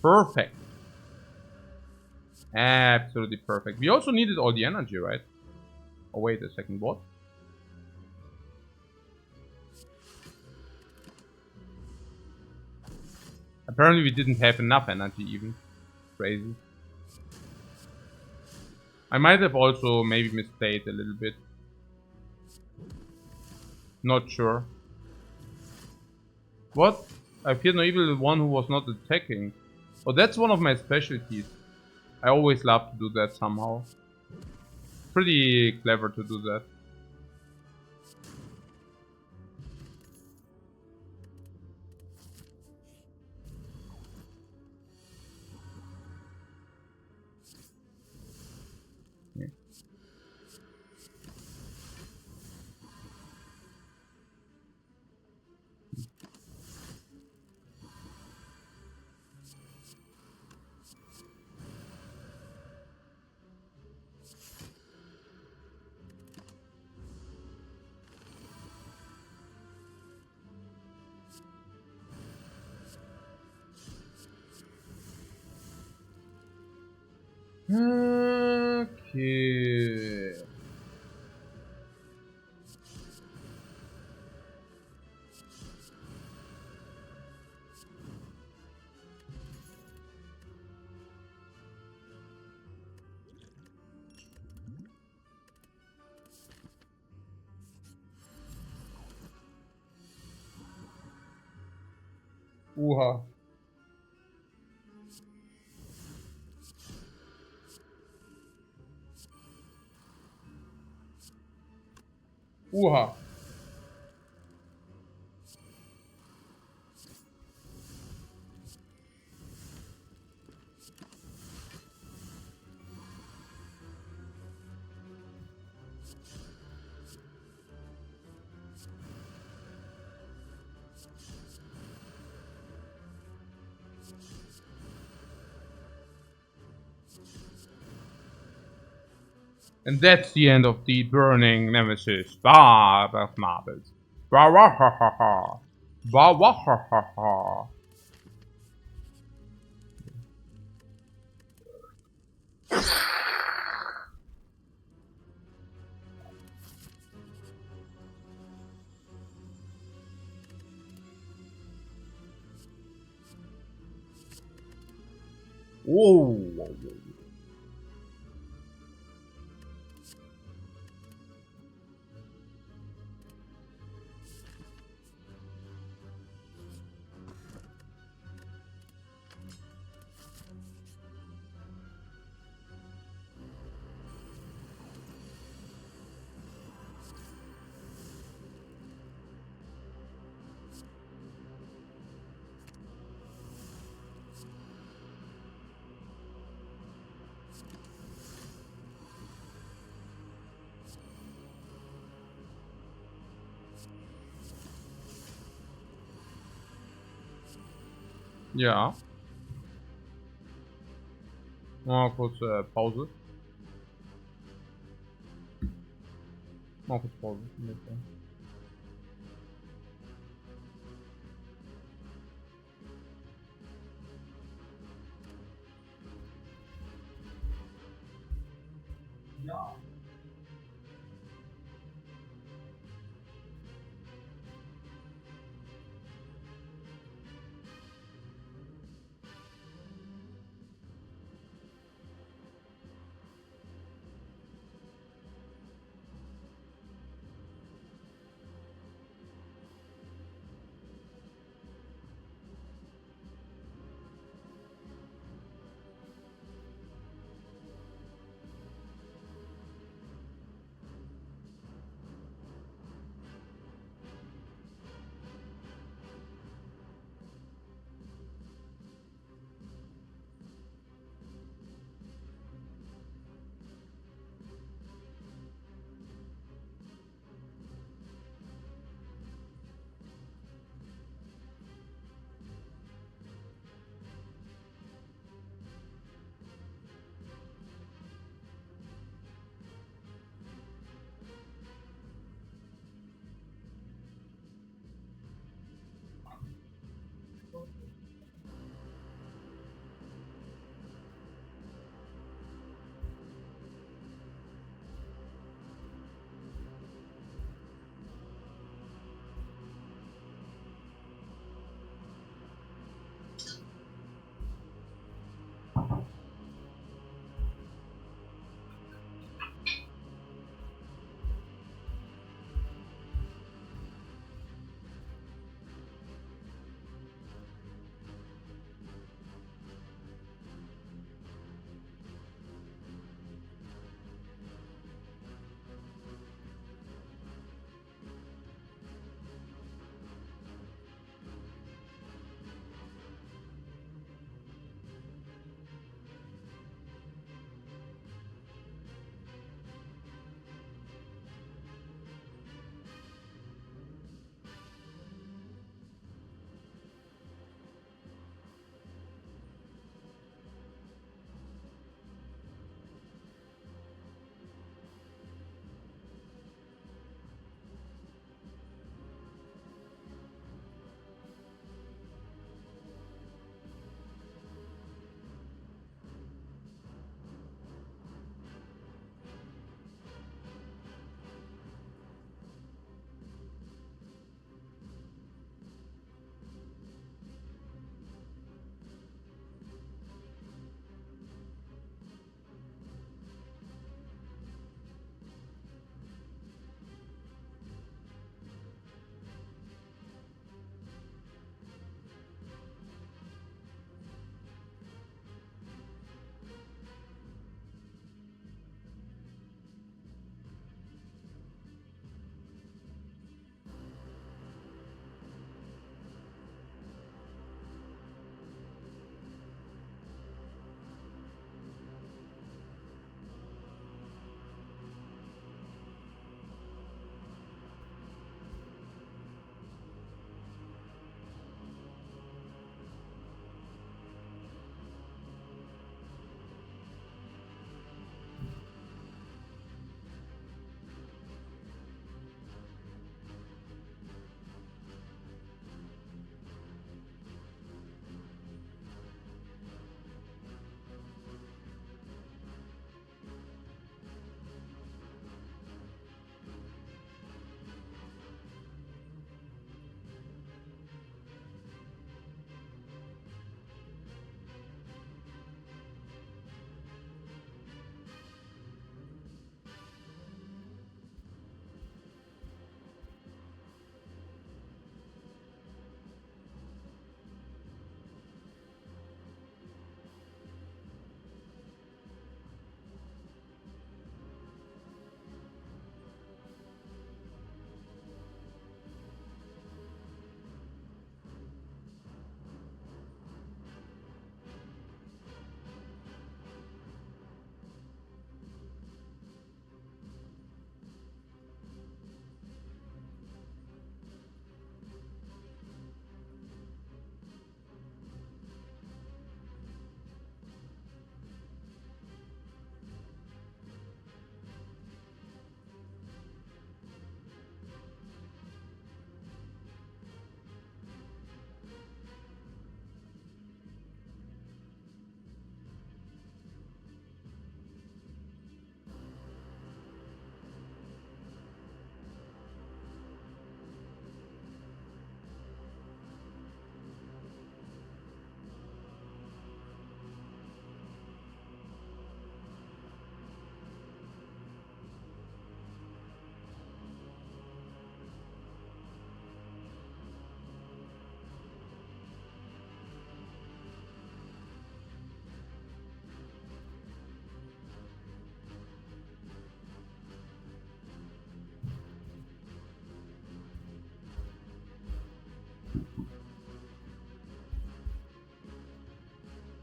Perfect. Absolutely perfect. We also needed all the energy, right? Oh, wait a second, what? Apparently we didn't have enough energy even. Crazy. I might have also maybe misplayed a little bit. Not sure. What? I fear no evil, the one who was not attacking. Oh, that's one of my specialties. I always love to do that somehow. Pretty clever to do that. Yeah. Okay. Uha. Uha. And that's the end of the burning nemesis. Bar of marbles. Bawahaha. Bawahaha. Whoa. Ja. Mal kurz Pause. Mal kurz Pause. Ja.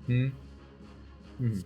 Hmm. Hmm.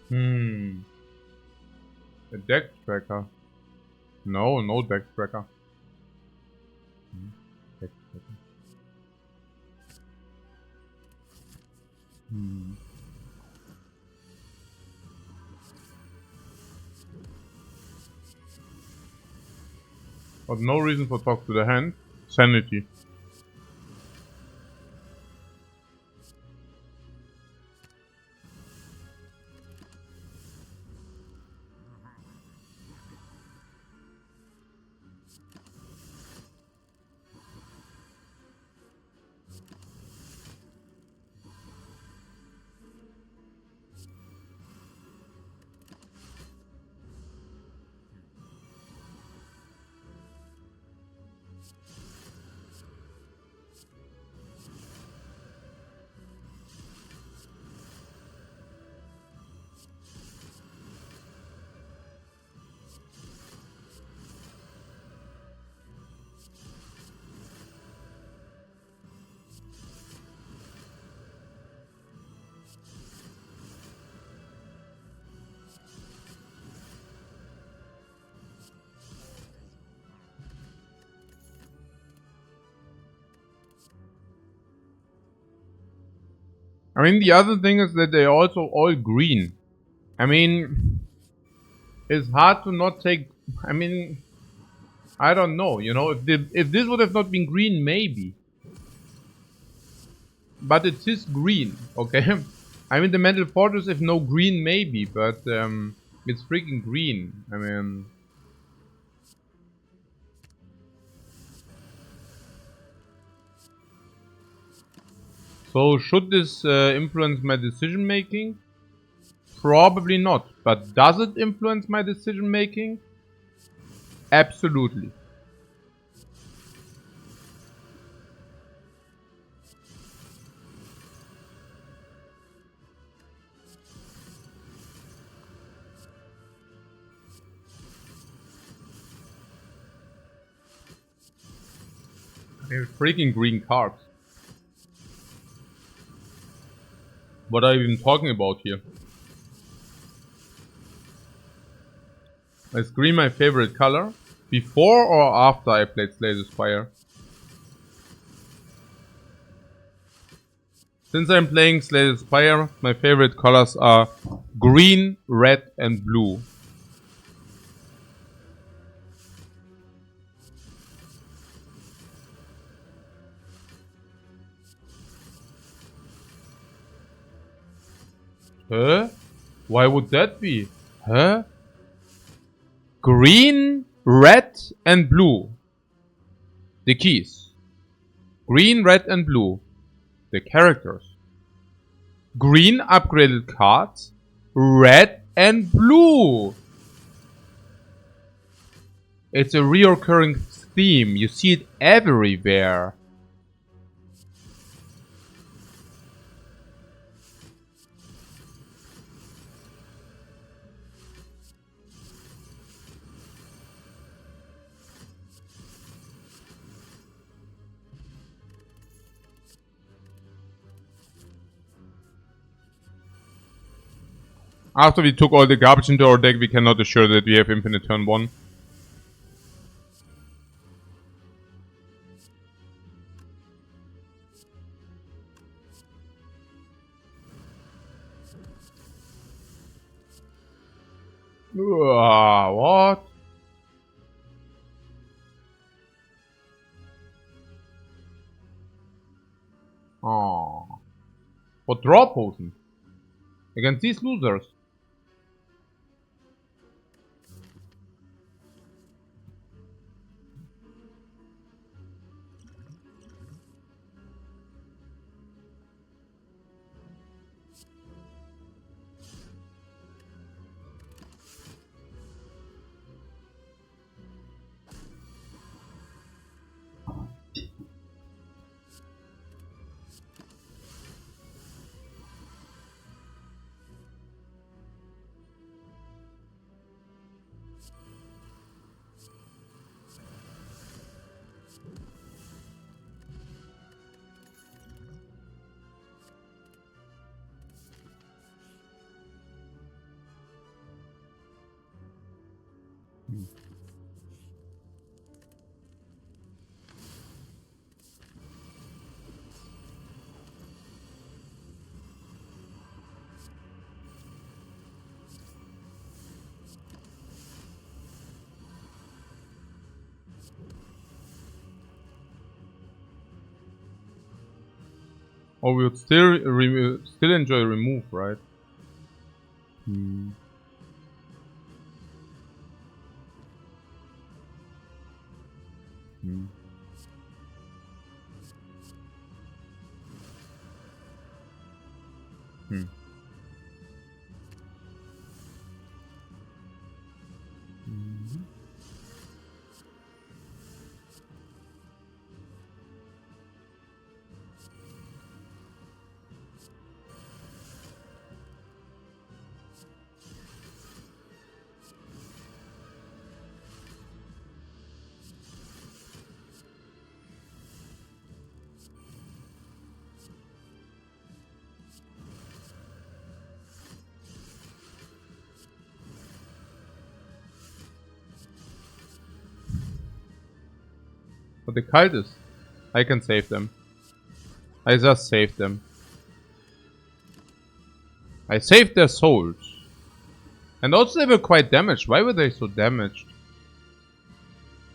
Hmm. A deck tracker. No, no deck tracker. Hmm. Deck tracker. Hmm. But no reason for talk to the hand. Sanity. I mean, the other thing is that they're also all green. I mean, it's hard to not take. I mean, I don't know. You know, if this would have not been green, maybe. But it is green, okay? I mean, the Mental Fortress, if no green, maybe, but it's freaking green. I mean, so should this influence my decision making? Probably not. But does it influence my decision making? Absolutely. They're freaking green cards. What are you even talking about here? Is green my favorite color? Before or after I played Slay the Spire? Since I'm playing Slay the Spire, my favorite colors are green, red and blue. Huh? Why would that be? Huh? Green, red and blue. The keys. Green, red and blue. The characters. Green upgraded cards. Red and blue. It's a reoccurring theme. You see it everywhere. After we took all the garbage into our deck, we cannot assure that we have infinite turn 1. What? Oh. What draw potion? Against these losers. Or we would still enjoy remove, right? Hmm. Hmm. Hmm. Mhm. But the cultists, I can save them. I just saved them. I saved their souls. And also they were quite damaged. Why were they so damaged?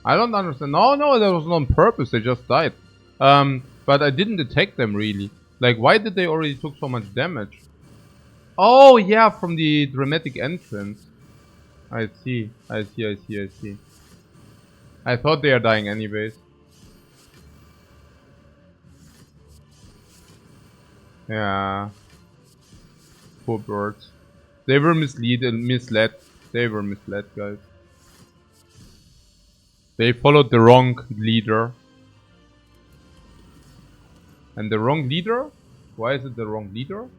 I don't understand. No, that was not on purpose. They just died. But I didn't attack them really. Like, why did they already took so much damage? Oh, yeah, from the dramatic entrance. I see. I see. I thought they are dying anyways. Yeah. Poor birds. They were misled. They were misled, guys. They followed the wrong leader. And the wrong leader? Why is it the wrong leader?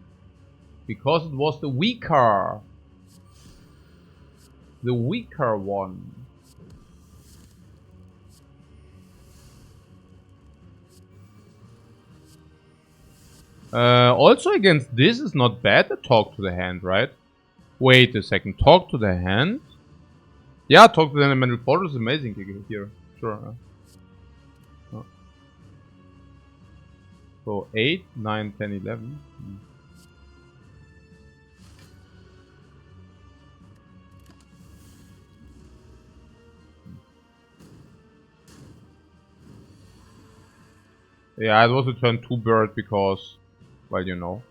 Because it was the weaker. The weaker one. Also against this is not bad to talk to the hand, right? Wait a second. Talk to the hand? Yeah, talk to the elemental portal is amazing here. Sure. So 8, 9, 10, 11. Yeah, it was a turn 2 bird because, well, you know.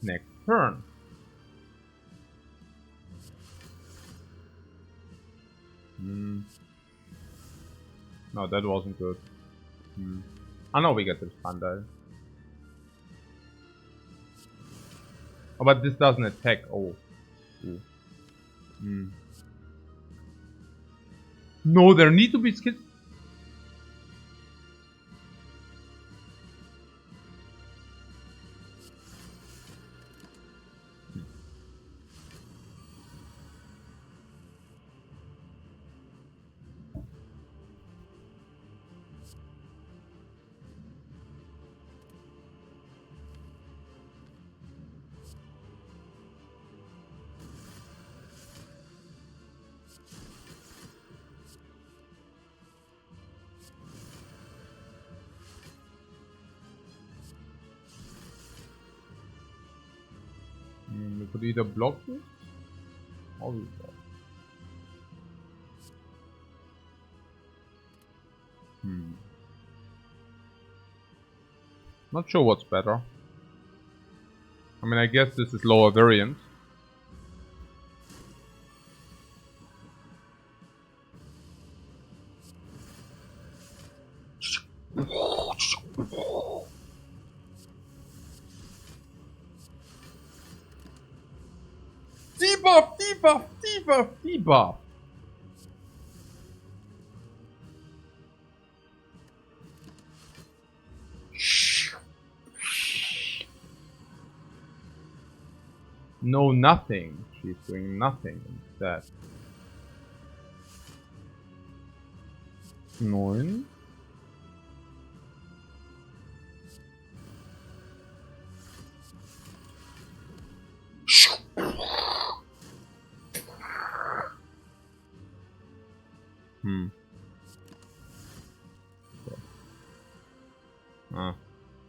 Next turn. No, that wasn't good. I know we get this Pandal. Oh, but this doesn't attack. Oh. Ooh. No, there need to be skills. We could either block this or we block. Not sure what's better. I mean, I guess this is lower variant. Debuff, debuff, debuff, debuff. No, nothing. She's doing nothing instead. 9.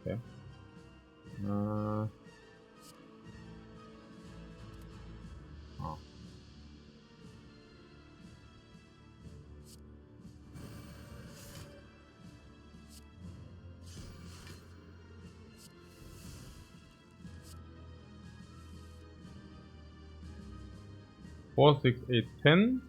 Okay. 4, 6, 8, 10.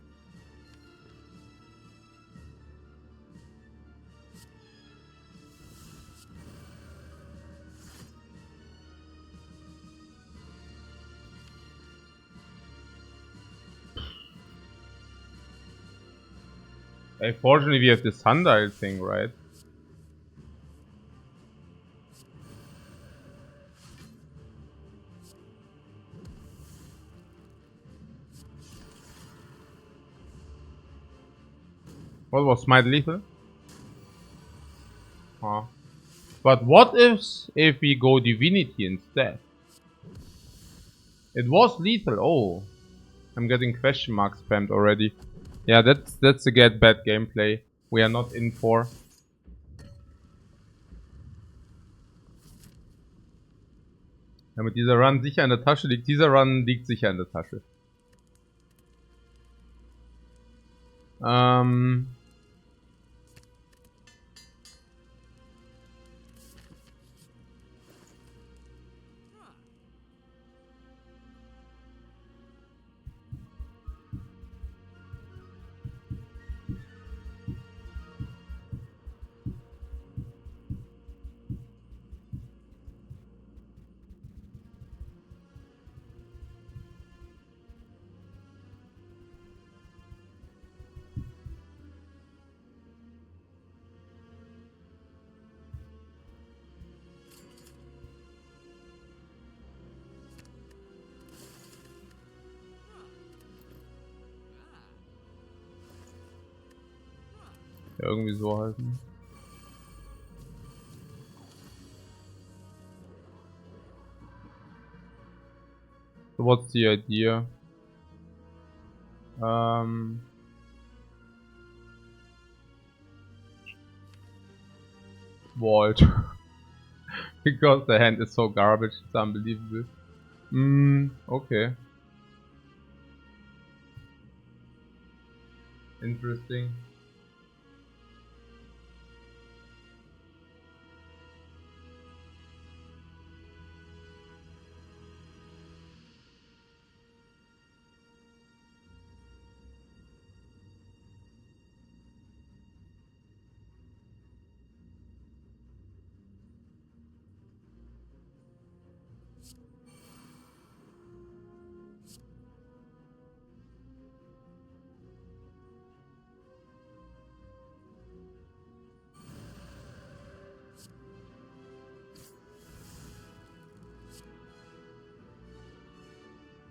Fortunately, we have the sundial thing, right? What was smite lethal? Huh. But what if we go divinity instead? It was lethal. Oh, I'm getting question mark spammed already. Yeah, that's a bad gameplay. We are not in for. Ja, mit dieser Run sicher in der Tasche liegt. Dieser Run liegt sicher in der Tasche. Ja, irgendwie so halt. Ne? So, what's the idea? Vault. Because the hand is so garbage, it's unbelievable. Okay. Interesting.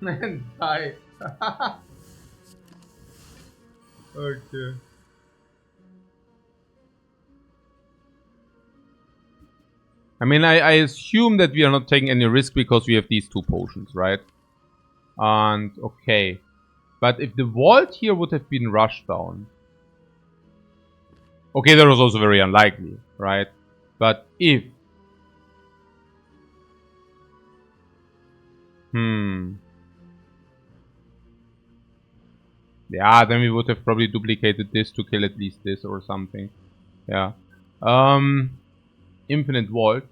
Man, die. Okay. I mean, I assume that we are not taking any risk because we have these 2 potions, right? And, okay. But if the vault here would have been Rushdown. Okay, that was also very unlikely, right? But if... Yeah, then we would have probably duplicated this to kill at least this or something. Yeah. Infinite vault.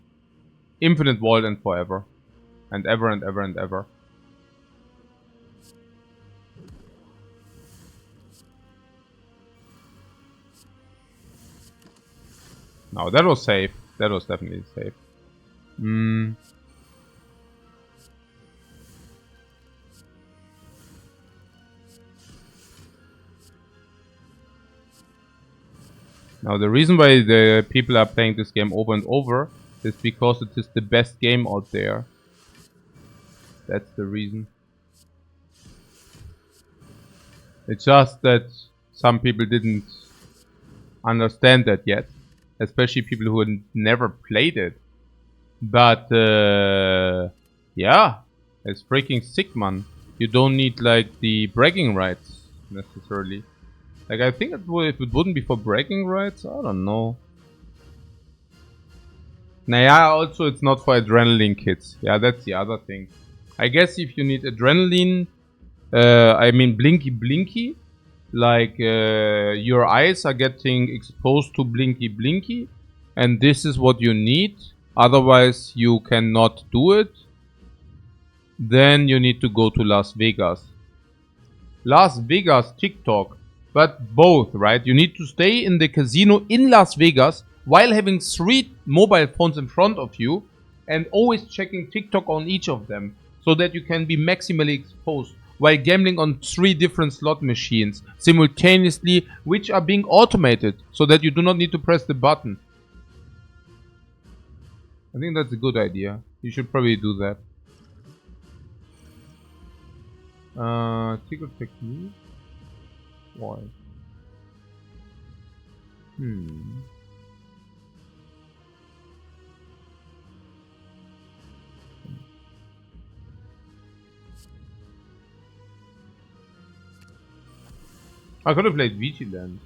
Infinite vault and forever. And ever and ever and ever. No, that was safe. That was definitely safe. Now, the reason why the people are playing this game over and over is because it is the best game out there. That's the reason. It's just that some people didn't understand that yet. Especially people who had never played it. But, yeah. It's freaking sick, man. You don't need, like, the bragging rights, necessarily. Like, I think if it wouldn't be for bragging rights, I don't know. Naja, also it's not for adrenaline kits. Yeah, that's the other thing. I guess if you need adrenaline, I mean blinky, like your eyes are getting exposed to blinky, and this is what you need. Otherwise, you cannot do it. Then you need to go to Las Vegas. Las Vegas, TikTok. But both, right? You need to stay in the casino in Las Vegas while having 3 mobile phones in front of you and always checking TikTok on each of them so that you can be maximally exposed while gambling on 3 different slot machines simultaneously, which are being automated so that you do not need to press the button. I think that's a good idea. You should probably do that. Secret technique? Why? I could have played Vigilant.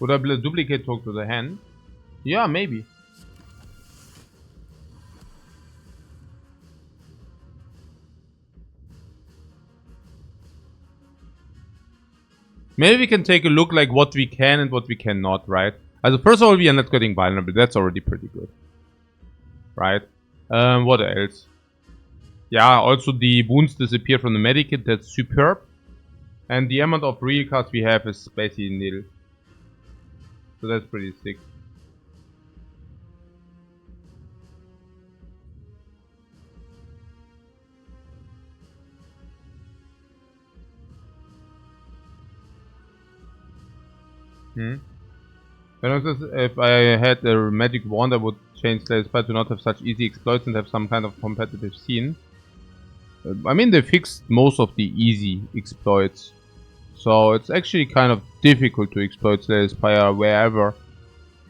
Would I play duplicate talk to the hand? Yeah, maybe. Maybe we can take a look like what we can and what we cannot, right? Also first of all, we are not getting vulnerable. That's already pretty good. Right? What else? Yeah, also the wounds disappear from the medikit. That's superb. And the amount of real cards we have is basically nil. So that's pretty sick. If I had a magic wand, I would change the Spire to not have such easy exploits and have some kind of competitive scene. I mean, they fixed most of the easy exploits. So it's actually kind of difficult to exploit the Spire wherever.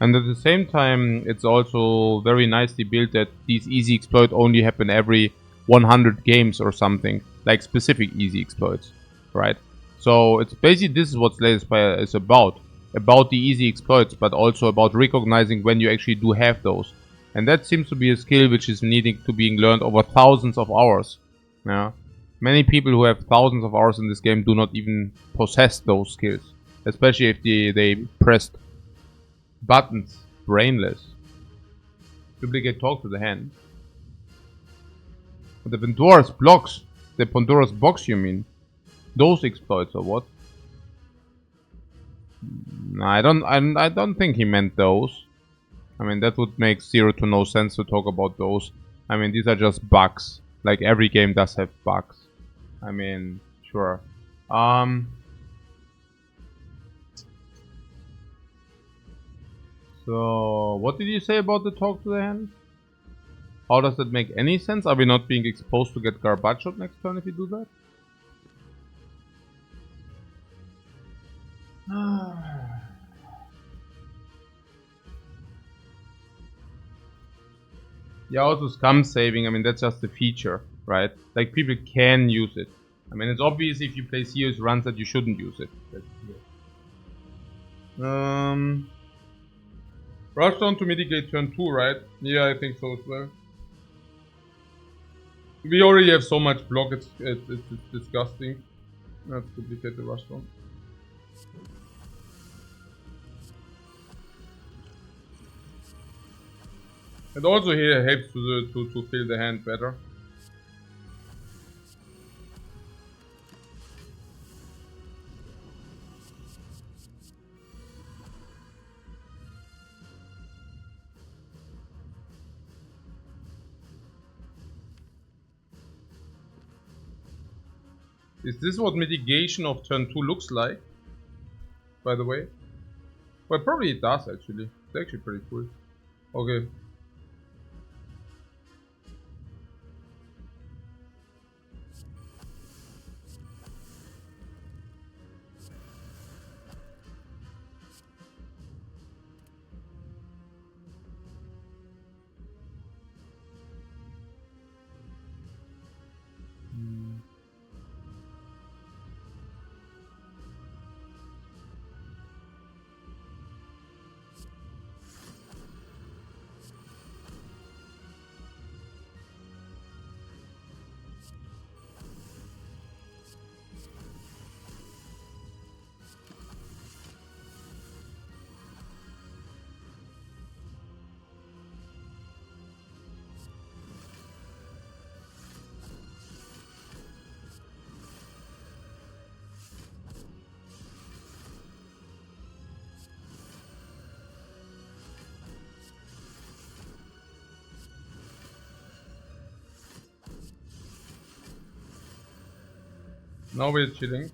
And at the same time, it's also very nicely built that these easy exploits only happen every 100 games or something. Like specific easy exploits, right? So it's basically this is what Slay the Spire is about the easy exploits, but also about recognizing when you actually do have those. And that seems to be a skill which is needing to being learned over thousands of hours. Yeah. Many people who have thousands of hours in this game do not even possess those skills. Especially if they pressed buttons. Brainless. Duplicate talk to the hand. But the Pandora's blocks. The Pandora's box, you mean? Those exploits or what? No, I don't think he meant those. I mean, that would make zero to no sense to talk about those. I mean, these are just bugs. Like, every game does have bugs. I mean, sure. So, what did you say about the talk to the hand? How does that make any sense? Are we not being exposed to get garbage shot next turn if you do that? Yeah, also scum saving, I mean, that's just a feature, right? Like, people can use it. I mean, it's obvious if you play serious runs that you shouldn't use it. Rushdown to mitigate turn 2, right? Yeah, I think so as well. We already have so much block, it's disgusting. Let's duplicate the Rushdown. It also here helps to fill the hand better. Is this what mitigation of turn 2 looks like? By the way? Well, probably it does actually. It's actually pretty cool. Okay. Now we're chilling.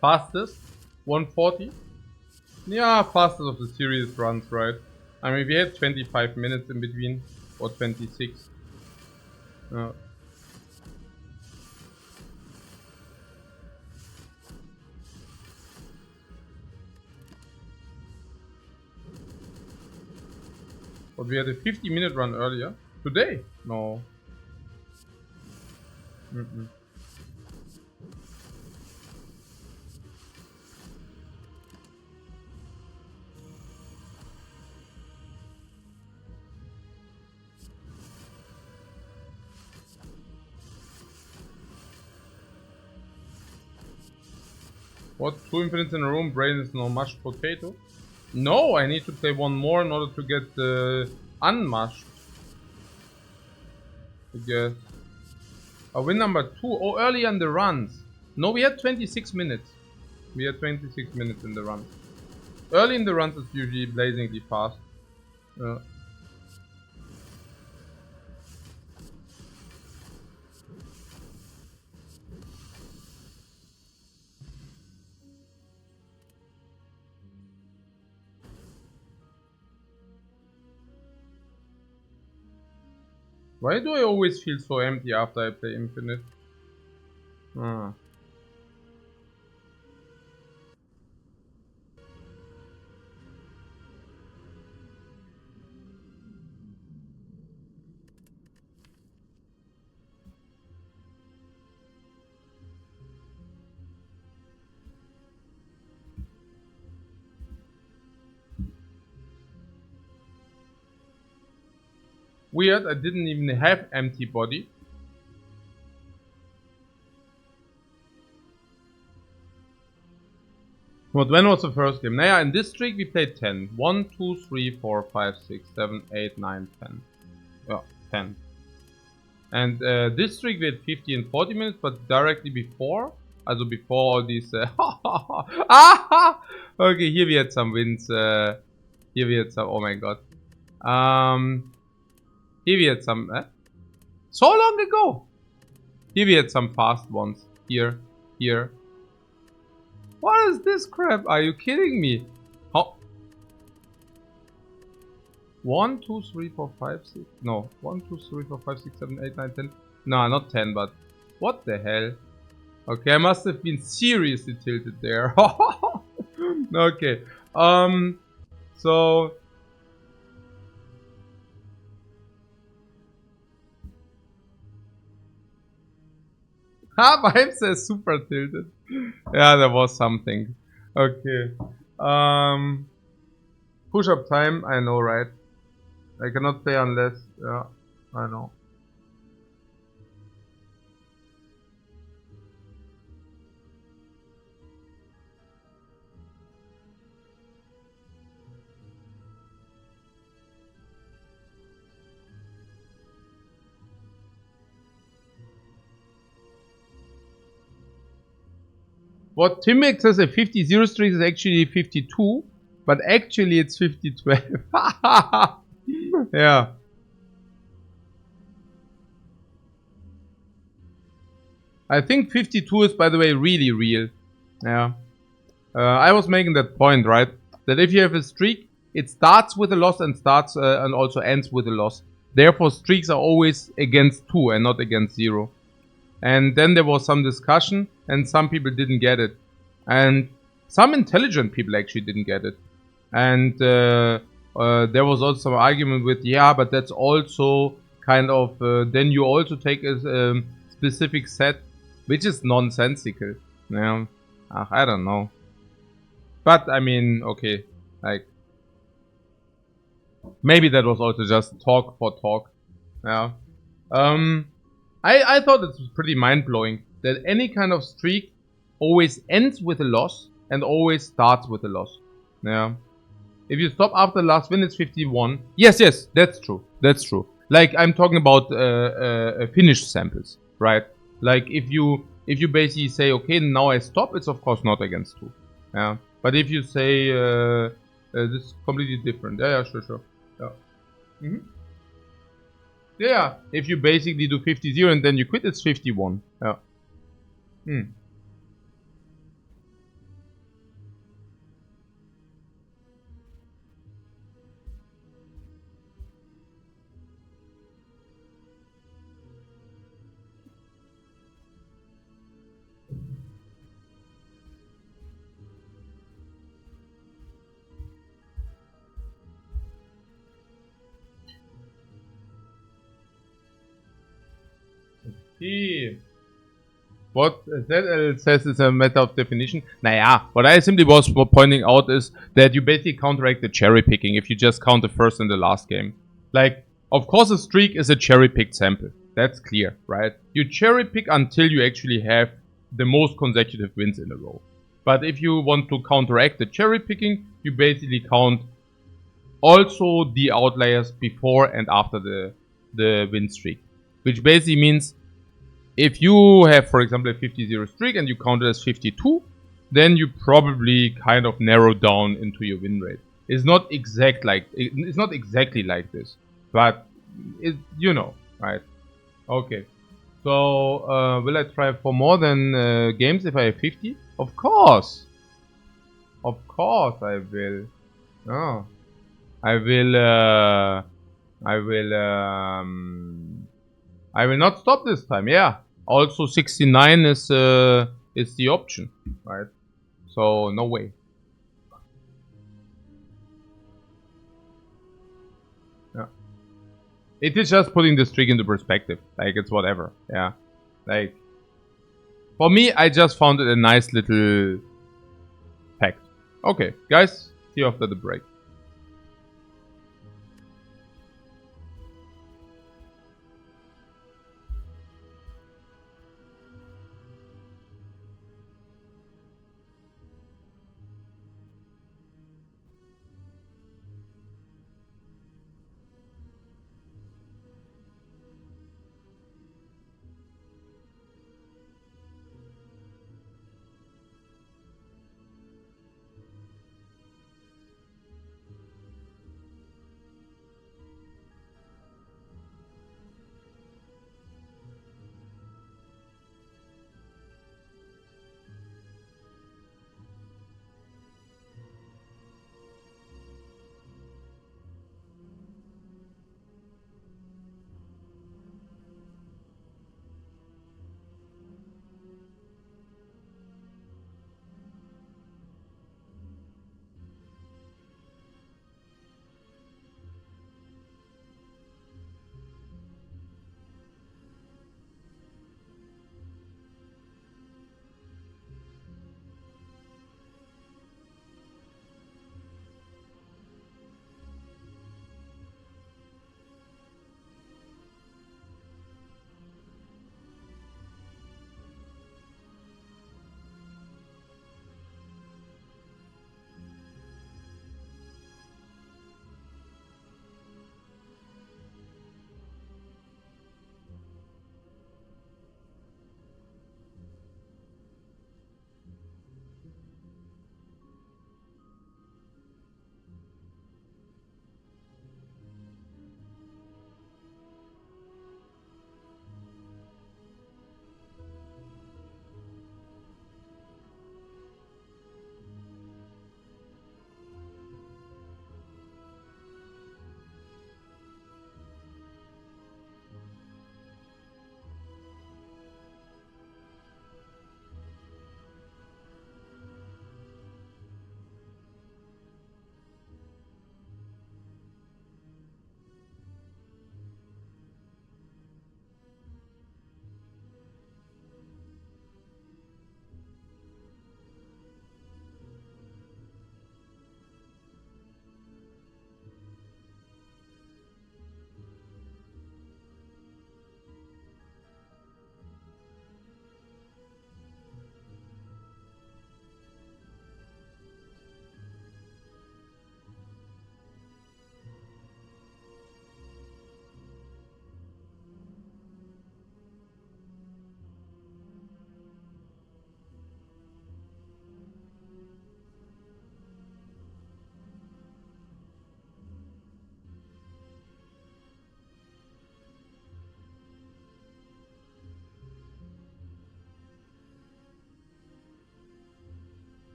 Fastest 140. Yeah, fastest of the series runs, right? I mean, we had 25 minutes in between, or 26. But we had a 50-minute run earlier. Today? No. What? 2 infinites in a room? Brain is no mashed potato? No, I need to play one more in order to get unmashed. I guess. Win number 2. Oh, early in the runs. No, we had 26 minutes. We had 26 minutes in the run. Early in the runs is usually blazingly fast. Why do I always feel so empty after I play Infinite? Weird, I didn't even have empty body. But when was the first game? Naja, in this streak we played 10. 1, 2, 3, 4, 5, 6, 7, 8, 9, 10. Yeah, 10. And this streak we had 50 and 40 minutes, but directly before, also before all these... okay, here we had some wins. Here we had some... Oh my god. Here we had some... so long ago! Here we had some fast ones. Here. Here. What is this crap? Are you kidding me? How? 1, 2, 3, 4, 5, 6. No. 1, 2, 3, 4, 5, 6, 7, 8, 9, 10. No, not 10, but... What the hell? Okay, I must have been seriously tilted there. Okay. So... Vibe says super tilted. Yeah, there was something. Okay. Push-up time, I know, right? I cannot play unless... Yeah, I know. What Timbeck says a 50-0 streak is actually 52, but actually it's 50-12. Yeah. I think 52 is, by the way, really real. Yeah. I was making that point, right? That if you have a streak, it starts with a loss and starts and also ends with a loss. Therefore, streaks are always against 2 and not against 0. And then there was some discussion, and some people didn't get it. And some intelligent people actually didn't get it. And there was also some argument with, yeah, but that's also kind of, then you also take a specific set, which is nonsensical. Yeah, I don't know. But, I mean, okay, like, maybe that was also just talk for talk. Yeah. I thought it was pretty mind-blowing that any kind of streak always ends with a loss and always starts with a loss. Yeah. If you stop after the last win, it's 51. Yes, that's true. That's true. Like I'm talking about finished samples, right? Like if you basically say, okay, now I stop, it's of course not against 2. Yeah. But if you say this is completely different. Yeah, sure. Yeah. Yeah. If you basically do 50-0 and then you quit, it's 51. Yeah. What ZL says is a matter of definition. Naja, what I simply was pointing out is that you basically counteract the cherry picking if you just count the first and the last game. Like, of course, a streak is a cherry picked sample. That's clear, right? You cherry pick until you actually have the most consecutive wins in a row. But if you want to counteract the cherry picking, you basically count also the outliers before and after the win streak. Which basically means if you have, for example, a 50-0 streak and you count it as 52, then you probably kind of narrow down into your win rate. It's not exactly like this, but it, you know, right? Okay. So will I try for more than games if I have 50? Of course I will. Oh, I will. I will not stop this time. Yeah. Also 69 is the option, right? So no way. Yeah. It is just putting the streak into perspective. Like it's whatever. Yeah. Like for me, I just found it a nice little fact. Okay, guys, see you after the break.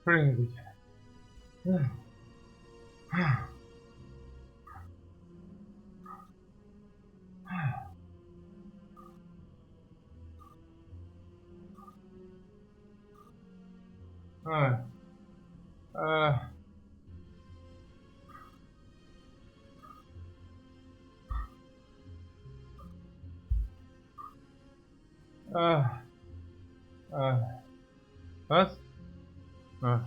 Bring it. Was? Nein.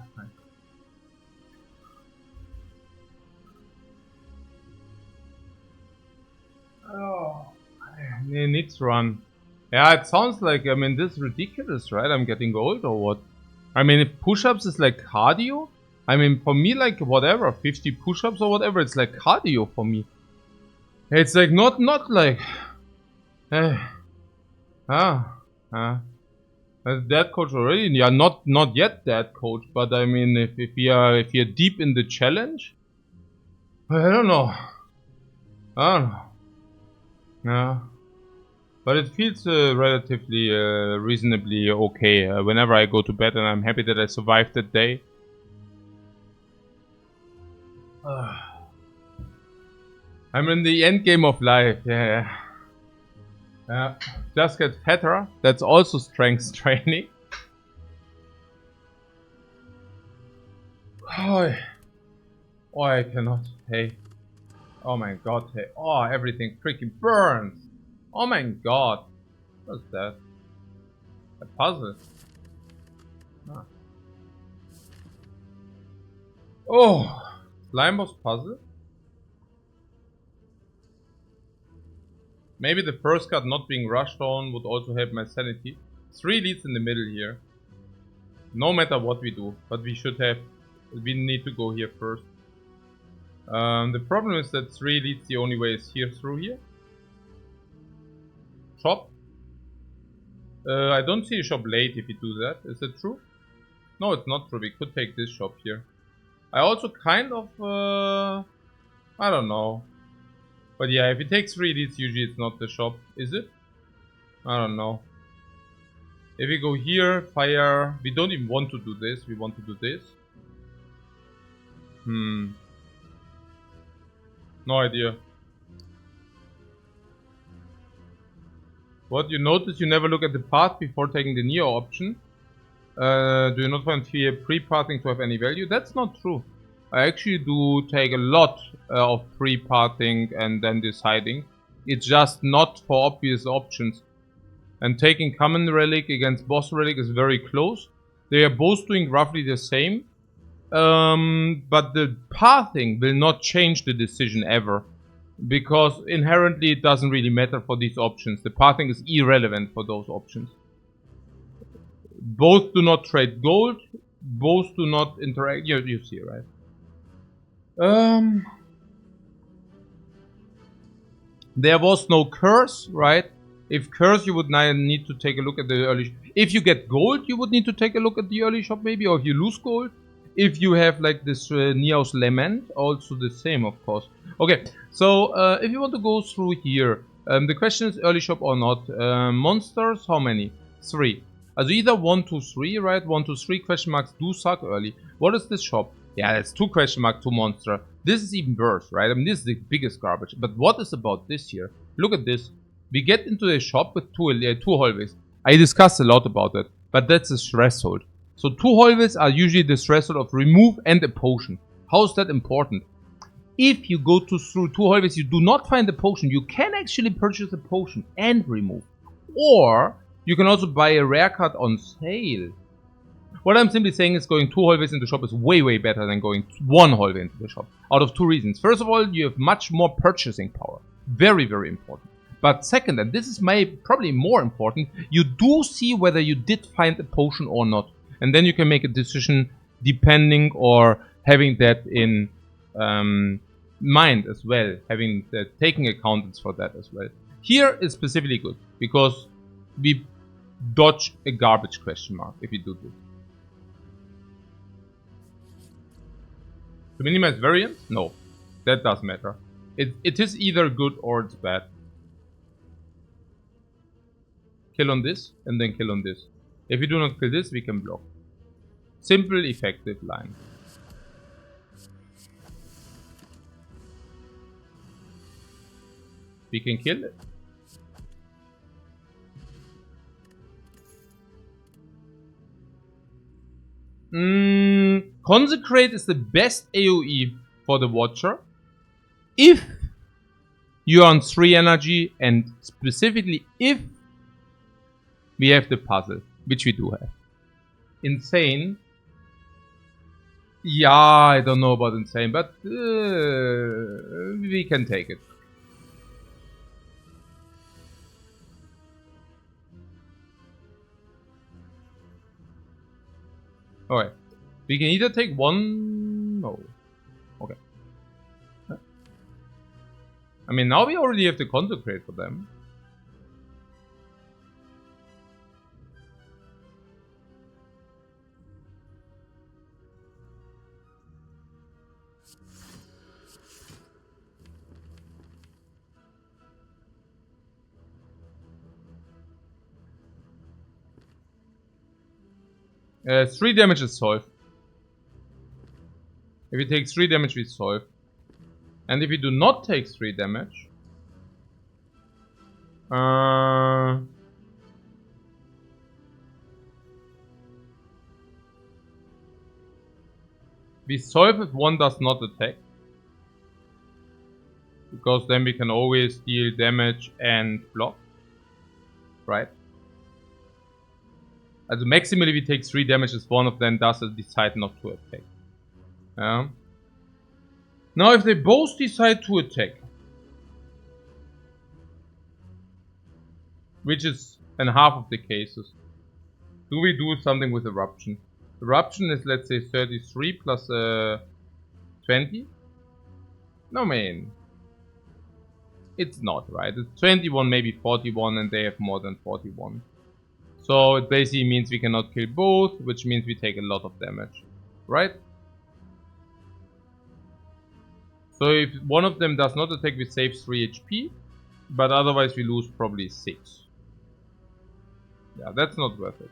Oh, it needs to run. Yeah, it sounds like, I mean, this is ridiculous, right? I'm getting old or what? I mean, if push-ups is like cardio, I mean, for me, like, whatever, 50 push-ups or whatever, it's like cardio for me. It's like, not like... As dad coach already? Yeah, not yet dad coach, but I mean, if you're deep in the challenge, I don't know. Yeah, but it feels relatively reasonably okay whenever I go to bed, and I'm happy that I survived that day. I'm in the end game of life. Yeah. Just get fatter. That's also strength training. Oh, I cannot. Hey. Oh my god. Hey. Oh, everything freaking burns. Oh my god. What's that? A puzzle. Ah. Oh. Slime boss puzzle? Maybe the first card not being Rushdown would also help my sanity. 3 leads in the middle here. No matter what we do, but we should have... We need to go here first. The problem is that 3 leads, the only way is here through here. Shop. I don't see a shop late if you do that. Is it true? No, it's not true. We could take this shop here. I also kind of... I don't know. But yeah, if it takes 3 leads, usually it's not the shop. Is it? I don't know. If we go here, fire... We don't even want to do this. We want to do this. No idea. What? You notice you never look at the path before taking the Neo option. Do you not find fear pre-pathing to have any value? That's not true. I actually do take a lot of pre-pathing and then deciding. It's just not for obvious options. And taking common relic against boss relic is very close. They are both doing roughly the same. But the pathing will not change the decision ever. Because inherently it doesn't really matter for these options. The pathing is irrelevant for those options. Both do not trade gold. Both do not interact. You see, right? There was no curse, right? If curse, you would need to take a look at the early... If you get gold, you would need to take a look at the early shop maybe, or if you lose gold. If you have like this Neo's Lament, also the same, of course. Okay, so if you want to go through here, the question is early shop or not. Monsters, how many? 3. Also either 1, 2, 3, right? 1, 2, 3 question marks do suck early. What is this shop? Yeah, that's 2 question mark, 2 monster. This is even worse, right? I mean, this is the biggest garbage. But what is about this here? Look at this. We get into the shop with 2 hallways. I discussed a lot about that, but that's a threshold. So 2 hallways are usually the threshold of remove and a potion. How is that important? If you go through 2 hallways, you do not find a potion. You can actually purchase a potion and remove. Or you can also buy a rare card on sale. What I'm simply saying is going 2 hallways into the shop is way, way better than going 1 hallway into the shop. Out of 2 reasons. First of all, you have much more purchasing power. Very, very important. But second, and this is probably more important, you do see whether you did find a potion or not. And then you can make a decision depending or having that in mind as well. Having taking accountants for that as well. Here is specifically good because we dodge a garbage question mark if you do this. To minimize variance? No, that doesn't matter. It is either good or it's bad. Kill on this and then kill on this. If we do not kill this, we can block. Simple, effective line. We can kill it. Consecrate is the best AoE for the Watcher if you are on 3 energy, and specifically if we have the puzzle, which we do have. Insane. Yeah, I don't know about insane, but we can take it. Alright. We can either take one... No. Okay. I mean, now we already have to consecrate for them. Three damage is solved. If we take 3 damage, we solve. And if we do not take 3 damage... we solve if one does not attack. Because then we can always deal damage and block. Right? Also maximally we take 3 damage if one of them does decide not to attack. Now if they both decide to attack, which is in half of the cases, do we do something with Eruption? Eruption is, let's say, 33 plus 20? No, man. It's not, right? It's 21, maybe 41, and they have more than 41. So it basically means we cannot kill both, which means we take a lot of damage, right? So if one of them does not attack, we save 3 HP, but otherwise we lose probably 6. Yeah, that's not worth it.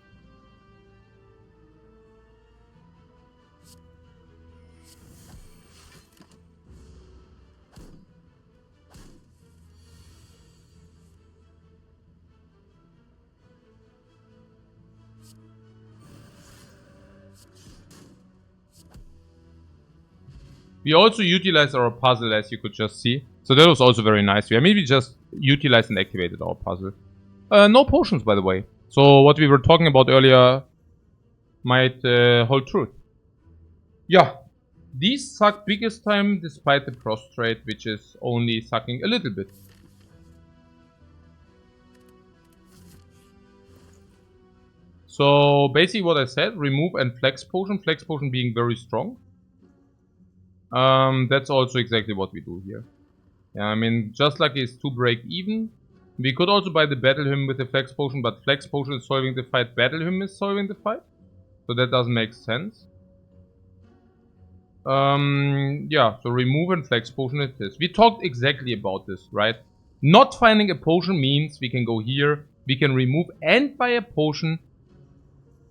We also utilize our puzzle, as you could just see. So that was also very nice. I mean, we just utilized and activated our puzzle. No potions, by the way. So what we were talking about earlier might hold truth. Yeah, these suck biggest time despite the prostrate, which is only sucking a little bit. So basically what I said, remove and flex potion being very strong. That's also exactly what we do here. Yeah, I mean, just like it's to break even. We could also buy the battle hymn with the flex potion, but flex potion is solving the fight, battle hymn is solving the fight. So that doesn't make sense. Yeah, so remove and flex potion it is. We talked exactly about this, right? Not finding a potion means we can go here, we can remove and buy a potion.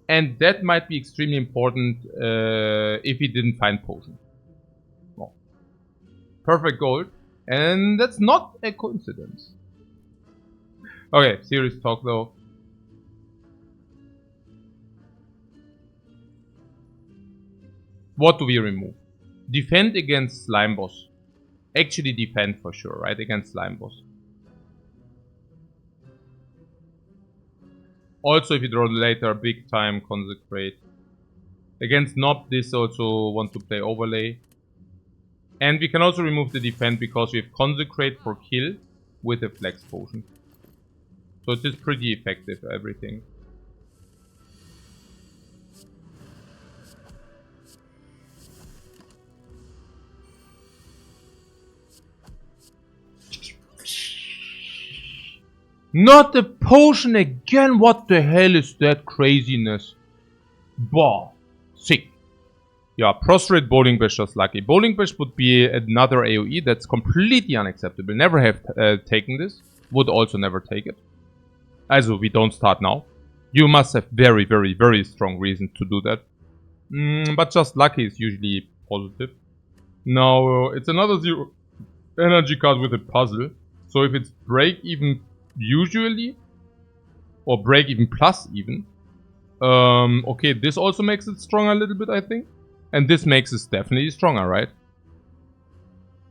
And that might be extremely important if we didn't find potion. Well, perfect gold. And that's not a coincidence. Okay, serious talk though. What do we remove? Defend against slime boss. Actually defend for sure, right? Against slime boss. Also if you draw later, big time consecrate. Against Nob, this also want to play overlay. And we can also remove the defend because we have consecrate for kill with a flex potion. So it is pretty effective, everything. Not a potion again, what the hell is that craziness? Bah, sick. Yeah, prostrate Bowling Bash just lucky. Bowling Bash would be another AoE that's completely unacceptable. Never have taken this. Would also never take it. Also, we don't start now. You must have very, very, very strong reasons to do that. But just lucky is usually positive. Now, it's another 0 energy card with a puzzle. So if it's break even usually, or break even plus even, okay, this also makes it stronger a little bit, I think. And this makes it definitely stronger, right?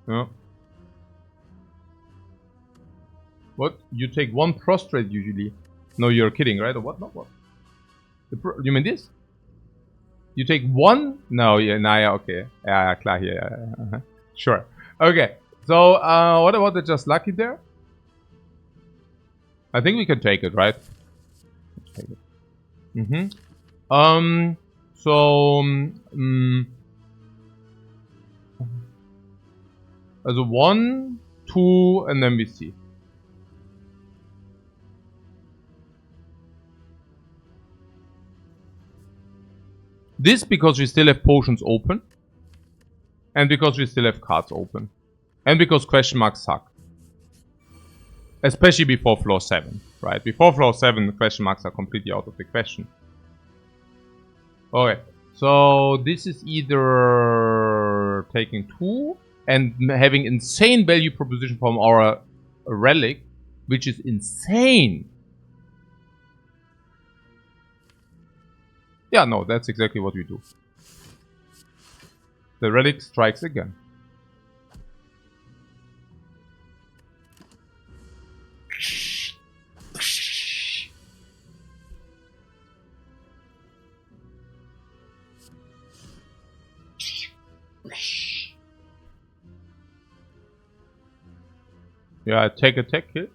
Yeah. What? You take 1 prostrate usually. No, you're kidding, right? Or what? No, what? You mean this? You take 1? No, yeah, nah, yeah, okay. Yeah, klar, yeah. Sure. Okay, so what about the just lucky there? I think we can take it, right? Let's take it. Also 1, 2, and then we see. This because we still have potions open. And because we still have cards open. And because question marks suck. Especially before floor 7, right? Before floor 7, question marks are completely out of the question. Okay, so this is either taking 2 and having insane value proposition from our relic, which is insane. Yeah, no, that's exactly what we do. The relic strikes again. Yeah, take a tech hit.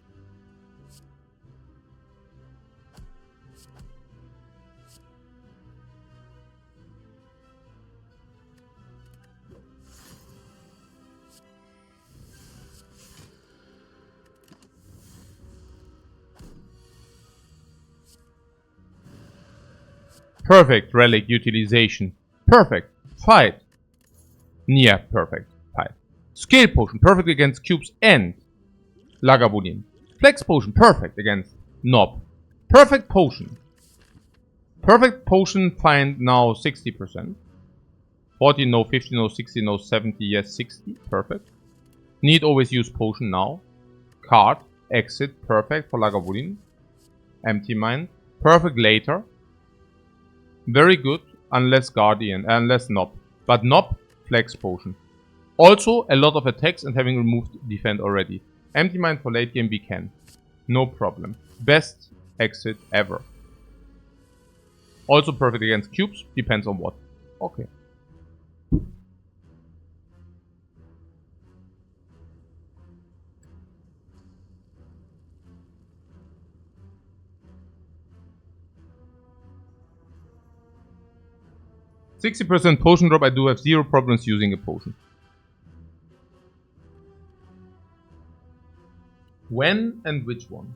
Perfect relic utilization. Perfect. Fight. Yeah, perfect. Fight. Skill potion. Perfect against cubes and Lagavulin. Flex potion. Perfect against Knob. Perfect potion. Perfect potion find now 60%. 40 no, 50 no, 60 no, 70 yes, 60. Perfect. Need always use potion now. Card. Exit. Perfect for Lagavulin. Empty mind. Perfect later. Very good, unless Guardian, unless Knob. But Knob, Flex Potion. Also, a lot of attacks and having removed defend already. Empty Mind for late game we can. No problem. Best exit ever. Also perfect against cubes, depends on what. Okay. %60 potion drop, I do have 0 problems using a potion. When and which one?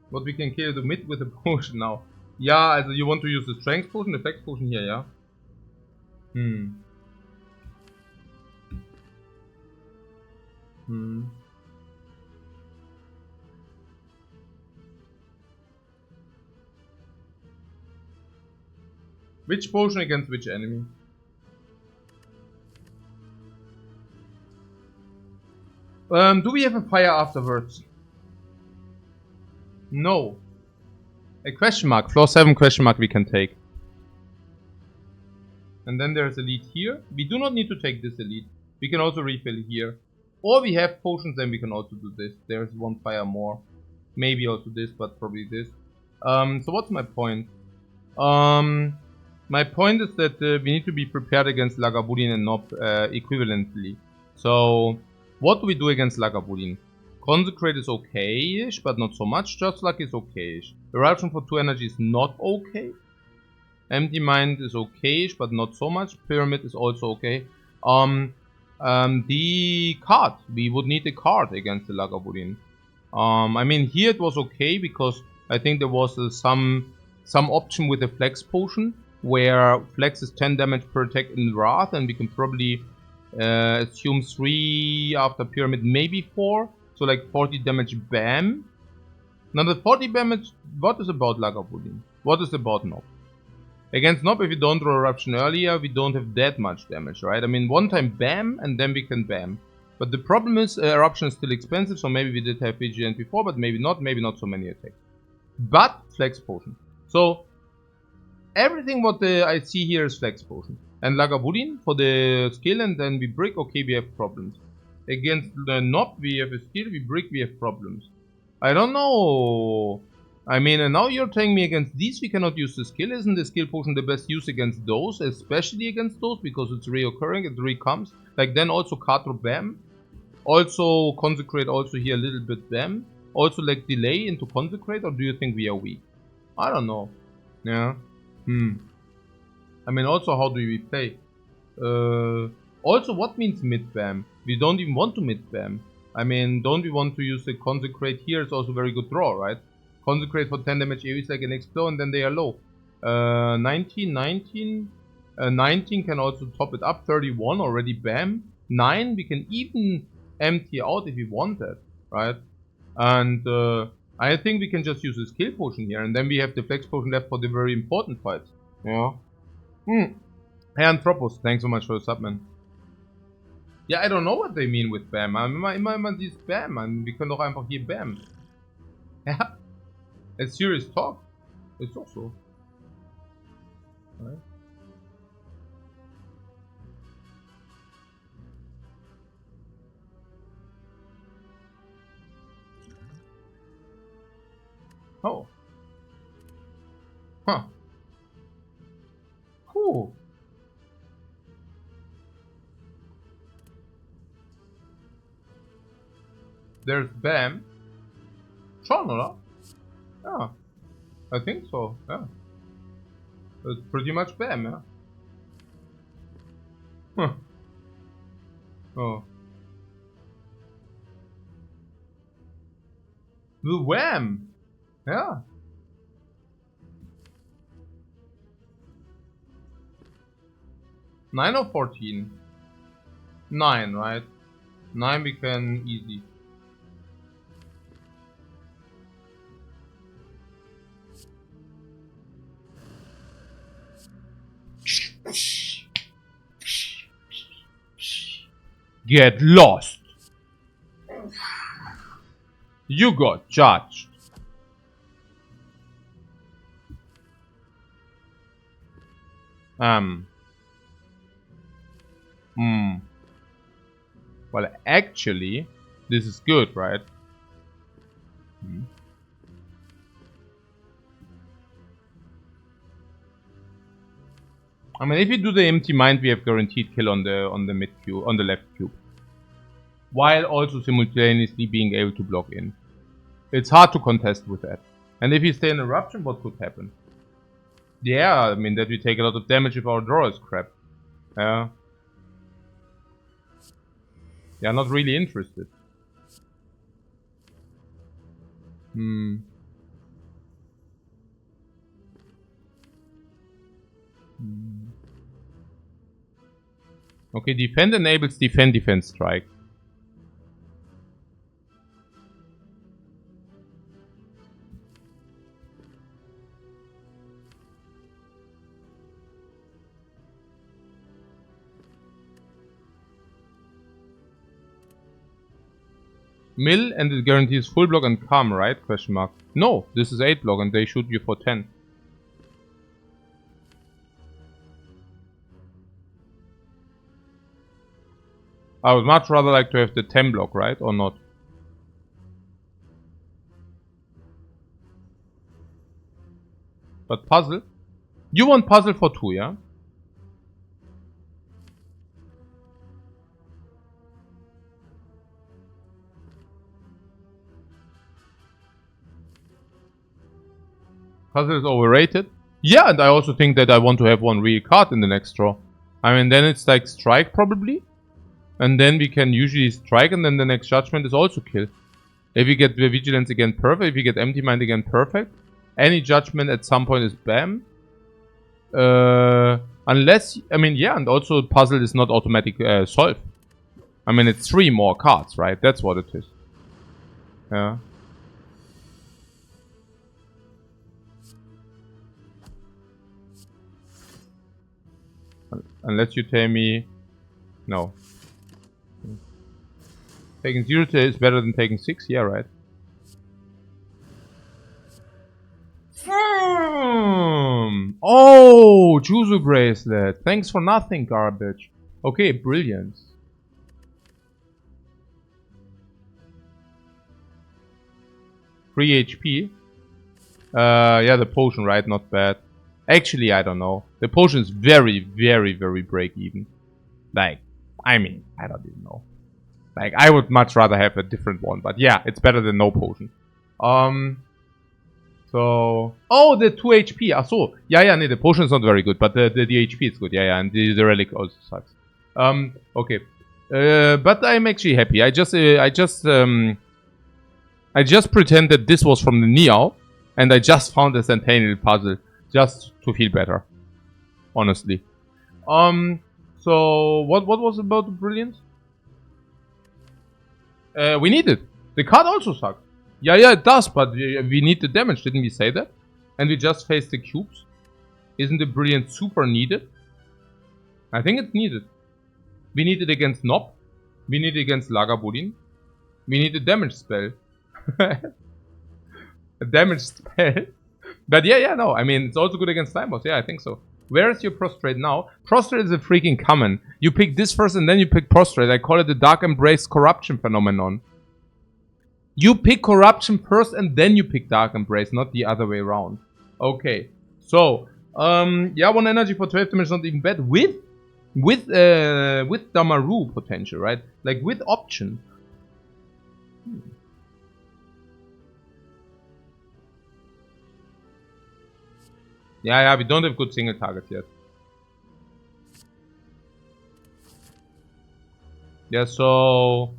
What we can kill the mid with a potion now. Yeah, also you want to use the strength potion, the flex potion here, yeah? Which potion against which enemy? Do we have a fire afterwards? No. A question mark, floor 7 question mark we can take. And then there's elite here. We do not need to take this elite. We can also refill here. Or we have potions, then we can also do this. There's 1 fire more. Maybe also this, but probably this. So what's my point? My point is that we need to be prepared against Lagavulin and Knob equivalently. So, what do we do against Lagavulin? Consecrate is okay-ish, but not so much. Just Luck is okay-ish. Eruption for 2 energy is not okay. Empty Mind is okay-ish, but not so much. Pyramid is also okay. The card. We would need a card against the Lagavulin. I mean, here it was okay because I think there was some option with the Flex Potion, where Flex is 10 damage per attack in Wrath, and we can probably assume 3 after Pyramid, maybe 4. So like 40 damage, bam. Now the 40 damage, what is about Lagavulin? What is about Nob? Against Nob, if we don't draw Eruption earlier, we don't have that much damage, right? I mean, one time bam, and then we can bam. But the problem is, Eruption is still expensive, so maybe we did have Vigilant before, but maybe not so many attacks. But, Flex Potion. So, everything what I see here is Flex Potion. And Lagavulin for the skill, and then we brick, okay, we have problems. Against the Nob, we have a skill, we brick, we have problems. I don't know. I mean, and now you're telling me against these we cannot use the skill. Isn't the skill potion the best use against those? Especially against those, because it's reoccurring, it recomes. Like then also Katro bam. Also Consecrate also here a little bit bam. Also like delay into Consecrate, or do you think we are weak? I don't know. Yeah. I mean also how do we play? Also what means mid bam? We don't even want to mid bam. I mean, don't we want to use the Consecrate here? It's also a very good draw, right? Consecrate for 10 damage AoE like an explode, and then they are low. 19 can also top it up. 31 already, bam. 9 we can even empty out if we want that, right? And I think we can just use the skill potion here, and then we have the flex potion left for the very important fights. Yeah. Hey Anthropos, thanks so much for the sub, man. Ja, I don't know what they mean with Bam. Immer dieses Bam, man. Wir können doch einfach hier Bam. Ja. It's serious talk. Ist doch so. Right. Oh. Huh. Cool. There's Bam. Schon, oder? Yeah. I think so, yeah. It's pretty much Bam, yeah. Huh. Oh. The Wham! Yeah. Nine or 14? 9, right? 9 we can easy. Get lost. You got judged. Well, actually, this is good, right? I mean, if you do the empty mind, we have guaranteed kill on the mid cube, on the left cube, while also simultaneously being able to block in. It's hard to contest with that. And if you stay in eruption, what could happen? Yeah, I mean that we take a lot of damage if our draw is crap. Yeah. Yeah, not really interested. Okay, defend enables defend strike. Mill and it guarantees full block and calm, right? Question mark. No, this is 8 block and they shoot you for 10. I would much rather like to have the 10 block, right? Or not? But puzzle? You want puzzle for 2, yeah? Puzzle is overrated. Yeah, and I also think that I want to have one real card in the next draw. I mean, then it's like strike probably. And then we can usually strike and then the next judgment is also kill. If you get the vigilance again, perfect. If you get empty mind again, perfect. Any judgment at some point is bam. Unless, I mean, yeah, and also puzzle is not automatic solve. I mean, it's 3 more cards, right? That's what it is. Yeah. Unless you tell me... No. Taking 0 is better than taking 6? Yeah, right. Oh, Juzu bracelet. Thanks for nothing, garbage. Okay, brilliant. Free HP. Yeah, the potion, right? Not bad. Actually, I don't know. The potion is very, very, very break-even. Like, I mean, I don't even know. Like, I would much rather have a different one. But yeah, it's better than no potion. So... Oh, the 2 HP. Ah, so. Yeah, no, the potion is not very good. But the HP is good. Yeah, and the relic also sucks. Okay. But I'm actually happy. I just pretend that this was from the Niao. And I just found a Centennial puzzle. Just to feel better. Honestly. So, what was about the brilliance? We need it. The card also sucks. Yeah, it does, but we need the damage, didn't we say that? And we just face the cubes. Isn't the brilliance super needed? I think it's needed. We need it against Nob. We need it against Lagavulin. We need a damage spell. A damage spell? But yeah, no. I mean, it's also good against Slime Boss. Yeah, I think so. Where is your Prostrate now? Prostrate is a freaking common. You pick this first and then you pick Prostrate. I call it the Dark Embrace Corruption phenomenon. You pick Corruption first and then you pick Dark Embrace, not the other way around. Okay. So, yeah, 1 energy for 12 damage is not even bad. With Damaru potential, right? Like, with option. Yeah, we don't have good single targets yet. Yeah, so...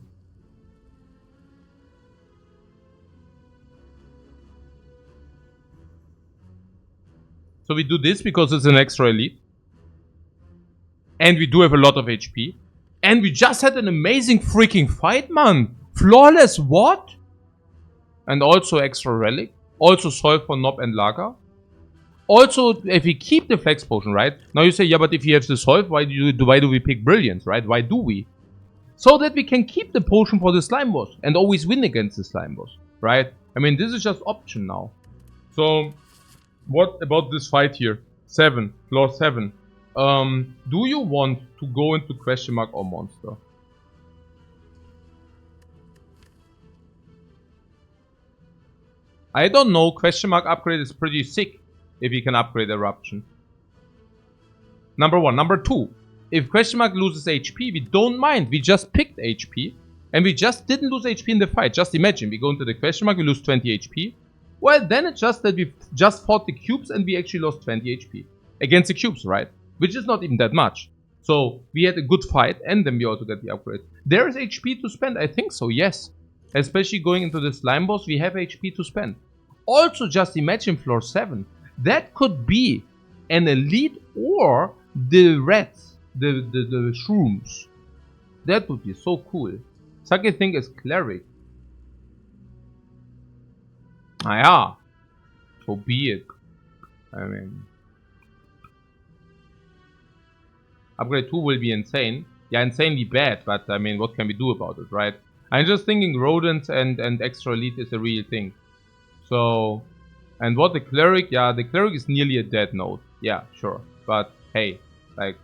So we do this because it's an extra elite. And we do have a lot of HP. And we just had an amazing freaking fight, man. Flawless, what? And also extra relic. Also solve for Nob and Laga. Also, if we keep the flex potion, right? Now you say, yeah, but if you have the solve, why do we pick brilliance, right? Why do we? So that we can keep the potion for the slime boss and always win against the slime boss, right? I mean, this is just option now. So, what about this fight here? 7, floor 7. Do you want to go into question mark or monster? I don't know. Question mark upgrade is pretty sick if you can upgrade eruption. Number 1. Number 2. If question mark loses HP, we don't mind. We just picked HP. And we just didn't lose HP in the fight. Just imagine, we go into the question mark, we lose 20 HP. Well, then it's just that we just fought the cubes and we actually lost 20 HP. Against the cubes, right? Which is not even that much. So, we had a good fight and then we also got the upgrade. There is HP to spend, I think so, yes. Especially going into the slime boss, we have HP to spend. Also, just imagine floor 7. That could be an elite or the rats, the shrooms. That would be so cool. Second thing is cleric. Ah yeah. So be it. I mean, upgrade 2 will be insane. Yeah, insanely bad, but I mean, what can we do about it, right? I'm just thinking rodents and extra elite is a real thing. So, and what the cleric? Yeah, the cleric is nearly a dead node. Yeah, sure. But hey, like,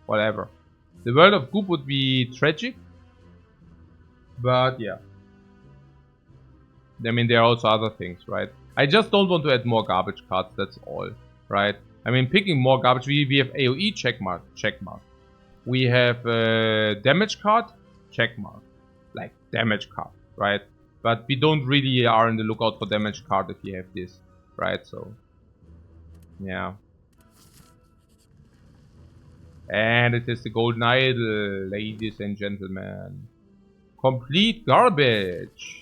whatever. The world of Goop would be tragic. But yeah. I mean, there are also other things, right? I just don't want to add more garbage cards, that's all, right? I mean, picking more garbage, we have AoE, check mark. We have damage card, check mark. Like, damage card, right? But we don't really are in the lookout for damage card if you have this, right? So, yeah. And it is the Golden Idol, ladies and gentlemen. Complete garbage.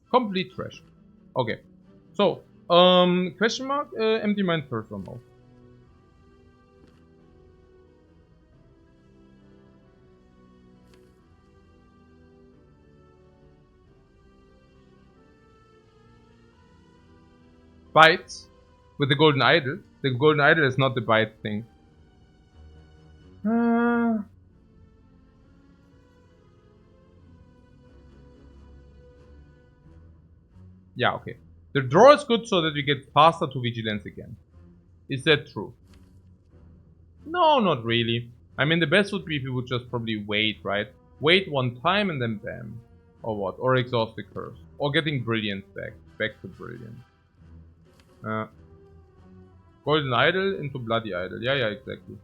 Complete trash. Okay. So, question mark, empty mind first or no? bites with the golden idol. The golden idol is not the bite thing. Yeah, okay. The draw is good so that we get faster to vigilance again. Is that true? No, not really. I mean, the best would be if we would just probably wait, right? Wait one time and then bam. Or what? Or exhaust the curse. Or getting brilliance back. Back to brilliance. Golden idol into bloody idol. Yeah, exactly.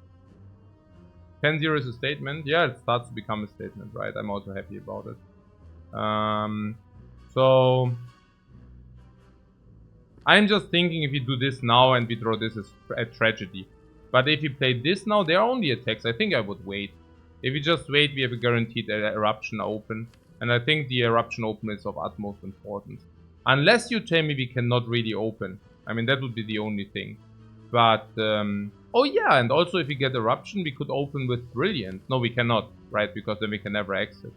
10-0 is a statement. Yeah, it starts to become a statement, right? I'm also happy about it. So I'm just thinking if we do this now and we draw this as a tragedy. But if we play this now, there are only attacks. I think I would wait. If we just wait, we have a guaranteed eruption open. And I think the eruption open is of utmost importance. Unless you tell me we cannot really open. I mean, that would be the only thing. But, oh yeah, and also if we get eruption, we could open with brilliance. No, we cannot, right? Because then we can never exit.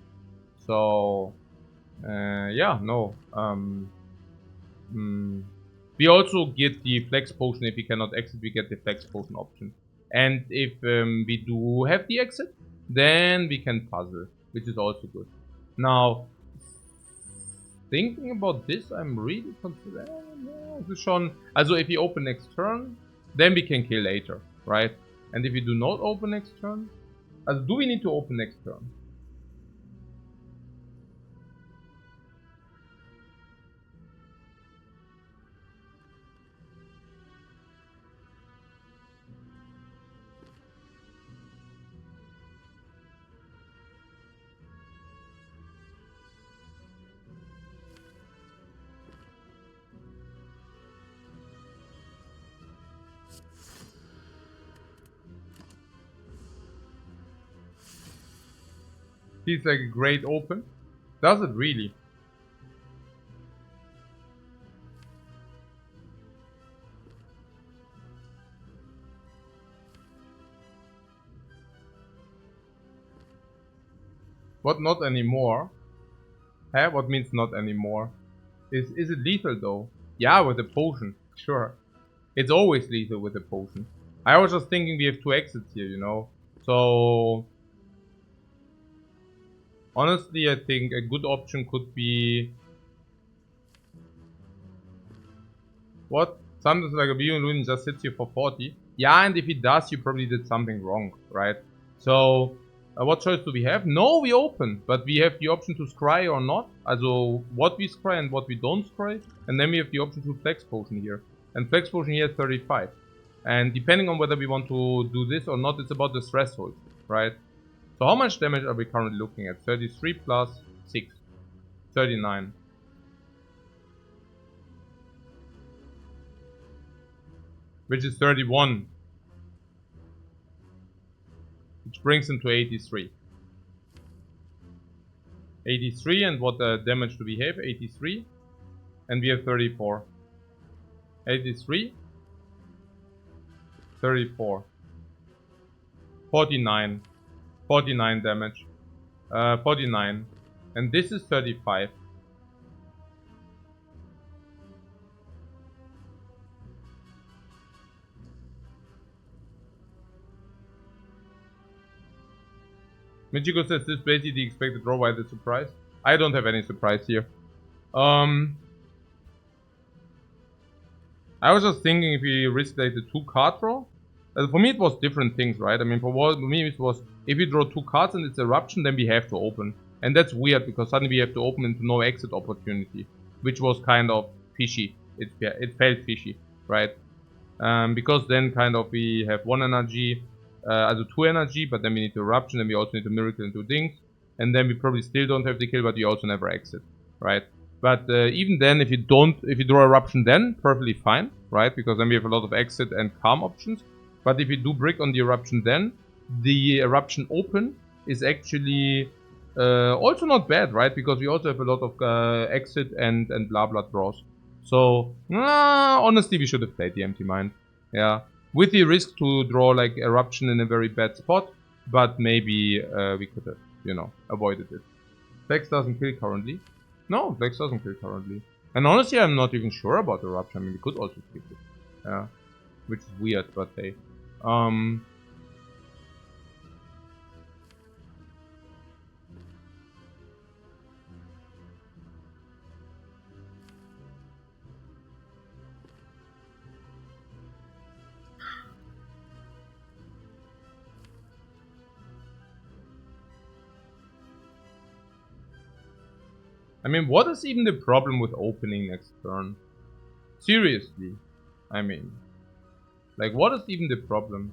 So, yeah, no. We also get the flex potion. If we cannot exit, we get the flex potion option. And if we do have the exit, then we can puzzle, which is also good. Now, thinking about this, I'm really considering. Also, if we open next turn, then we can kill later, right? And if we do not open next turn, do we need to open next turn? Feels like a great open. Does it really? What, not anymore? Huh? What means not anymore? Is it lethal though? Yeah, with a potion. Sure. It's always lethal with a potion. I was just thinking we have 2 exits here, you know? So honestly, I think a good option could be... What? Something like a Bioillusion just sits here for 40. Yeah, and if it does, you probably did something wrong, right? So, what choice do we have? No, we open, but we have the option to scry or not. Also, what we scry and what we don't scry. And then we have the option to flex potion here. And flex potion here is 35. And depending on whether we want to do this or not, it's about the threshold, right? So how much damage are we currently looking at? 33 plus 6. 39. Which is 31. Which brings him to 83. 83, and what damage do we have? 83. And we have 34. 83. 34. 49. 49 damage. 49. And this is 35. Michiko says this basically the expected draw. Why the surprise? I don't have any surprise here. I was just thinking if we risk like the 2 card draw. For me it was different things, right? I mean for me it was if we draw 2 cards and it's eruption, then we have to open. And that's weird because suddenly we have to open into no exit opportunity. Which was kind of fishy. It felt fishy, right? Because then kind of we have 1 energy. Also 2 energy, but then we need to eruption, and we also need to miracle and 2 things. And then we probably still don't have the kill, but we also never exit, right? But even then, if you draw eruption then, perfectly fine, right? Because then we have a lot of exit and calm options. But if you do brick on the eruption then, the eruption open is actually also not bad, right? Because we also have a lot of exit and blah blah draws. So, honestly, we should have played the Empty Mind. Yeah. With the risk to draw like eruption in a very bad spot, but maybe we could have, you know, avoided it. Flex doesn't kill currently. No, Flex doesn't kill currently. And honestly, I'm not even sure about Eruption. I mean, we could also keep it. Yeah. Which is weird, but hey. I mean, what is even the problem with opening next turn? Seriously. I mean, like, what is even the problem?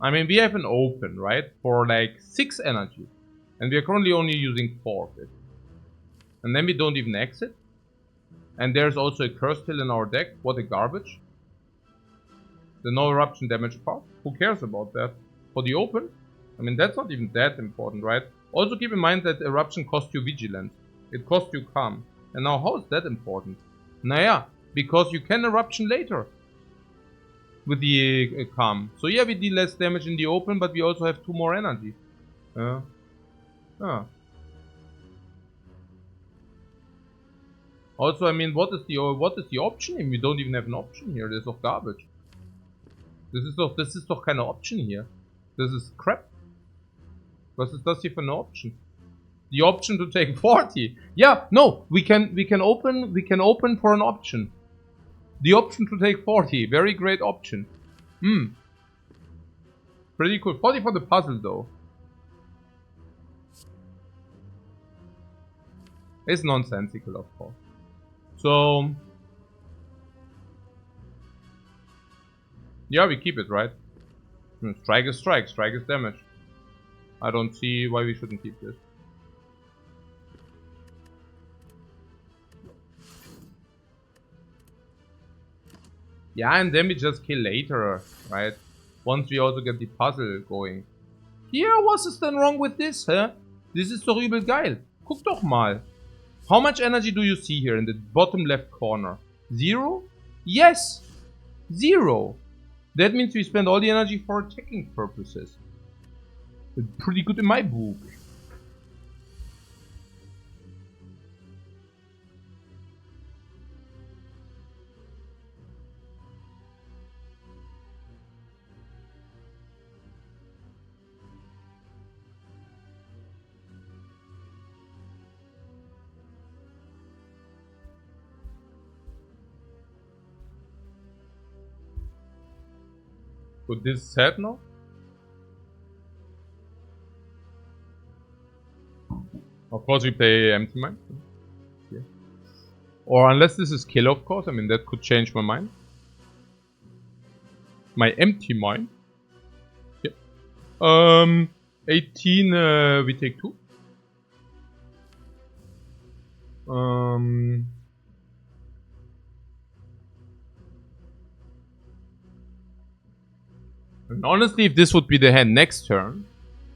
I mean, we have an open, right? For like 6 energy. And we are currently only using 4 of it. And then we don't even exit. And there's also a curse hill in our deck. What a garbage. The no eruption damage part. Who cares about that? For the open? I mean, that's not even that important, right? Also keep in mind that eruption costs you vigilance. It costs you calm. And now how is that important? Naja, because you can eruption later. With the calm. So yeah, we deal less damage in the open, but we also have 2 more energy. Also, I mean, what is the option? We don't even have an option here. This is doch garbage. Das ist doch keine Option hier. This is crap. Was ist das hier für eine Option? The option to take 40. Yeah, no, we can open for an option. The option to take 40. Very great option. Pretty cool. 40 for the puzzle though. It's nonsensical, of course. So yeah, we keep it, right? Strike is strike. Strike is damage. I don't see why we shouldn't keep this. Yeah, and then we just kill later, right? Once we also get the puzzle going. Yeah, was is denn wrong with this, huh? This is doch übel geil. Guck doch mal. How much energy do you see here in the bottom left corner? 0? Yes! 0! That means we spend all the energy for attacking purposes. Pretty good in my book. So this is sad now? Of course we play empty mind. Yeah. Or unless this is kill, of course. I mean, that could change my mind. My empty mind. Yep. 18, we take 2. And honestly, if this would be the hand next turn,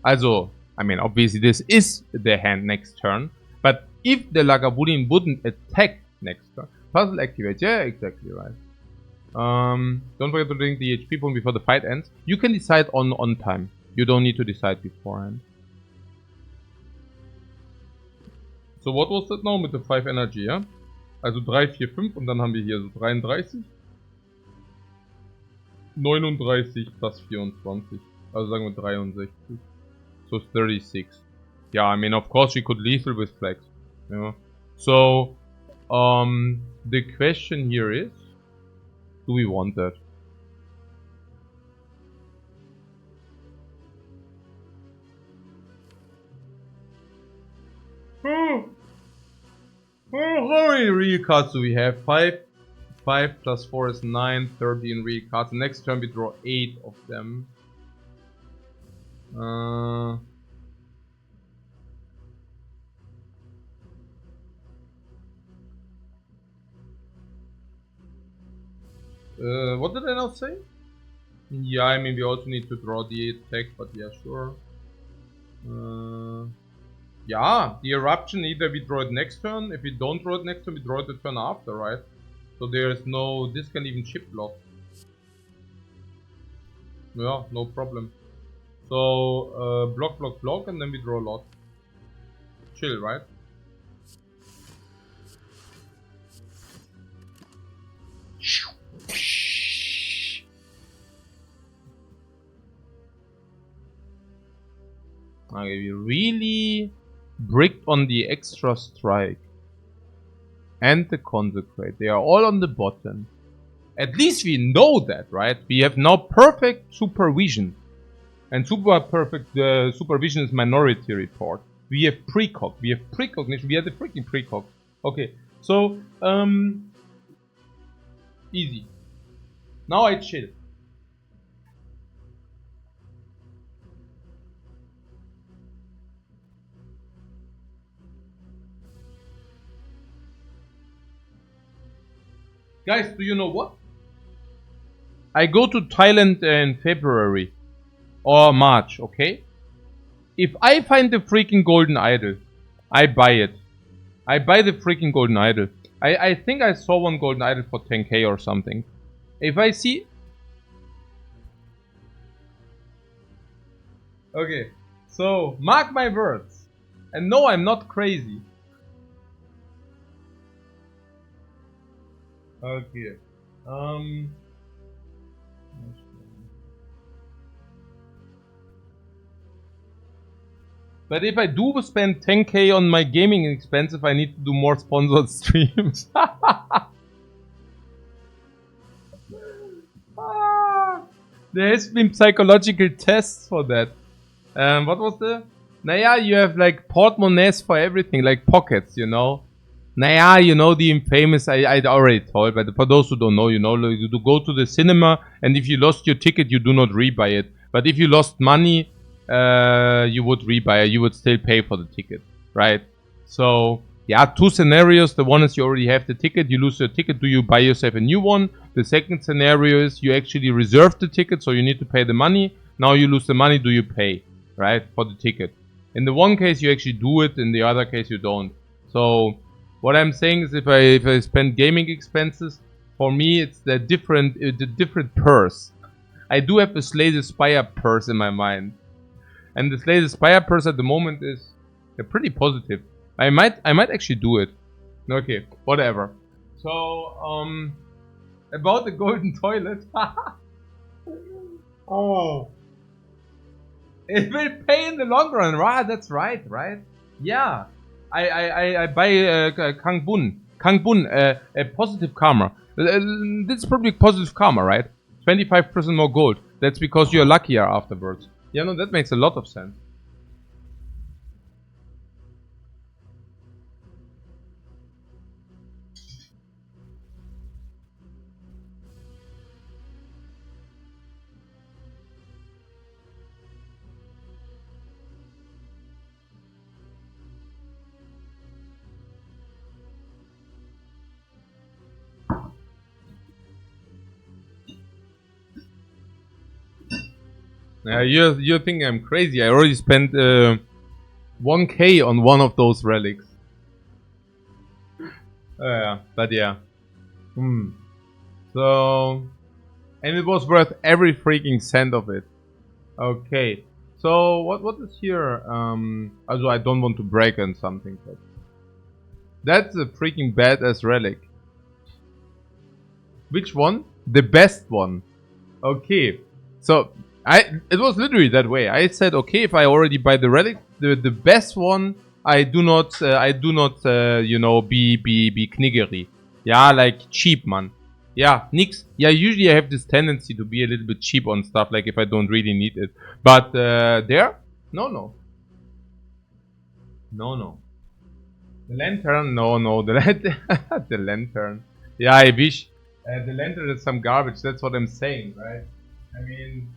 also, I mean, obviously this is the hand next turn, but if the Lagavulin wouldn't attack next turn, puzzle activate, yeah, exactly right. Don't forget to drink the HP point before the fight ends. You can decide on time. You don't need to decide beforehand. So what was that now mit der 5 Energy, ja? Also 3, 4, 5 und dann haben wir hier so 33. 39 plus 24. Also sagen wir 63. So 36. Yeah, I mean, of course we could lethal with flex. Yeah. So, the question here is, do we want that? How many real cards do we have? 5 plus 4 is 9, 13 real cards. Next turn we draw 8 of them. What did I now say? Yeah, I mean we also need to draw the attack, but yeah, sure. Yeah, the eruption, either we draw it next turn. If we don't draw it next turn, we draw it the turn after, right? So there's no, this can even chip block. Yeah, no problem. So block, block, block, and then we draw a lot. chill, right? Okay, we really bricked on the extra strike and the consecrate. They are all on the bottom. At least we know that, right? We have now perfect supervision. And super perfect supervision is minority report. We have precog. We have precognition. We have the freaking precog. Okay, so easy. Now I chill. Guys, do you know what? I go to Thailand in February or March, okay? If I find the freaking golden idol, I buy it. I buy the freaking golden idol. I think I saw one golden idol for 10k or something. If I see... Okay, so mark my words. And no, I'm not crazy. Okay. But if I do spend 10k on my gaming expenses, I need to do more sponsored streams. There has been psychological tests for that. What was the... Naya, you have like portemonnaies for everything, like pockets, you know. Naya, you know the infamous, I already told, but for those who don't know, you know, you go to the cinema, and if you lost your ticket, you do not rebuy it. But if you lost money, you would rebuy it, you would still pay for the ticket, right? So, yeah, two scenarios. The one is you already have the ticket, you lose your ticket, do you buy yourself a new one? The second scenario is you actually reserve the ticket, so you need to pay the money. Now you lose the money, do you pay, right, for the ticket? In the one case, you actually do it, in the other case, you don't. So, what I'm saying is if I spend gaming expenses, for me, it's the different purse. I do have a Slay the Spire purse in my mind. And the Slay the Spire purse at the moment is pretty positive. I might actually do it. Okay, whatever. So, about the golden toilet. Oh. It will pay in the long run, right? That's right, right? Yeah. I buy Kang Bun, a positive karma. This is probably positive karma, right? 25% more gold. That's because you're luckier afterwards. Yeah, no, that makes a lot of sense. You're thinking I'm crazy. I already spent 1k on one of those relics. But yeah. So, and it was worth every freaking cent of it. Okay. So what is here? Also I don't want to break on something, but that's a freaking badass relic. Which one? The best one. Okay. So it was literally that way. I said, okay, if I already buy the relic, the best one, I do not you know, be kniggery. Yeah, like cheap, man. Yeah, nix. Yeah, usually I have this tendency to be a little bit cheap on stuff, like if I don't really need it. But there, no. The lantern, no. The lantern. Yeah, I wish. The lantern is some garbage. That's what I'm saying, right? I mean.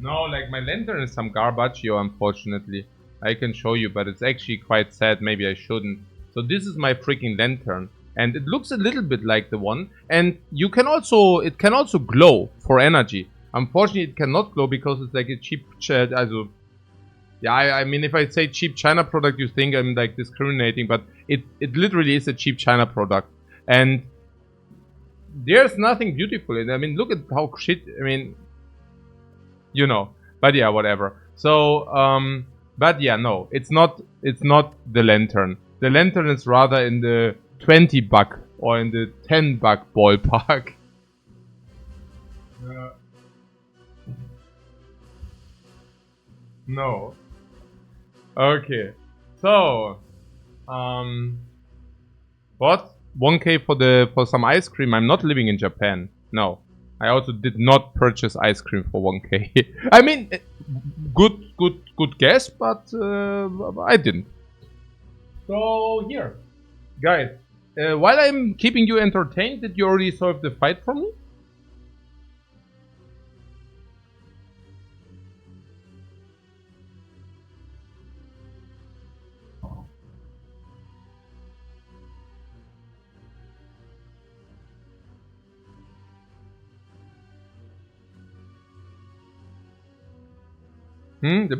No, like my lantern is some garbage, unfortunately. I can show you, but it's actually quite sad. Maybe I shouldn't. So this is my freaking lantern. And it looks a little bit like the one. And it can also glow for energy. Unfortunately, it cannot glow because it's like a cheap, yeah, I mean, if I say cheap China product, you think I'm like discriminating, but it literally is a cheap China product. And there's nothing beautiful in it. I mean, look at how shit, I mean, you know, but yeah, whatever. So, But yeah, no, it's not the lantern. The lantern is rather in the 20 buck or in the 10 buck ballpark. No. Okay. So, what? 1K for some ice cream. I'm not living in Japan. No. I also did not purchase ice cream for 1K. I mean, good guess, but I didn't. So here, guys, while I'm keeping you entertained, did you already solve the fight for me?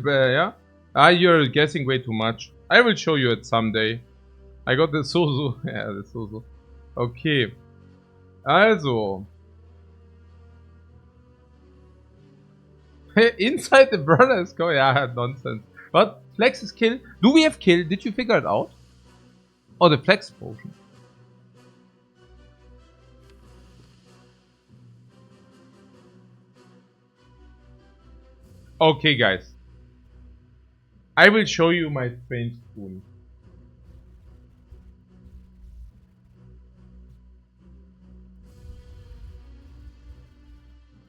Yeah? You're guessing way too much. I will show you it someday. I got the Suzu. Yeah, the Suzu. Okay. Also. Inside the brothers go. Yeah, nonsense. But Flex is kill. Do we have kill? Did you figure it out? Oh, the Flex potion. Okay, guys. I will show you my strange spoon.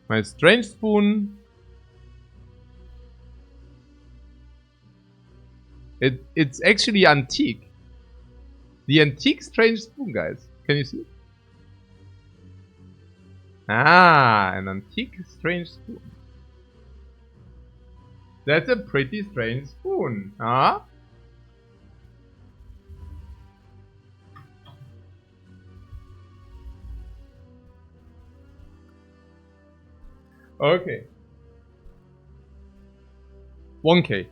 My strange spoon. It's actually antique. The antique strange spoon, guys. Can you see? Ah, an antique strange spoon. That's a pretty strange spoon, huh? Okay. 1K.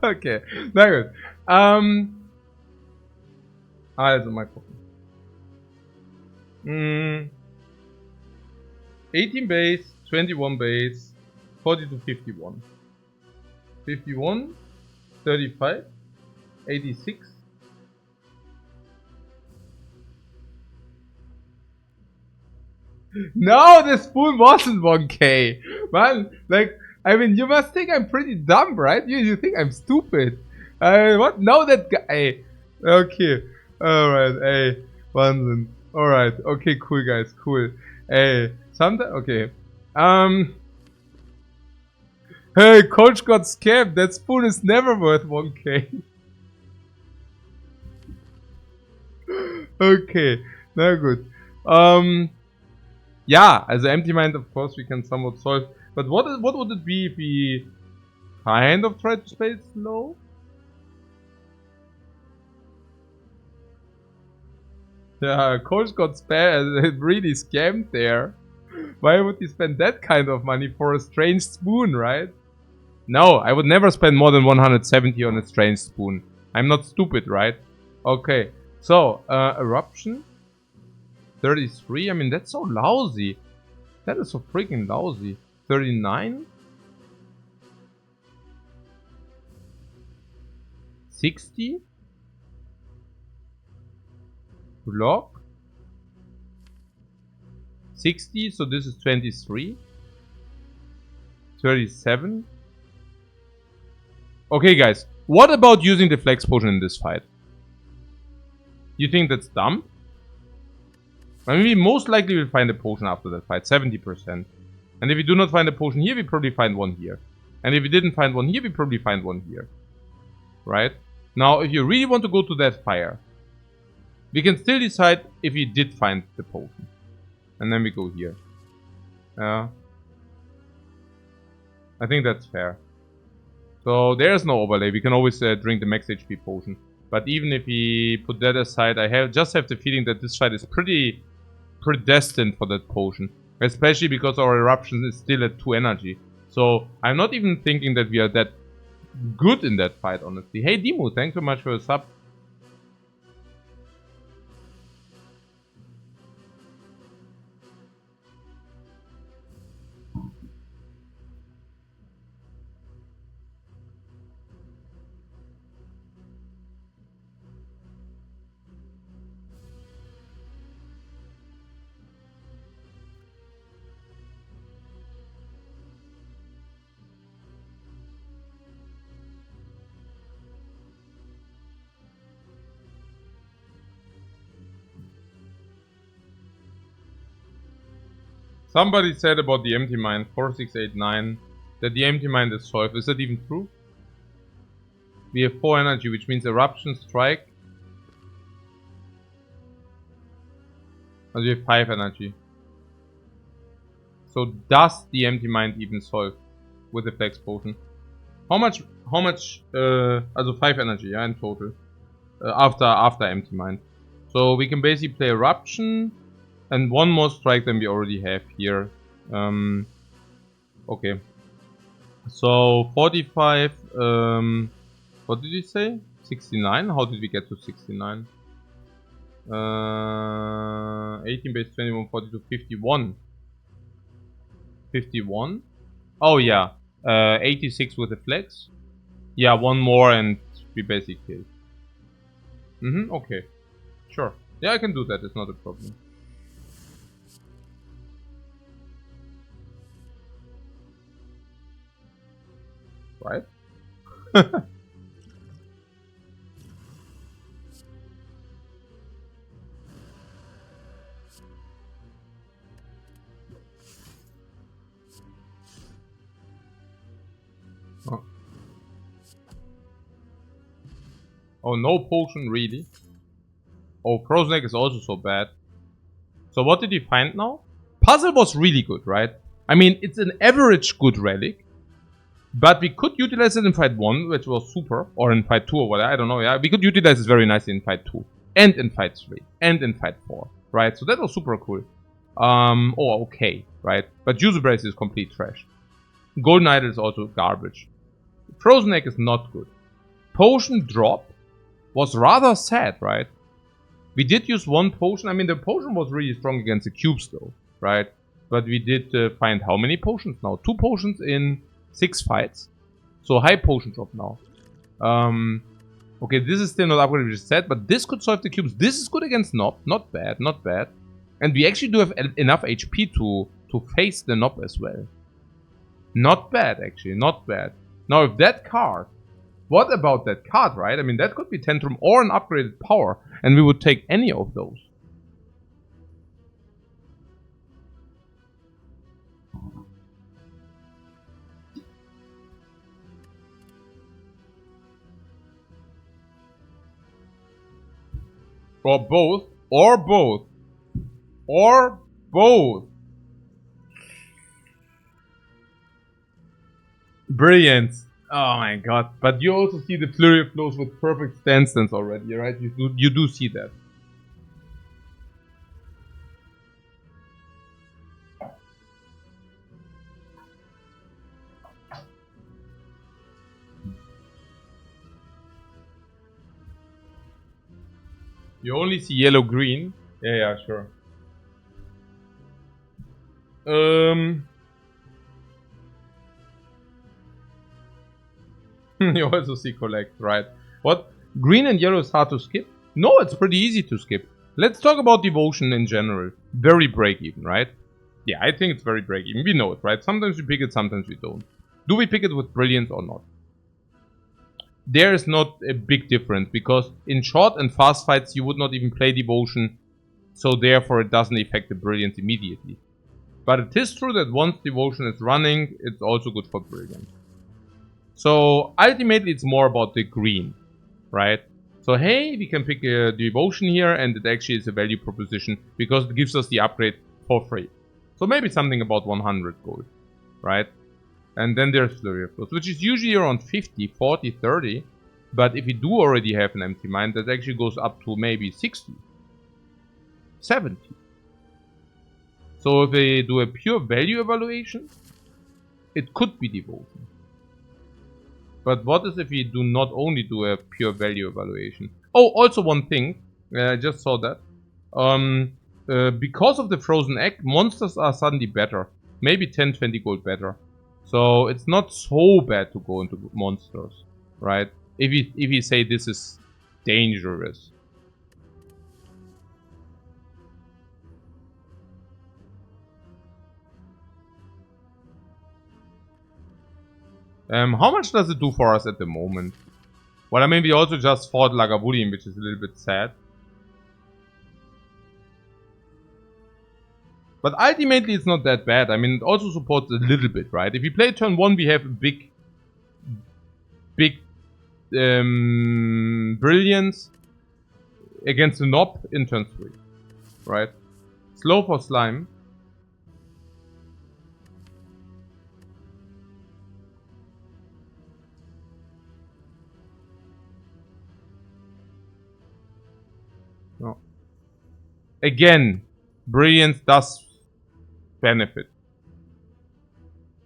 Okay, na gut. Also mal gucken. 18 base, 21 base, 40 to 51. 51, 35, 86. No, the spoon wasn't 1K. Man, like, I mean, you must think I'm pretty dumb, right? You think I'm stupid. What? No, that guy. Okay. Alright, hey. Wahnsinn. Alright, okay, cool, guys, cool. Hey, sometimes, okay. Hey, Coach got scammed. That spoon is never worth 1K. Okay, na gut. Yeah, as an empty mind, of course, we can somewhat solve. But what would it be if we kind of try to play it slow? Yeah, Coach got really scammed there. Why would he spend that kind of money for a strange spoon, right? No, I would never spend more than 170 on a strange spoon. I'm not stupid, right? Okay, so, Eruption. 33, I mean, that's so lousy. That is so freaking lousy. 39? 60? Block? 60, so this is 23. 37. Okay, guys. What about using the flex potion in this fight? You think that's dumb? I mean, we most likely will find a potion after that fight, 70%. And if we do not find a potion here, we probably find one here. And if we didn't find one here, we probably find one here. Right? Now, if you really want to go to that fire, we can still decide if we did find the potion. And then we go here. I think that's fair. So there's no overlay. We can always drink the max HP potion. But even if we put that aside, I just have the feeling that this fight is pretty predestined for that potion. Especially because our eruption is still at 2 energy. So I'm not even thinking that we are that good in that fight, honestly. Hey Dimu, thanks so much for your sub. Somebody said about the empty mind, 4689, that the empty mind is solved. Is that even true? We have 4 energy, which means eruption, strike. And we have 5 energy. So does the empty mind even solve with the flex potion? How much, also 5 energy, yeah, in total. After empty mind. So we can basically play eruption and 1 more strike than we already have here. Okay. So 45, what did you say? 69? How did we get to 69? 18 base 21, 42, 51. 51? Oh yeah. 86 with the flex. Yeah, 1 more and we basically kill. Okay. Sure. Yeah, I can do that, it's not a problem. Right? Oh, no potion, really? Oh, frozen egg is also so bad. So what did you find now? Puzzle was really good, right? I mean, it's an average good relic. But we could utilize it in fight 1, which was super. Or in fight 2 or whatever, I don't know, yeah. We could utilize it very nicely in fight 2. And in fight 3. And in fight 4. Right? So that was super cool. Oh, okay. Right? But User Brace is complete trash. Golden Idol is also garbage. Frozen Egg is not good. Potion drop was rather sad, right? We did use 1 potion. I mean, the potion was really strong against the cubes though, right? But we did find how many potions now? 2 potions in 6 fights. So high potion drop now. Okay, this is still not upgraded, which is sad, but this could solve the cubes. This is good against Nob. Not bad, not bad. And we actually do have enough HP to face the Nob as well. Not bad, actually, not bad. Now, if that card... What about that card, right? I mean, that could be Tantrum or an upgraded power, and we would take any of those. Or both, or both, or both. Brilliant. Oh my god. But you also see the flurry of blows with perfect stance already, right? You do see that. You only see yellow-green. Yeah, sure. You also see collect, right? What? Green and yellow is hard to skip? No, it's pretty easy to skip. Let's talk about devotion in general. Very break-even, right? Yeah, I think it's very break-even. We know it, right? Sometimes we pick it, sometimes we don't. Do we pick it with brilliance or not? There is not a big difference, because in short and fast fights you would not even play devotion, so therefore it doesn't affect the brilliance immediately. But it is true that once devotion is running, it's also good for brilliance. So ultimately it's more about the green, right? So hey, we can pick a devotion here, and it actually is a value proposition because it gives us the upgrade for free. So maybe something about 100 gold, right? And then there's Flurry of Blows, which is usually around 50, 40, 30. But if you do already have an empty mind, that actually goes up to maybe 60, 70. So if they do a pure value evaluation, it could be devotion. But what is if we do not only do a pure value evaluation? Oh, also one thing, I just saw that. Because of the frozen egg, monsters are suddenly better. Maybe 10, 20 gold better. So it's not so bad to go into monsters, right? If you say this is dangerous. How much does it do for us at the moment? Well, I mean, we also just fought Lagavulin, which is a little bit sad. But ultimately it's not that bad. I mean, it also supports a little bit, right? If you play turn 1, we have a big brilliance against the knob in turn 3, right? Slow for slime. No. Again, brilliance does benefit.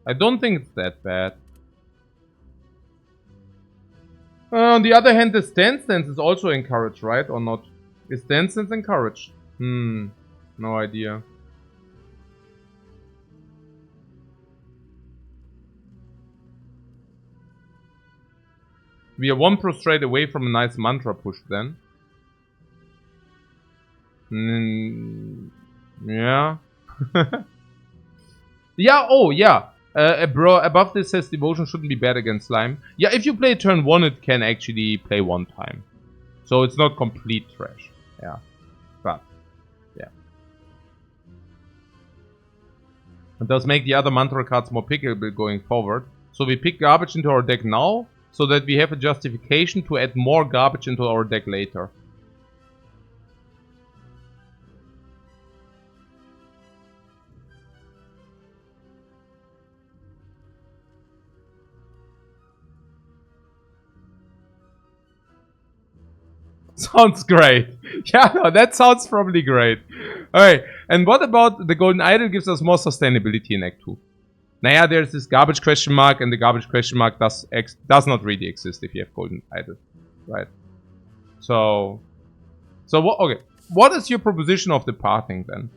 I don't think it's that bad. On the other hand, the stance is also encouraged, right? Or not? Is stance encouraged? No idea. We are 1 prostrate away from a nice mantra push then. Yeah. Yeah, oh yeah. Bro, above this says devotion shouldn't be bad against slime. Yeah, if you play turn 1, it can actually play 1 time. So it's not complete trash. Yeah. But, yeah. It does make the other mantra cards more pickable going forward. So we pick garbage into our deck now, so that we have a justification to add more garbage into our deck later. Sounds great. Yeah, no, that sounds probably great. Alright, and what about the golden idol gives us more sustainability in Act 2? Naja, there's this garbage question mark, and the garbage question mark does not really exist if you have golden idol. Right. So what, okay. What is your proposition of the pathing then?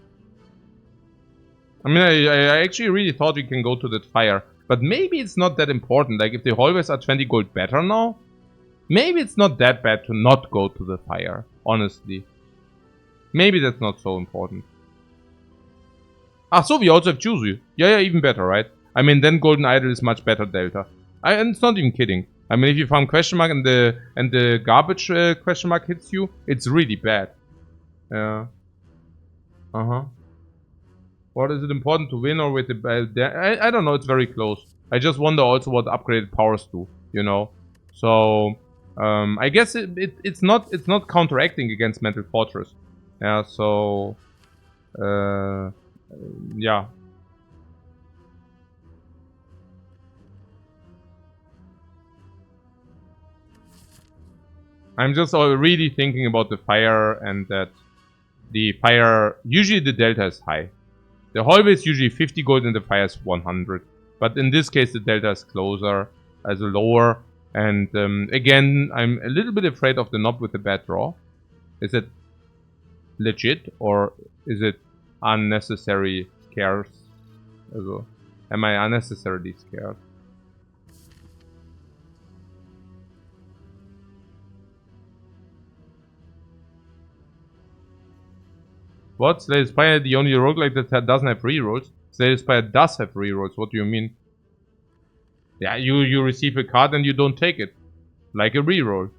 I mean, I actually really thought we can go to that fire. But maybe it's not that important. Like, if the hallways are 20 gold better now, maybe it's not that bad to not go to the fire, honestly. Maybe that's not so important. Ah, so we also have Juzu. Yeah, even better, right? I mean, then Golden Idol is much better delta. And it's not even kidding. I mean, if you farm question mark and the garbage question mark hits you, it's really bad. Yeah. What is it important to win or with the... I don't know, it's very close. I just wonder also what upgraded powers do, you know? So, I guess it's not counteracting against Mental Fortress. Yeah, so... yeah. I'm just really thinking about the fire and that the fire... Usually the delta is high. The hallway is usually 50 gold and the fire is 100. But in this case the delta is closer, as lower. And again, I'm a little bit afraid of the knob with the bad draw. Is it legit or is it unnecessary scarce? Also, am I unnecessarily scared? What? Slay Spire the only roguelike that doesn't have rerolls? Slay Spire does have rerolls, what do you mean? Yeah, you receive a card and you don't take it. Like a reroll.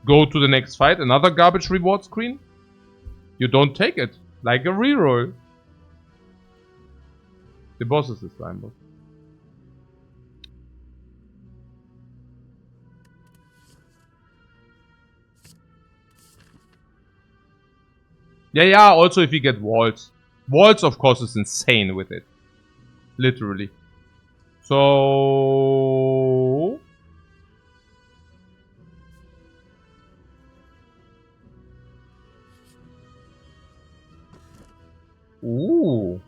Go to the next fight, another garbage reward screen. You don't take it. Like a reroll. The boss is the slime boss. Yeah, also if you get walls. Walls, of course, is insane with it. Literally. So... Ooh.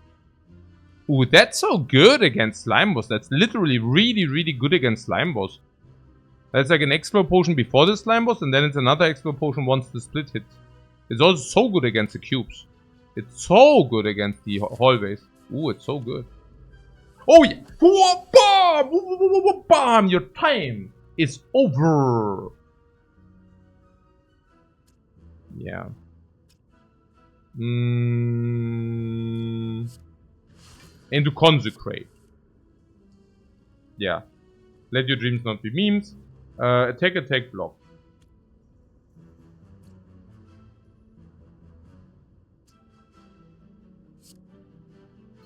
Ooh, that's so good against slime boss. That's literally really good against slime boss. That's like an explode potion before the slime boss, and then it's another explode potion once the split hits. It's also so good against the cubes. It's so good against the hallways. Ooh, it's so good. Oh yeah! Bam! Bam! Your time is over. Yeah. And to consecrate. Yeah. Let your dreams not be memes. Attack, block.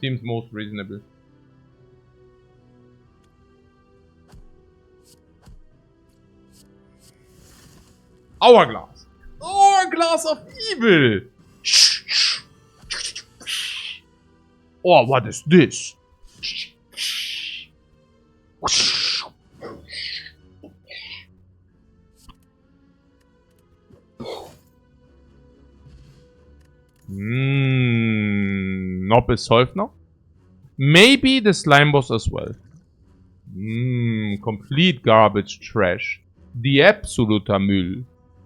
seems most reasonable. Hourglass. Hourglass of evil. Oh, what is this? Knob is solved now. Maybe the slime boss as well. Complete garbage trash. The absoluter Müll.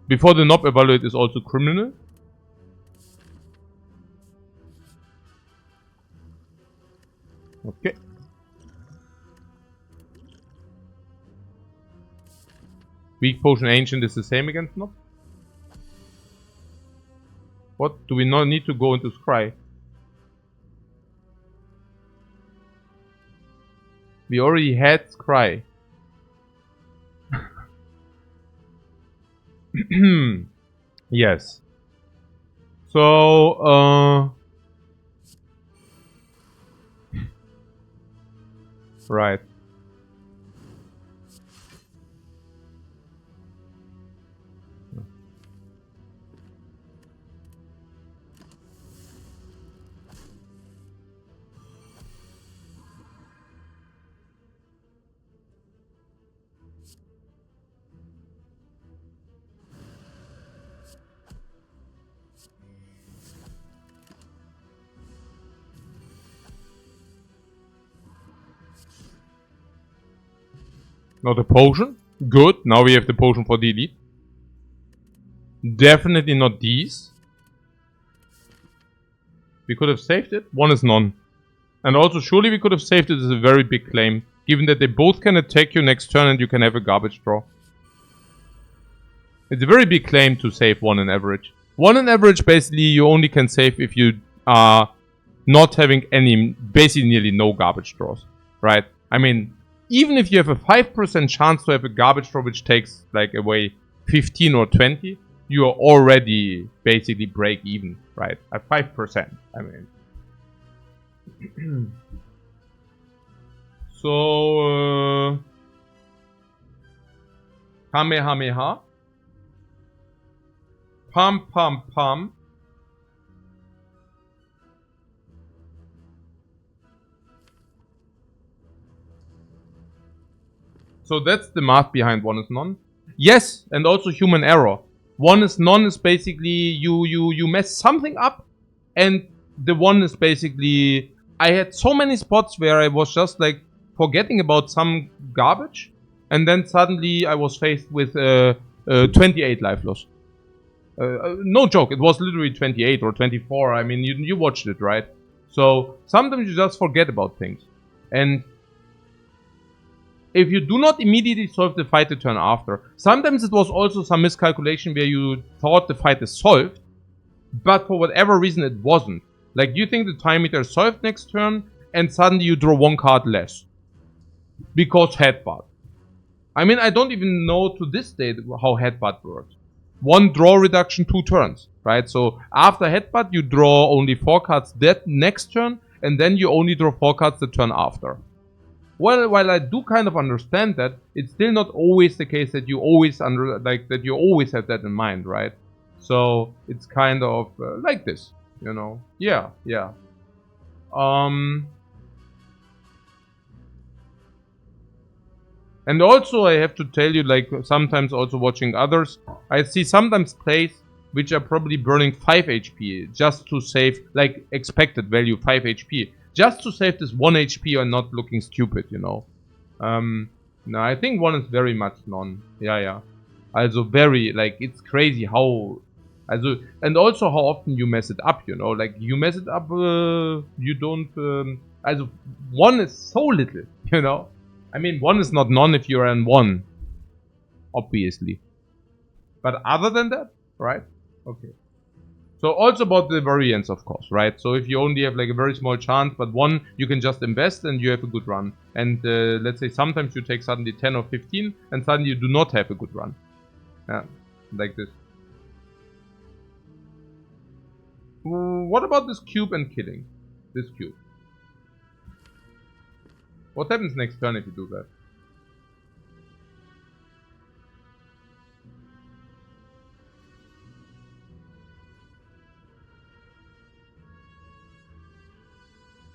Before the knob evaluate is also criminal. Okay. Weak potion ancient is the same against knob. What? Do we not need to go into scry? We already had scry. Yes. So, right. Not a potion. Good. Now we have the potion for the elite. Definitely not these. We could have saved it. One is none. And also, surely we could have saved it as a very big claim. Given that they both can attack you next turn and you can have a garbage draw. It's a very big claim to save one in average. One in average, basically, you only can save if you are not having any, basically nearly no garbage draws. Right? I mean, even if you have a 5% chance to have a garbage draw which takes like away 15 or 20, you are already basically break even, right? At 5%, I mean. So, Kamehameha. Pam pam pam. So that's the math behind one is none. Yes, and also human error. One is none is basically you mess something up, and the one is basically I had so many spots where I was just like forgetting about some garbage, and then suddenly I was faced with 28 life loss. No joke, it was literally 28 or 24. I mean, you watched it, right? So sometimes you just forget about things, and if you do not immediately solve the fight the turn after. Sometimes it was also some miscalculation where you thought the fight is solved, but for whatever reason it wasn't. Like you think the time meter is solved next turn, and suddenly you draw one card less. Because headbutt. I mean, I don't even know to this day how headbutt works. One draw reduction, 2 turns, right? So after headbutt you draw only 4 cards that next turn, and then you only draw 4 cards the turn after. Well, while I do kind of understand that, it's still not always the case that you always that you always have that in mind, right? So it's kind of like this, you know? Yeah. And also I have to tell you, like sometimes also watching others, I see sometimes plays which are probably burning 5 HP just to save, like expected value 5 HP. Just to save this 1 HP and not looking stupid, you know. No, I think one is very much none. Yeah. Also very, like, it's crazy how... Also, and also how often you mess it up, you know. Like, you mess it up, you don't... also, one is so little, you know. I mean, one is not none if you're in one. Obviously. But other than that, right? Okay. So also about the variance, of course, right? So if you only have like a very small chance, but one, you can just invest and you have a good run. And let's say sometimes you take suddenly 10 or 15 and suddenly you do not have a good run. Yeah, like this. What about this cube and killing? This cube. What happens next turn if you do that?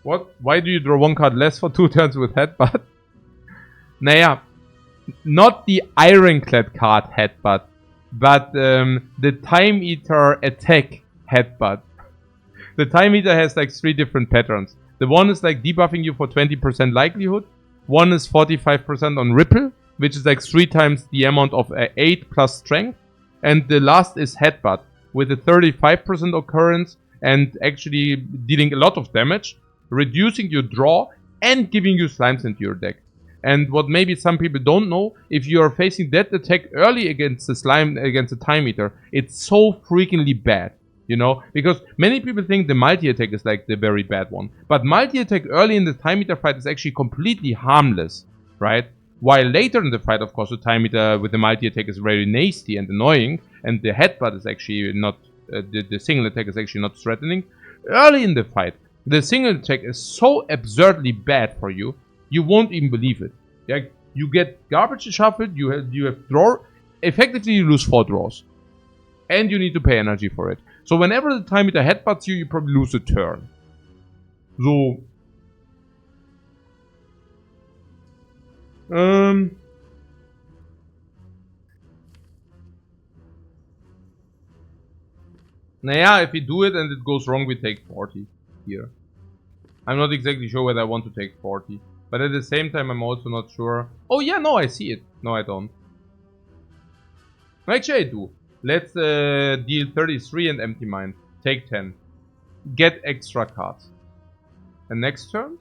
What? Why do you draw 1 card less for 2 turns with Headbutt? Naja, not the Ironclad card Headbutt, but the Time Eater attack Headbutt. The Time Eater has like 3 different patterns. The one is like debuffing you for 20% likelihood. One is 45% on Ripple, which is like 3 times the amount of 8 plus strength. And the last is Headbutt, with a 35% occurrence and actually dealing a lot of damage, reducing your draw, and giving you slimes into your deck. And what maybe some people don't know, if you are facing that attack early against the slime, against the Time Eater, it's so freakingly bad. You know, because many people think the multi-attack is like the very bad one. But multi-attack early in the Time Eater fight is actually completely harmless, right? While later in the fight, of course, the Time Eater with the multi-attack is very nasty and annoying. And the Headbutt is actually not, the single attack is actually not threatening. Early in the fight, the single attack is so absurdly bad for you, you won't even believe it. Like, you get garbage shuffled, you have draw, effectively you lose 4 draws. And you need to pay energy for it. So whenever the Time Eater headbutts you, you probably lose a turn. So... Naja, if we do it and it goes wrong, we take 40 here. I'm not exactly sure whether I want to take 40. But at the same time, I'm also not sure... Oh yeah, no, I see it. No, I don't. Actually, I do. Let's deal 33 and empty mine. Take 10. Get extra cards. And next turn?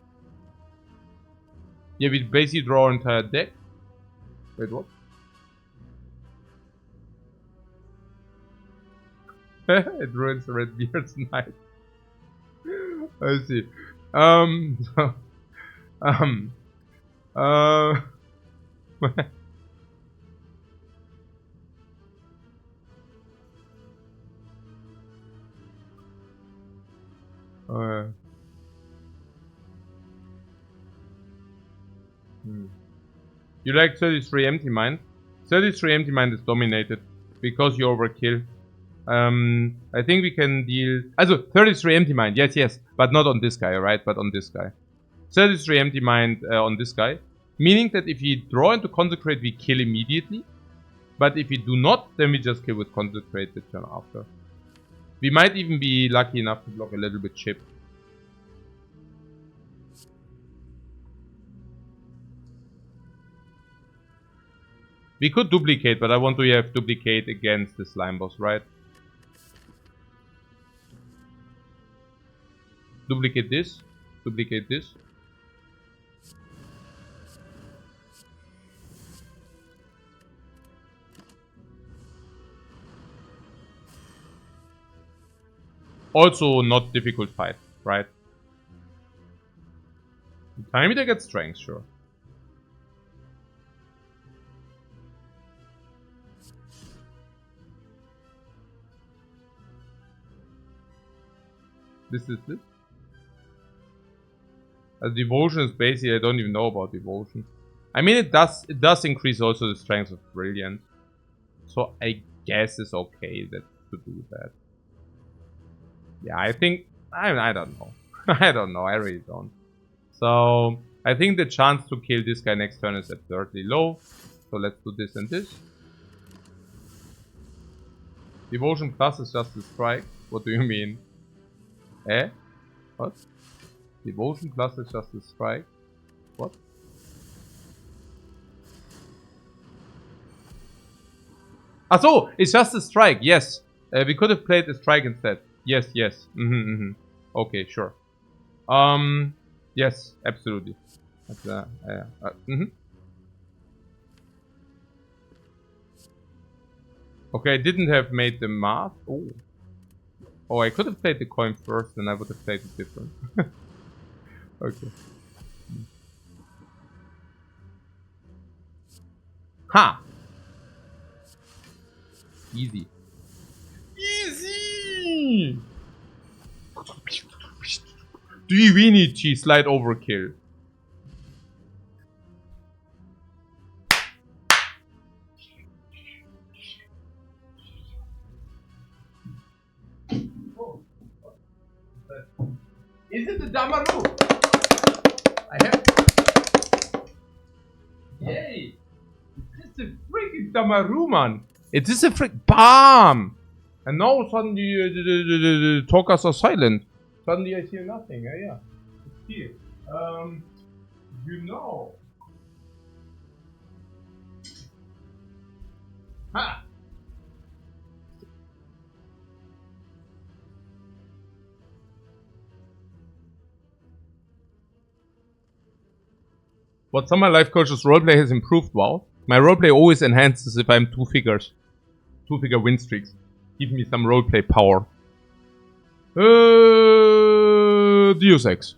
Yeah, we basically draw our entire deck. Wait, what? It ruins the Redbeard's night. I see. You like 33 empty mine? 33 empty mine is dominated because you overkill. I think we can deal... Also, 33 empty mine, yes, but not on this guy, right? But on this guy. 33 empty mine on this guy. Meaning that if we draw into Consecrate, we kill immediately. But if we do not, then we just kill with Consecrate the turn after. We might even be lucky enough to block a little bit chip. We could duplicate, but I want to have duplicate against the slime boss, right? Duplicate this. Duplicate this. Also not difficult fight, right? Time Eater gets strength, sure. This is it. Devotion is basically, I don't even know about devotion. I mean, it does increase also the strength of brilliant. So I guess it's okay to do that. Yeah, I think I don't know. I don't know. I really don't. So I think the chance to kill this guy next turn is absurdly low. So let's do this and this. Devotion plus is just a strike. What do you mean? Eh? What? Devotion plus is just a strike. What? Ah, so it's just a strike. Yes, we could have played a strike instead. Yes. Okay, sure. Yes, absolutely. Okay, I didn't have made the math. Oh, I could have played the coin first, and I would have played it different. Okay. Ha! Easy. Easy! Divinity slide overkill. Is it the Damaru? I have. Yay! It's a freaking Damaru, man. It is a freak BAM! And now suddenly the talkers are silent. Suddenly I hear nothing. Yeah. It's here. You know. Ha! What some of my life coaches roleplay has improved, wow. My roleplay always enhances if I'm two figures. Two-figure win streaks. Give me some roleplay power. Deus Ex.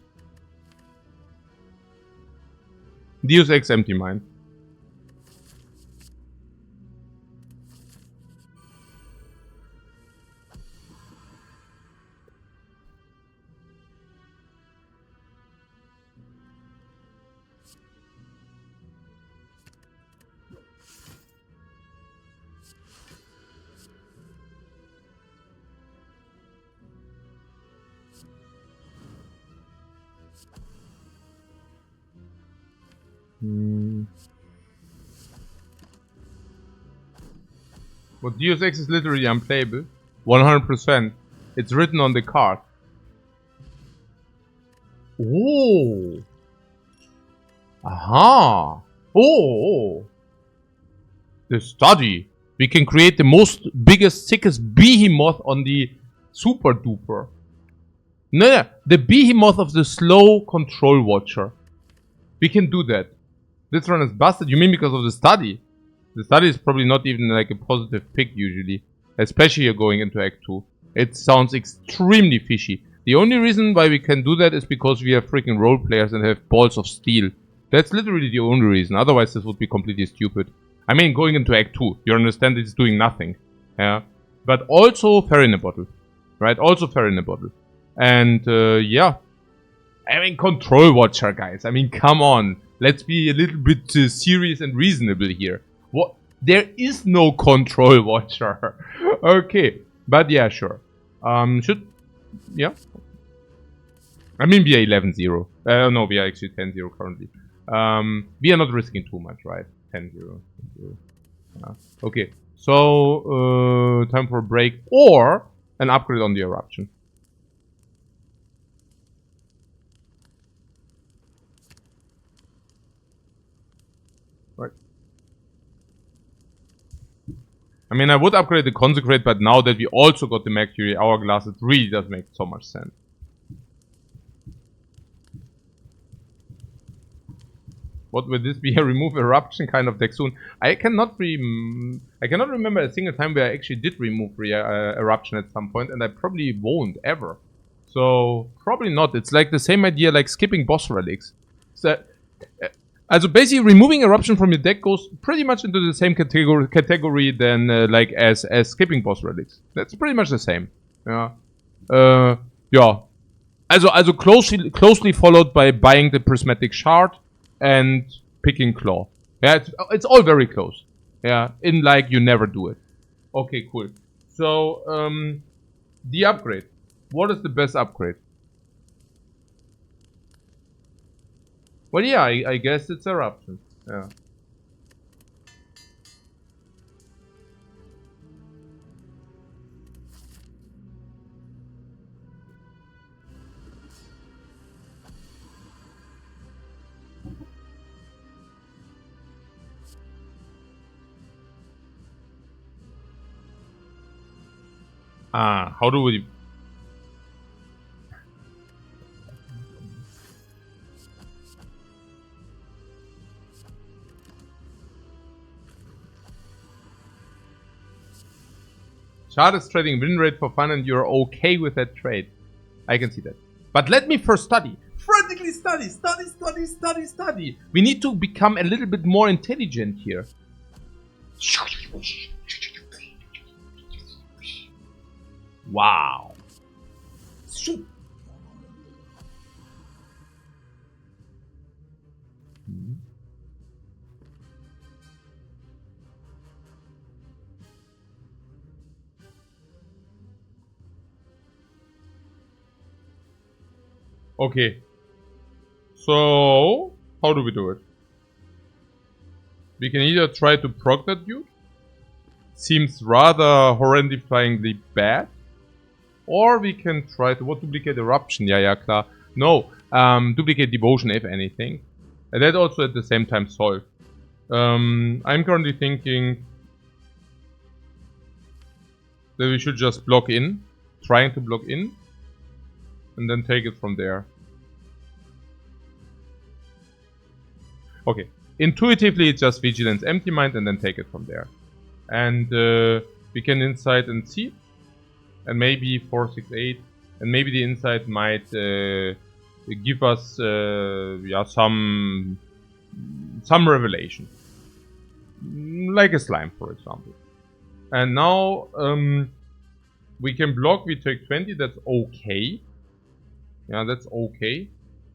Deus Ex Empty Mind. But Deus Ex is literally unplayable. 100%. It's written on the card. Oh. Aha. Oh. The study. We can create the most biggest, sickest behemoth on the super duper. No, the behemoth of the slow control watcher. We can do that. This run is busted. You mean because of the study? The study is probably not even like a positive pick usually. Especially you're going into Act 2. It sounds extremely fishy. The only reason why we can do that is because we have freaking role players and have balls of steel. That's literally the only reason. Otherwise this would be completely stupid. I mean, going into Act 2, you understand it's doing nothing. Yeah. But also fair in a bottle. Right? Also fair in a bottle. And yeah. I mean, control watcher, guys. I mean, come on. Let's be a little bit serious and reasonable here. What? There is no control watcher. Okay. But yeah, sure. Yeah. I mean, we are 11-0. No, we are actually 10-0 currently. We are not risking too much, right? 10-0. Okay. So, time for a break or an upgrade on the eruption. Right. I mean, I would upgrade the Consecrate, but now that we also got the Mercury Hourglass, it really does make so much sense. What would this be? A remove eruption kind of deck soon? I cannot remember a single time where I actually did remove eruption at some point, and I probably won't ever. So probably not. It's like the same idea like skipping boss relics. So, also basically removing eruption from your deck goes pretty much into the same category than like as skipping boss relics. That's pretty much the same. Yeah. Yeah. Also closely followed by buying the prismatic shard and picking claw. Yeah, it's all very close. Yeah, in like you never do it. Okay, cool. So the upgrade. What is the best upgrade? Well, yeah, I guess it's eruption. Yeah. How do we... Chart is trading win rate for fun and you're okay with that trade. I can see that. But let me first study. Frantically study. We need to become a little bit more intelligent here. Wow. Okay. So, how do we do it? We can either try to proc that dude. Seems rather horrendifyingly bad. Or we can try to... What? Duplicate eruption? Yeah, klar. No. Duplicate devotion, if anything. And that also at the same time solve. I'm currently thinking that we should just block in. Trying to block in. And then take it from there. Okay. Intuitively, it's just vigilance, empty mind, and then take it from there. And we can insight and see. And maybe 468. And maybe the insight might give us some revelation. Like a slime, for example. And now we can block, we take 20, that's okay. Yeah, that's okay.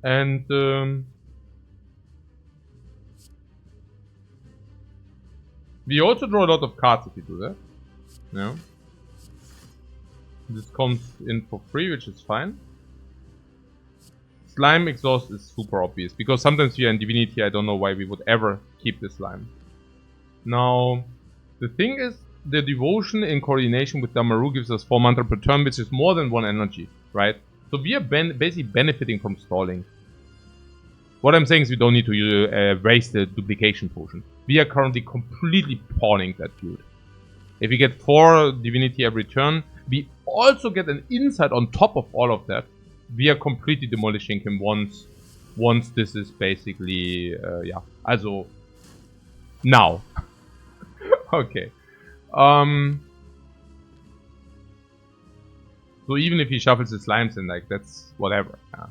And we also draw a lot of cards if we do that. Yeah. This comes in for free, which is fine. Slime exhaust is super obvious, because sometimes we are in Divinity, I don't know why we would ever keep the slime. Now, the thing is, the devotion in coordination with Damaru gives us 4 mantra per turn, which is more than 1 energy, right? So we are basically benefiting from stalling. What I'm saying is we don't need to waste the duplication potion. We are currently completely pawning that dude. If we get 4 divinity every turn, we also get an insight on top of all of that. We are completely demolishing him once this is basically, yeah, also, now. Okay. So even if he shuffles his slimes in, like, that's whatever. Yeah.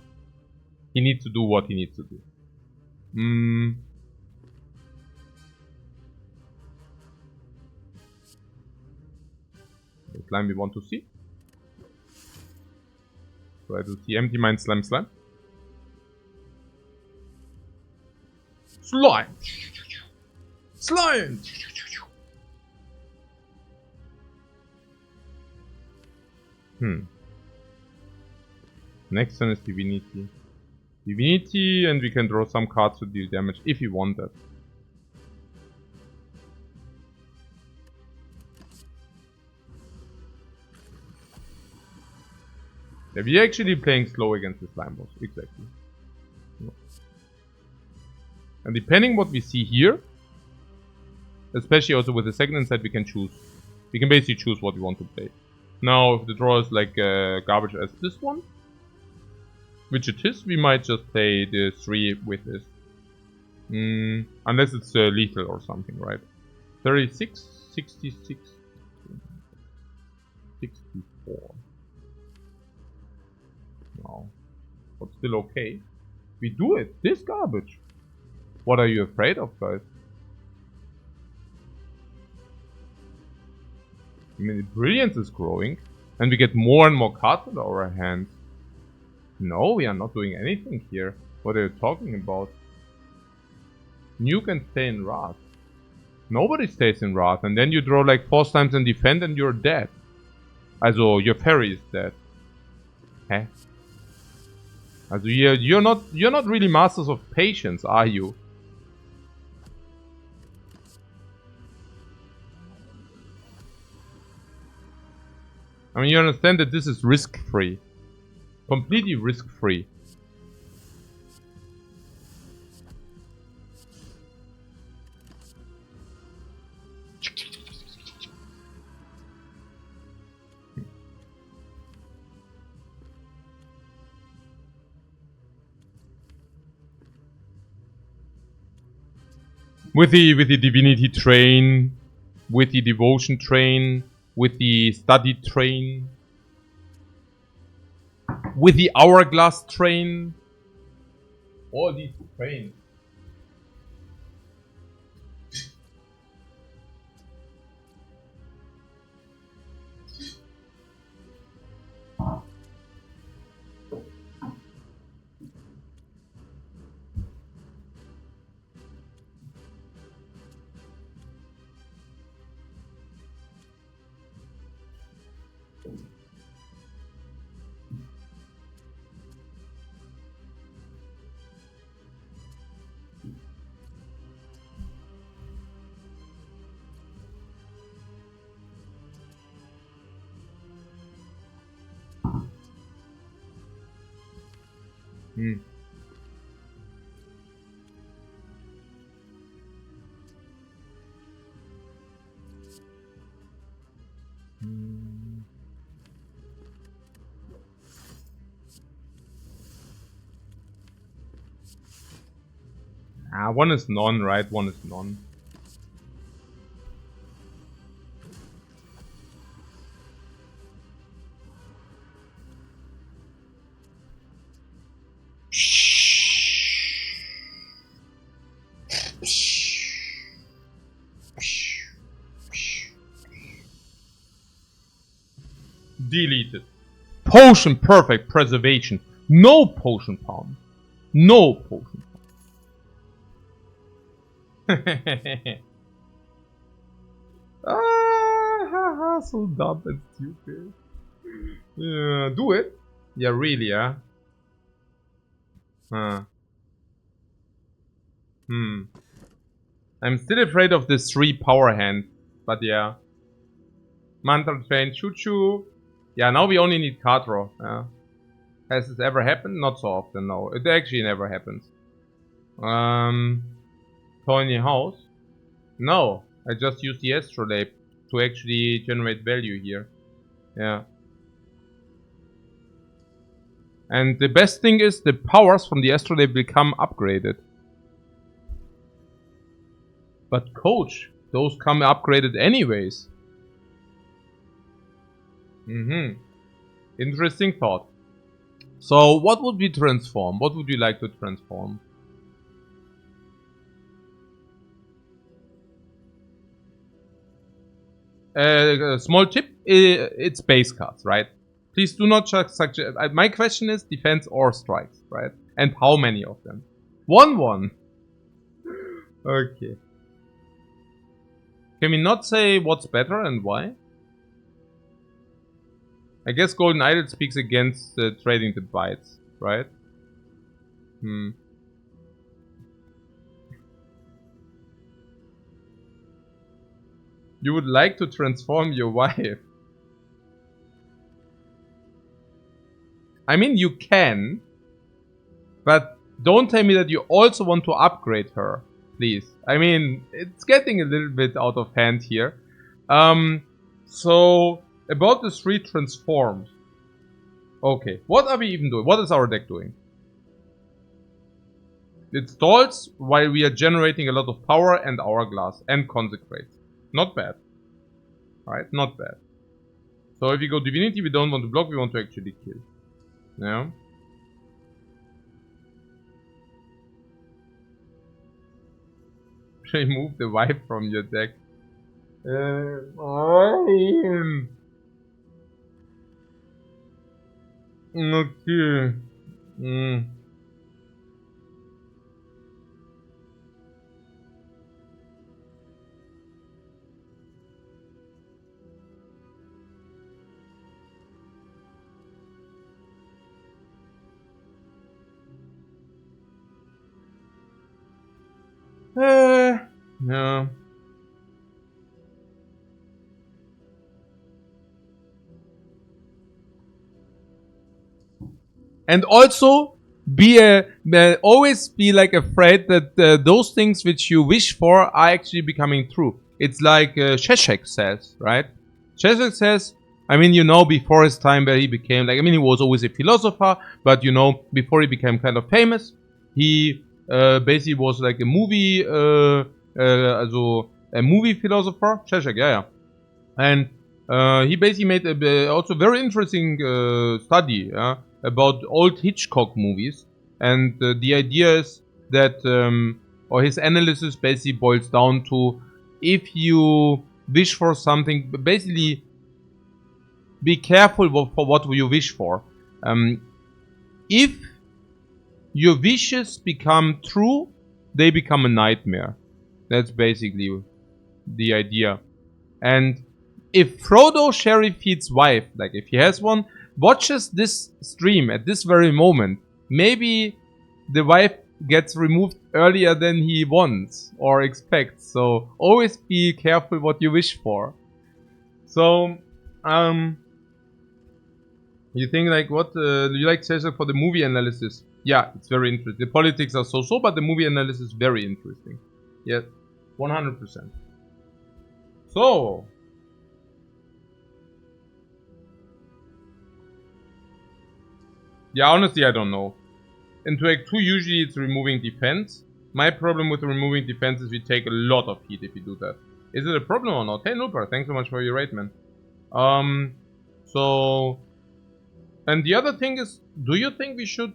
He needs to do what he needs to do. The slime we want to see. So I do see empty mind, slime, slime. Slime! Slime! Next turn is Divinity. Divinity, and we can draw some cards to deal damage if we want that. Yeah, we're actually playing slow against the slime boss, exactly. And depending what we see here, especially also with the second insight, we can choose. We can basically choose what we want to play. Now, if the draw is like garbage as this one, which it is, we might just play the 3 with this. Unless it's lethal or something, right? 36, 66, 64. No. But still okay. We do it. This garbage. What are you afraid of, guys? I mean, the brilliance is growing. And we get more and more cards in our hands. No, we are not doing anything here. What are you talking about? You can stay in Wrath. Nobody stays in Wrath. And then you draw like 4 times and defend and you're dead. Also, your fairy is dead. Huh? Also, you're not really masters of patience, are you? I mean, you understand that this is risk-free. Completely risk-free. With the divinity train, with the devotion train, with the study train, with the hourglass train, all these trains. Hmm. Ah, one is none, right? One is none. Deleted. Potion perfect preservation. No potion palm. No potion palm. Ah, so dumb and stupid. Yeah, do it. Yeah, really, yeah. Huh. I'm still afraid of this 3 power hand, but yeah. Mantra train, choo choo. Yeah, now we only need card draw. Yeah. Has this ever happened? Not so often, no. It actually never happens. Tiny house? No. I just used the astrolabe to actually generate value here. Yeah. And the best thing is the powers from the astrolabe will come upgraded. But coach, those come upgraded anyways. Interesting thought. So what would we transform? What would you like to transform? Small tip, it's base cards, right? Please do not suggest. My question is defense or strikes, right? And how many of them? 1-1. Okay. Can we not say what's better and why? I guess Golden Idol speaks against trading the bytes, right? You would like to transform your wife. I mean, you can. But don't tell me that you also want to upgrade her. Please. I mean, it's getting a little bit out of hand here. So, about the 3 transforms. Okay, what are we even doing? What is our deck doing? It stalls while we are generating a lot of power and hourglass and consecrate. Not bad. Right, not bad. So if you go divinity, we don't want to block, we want to actually kill. Yeah. Remove the wife from your deck. Okay. No. And also, always be like afraid that those things which you wish for are actually becoming true. It's like Zizek says, right? Zizek says, I mean, you know, before his time where he became, like, I mean, he was always a philosopher, but, you know, before he became kind of famous, he basically was like a movie, also a movie philosopher. Zizek, yeah. And he basically made a also very interesting study about old Hitchcock movies. And the idea is that, or his analysis basically boils down to, if you wish for something, basically be careful for what you wish for. If your wishes become true, they become a nightmare. That's basically the idea. And if Frodo Sheriff's wife, like if he has one, watches this stream at this very moment, maybe the wife gets removed earlier than he wants or expects. So always be careful what you wish for. So, you think like what, you like Cesar for the movie analysis? Yeah, it's very interesting. The politics are so, but the movie analysis is very interesting. Yes, 100%. So, yeah, honestly, I don't know. Into Act 2, usually it's removing defense. My problem with removing defense is we take a lot of heat if you do that. Is it a problem or not? Hey, Nooper, thanks so much for your rate, man. So... And the other thing is, do you think we should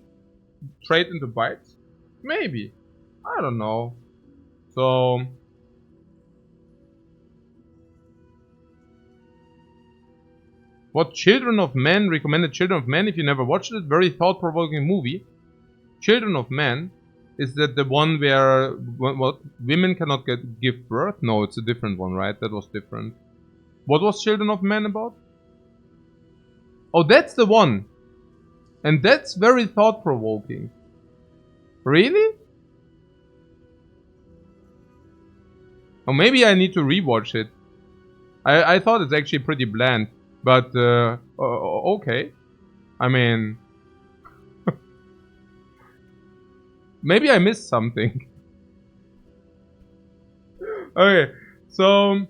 trade into bytes? Maybe. I don't know. So... What Children of Men recommended Children of Men, if you never watched it, very thought-provoking movie. Children of Men, is that the one where what women cannot give birth? No, it's a different one, right? That was different. What was Children of Men about? Oh, that's the one. And that's very thought-provoking. Really? Or maybe I need to rewatch it. I thought it's actually pretty bland. But, okay. I mean... maybe I missed something. Okay, so...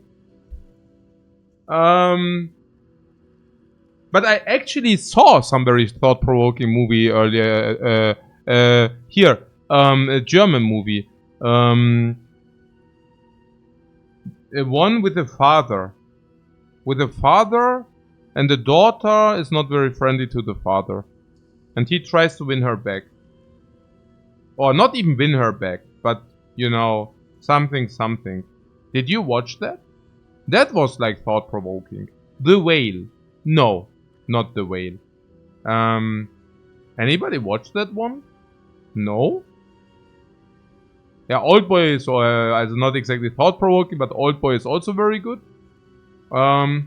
But I actually saw some very thought-provoking movie earlier. Here, a German movie. One with a father. With a father, and the daughter is not very friendly to the father. And he tries to win her back. Or not even win her back, but, you know, something. Did you watch that? That was like thought-provoking. The Whale. No, not The Whale. Anybody watch that one? No? Yeah, Oldboy is not exactly thought-provoking, but Oldboy is also very good. How's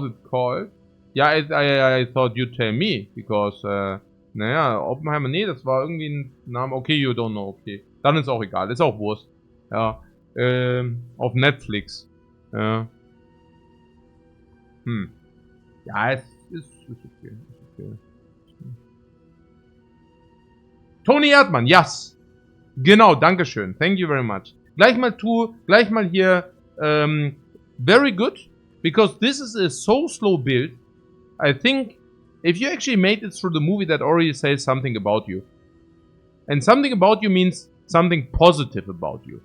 it called? Ja, I thought you'd tell me, because, naja, Oppenheimer, nee, das war irgendwie ein Name. Okay, you don't know, okay. Dann ist auch egal, ist auch Wurst. Ja, auf Netflix. Ja. Ja, es ist okay. Toni Erdmann, yes! Genau, dankeschön. Thank you very much. Gleich mal hier, very good, because this is a so slow build. I think if you actually made it through the movie, that already says something about you. And something about you means something positive about you.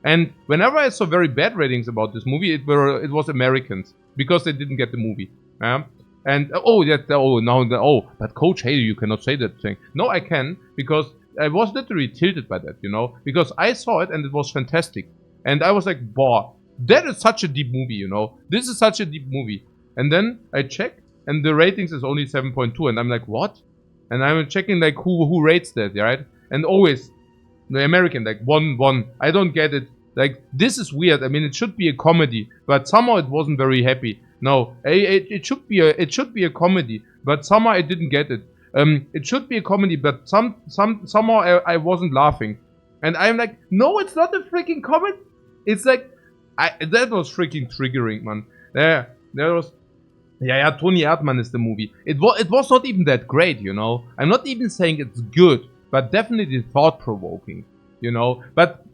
And whenever I saw very bad ratings about this movie, it was Americans, because they didn't get the movie. Yeah? And but Coach, hey, you cannot say that thing. No, I can, because I was literally tilted by that, you know, because I saw it and it was fantastic. And I was like, boah, that is such a deep movie, you know. This is such a deep movie. And then I check, and the ratings is only 7.2, and I'm like, what? And I'm checking like who rates that, right? And always the American, like 1. I don't get it. Like, this is weird. I mean, it should be a comedy, but somehow it wasn't very happy. No, it should be a comedy, but somehow I didn't get it. It should be a comedy, but somehow I wasn't laughing. And I'm like, no, it's not a freaking comedy. It's like, that was freaking triggering, man. There was, yeah, Toni Erdmann is the movie. It was not even that great, you know. I'm not even saying it's good, but definitely thought-provoking, you know. But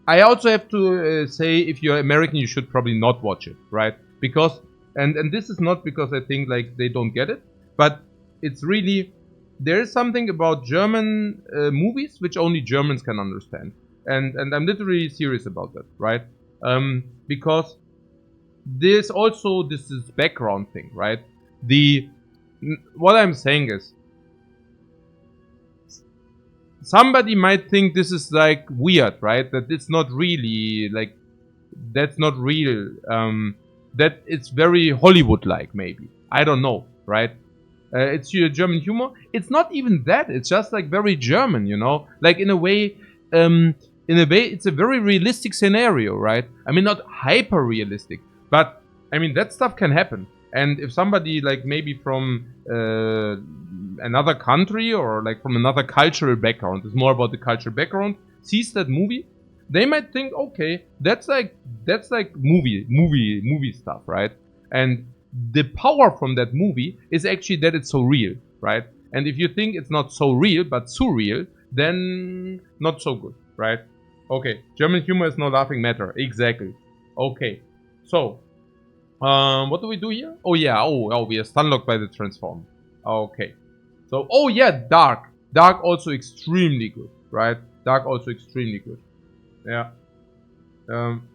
I also have to say, if you're American, you should probably not watch it, right? Because, and this is not because I think like they don't get it, but it's really, there is something about German movies which only Germans can understand. And I'm literally serious about that, right? Because there's also this background thing, right? What I'm saying is, somebody might think this is like weird, right? That it's not really like, that's not real. That it's very Hollywood-like, maybe. I don't know, right? It's your German humor. It's not even that. It's just like very German, you know. Like in a way, it's a very realistic scenario, right? I mean, not hyper realistic, but I mean that stuff can happen. And if somebody like maybe from another country or like from another cultural background, it's more about the cultural background, sees that movie, they might think, okay, that's like movie stuff, right? And the power from that movie is actually that it's so real. right? And if you think it's not so real, but surreal, then not so good, right? Okay, German humor is no laughing matter. Exactly. Okay, so what do we do here? Oh yeah, oh we are stunlocked by the transform. Okay, so oh yeah, dark also extremely good, right? Dark also extremely good. Yeah.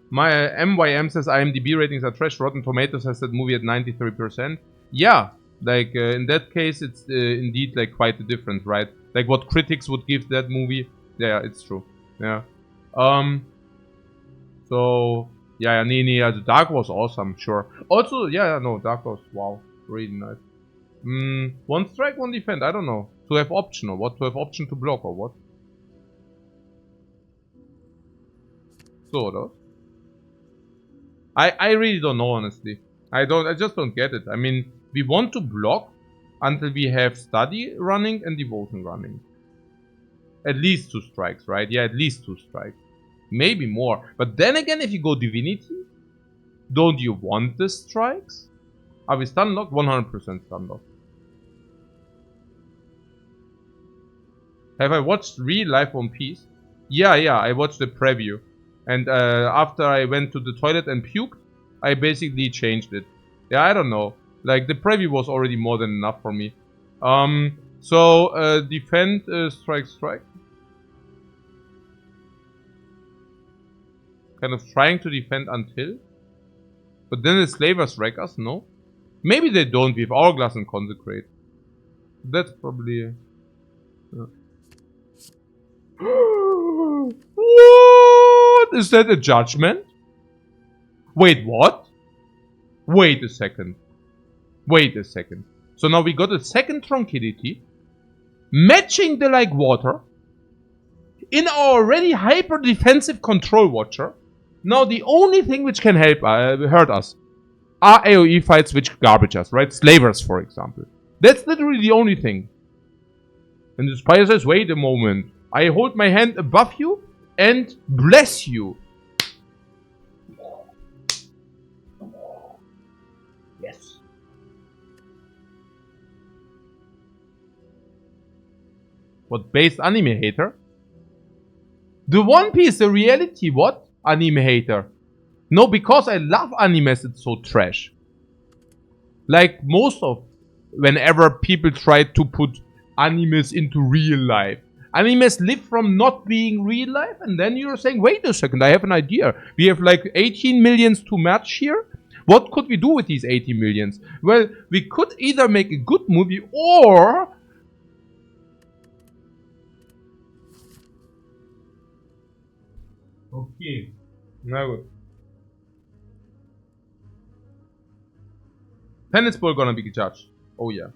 My MYM says IMDb ratings are trash. Rotten Tomatoes has that movie at 93%. Yeah, like in that case, it's indeed like quite a difference, right? Like what critics would give that movie. Yeah, it's true. Yeah. So yeah, the Dark was awesome, sure. Also, yeah, no, Dark was wow, really nice. One strike, one defend. I don't know. To have option or what? To have option to block or what? Sort of. I really don't know, honestly. I just don't get it. I mean, we want to block until we have study running and devotion running. At least 2 strikes, right? Yeah, at least 2 strikes. Maybe more. But then again, if you go divinity, don't you want the strikes? Are we stun locked? 100% stun locked. Have I watched real life One Piece? Yeah, I watched the preview. And after I went to the toilet and puked, I basically changed it. Yeah, I don't know. Like, the preview was already more than enough for me. So, defend, strike. Kind of trying to defend until. But then the slavers wreck us, no? Maybe they don't, we have Hourglass and Consecrate. That's probably... What? Is that a judgment? Wait, what? Wait a second. So now we got a second Tranquility, matching the like water, in our already hyper defensive Control Watcher. Now the only thing which can help hurt us are AoE fights which garbage us, right? Slavers, for example. That's literally the only thing. And the Spire says, wait a moment. I hold my hand above you and bless you. Yes. What, based anime hater? The One Piece, the reality, what? Anime hater. No, because I love animes, it's so trash. Like most of, whenever people try to put animes into real life. Animes live from not being real life, and then you're saying, wait a second, I have an idea. We have like 18 millions to match here. What could we do with these 18 millions? Well, we could either make a good movie or... Okay. Na gut. Tennis ball gonna be judged. Oh yeah.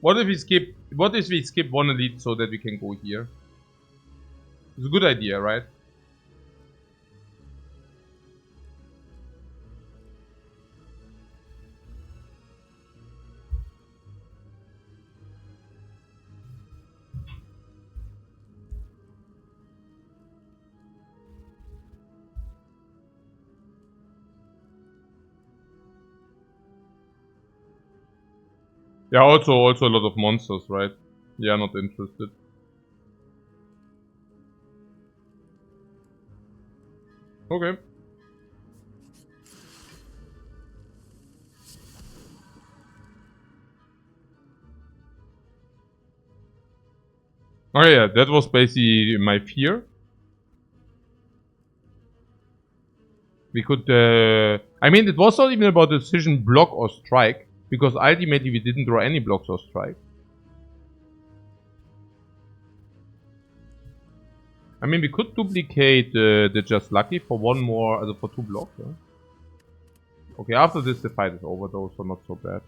What if we skip one elite so that we can go here? It's a good idea, right? Yeah, also a lot of monsters, right? Yeah, not interested. Okay. Oh yeah, that was basically my fear. We could, I mean, it was not even about the decision block or strike, because ultimately we didn't draw any blocks or strike. I mean, we could duplicate the Just Lucky for one more, for 2 blocks. Yeah? Okay, after this the fight is over though, so not so bad.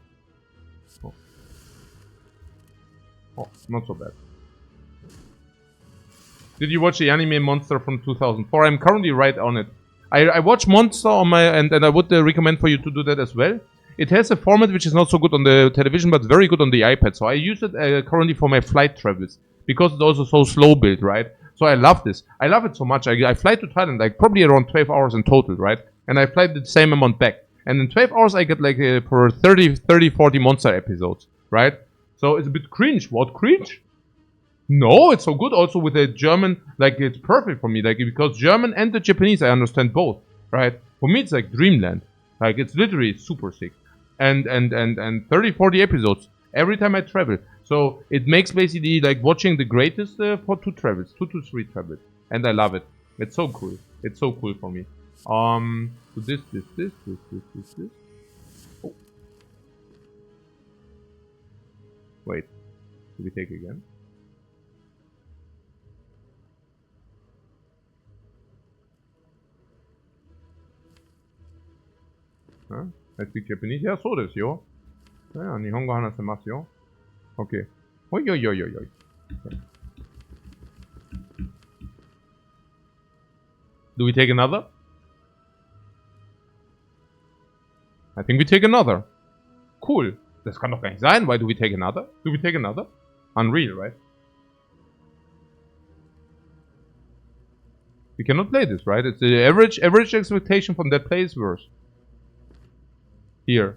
Oh, not so bad. Did you watch the anime Monster from 2004? I'm currently right on it. I watch Monster on my and I would recommend for you to do that as well. it has a format which is not so good on the television, but very good on the iPad. So I use it currently for my flight travels because it's also so slow build, right? So I love this. I love it so much. I fly to Thailand like probably around 12 hours in total, right? And I fly the same amount back. And in 12 hours I get like for 30, 40 monster episodes, right? So it's a bit cringe. What cringe? No, it's so good. Also with the German, like it's perfect for me. Like because German and the Japanese, I understand both, right? For me, it's like dreamland. Like it's literally super sick. And 30, 40 episodes every time I travel. So it makes basically like watching the greatest for 2 to 3 travels. And I love it. It's so cool. It's so cool for me. So this. Oh. Wait. Do we take again? I speak Japanese? Yeah, so desu yo. Yeah, Nihongo hanasemasu yo. Okay. Oi. Do we take another? I think we take another. Cool. Das kann doch gar nicht sein. Why do we take another? Do we take another? Unreal, right? We cannot play this, right? It's the average expectation from that play is worse. Here.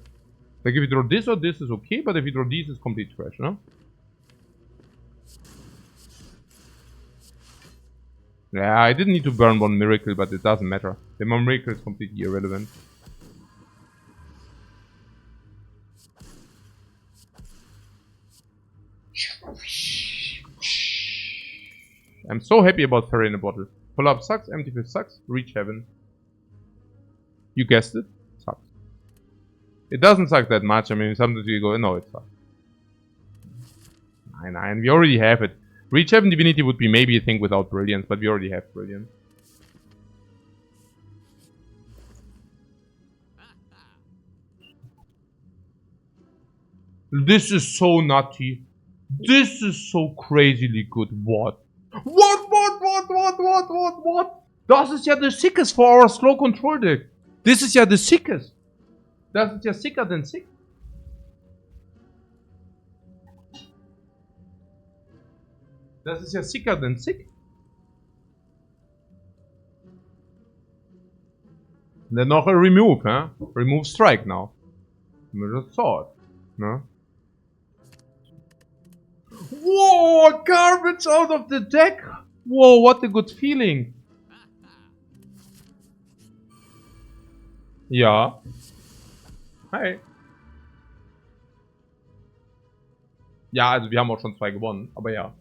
Like if you draw this or this is okay, but if you draw these it's complete trash, no? Yeah, I didn't need to burn one miracle, but it doesn't matter. The miracle is completely irrelevant. I'm so happy about Fairy in a Bottle. Pull up sucks, empty fish sucks, reach heaven. You guessed it, sucks. It doesn't suck that much. I mean, sometimes you go, no, it sucks. 9, we already have it. Reach heaven divinity would be maybe a thing without brilliance, but we already have brilliance. This is so nutty. This is so crazily good. What? What? Das ist ja the sickest for our slow control deck. This is ja the sickest. Das ist ja sicker than sick. Das ist ja sicker than sick. And then noch a remove, huh? Remove strike now. We just saw it. No? Whoa! Garbage out of the deck! Whoa, what a good feeling! Ja. Hi. Ja, also wir haben auch schon 2 gewonnen, aber ja.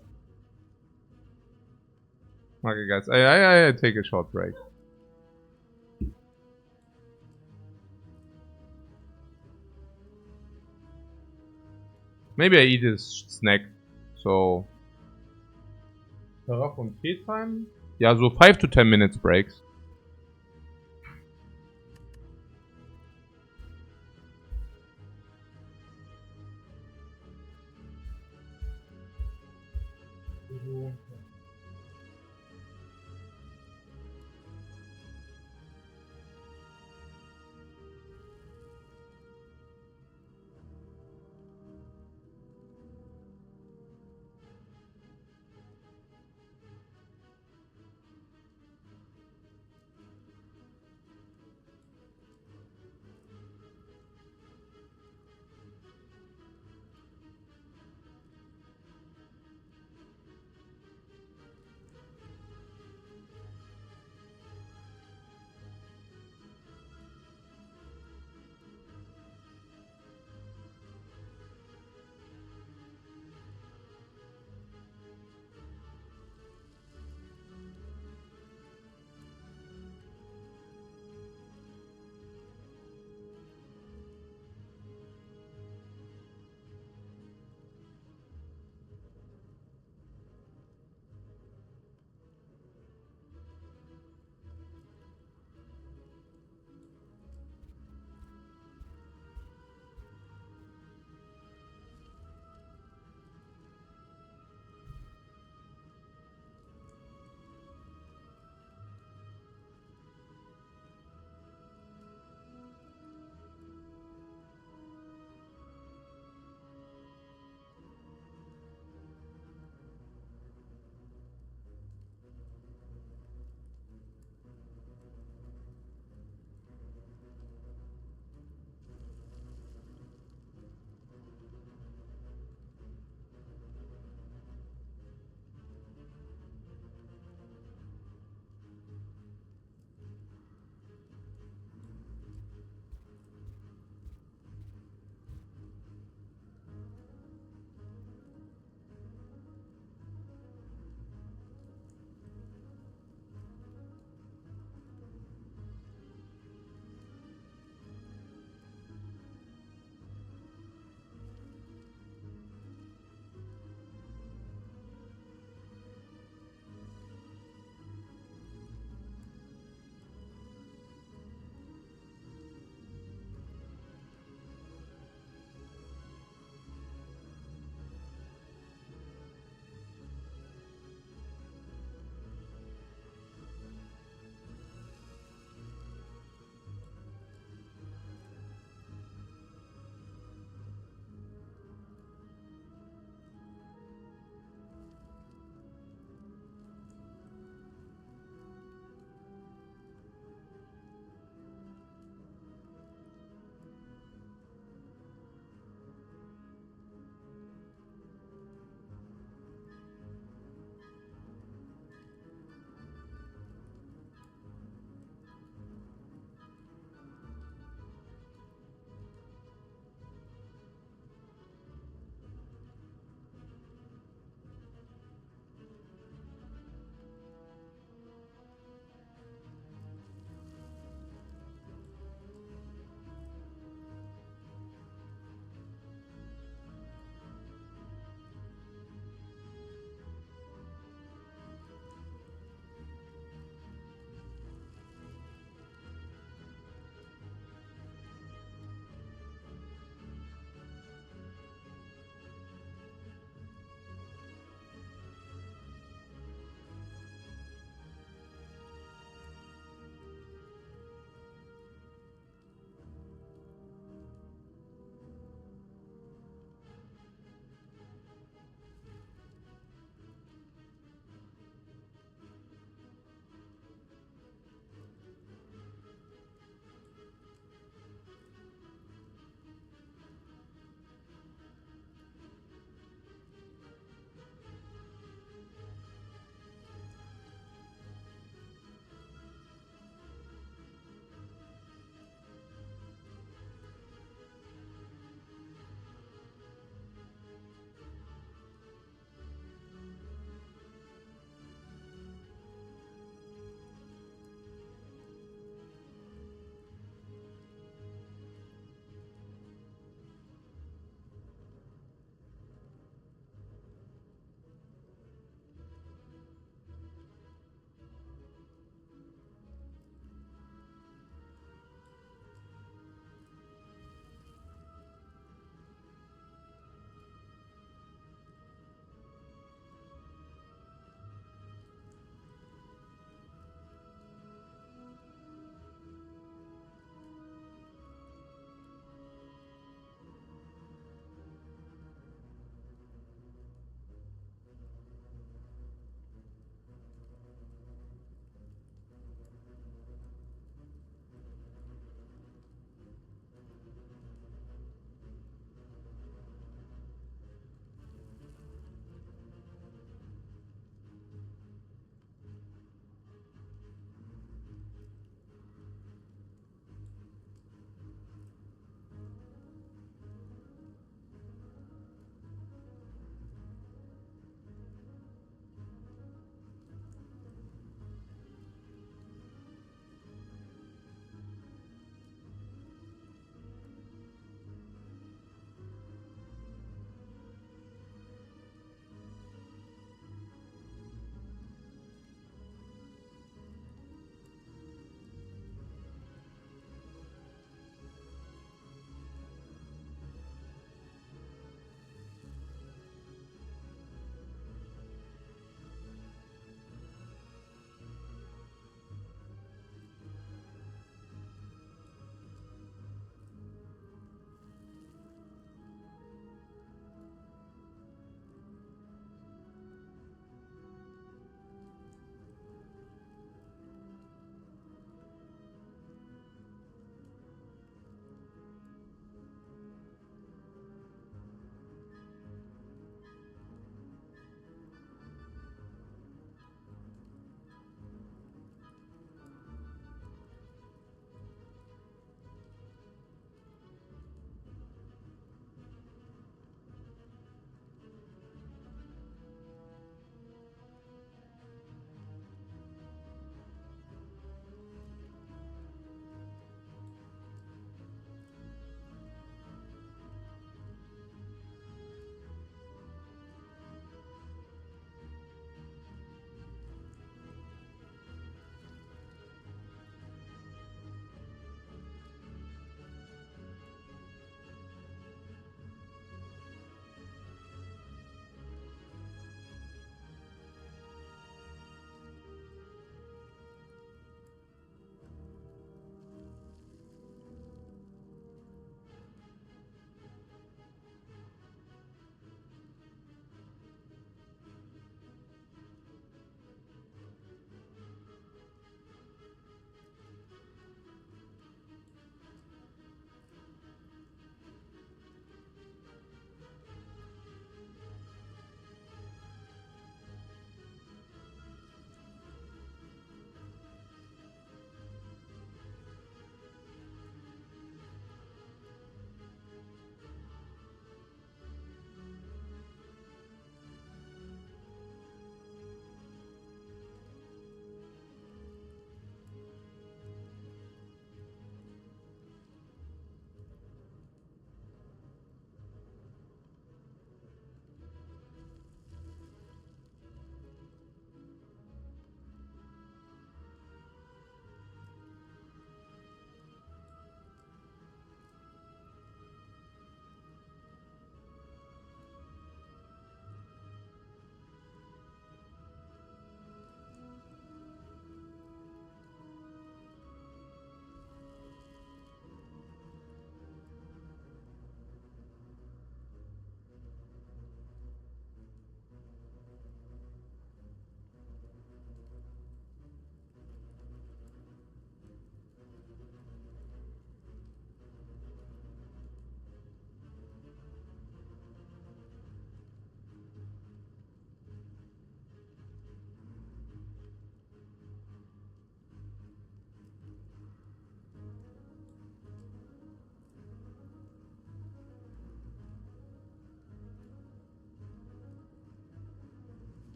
Okay, guys, I take a short break. Maybe I eat a snack. So. Darauf und Tea Time? Ja, so 5 to 10 minutes breaks.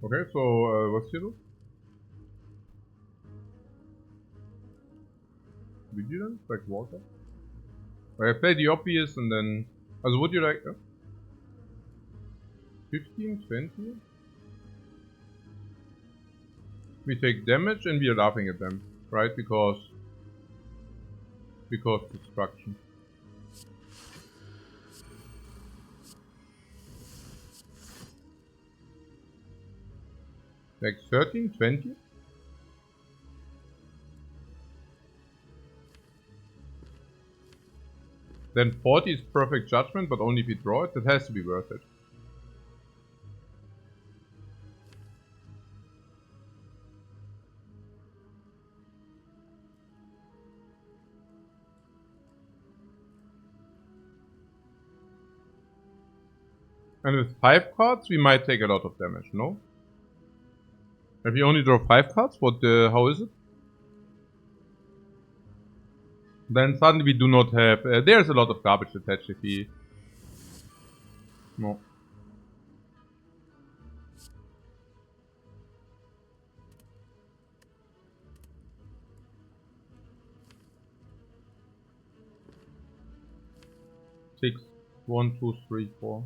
Okay, so what's you do? Vigilance, like water? I play the obvious and then... Also would you like... 15, 20? We take damage and we are laughing at them, right? Because destruction. Like 13, 20? Then 40 is perfect judgment, but only if you draw it. That has to be worth it. And with 5 cards, we might take a lot of damage, no? If you only draw 5 cards, how is it? Then suddenly we do not have... there's a lot of garbage attached if we... No. Six. 1, 2, 3, 4.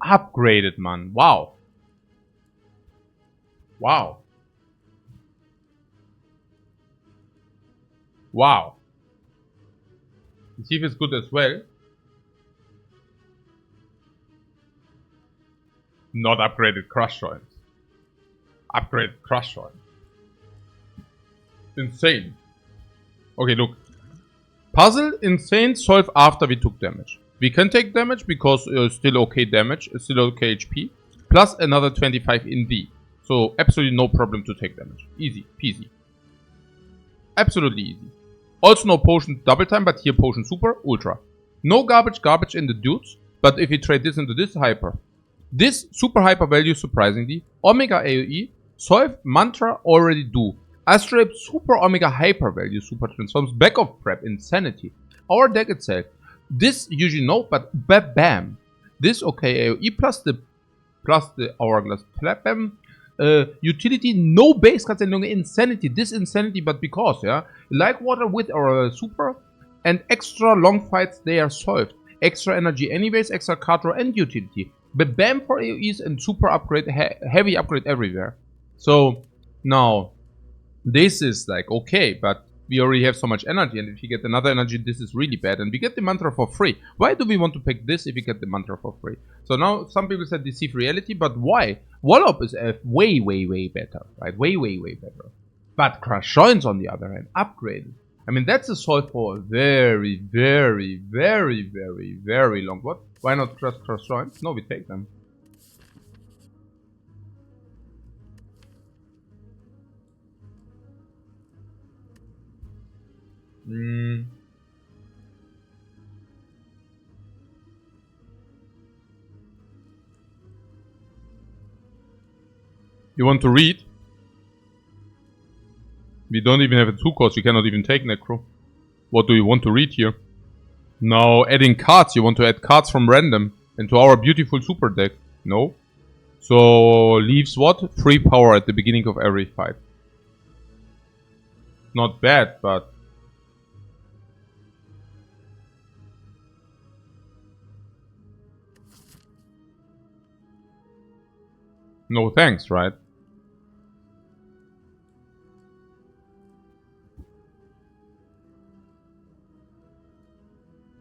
Upgraded, man. Wow. Wow. Wow. The thief is good as well. Not upgraded crush joints. Upgraded crush joints. Insane. Okay, look. Puzzle, insane, solve after we took damage. We can take damage because still okay damage, still okay HP. Plus another 25 in D. So absolutely no problem to take damage. Easy, peasy. Absolutely easy. Also no potion double time, but here potion super, ultra. No garbage in the dudes, but if you trade this into this hyper. This super hyper value surprisingly. Omega AoE, solve, mantra already do. Astrolabe super omega hyper value super transforms, back of prep, insanity. Our deck itself. This usually no, but bam. This okay AoE plus the hourglass bam. Utility, no base cards any longer, insanity. This insanity, but because, yeah. Like water with our super and extra long fights, they are solved. Extra energy anyways, extra card draw and utility. But bam for AoEs and super upgrade, heavy upgrade everywhere. So now this is like okay, but we already have so much energy, and if you get another energy, this is really bad. And we get the mantra for free. Why do we want to pick this if we get the mantra for free? So now some people said deceive reality, but why? Wallop is way better, right? Way better. But Crush Joints on the other hand, upgraded. I mean, that's a solve for a very long. What? Why not just Crush Joints? No, we take them. You want to read? We don't even have a 2 cost, you cannot even take Necro. What do you want to read here? Now, adding cards, you want to add cards from random into our beautiful super deck. No. So, leaves what? 3 power at the beginning of every fight. Not bad, but... no thanks, right?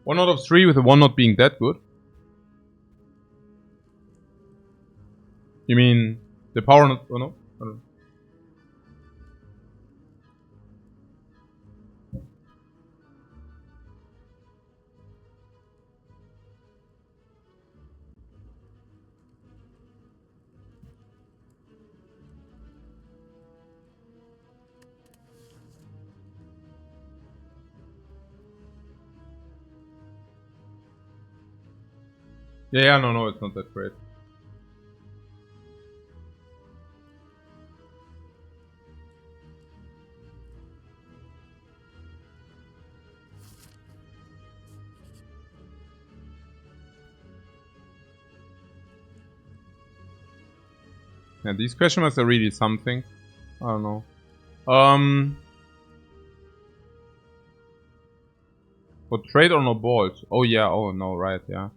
One out of 3 with the 1 not being that good. You mean the power not... oh no? I don't know. Yeah, no, it's not that great. Yeah, these question marks are really something. I don't know. For trade or no balls? Oh yeah, oh no, right, yeah.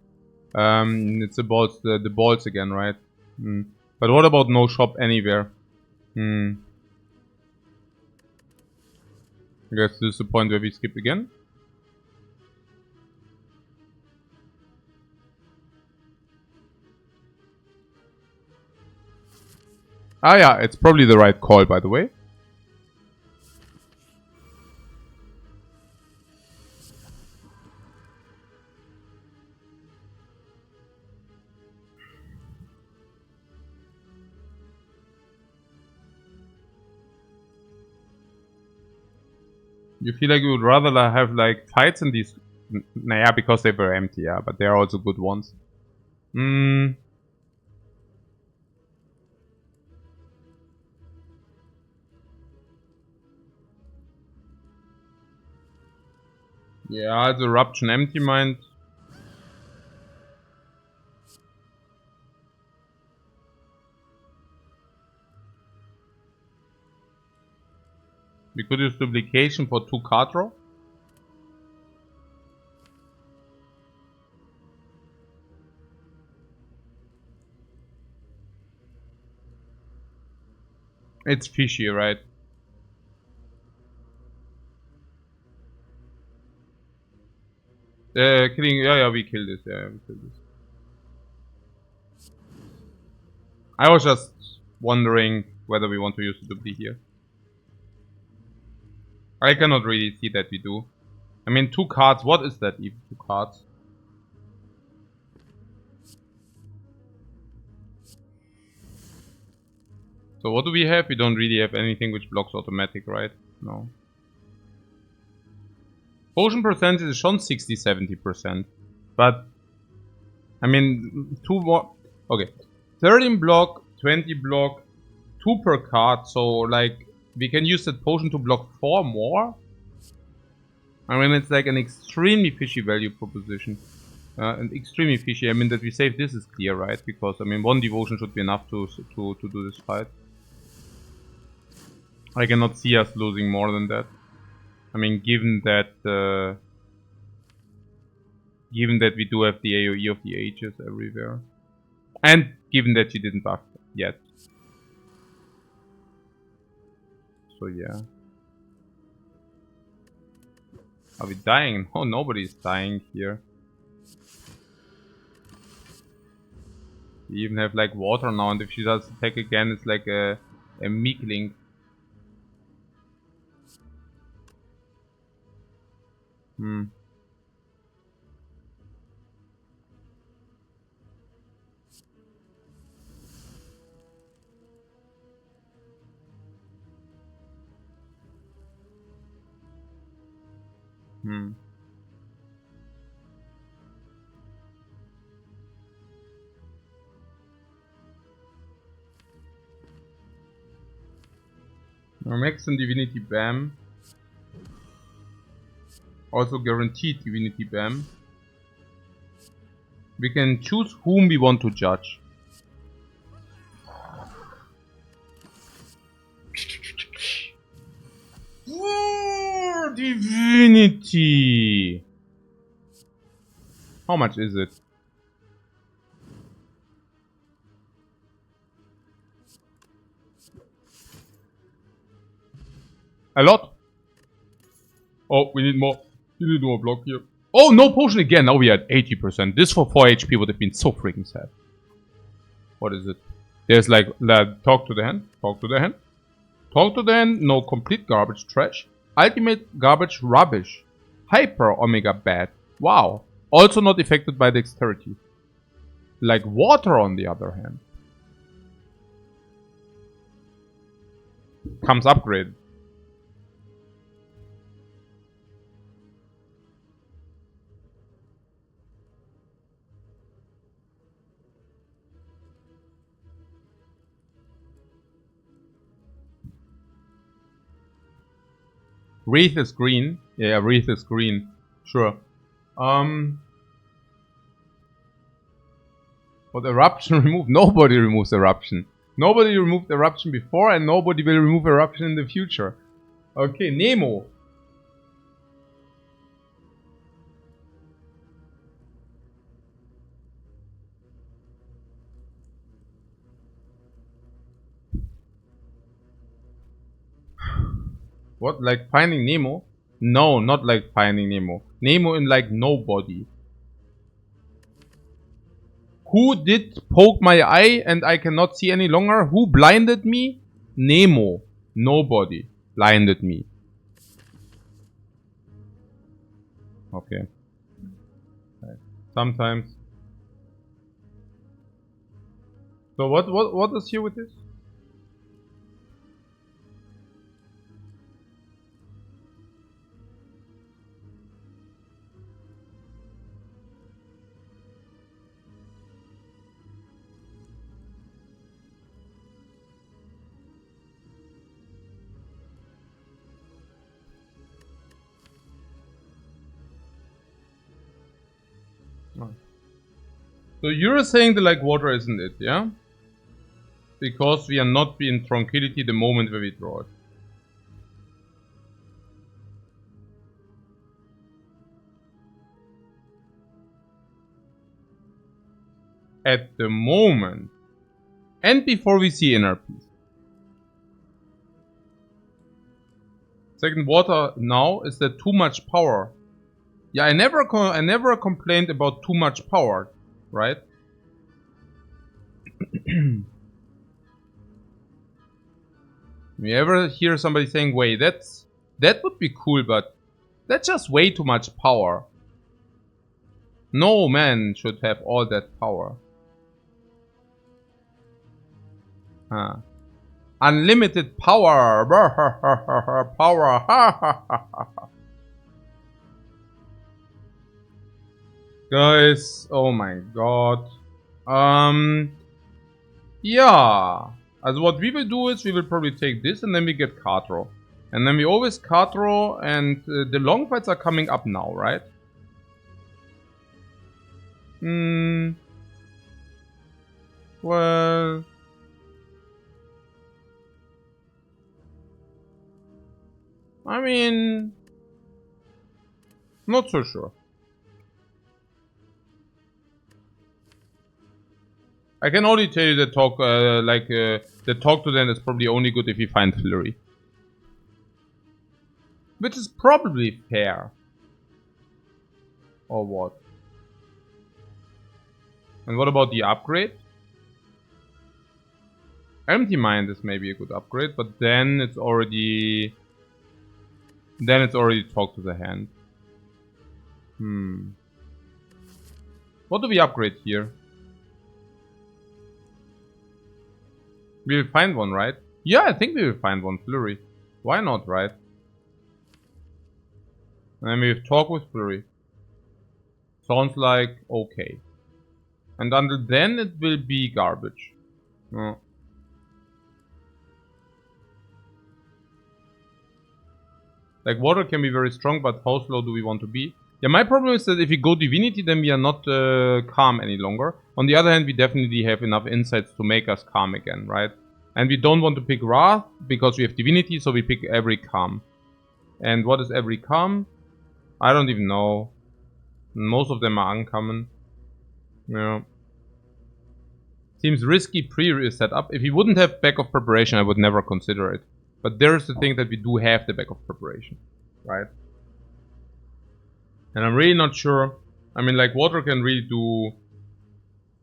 It's the balls, the balls again, right? But what about no shop anywhere? I guess this is the point where we skip again. Ah yeah, it's probably the right call, by the way. You feel like you would rather have like fights in these... Nah, because they were empty, yeah, but they are also good ones. Yeah, the Eruption Empty Mind. We could use Duplication for 2 card draw. It's fishy, right? Killing... yeah, we kill this, yeah, we kill this. I was just wondering whether we want to use the dupli here. I cannot really see that we do. I mean, 2 cards, what is that even, 2 cards? So what do we have? We don't really have anything which blocks automatic, right? No. Potion percentage is schon 60-70%. But, I mean, 2 more... okay. 13 block, 20 block, 2 per card. So, like, we can use that potion to block 4 more. I mean, it's like an extremely fishy value proposition. And extremely fishy. I mean, that we save this is clear, right? Because, I mean, 1 devotion should be enough to do this fight. I cannot see us losing more than that. I mean, given that we do have the AoE of the Ages everywhere. And given that she didn't buff yet. So yeah. Are we dying? Oh, nobody's dying here. We even have like water now, and if she does attack again, it's like a meekling. Max and Divinity Bam. Also guaranteed Divinity Bam. We can choose whom we want to judge. Oh, Divinity! How much is it? A lot. Oh, we need more. We need more block here. Oh, no potion again. Now we are at 80%. This for 4 HP would have been so freaking sad. What is it? There's like talk to the hand. Talk to the hand. Talk to the hand. No, complete garbage. Trash. Ultimate garbage. Rubbish. Hyper Omega bad. Wow. Also not affected by dexterity. Like water on the other hand. Comes upgraded. Wreath is green. Yeah, Wreath is green. Sure. But Eruption removed? Nobody removes Eruption. Nobody removed Eruption before and nobody will remove Eruption in the future. Okay, Nemo. What, like Finding Nemo? No, not like Finding Nemo. Nemo in like nobody. Who did poke my eye and I cannot see any longer? Who blinded me? Nemo. Nobody blinded me. Okay. Sometimes. So what is here with this? So you're saying that like water isn't it, yeah? Because we are not in tranquility the moment where we draw it. At the moment. And before we see inner peace. Second water now is that too much power. Yeah, I never complained about too much power, right? You ever hear somebody saying, wait, that would be cool, but that's just way too much power. No man should have all that power. Unlimited power. Power. Guys, oh my god. Yeah. As what we will do is we will probably take this and then we get card draw. And then we always card draw and the long fights are coming up now, right? Well... I mean... Not so sure. I can only tell you that talk, the talk to them is probably only good if you find Flurry. Which is probably fair. Or what? And what about the upgrade? Empty Mind is maybe a good upgrade, but then it's already... Then it's already talk to the hand. What do we upgrade here? We will find one, right? Yeah, I think we will find one, Flurry. Why not, right? And then we have talk with Flurry. Sounds like okay. And until then it will be garbage. Oh. Like water can be very strong, but how slow do we want to be? Yeah, my problem is that if we go divinity, then we are not calm any longer. On the other hand, we definitely have enough insights to make us calm again, right? And we don't want to pick wrath because we have divinity, so we pick every calm. And what is every calm? I don't even know. Most of them are uncommon. Yeah. Seems risky pre-setup. If we wouldn't have back of preparation, I would never consider it. But there's the thing that we do have the back of preparation, right? And I'm really not sure. I mean, like, water can really do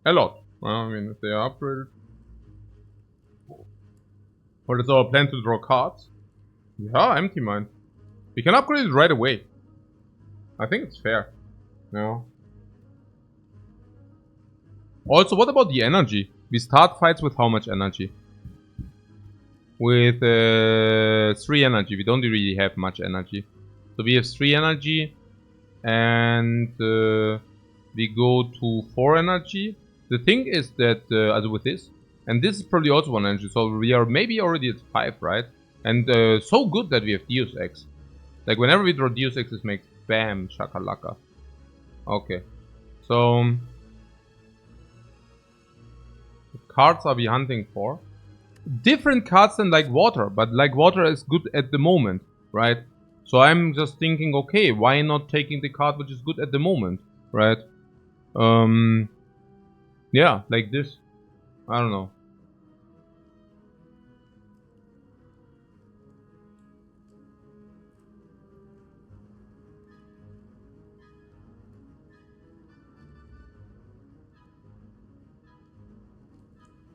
a lot. Well, I mean, if they are upgraded. Or it's our plan to draw cards. Yeah, empty mine. We can upgrade it right away. I think it's fair. No. Also, what about the energy? We start fights with how much energy? With 3 energy. We don't really have much energy. So we have 3 energy. And we go to 4 energy. The thing is that, with this, and this is probably also 1 energy, so we are maybe already at 5, right? And so good that we have Deus Ex. Like whenever we draw Deus Ex, it makes bam, shakalaka. Okay, so what cards are we hunting for? Different cards than like water, but like water is good at the moment, right? So I'm just thinking, okay, why not taking the card which is good at the moment, right? Yeah, like this. I don't know.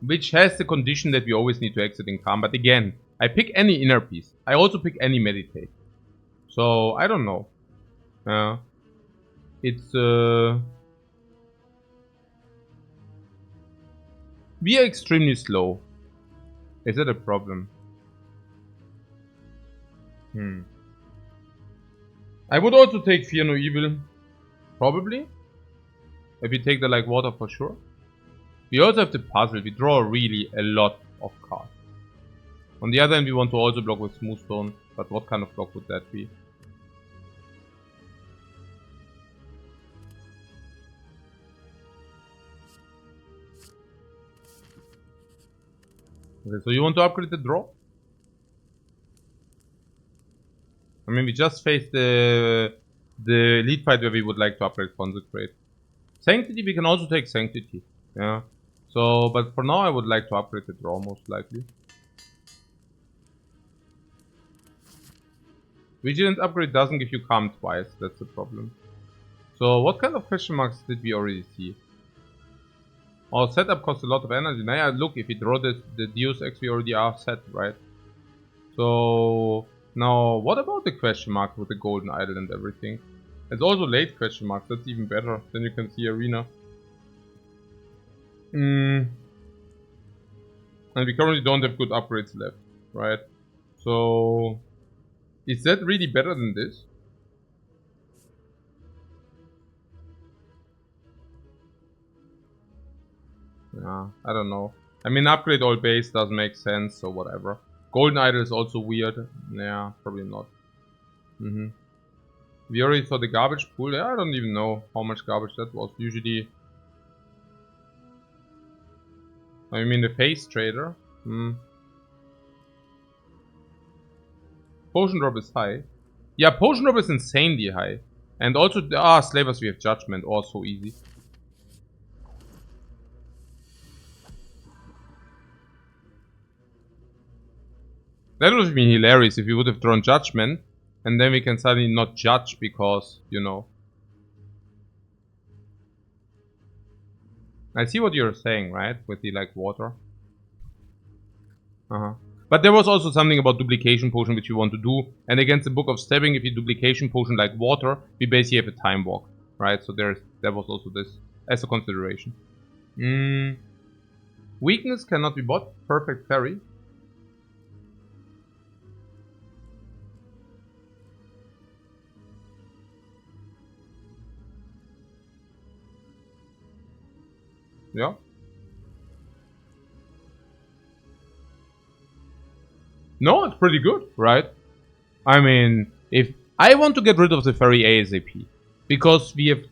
Which has the condition that we always need to exit in calm. But again, I pick any inner piece. I also pick any meditate. So, I don't know. It's, we are extremely slow. Is that a problem? I would also take Fear No Evil. Probably. If we take the like water for sure. We also have the puzzle. We draw really a lot of cards. On the other hand, we want to also block with Smooth Stone. But what kind of block would that be? Okay, so you want to upgrade the draw? I mean, we just faced the lead fight where we would like to upgrade Consecrate. Sanctity, we can also take Sanctity. Yeah. So, but for now, I would like to upgrade the draw most likely. Vigilant upgrade doesn't give you calm twice. That's the problem. So, what kind of question marks did we already see? Our setup costs a lot of energy. Now, yeah, look, if we draw the Deus Ex, we already are set, right? So, now, what about the question mark with the golden idol and everything? It's also late question marks. That's even better. Then you can see arena. And we currently don't have good upgrades left, right? So, is that really better than this? Yeah, I don't know. I mean, upgrade all base does make sense, so whatever. Golden idol is also weird. Yeah, probably not. We already saw the garbage pool. Yeah, I don't even know how much garbage that was. Usually, I mean the face trader. Potion drop is high. Yeah, potion drop is insanely high. And also, slavers we have judgment. Also easy. That would have been hilarious if we would have drawn judgment. And then we can suddenly not judge because, you know. I see what you're saying, right? With the, like, water. But there was also something about duplication potion which we want to do. And against the Book of Stabbing, if you duplication potion like water, we basically have a time walk. Right? So there was also this as a consideration. Weakness cannot be bought. Perfect parry. Yeah. No, it's pretty good, right? I mean, If I want to get rid of the ferry ASAP, because we have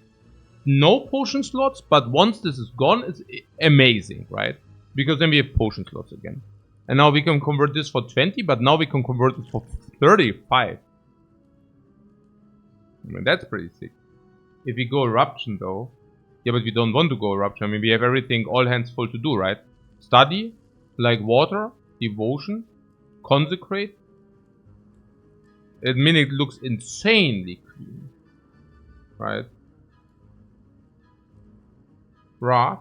no potion slots, but once this is gone, it's amazing, right? Because then we have potion slots again. And now we can convert this for 20, but now we can convert it for 35. I mean, that's pretty sick. If we go eruption though, yeah, but we don't want to go eruption. I mean, we have everything all hands full to do, right? Study, like water, devotion, consecrate. I mean, it looks insanely clean, right? Wrath.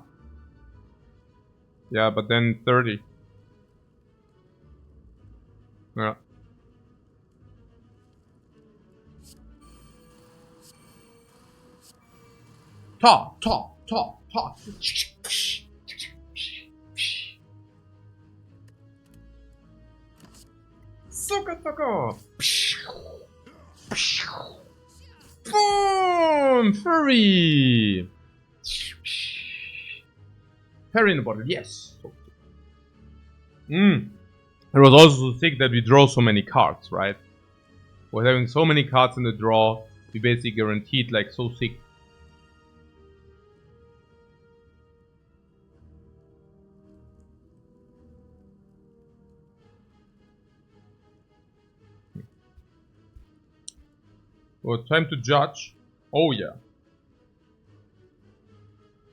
Yeah, but then 30. Yeah. Talk. Sucker. Boom! Furry! Fairy in the bottle, yes. It was also so sick that we draw so many cards, right? With having so many cards in the draw, we basically guaranteed like so sick. Well, time to judge. Oh yeah.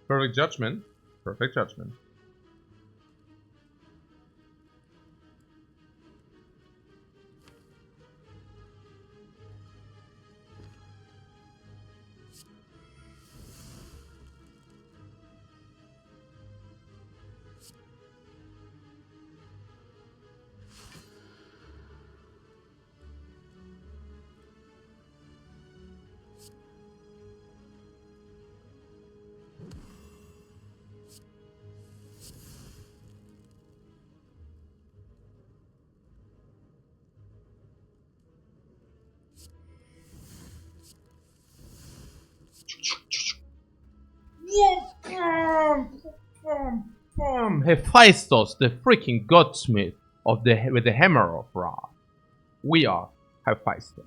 Perfect judgment. Perfect judgment. Hephaestus, the freaking godsmith of the with the hammer of Ra. We are Hephaestus.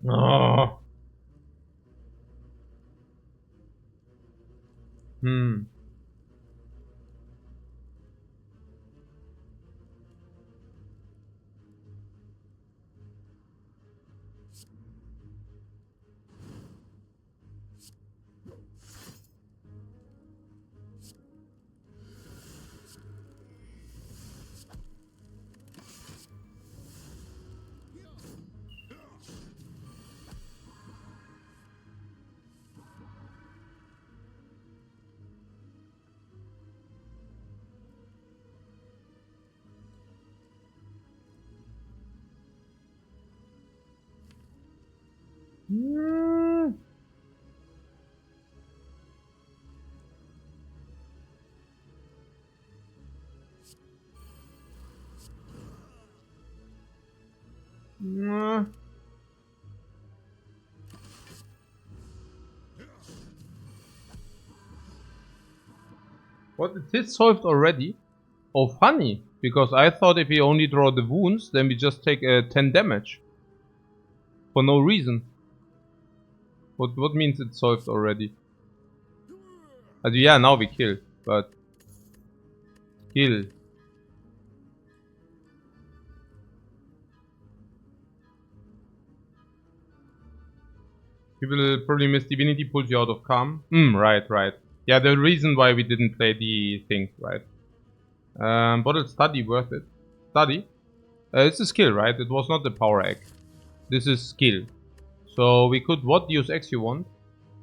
Oh. What, is this solved already? Oh, funny, because I thought if we only draw the wounds, then we just take 10 damage. For no reason. What means it's solved already? Yeah, now we kill, but... Kill. People probably miss Divinity pulls you out of calm. Right. Yeah, the reason why we didn't play the thing, right? Bottle study worth it. Study? It's a skill, right? It was not the power egg. This is skill. So we could, what Deus Ex you want?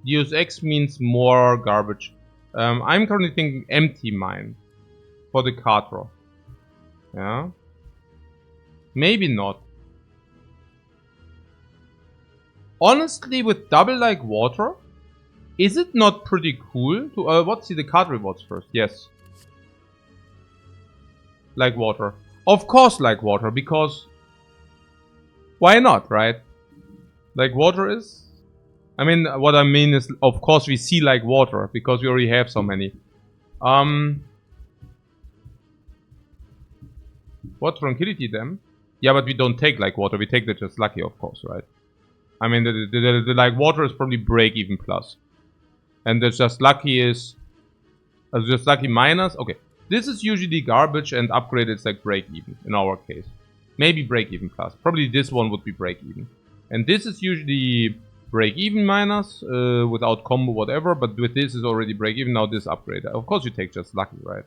Deus Ex means more garbage. I'm currently thinking empty mine. For the card draw. Yeah? Maybe not. Honestly, with double like water, is it not pretty cool to, let's see the card rewards first, yes. Like water. Of course like water, because why not, right? Like water is... I mean, what I mean is, of course we see like water, because we already have so many. What, tranquility then? Yeah, but we don't take like water, we take the just lucky, of course, right? I mean, the like water is probably break even plus. And the just lucky is... just lucky minus? Okay. This is usually garbage, and upgrade is like break even, in our case. Maybe break even plus. Probably this one would be break even. And this is usually break even minus, without combo, whatever, but with this is already break even, now this upgrade. Of course you take just lucky, right?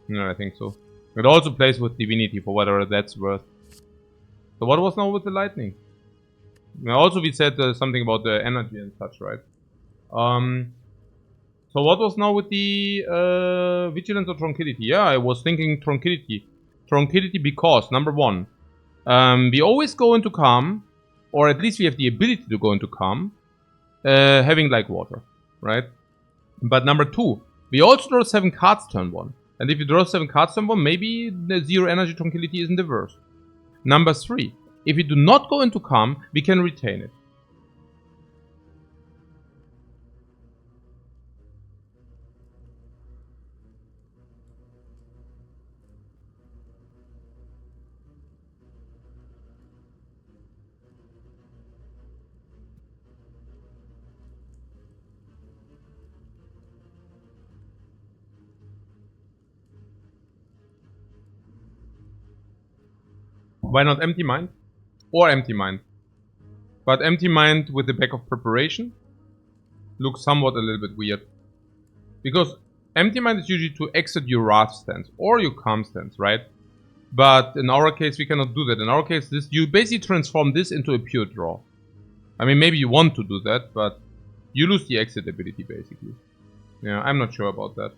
No, I think so. It also plays with divinity for whatever that's worth. So what was now with the lightning? Now also we said something about the energy and such, right? So what was now with the vigilance or tranquility? Yeah, I was thinking tranquility. Tranquility because, number one, we always go into calm, or at least we have the ability to go into calm, having like water, right? But number two, we also draw 7 cards turn 1. And if you draw 7 cards turn 1, maybe the 0 energy tranquility isn't the worst. Number 3, if we do not go into calm, we can retain it. Why not empty mind? Or empty mind. But empty mind with the back of preparation looks somewhat a little bit weird. Because empty mind is usually to exit your wrath stance or your calm stance, right? But in our case, we cannot do that. In our case, this you basically transform this into a pure draw. I mean, maybe you want to do that, but you lose the exit ability, basically. Yeah, I'm not sure about that.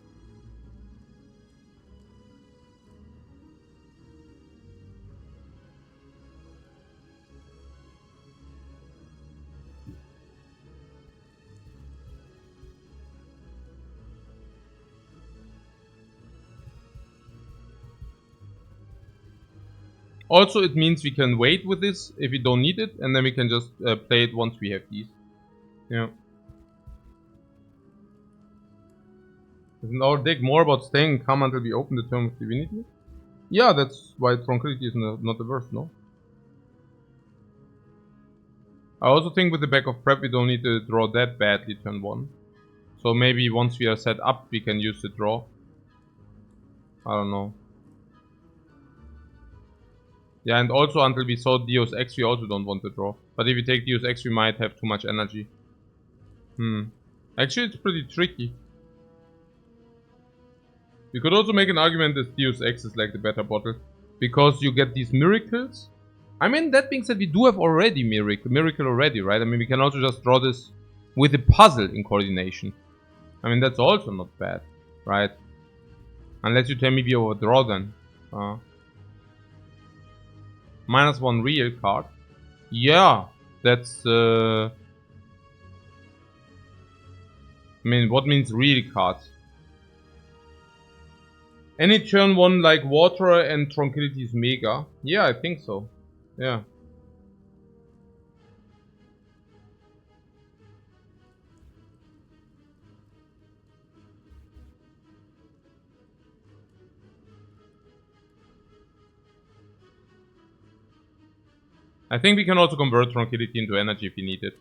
Also, it means we can wait with this if we don't need it, and then we can just play it once we have these. Yeah. Isn't our deck more about staying calm until we open the turn of divinity? Yeah, that's why tranquility is not the worst, no? I also think with the back of prep we don't need to draw that badly turn 1. So maybe once we are set up we can use the draw. I don't know. Yeah, and also until we saw Deus Ex we also don't want to draw. But if we take Deus Ex we might have too much energy. Actually it's pretty tricky. We could also make an argument that Deus Ex is like the better bottle. Because you get these miracles. I mean, that being said, we do have already miracle already, right? I mean, we can also just draw this with a puzzle in coordination. I mean, that's also not bad, right? Unless you tell me we overdraw then. -1 real card. Yeah, that's... I mean, what means real cards? Any turn 1 like water and tranquility is mega. Yeah, I think so. Yeah. I think we can also convert tranquility into energy if we need it.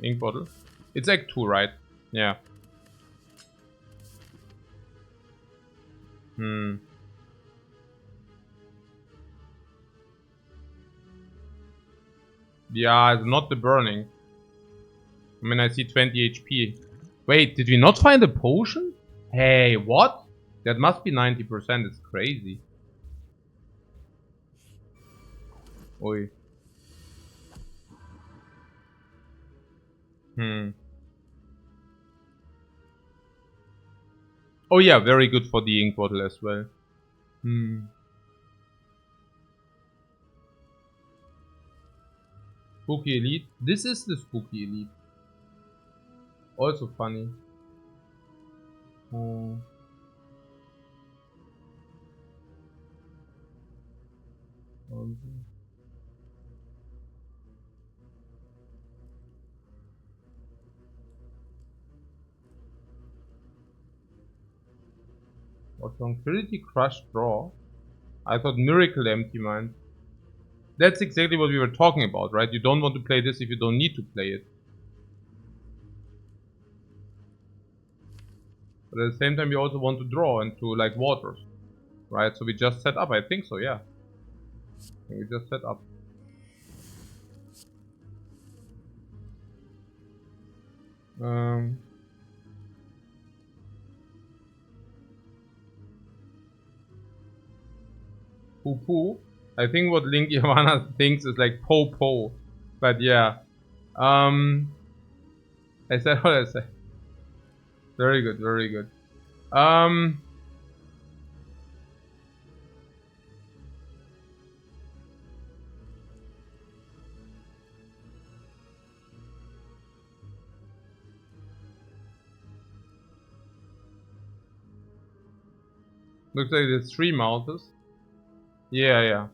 Ink bottle. It's Act 2, right? Yeah. Yeah, it's not the burning. I mean, I see 20 HP. Wait, did we not find a potion? Hey, what? That must be 90%, it's crazy. Oi. Oh yeah, very good for the ink bottle as well. Spooky Elite. This is the Spooky Elite. Also funny. What Tranquility Crush draw? I thought Miracle Empty Mind. That's exactly what we were talking about, right? You don't want to play this if you don't need to play it. But at the same time, you also want to draw into like waters, right? So we just set up. I think so, yeah. We just set up. Poo poo. I think what Link Ivana thinks is like po po, but yeah. I said what I said. Very good, very good. Looks like there's 3 mouths. Yeah, yeah.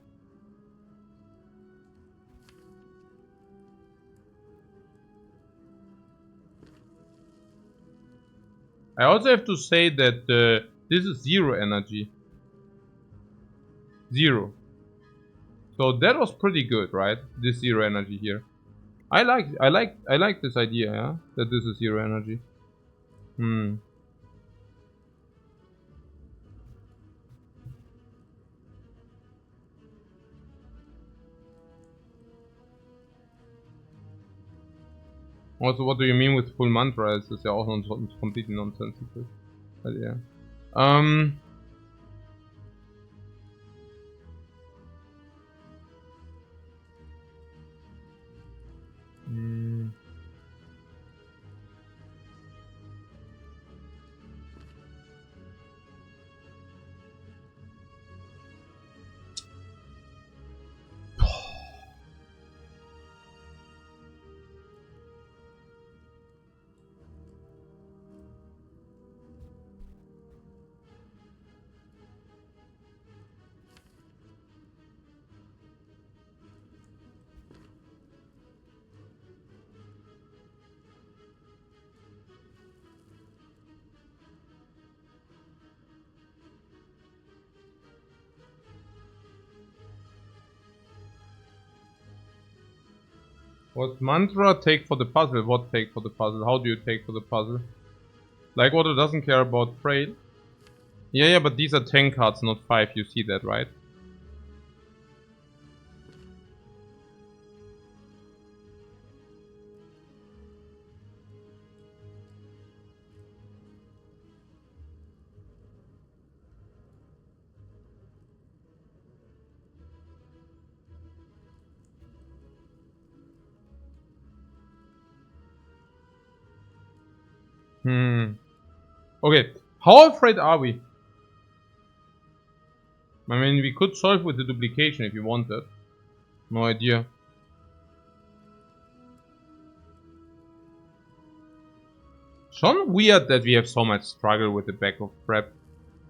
I also have to say that this is 0 energy. 0. So that was pretty good, right? This 0 energy here. I like this idea, yeah? That this is 0 energy. Also, what do you mean with full mantra? Es ist ja auch completely nonsensical. But yeah. What mantra take for the puzzle? What take for the puzzle? How do you take for the puzzle? Like Water doesn't care about Frail. Yeah, but these are 10 cards, not 5. You see that, right? Okay, how afraid are we? I mean, we could solve with the duplication if you wanted. No idea. Schon weird that we have so much struggle with the back of prep.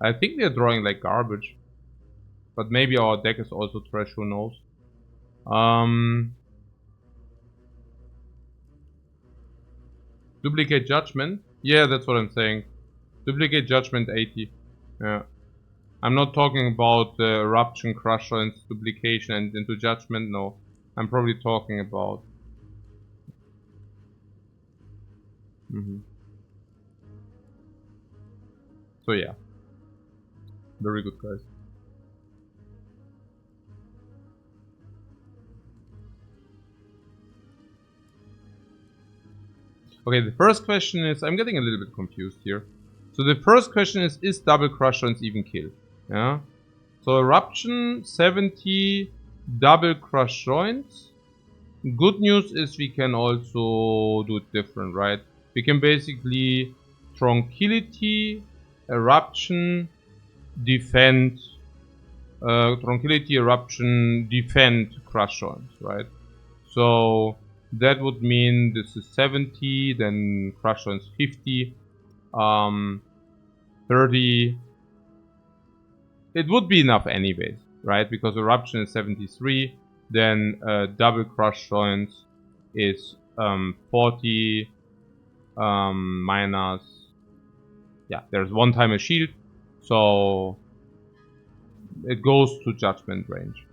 I think we are drawing like garbage. But maybe our deck is also trash, who knows. Duplicate Judgment? Yeah, that's what I'm saying. Duplicate Judgment 80. Yeah. I'm not talking about Eruption, Crusher, and Duplication and into Judgment, no. I'm probably talking about... So yeah. Very good, guys. Okay, the first question is... I'm getting a little bit confused here. So the first question is double Crusher even kill? Yeah. So Eruption, 70, double Crush Joints. Good news is we can also do it different, right? We can basically Tranquility, Eruption, defend, Tranquility, Eruption, defend Crush Joints, right? So That would mean this is 70, then crush is 50, 30. It would be enough anyways, right? Because eruption is 73, then double crush joints is 40 minus, yeah, there's one time a shield, so it goes to judgment range.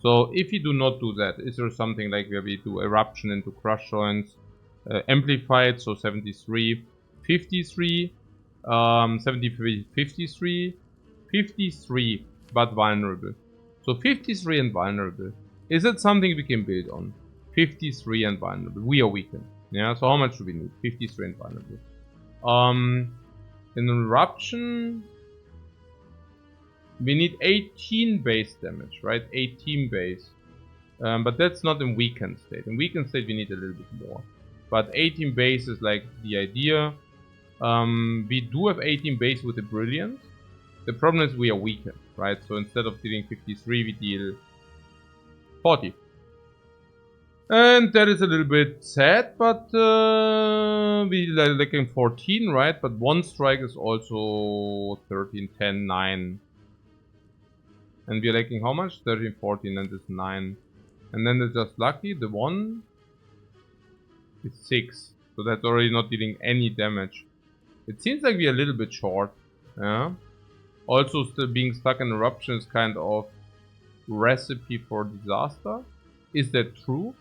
So if you do not do that, is there something like where we do eruption into crush joints, amplified, so 73, 53, 73, 53, 53, but vulnerable. So 53 and vulnerable. Is it something we can build on? 53 and vulnerable. We are weakened. Yeah, so how much do we need? 53 and vulnerable. In eruption, we need 18 base damage, right? 18 base. But that's not in weakened state. In weakened state, we need a little bit more. But 18 base is like the idea. We do have 18 base with the brilliance. The problem is we are weakened, right? So instead of dealing 53, we deal 40. And that is a little bit sad, but we are looking 14, right? But one strike is also 13, 10, 9. And we are lacking how much? 13, 14, and this 9. And then it's just lucky, the 1 is 6. So that's already not dealing any damage. It seems like we are a little bit short. Yeah. Also, still being stuck in eruption is kind of recipe for disaster. Is that true?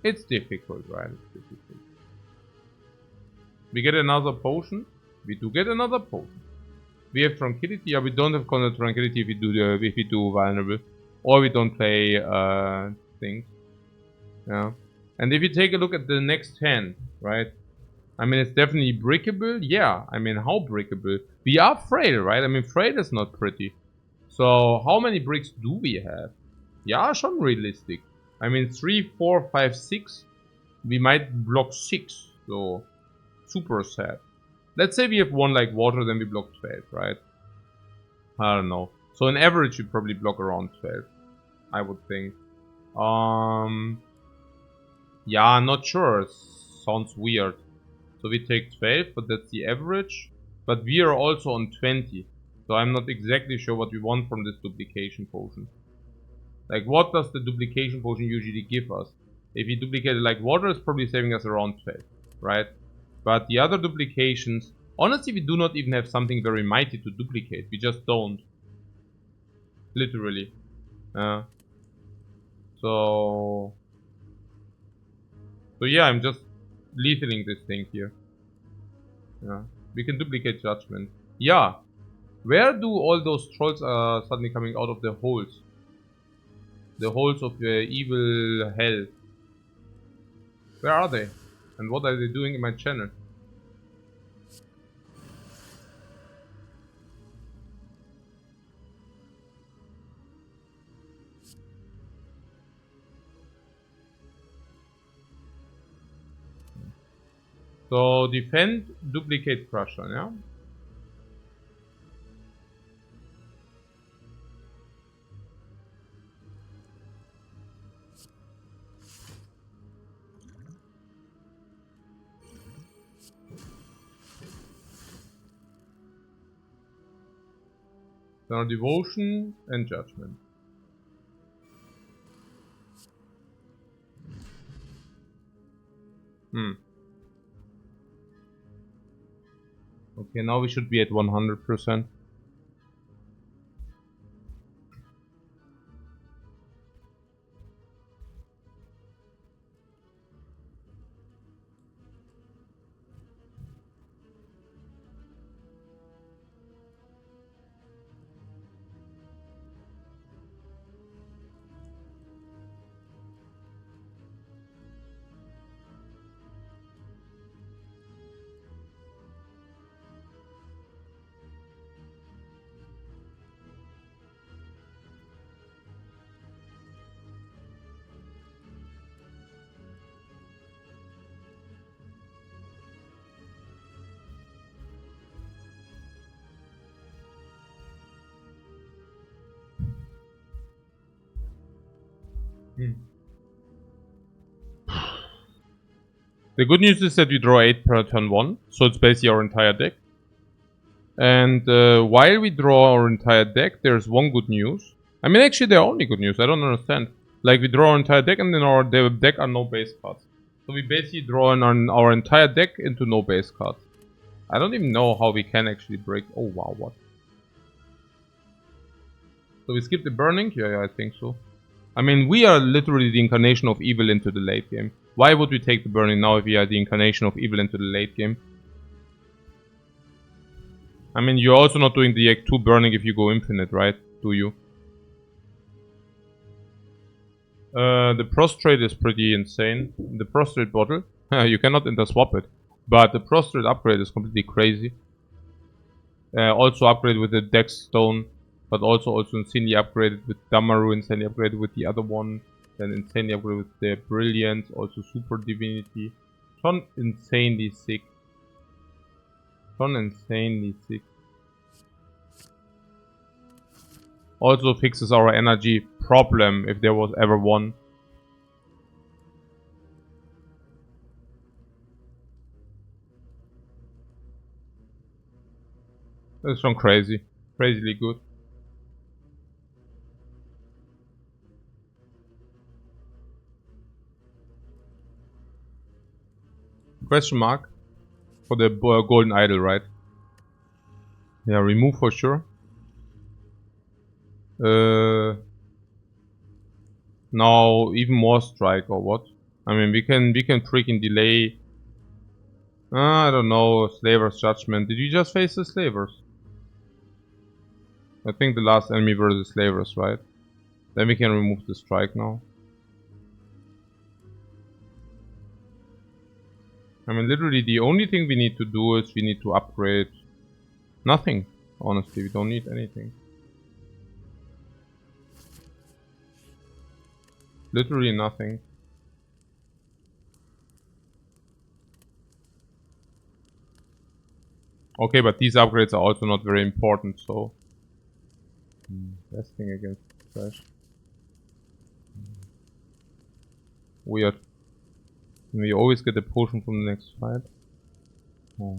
It's difficult, right? It's difficult. We get another potion. We do get another potion. We have tranquility. Yeah, we don't have content tranquility if we do vulnerable, or we don't play things. Yeah. And if you take a look at the next hand, right? I mean, it's definitely breakable. Yeah. I mean, how breakable? We are frail, right? I mean, frail is not pretty. So how many bricks do we have? Yeah, schon realistic. I mean, 3, 4, 5, 6. We might block 6. So super sad. Let's say we have one like water, then we block 12, right? I don't know. So on average, we probably block around 12. I would think. Yeah, not sure. Sounds weird. So we take 12, but that's the average. But we are also on 20. So I'm not exactly sure what we want from this duplication potion. Like, what does the duplication potion usually give us? If we duplicate it like water, it's probably saving us around 12, right? But the other duplications, honestly, we do not even have something very mighty to duplicate. We just don't. Literally. So yeah, I'm just lethaling this thing here. Yeah. We can duplicate judgment. Yeah. Where do all those trolls suddenly coming out of the holes? The holes of the evil hell. Where are they? And what are they doing in my channel? So defend, duplicate crusher, yeah? Now devotion and judgment. Okay, now we should be at 100%. The good news is that we draw 8 per turn 1, so it's basically our entire deck. And while we draw our entire deck, there's one good news. I mean, actually, they're only good news. I don't understand. Like, we draw our entire deck, and then our deck are no base cards. So we basically draw our entire deck into no base cards. I don't even know how we can actually break... Oh, wow, what? So we skip the burning? Yeah, I think so. I mean, we are literally the incarnation of evil into the late game. Why would we take the burning now if we are the incarnation of evil into the late game? I mean, you're also not doing the Act 2 burning if you go infinite, right? Do you? The prostrate is pretty insane. The prostrate bottle, you cannot interswap it. But the prostrate upgrade is completely crazy. Also upgraded with the Dex Stone, but also insanely upgraded with Damaru, insanely upgraded with the other one, then insanely upgraded with the Brilliance, also Super Divinity. Schon insanely sick. Schon insanely sick. Also fixes our energy problem if there was ever one. That's schon crazy. Crazily good. Question mark? For the golden idol, right? Yeah, remove for sure. Now even more strike or what? I mean, we can freaking delay. I don't know. Slaver's Judgment. Did you just face the Slavers? I think the last enemy were the Slavers, right? Then we can remove the strike now. I mean, literally the only thing we need to do is we need to upgrade nothing. Honestly, we don't need anything. Literally nothing. Okay, but these upgrades are also not very important, so... Best thing against trash. Weird. We always get a potion from the next fight. Oh.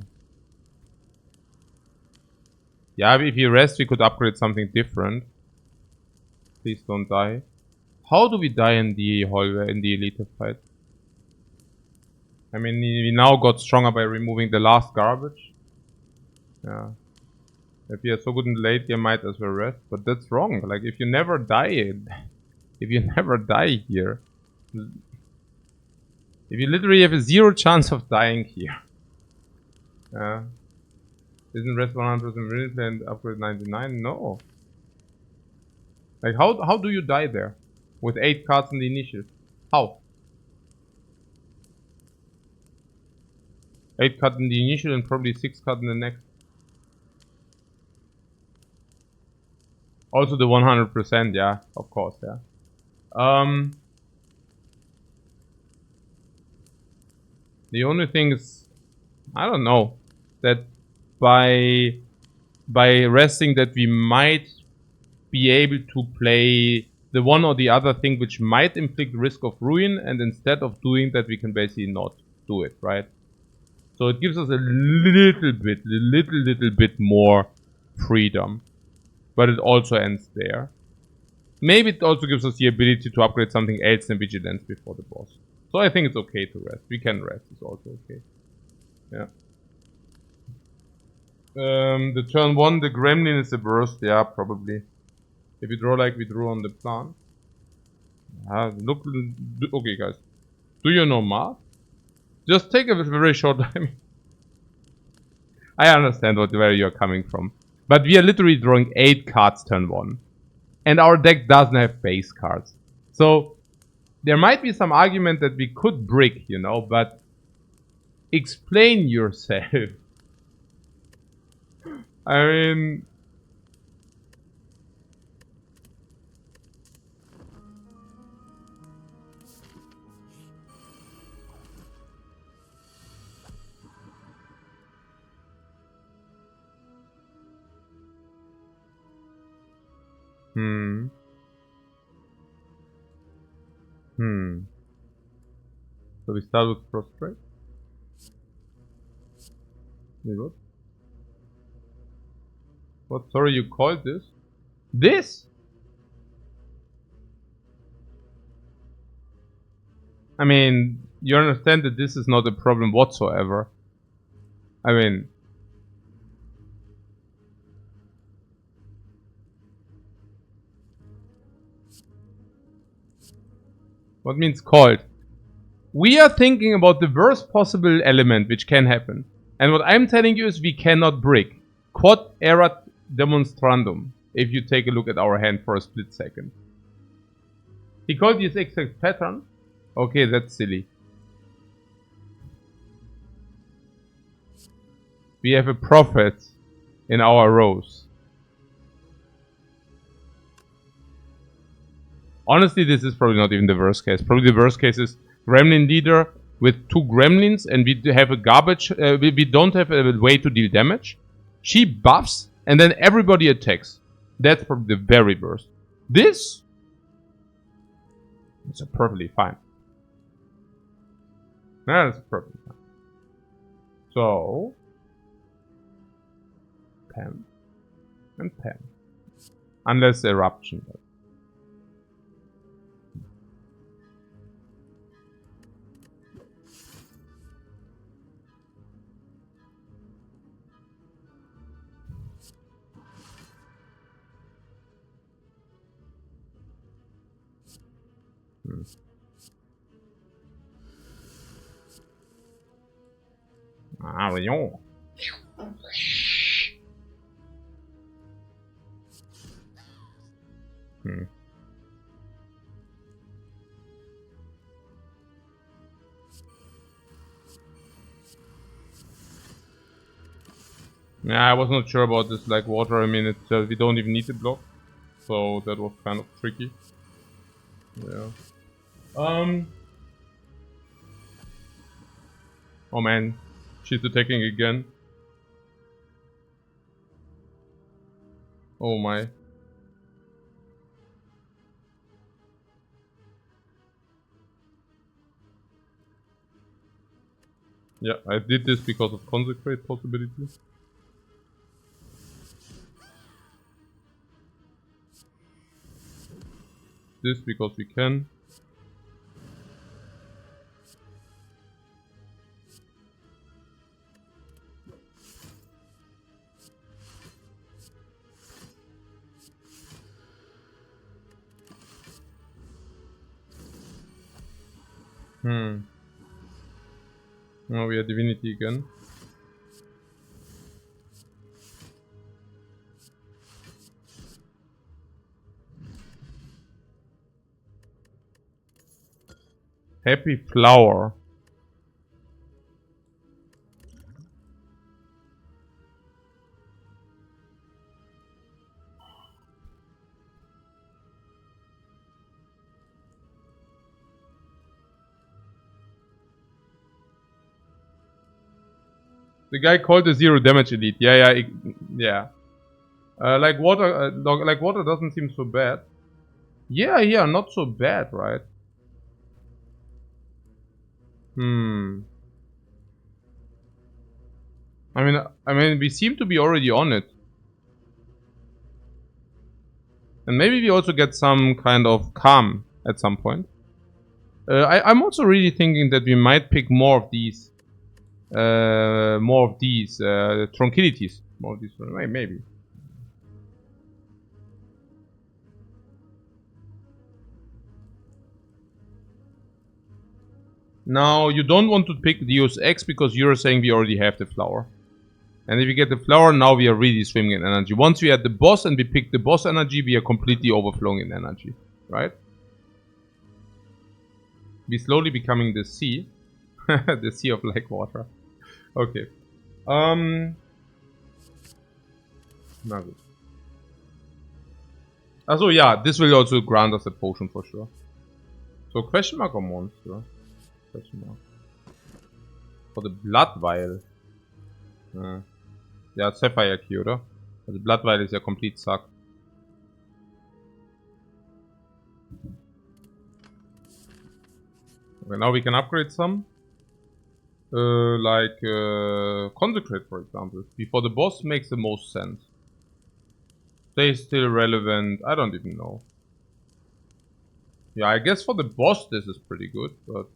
Yeah, if you rest, we could upgrade something different. Please don't die. How do we die in the hallway, in the elite fight? I mean, we now got stronger by removing the last garbage. Yeah. If you are so good in the late game, might as well rest. But that's wrong. Like, if you never die, if you never die here, if you literally have a 0 chance of dying here. Isn't rest 100% minute and upgrade 99? No. Like, how do you die there? With 8 cards in the initial. How? 8 cards in the initial and probably 6 cards in the next. Also the 100%, yeah, of course, yeah. The only thing is, I don't know, that by resting that we might be able to play the one or the other thing which might inflict risk of ruin, and instead of doing that we can basically not do it, right? So it gives us a little bit more freedom. But it also ends there. Maybe it also gives us the ability to upgrade something else than Vigilance before the boss. So I think it's okay to rest. We can rest, it's also okay. Yeah. The turn 1, the Gremlin is the worst. Yeah, probably. If you draw like we drew on the plan. Look, okay guys. Do you know math? Just take a very short time. I understand where you're coming from. But we are literally drawing 8 cards turn 1. And our deck doesn't have base cards. So, there might be some argument that we could brick, you know, but... Explain yourself. I mean... So we start with Prostrate. Wait, what? What? Sorry, you called this? This? I mean, you understand that this is not a problem whatsoever. I mean... What means called? We are thinking about the worst possible element which can happen. And what I'm telling you is we cannot brick. Quod erat demonstrandum. If you take a look at our hand for a split second. He called this exact pattern. Okay, that's silly. We have a prophet in our rows. Honestly, this is probably not even the worst case. Probably the worst case is Gremlin leader with 2 gremlins and we have a garbage. We don't have a way to deal damage. She buffs and then everybody attacks. That's probably the very worst. This is perfectly fine. That's perfectly fine. So, Pam and Pam. Unless eruption. Ah, voyons. Yeah, I was not sure about this like water. I mean, it's we don't even need the block, so that was kind of tricky. Yeah. Oh man, she's attacking again. Oh my. Yeah, I did this because of consecrate possibility. This because we can. Now we are divinity again. Happy flower. The guy called the 0 damage elite. Yeah. Like water doesn't seem so bad. Yeah, not so bad, right? I mean, we seem to be already on it. And maybe we also get some kind of calm at some point. I'm also really thinking that we might pick more of these. Tranquilities. More of these, maybe. Now, you don't want to pick Deus Ex because you're saying we already have the flower. And if we get the flower, now we are really swimming in energy. Once we had the boss and we pick the boss energy, we are completely overflowing in energy. Right? We're slowly becoming the sea. The sea of like water. Okay. Na gut. Also, yeah, this will also grant us a potion for sure. So, question mark or monster? Question mark. For the blood vial. Ja, Sapphire Key, oder? Also Blood Vial ist ja complete suck. Okay, now we can upgrade some. Like Consecrate, for example. Before the boss makes the most sense. Stay still relevant. I don't even know. Yeah, I guess for the boss this is pretty good, but...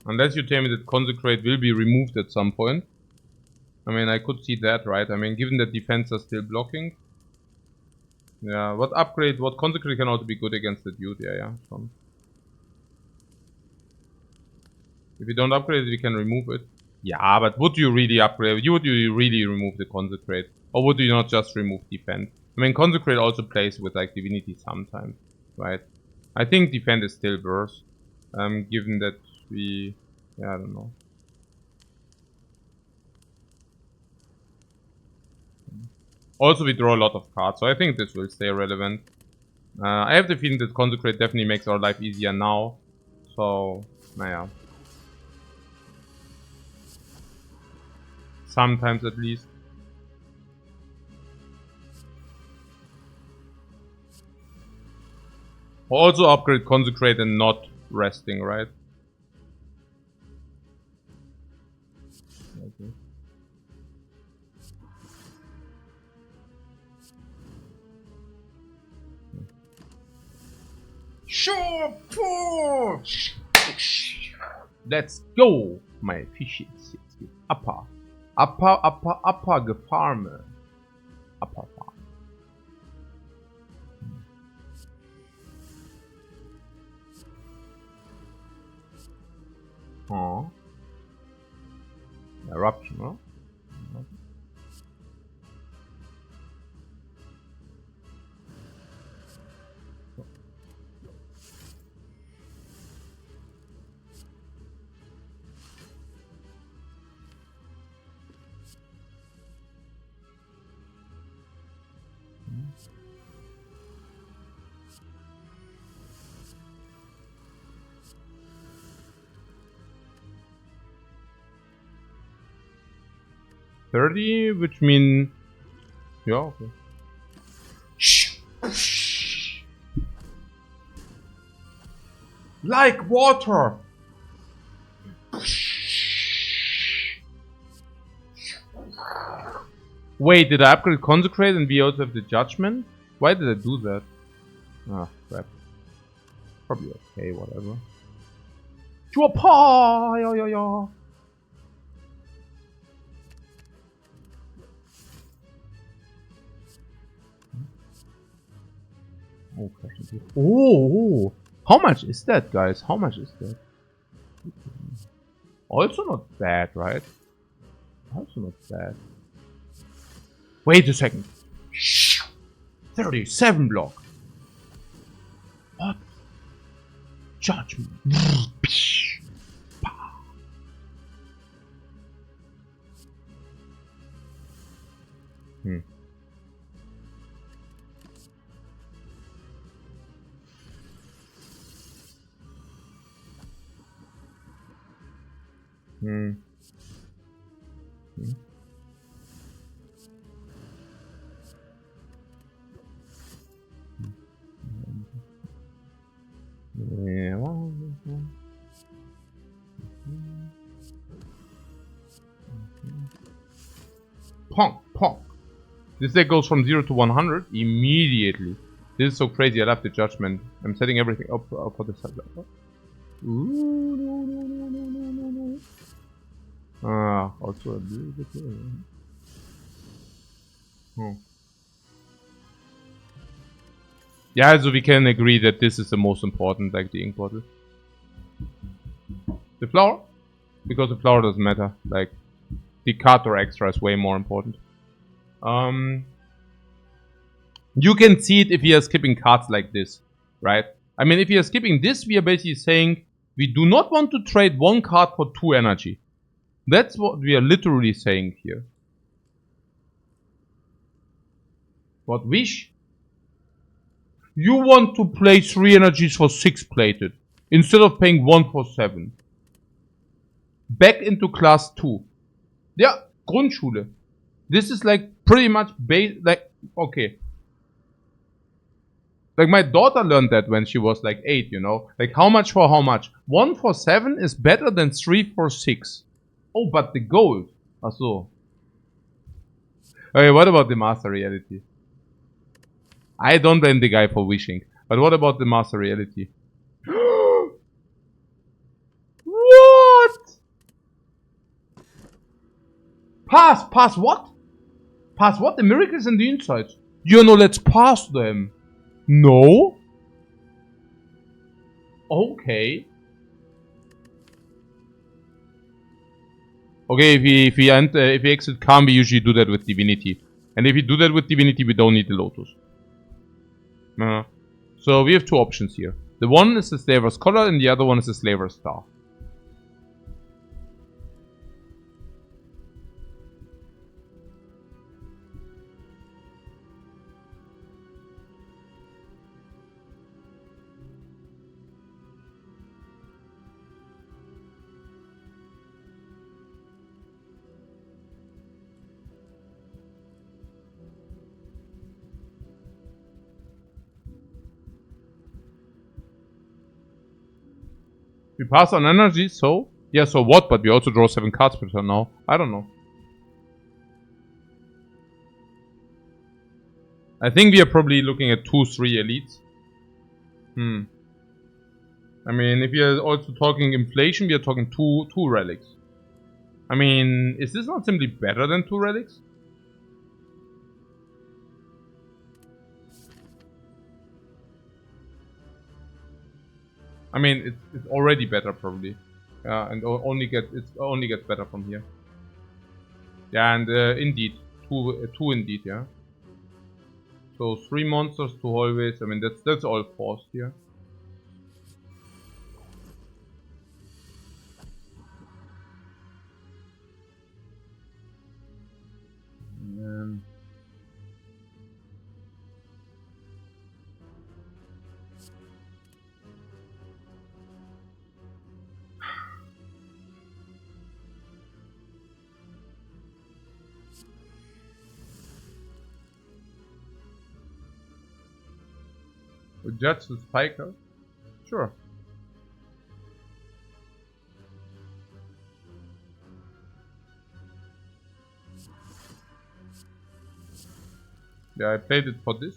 Unless you tell me that Consecrate will be removed at some point. I mean, I could see that, right? I mean, given that defense are still blocking. Yeah, what Consecrate can also be good against the dude, yeah. So. If you don't upgrade it, we can remove it. Yeah, but would you really upgrade? Would you really remove the Consecrate? Or would you not just remove Defend? I mean, Consecrate also plays with like Divinity sometimes, right? I think Defend is still worse. Given that we... Yeah, I don't know. Also, we draw a lot of cards, so I think this will stay relevant. I have the feeling that Consecrate definitely makes our life easier now. So, naja. Sometimes at least. Also upgrade Consecrate and not resting, right? Okay. Sure, push! Let's go, my fishes. Upper Gefarme. Upper Farm. Oh. Eruption, huh? $30, which mean... Yeah, okay. Like water! Wait, did I upgrade Consecrate and we also have the Judgment? Why did I do that? Ah, crap. Probably okay, whatever. Chuapa! Yo, yo, yo. Oh, question. Oh, how much is that, guys? How much is that? Also not bad, right? Also not bad. Wait a second. 37 block. What? Judgment. Hmm. Hmm. Hmm. Yeah. Pong, pong. This deck goes from 0 to 100 immediately. This is so crazy. I love the Judgment. I'm setting everything up for the side. Ooh, no. Ah, also a little bit. Oh. Yeah, so we can agree that this is the most important, like the ink bottle. The flower? Because the flower doesn't matter. Like, the card or extra is way more important. You can see it if we are skipping cards like this, right? I mean, if we are skipping this, we are basically saying we do not want to trade one card for 2 energy. That's what we are literally saying here. What wish? You want to play 3 energies for 6 plated instead of paying 1 for 7. Back into class 2. Yeah, Grundschule. This is like pretty much like, okay. Like, my daughter learned that when she was like 8, you know? Like, how much for how much? 1 for 7 is better than 3 for 6. Oh, but the gold. Achso. Okay, what about the master reality? I don't blame the guy for wishing. But what about the master reality? What? Pass what? Pass what? The miracles and the insights. You know, let's pass them. No? Okay. Okay, if we exit calm, we usually do that with divinity. And if we do that with divinity, we don't need the lotus. So we have 2 options here. The one is the slaver's collar and the other one is the slaver's star. We pass on energy, so? Yeah, so what? But we also draw 7 cards per turn now. I don't know. I think we are probably looking at 2-3 elites. I mean, if we are also talking inflation, we are talking two relics. I mean, is this not simply better than 2 relics? I mean, it's already better probably. Yeah, and it only gets better from here. Yeah, and indeed, two indeed, yeah. So 3 monsters, 2 hallways. I mean, that's all forced here. Judge the spiker? Sure. Yeah, I played it for this.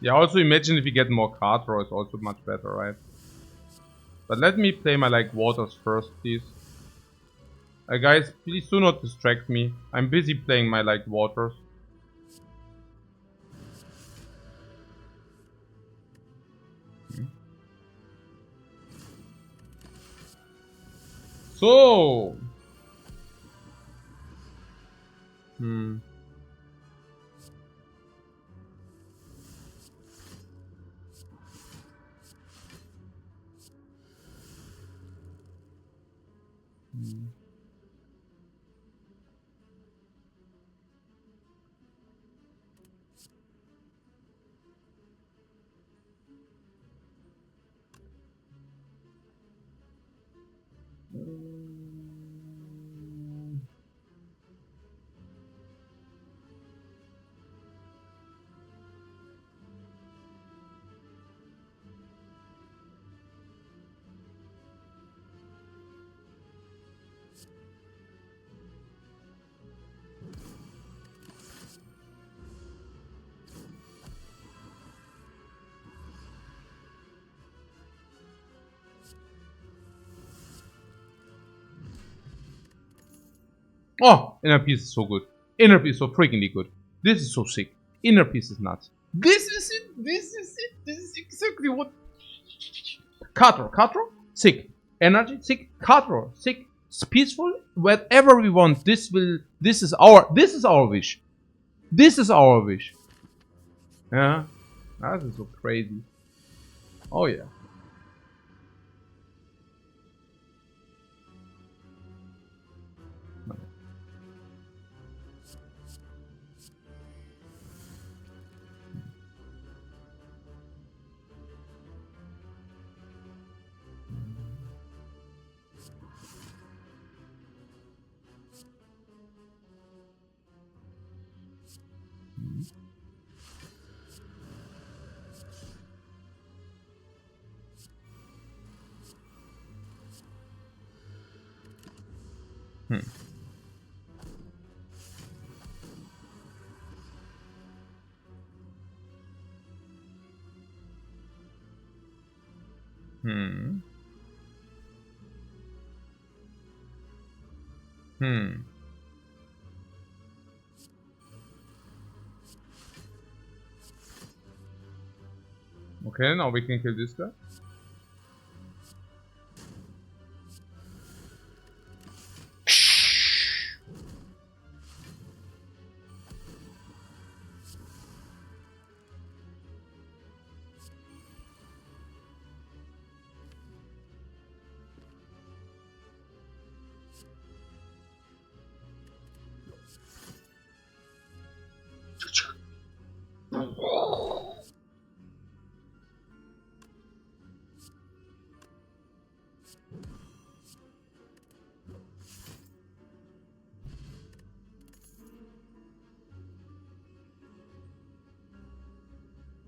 Yeah, also imagine if you get more card draw, it's also much better, right? But let me play my like waters first, please. Guys, please do not distract me. I'm busy playing my like waters. So. Oh, inner peace is so good. Inner peace is so freakingly good. This is so sick. Inner peace is nuts. This is it. This is it. This is exactly what. Catro, sick. Energy, sick. Catro, sick. Peaceful. Whatever we want. This is our wish. This is our wish. Yeah. That is so crazy. Oh yeah. Hmm. Hmm. Hmm. Okay, now we can kill this guy.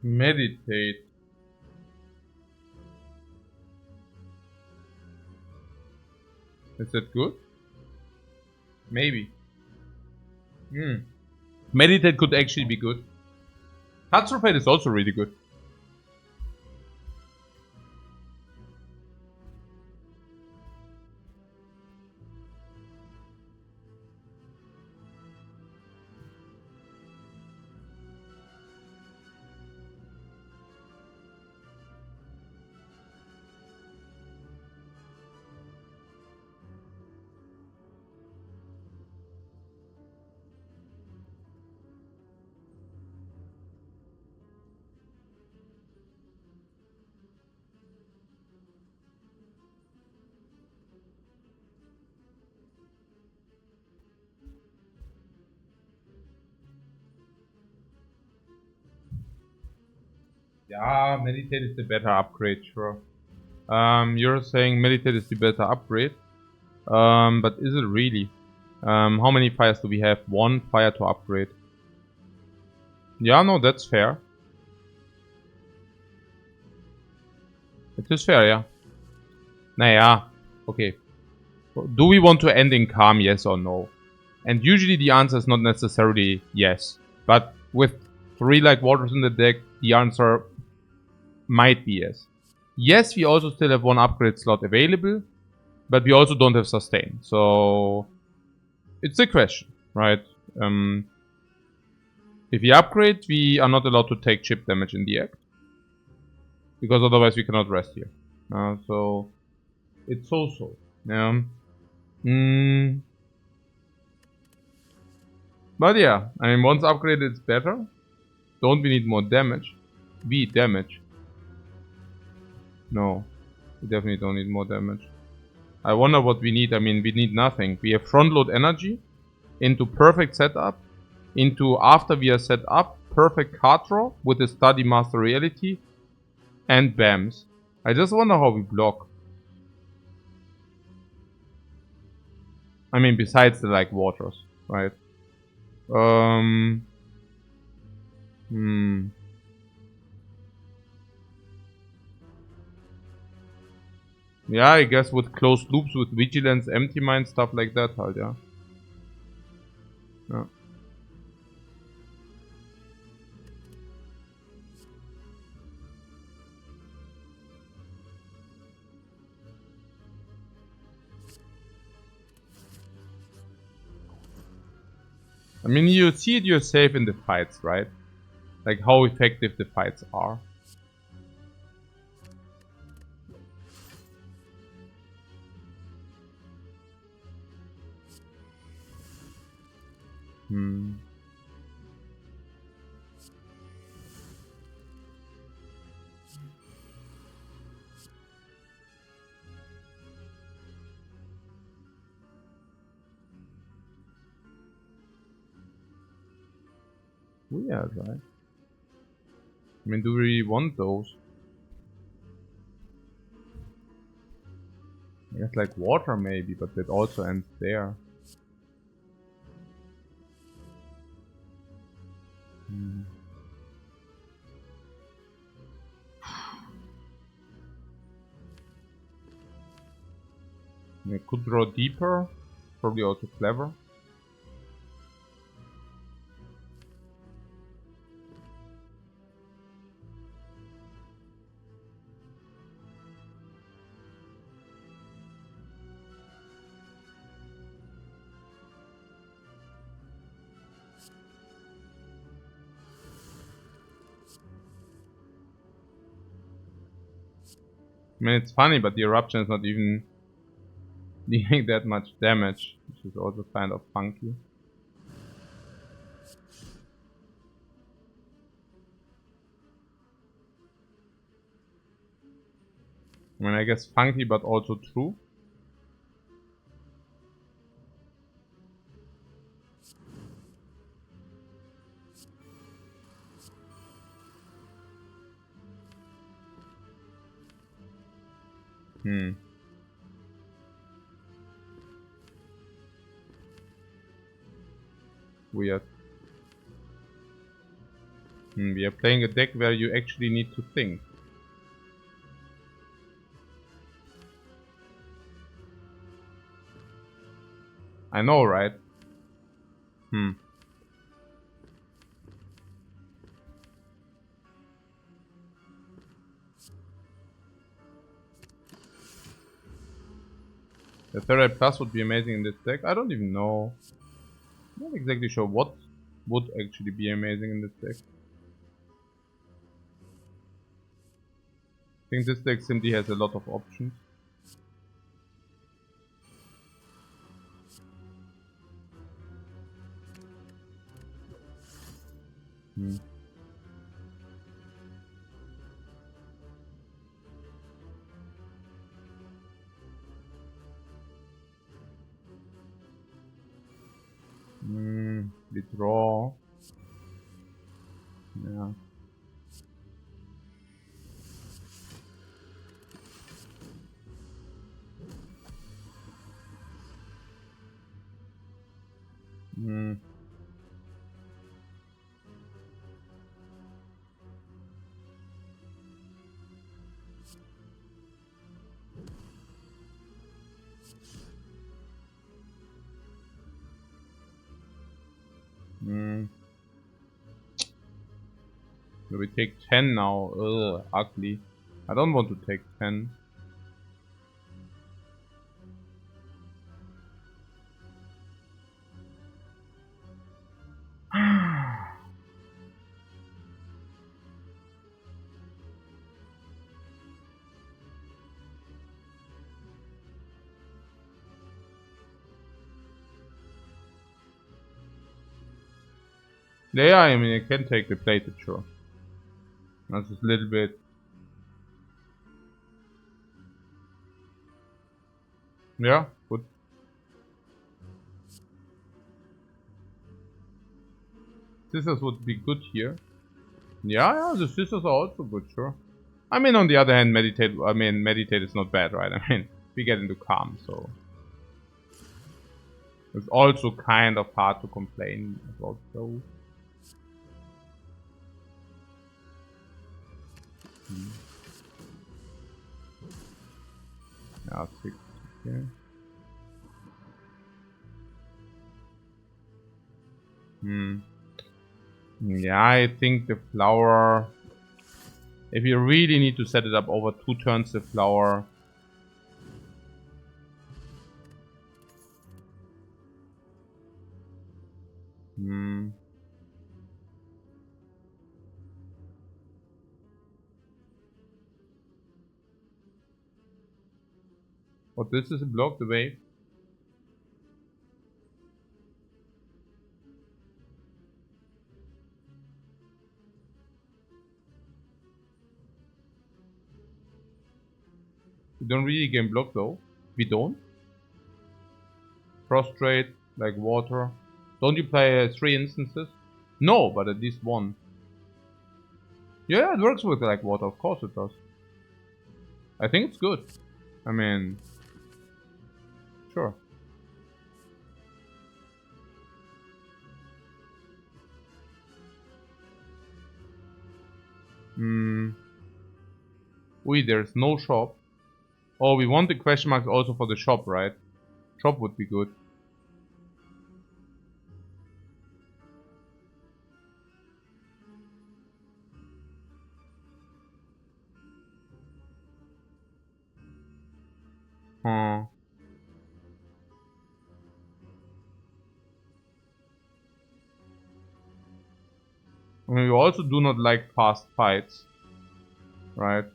Meditate. Is that good? Maybe. Meditate could actually be good. Heartstropate is also really good. Yeah, meditate is the better upgrade, sure. You're saying meditate is the better upgrade. But is it really? How many fires do we have? One fire to upgrade. Yeah, no, that's fair. It is fair, yeah. Naja, okay. Do we want to end in calm, yes or no? And usually the answer is not necessarily yes. But with 3 like waters in the deck, the answer might be yes. Yes, we also still have 1 upgrade slot available, but we also don't have sustain. So it's a question, right? If we upgrade, we are not allowed to take chip damage in the act, because otherwise we cannot rest here. So it's so-so. Yeah. But yeah, I mean, once upgraded, it's better. Don't we need more damage? We damage. No, we definitely don't need more damage. I wonder what we need. I mean, we need nothing. We have front load energy into perfect setup, into after we are set up, perfect card draw with the study master reality, and BAMs. I just wonder how we block. I mean, besides the like waters, right? Yeah, I guess with closed loops, with vigilance, empty mind, stuff like that, halt, yeah. Yeah. I mean, you see it yourself in the fights, right? Like how effective the fights are. Hmm. Weird, right? I mean, do we really want those? I guess like water maybe, but that also ends there. Hmm. I could draw deeper, probably also clever. I mean, it's funny, but the eruption is not even dealing that much damage, which is also kind of funky. I mean, I guess funky, but also true. Hmm. Weird. We are playing a deck where you actually need to think. I know, right? Hmm. The third plus would be amazing in this deck. I don't even know. I'm not exactly sure what would actually be amazing in this deck. I think this deck simply has a lot of options. Hmm. We draw. Yeah. Hmm. Hmm. So we take 10 now. Ugh, ugly. I don't want to take 10. Yeah, I mean, I can take the plated, sure. That's just a little bit. Yeah, good. Scissors would be good here. Yeah, the scissors are also good, sure. I mean, on the other hand, meditate is not bad, right? I mean, we get into calm, so. It's also kind of hard to complain about those. Yeah, 6. Okay. Yeah, I think the flower. If you really need to set it up over 2 turns, the flower. But this is a block, the wave. We don't really gain block though. We don't. Prostrate, like water. Don't you play 3 instances? No, but at least 1. Yeah, it works with like water, of course it does. I think it's good. I mean, sure. Wait, there's no shop. Oh, we want the question marks also for the shop, right? Shop would be good. Huh. I mean, we also do not like fast fights, right?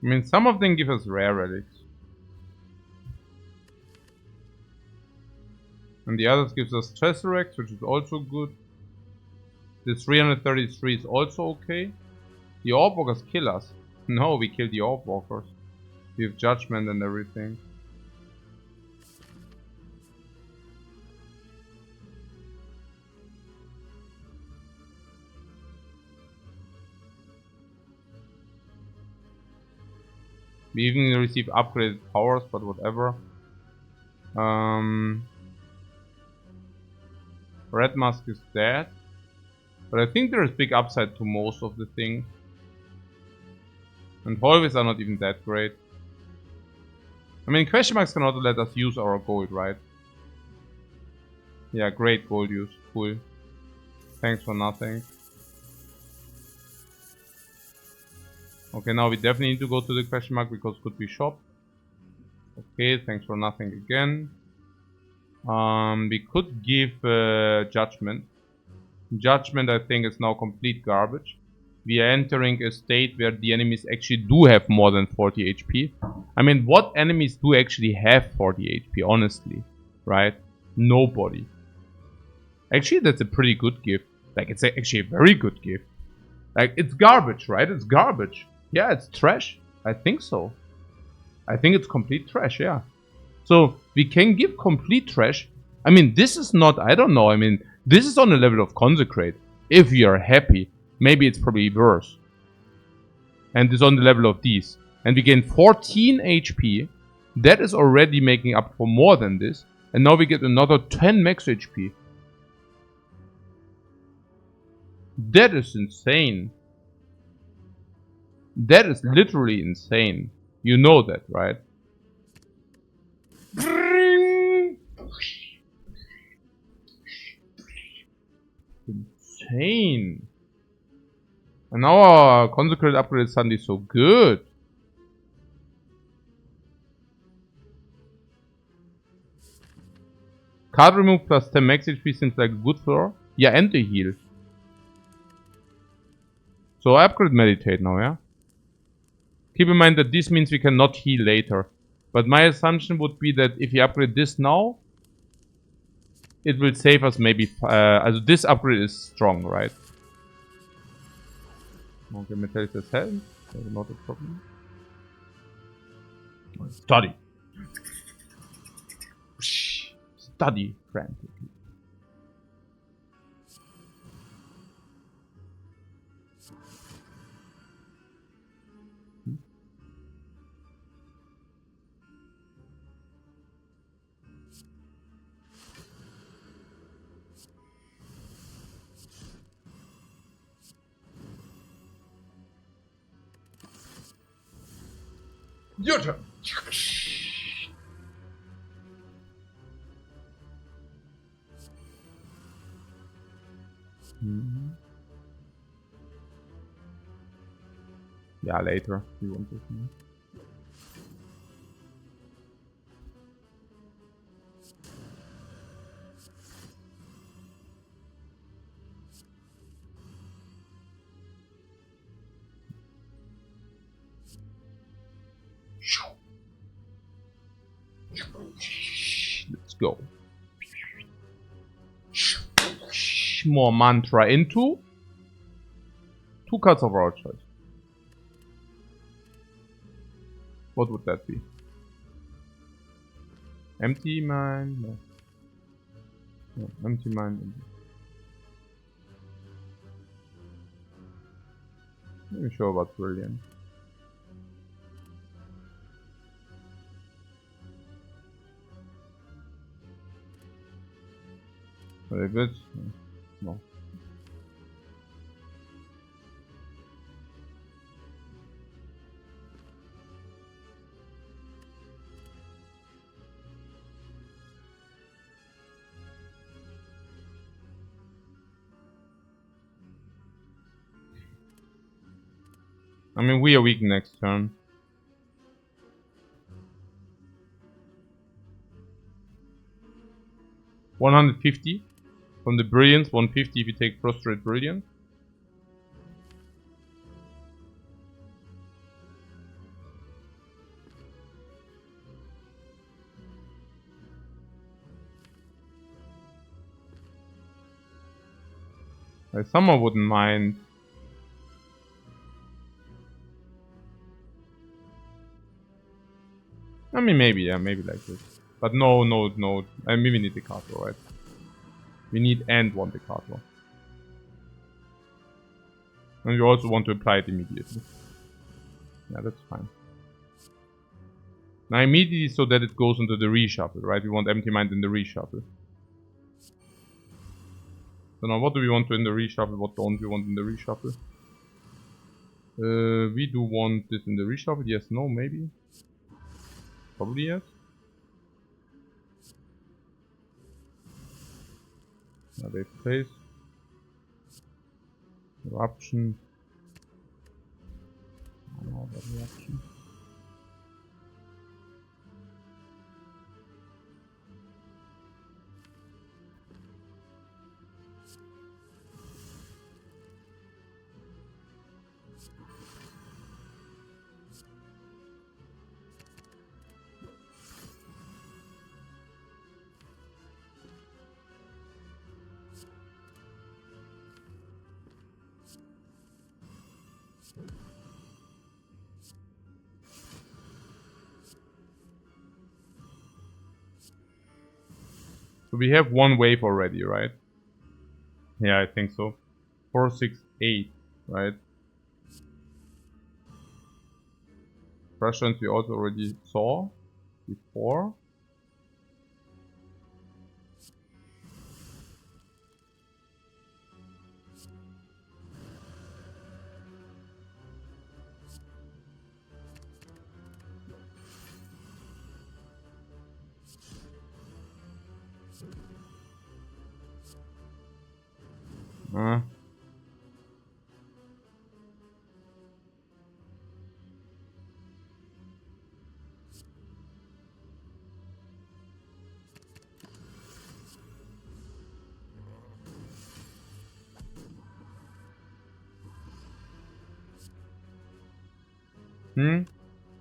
I mean, some of them give us rare relics. And the others gives us Tesseracts, which is also good. The 333 is also okay. The Orb Walkers kill us. No, we kill the Orb Walkers. We have Judgment and everything. We even receive upgraded powers, but whatever. Red Mask is dead. But I think there is big upside to most of the things. And hallways are not even that great. I mean, question marks cannot let us use our gold, right? Yeah, great gold use. Cool. Thanks for nothing. Okay, now we definitely need to go to the question mark because could be shop. Okay, thanks for nothing again. We could give Judgment. Judgment, I think, is now complete garbage. We are entering a state where the enemies actually do have more than 40 HP. I mean, what enemies do actually have 40 HP, honestly? Right? Nobody. Actually, that's a pretty good gift. Like, it's actually a very good gift. Like, it's garbage, right? It's garbage. Yeah, it's trash. I think so. I think it's complete trash, yeah. So, we can give complete trash. I mean, this is not, I don't know, I mean, this is on the level of Consecrate. If you are happy, maybe it's probably worse. And it's on the level of these. And we gain 14 HP. That is already making up for more than this. And now we get another 10 max HP. That is insane. That is literally insane. You know that, right? Insane. And now our Consecrated upgrade is suddenly so good. Card remove plus 10 max HP seems like a good floor. Yeah, and the heal. So I upgrade Meditate now, yeah? Keep in mind that this means we cannot heal later. But my assumption would be that if you upgrade this now, it will save us maybe... also this upgrade is strong, right? Okay, Metallic says hell. That's not a problem. Study. Study frantically. Your turn. Yeah, later. We want this. Let's go. More mantra into 2 cards of our choice. What would that be? Empty mine? No. No, empty mine. Not even sure about brilliant. Very good. No. I mean, we are weak next turn. $150 from the brilliance. 150 if you take prostrate brilliant. Someone wouldn't mind. I mean, maybe, yeah, maybe like this. But no. I mean, we need the card draw, right? We need and want the card draw. And we also want to apply it immediately. Yeah, that's fine. Now immediately so that it goes into the reshuffle, right? We want empty mind in the reshuffle. So now what do we want in the reshuffle? What don't we want in the reshuffle? We do want this in the reshuffle. Yes, no, maybe. Probably yes. Now they place. Eruption. Oh, eruption. So we have one wave already, right? Yeah, I think so. 4, 6, 8, right? Rushdown we also already saw before.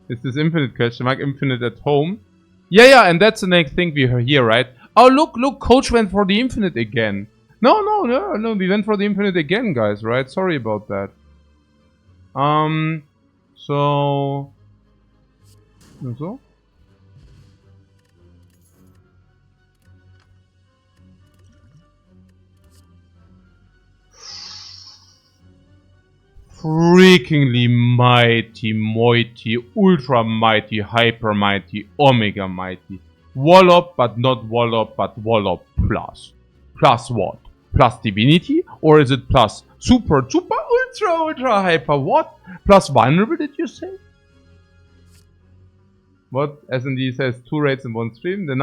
Is this infinite question mark? Infinite at home? Yeah, and that's the next thing we hear, right? Oh, look, coach went for the infinite again. No, we went for the infinite again, guys, right? Sorry about that. So... Freakingly mighty, ultra mighty, hyper mighty, omega mighty. Wallop, but not Wallop, but Wallop plus. Plus what? Plus divinity? Or is it plus super, ultra, hyper what? Plus vulnerable, did you say? What? S&D says 2 raids in 1 stream. The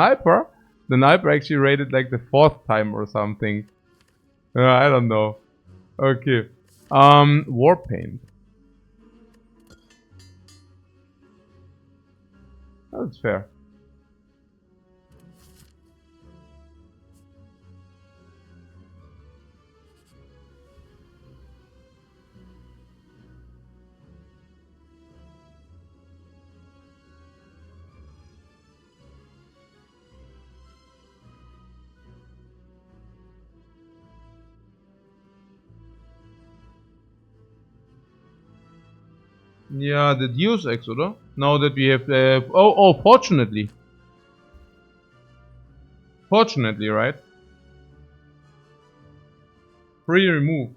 Sniper actually raided like the 4th time or something. I don't know. Okay. Warpaint. That's fair. Yeah, the Deus Ex, oder? Now that we have... fortunately. Fortunately, right? Free remove.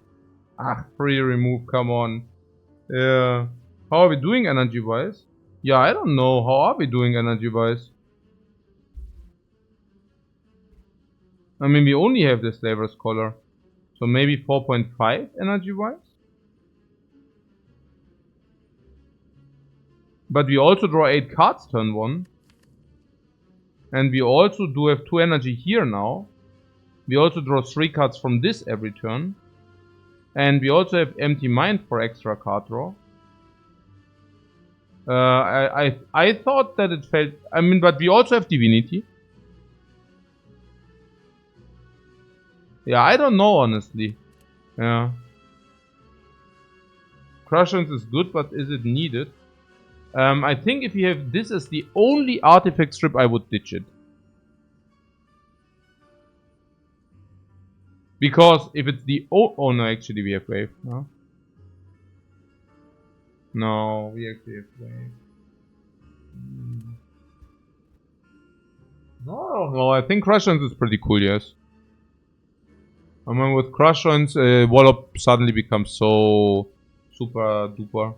Ah, free remove, come on. Yeah. How are we doing energy-wise? Yeah, I don't know. How are we doing energy-wise? I mean, we only have the Slaver's Collar. So maybe 4.5 energy-wise? But we also draw 8 cards turn 1. And we also do have 2 energy here now. We also draw 3 cards from this every turn. And we also have Empty Mind for extra card draw. I thought that it felt... I mean, but we also have Divinity. Yeah, I don't know, honestly. Yeah. Crushance is good, but is it needed? I think if you have this as the only artifact strip, I would ditch it. Because if it's the... Oh no, actually we have Wave. No? No, we actually have Wave. No, I think Crushance is pretty cool, yes. I mean, with Crushance, Wallop suddenly becomes so super duper.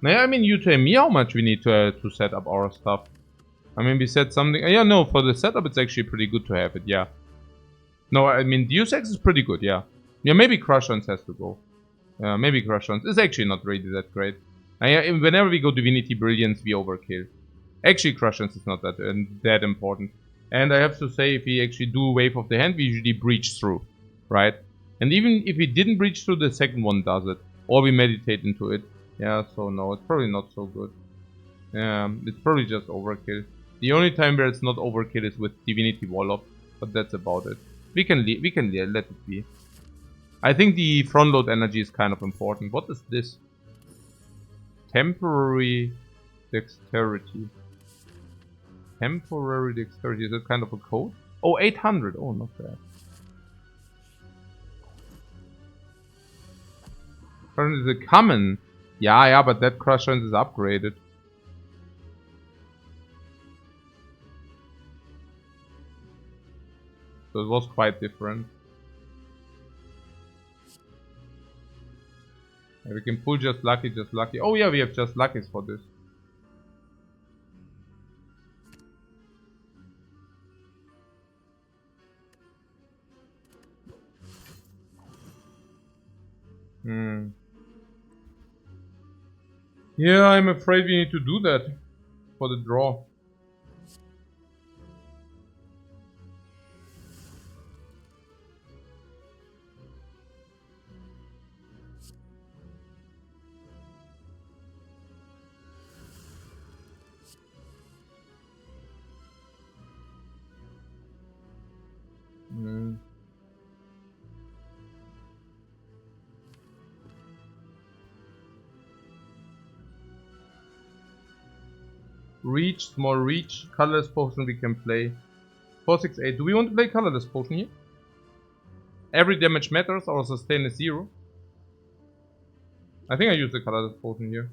Naja, I mean, you tell me how much we need to set up our stuff. I mean, we said something... yeah, no, for the setup, it's actually pretty good to have it, yeah. No, I mean, Deus Ex is pretty good, yeah. Yeah, maybe Crushance has to go. Maybe Crushance is actually not really that great. Whenever we go Divinity Brilliance, we overkill. Actually, Crushance is not that important. And I have to say, if we actually do Wave of the Hand, we usually breach through, right? And even if we didn't breach through, the second one does it. Or we meditate into it. Yeah, so no, it's probably not so good. Yeah, it's probably just overkill. The only time where it's not overkill is with Divinity Wallop, but that's about it. We can let it be. I think the front load energy is kind of important. What is this? Temporary dexterity. Temporary dexterity, is that kind of a code? Oh, 800. Oh, not bad. Currently the common. Yeah, but that Crushance is upgraded. So it was quite different. Yeah, we can pull just lucky. Oh yeah, we have just luckies for this. Yeah, I'm afraid we need to do that for the draw. Reach, small reach, colorless potion we can play. 468. Do we want to play colorless potion here? Every damage matters, our sustain is 0. I think I use the colorless potion here.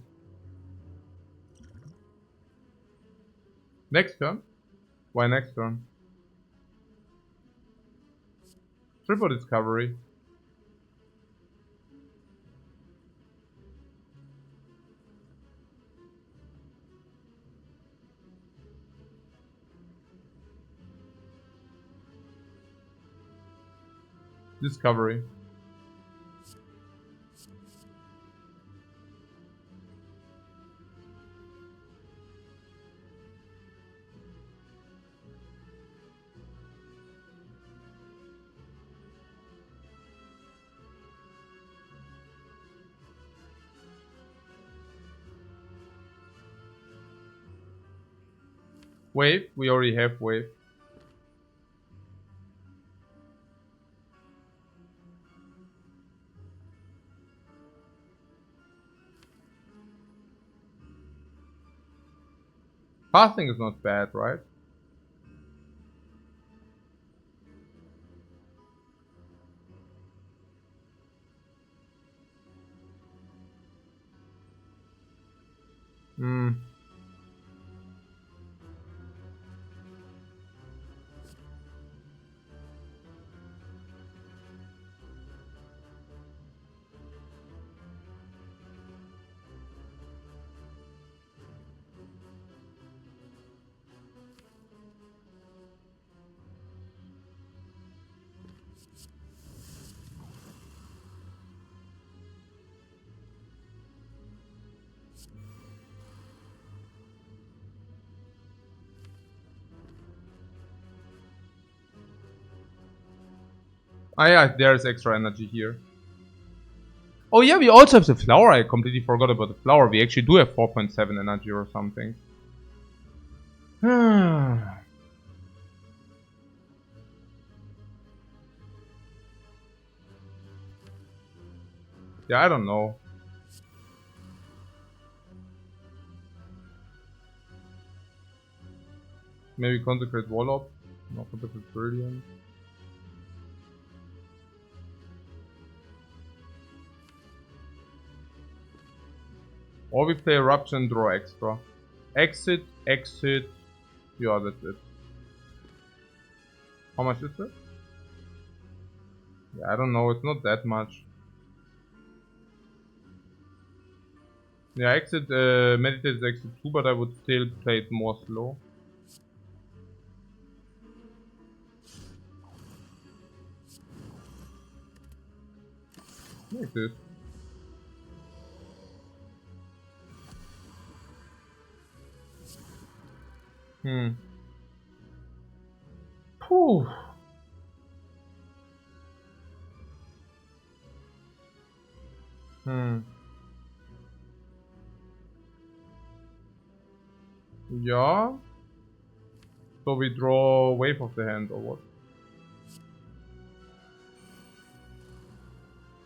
Next turn? Why next turn? Triple discovery. Discovery. Wave, we already have wave. Passing is not bad, right? Hmm. Ah yeah, there's extra energy here. Oh yeah, we also have the flower. I completely forgot about the flower. We actually do have 4.7 energy or something. Yeah, I don't know. Maybe consecrate Wallop. Not consecrate Brilliant. Or we play Eruption and draw extra. Exit, exit. Yeah, that's it. How much is it? Yeah, I don't know. It's not that much. Yeah, exit, meditate is exit 2, but I would still play it more slow. Like this. Whew. Yeah. So we draw wave of the hand or what?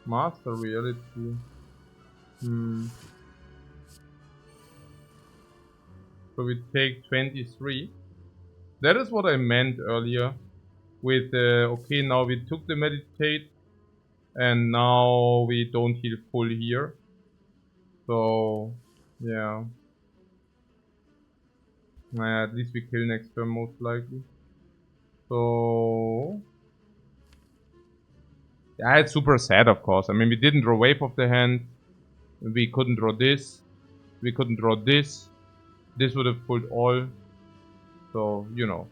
Master reality. So we take 23. That is what I meant earlier. With okay, now we took the meditate, and now we don't heal full here. So yeah. At least we kill next turn most likely. So yeah, it's super sad of course. I mean, we didn't draw wave of the hand. We couldn't draw this. We couldn't draw this. This would have pulled all. So you know.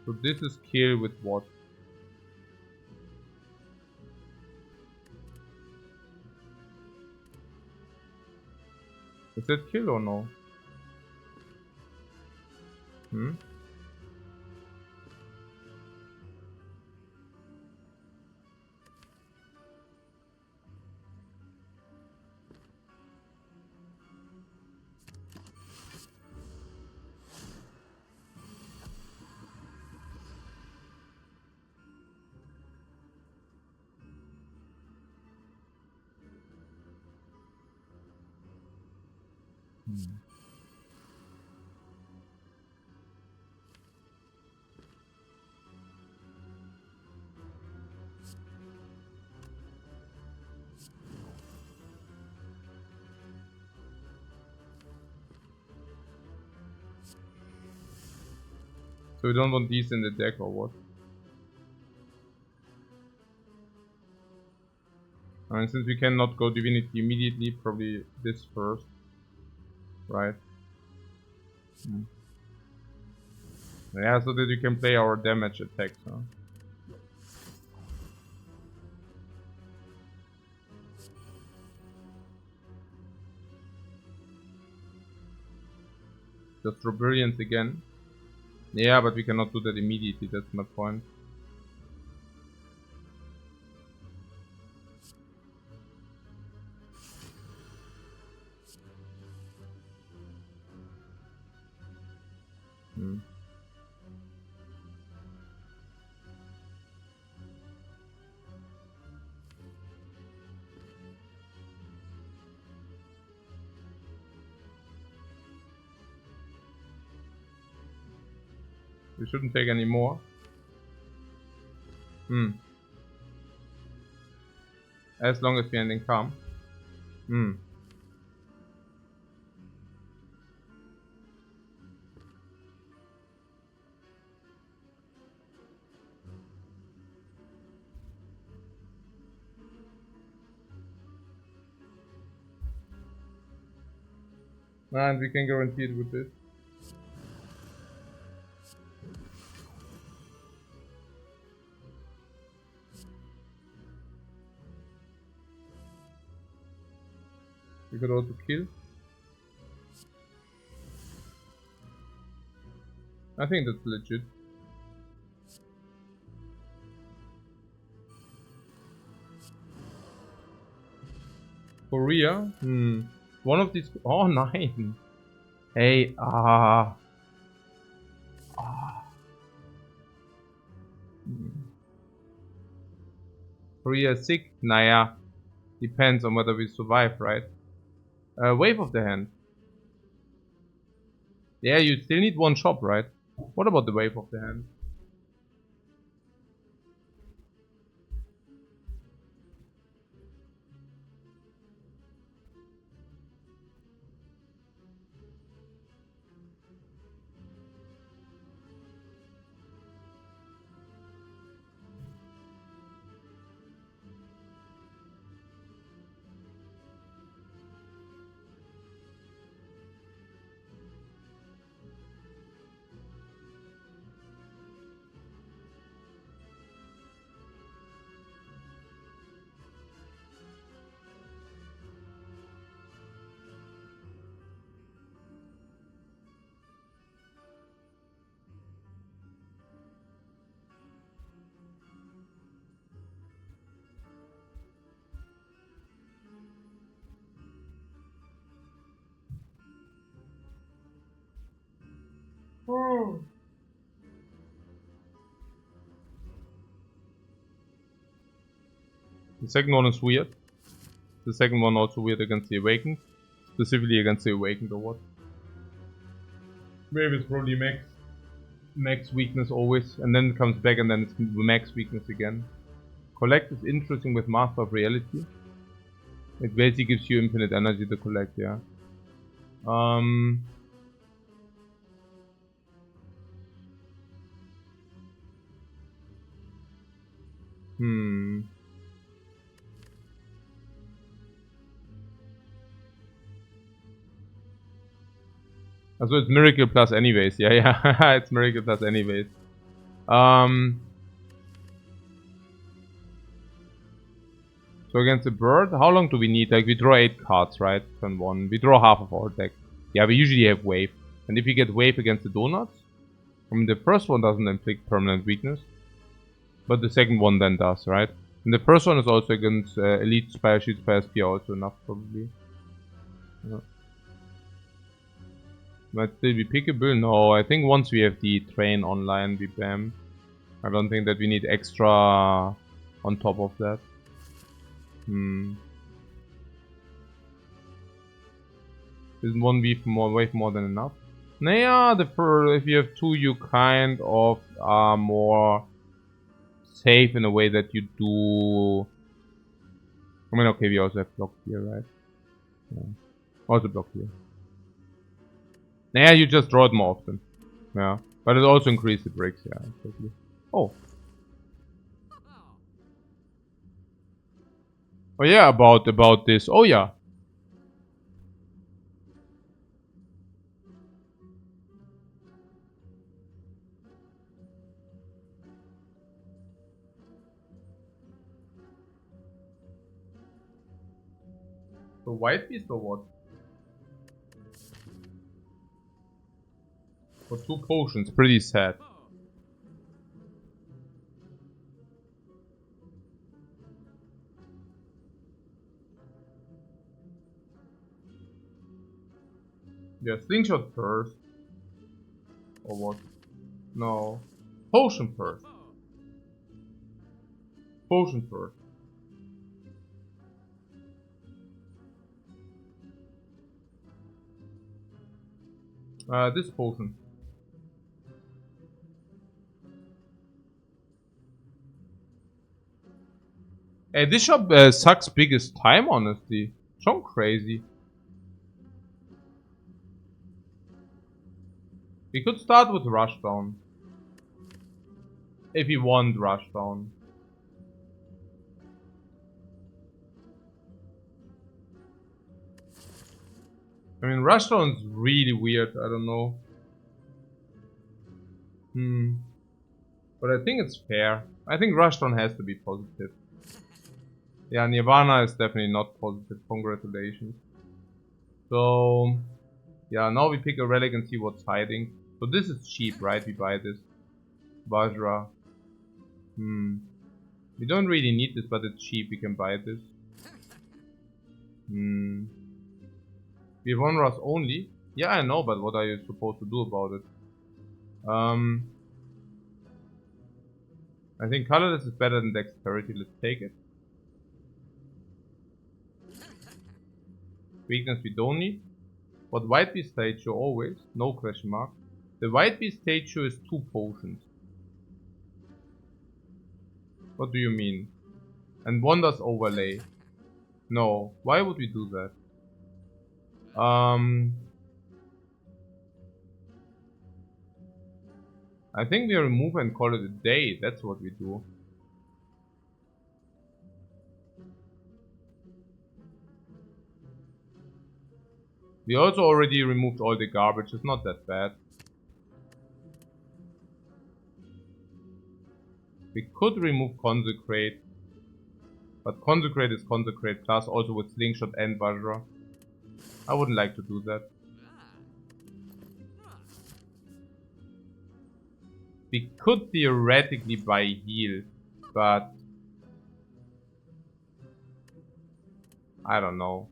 So this is kill with what? Is that kill or no? So we don't want these in the deck or what? I mean, since we cannot go Divinity immediately, probably this first. Right? Yeah, so that you can play our damage attacks, huh? Just draw Brilliance again. Yeah, but we cannot do that immediately, that's my point. We shouldn't take any more. As long as we're ending calm. And we can guarantee it with this. We could also kill. I think that's legit. Korea? One of these. Oh, 9. Hey, Korea sick? Naya. Depends on whether we survive, right? Wave of the hand. Yeah, you still need one shop, right? What about the wave of the hand? The second one is weird. The second one also weird against the Awakened. Specifically against the Awakened or what? Maybe it's probably max weakness always, and then it comes back and then it's max weakness again. Collect is interesting with Master of Reality. It basically gives you infinite energy to collect, yeah. Also it's Miracle Plus anyways, yeah, it's Miracle Plus anyways. So against the bird, how long do we need? Like we draw 8 cards, right? Turn 1. We draw half of our deck. Yeah, we usually have wave. And if you get wave against the donuts, I mean the first one doesn't inflict permanent weakness. But the second one then does, right? And the first one is also against Elite Spire, Shield Spire, Spear also enough probably. Yeah. Might still be pickable? No, I think once we have the train online, we bam. I don't think that we need extra on top of that. Isn't one wave more than enough? Nah, if you have 2, you kind of are more safe in a way that you do. I mean, okay, we also have block here, right? Yeah. Also block here. Nah, you just draw it more often. Yeah, but it also increases the bricks. Yeah, exactly. Oh. Oh yeah, about this. Oh yeah. The white beast or what? For 2 potions, pretty sad. Yeah, slingshot first. Or what? No. Potion first. Potion first. This potion. Hey, this shop sucks biggest time, honestly. So crazy. We could start with Rushdown. If we want Rushdown. I mean, Rushdown's really weird, I don't know. But I think it's fair. I think Rushdown has to be positive. Yeah, Nirvana is definitely not positive. Congratulations. So, yeah, now we pick a relic and see what's hiding. So this is cheap, right? We buy this. Vajra. We don't really need this, but it's cheap. We can buy this. We have one Rust only. Yeah, I know, but what are you supposed to do about it? I think colorless is better than dexterity. Let's take it. Weakness we don't need. What white beast statue always? No question mark. The white beast statue is 2 potions. What do you mean? And one does overlay. No, why would we do that? I think we remove and call it a day. That's what we do. We also already removed all the garbage. It's not that bad. We could remove Consecrate. But Consecrate is Consecrate plus also with Slingshot and Vajra. I wouldn't like to do that. We could theoretically buy heal, but I don't know.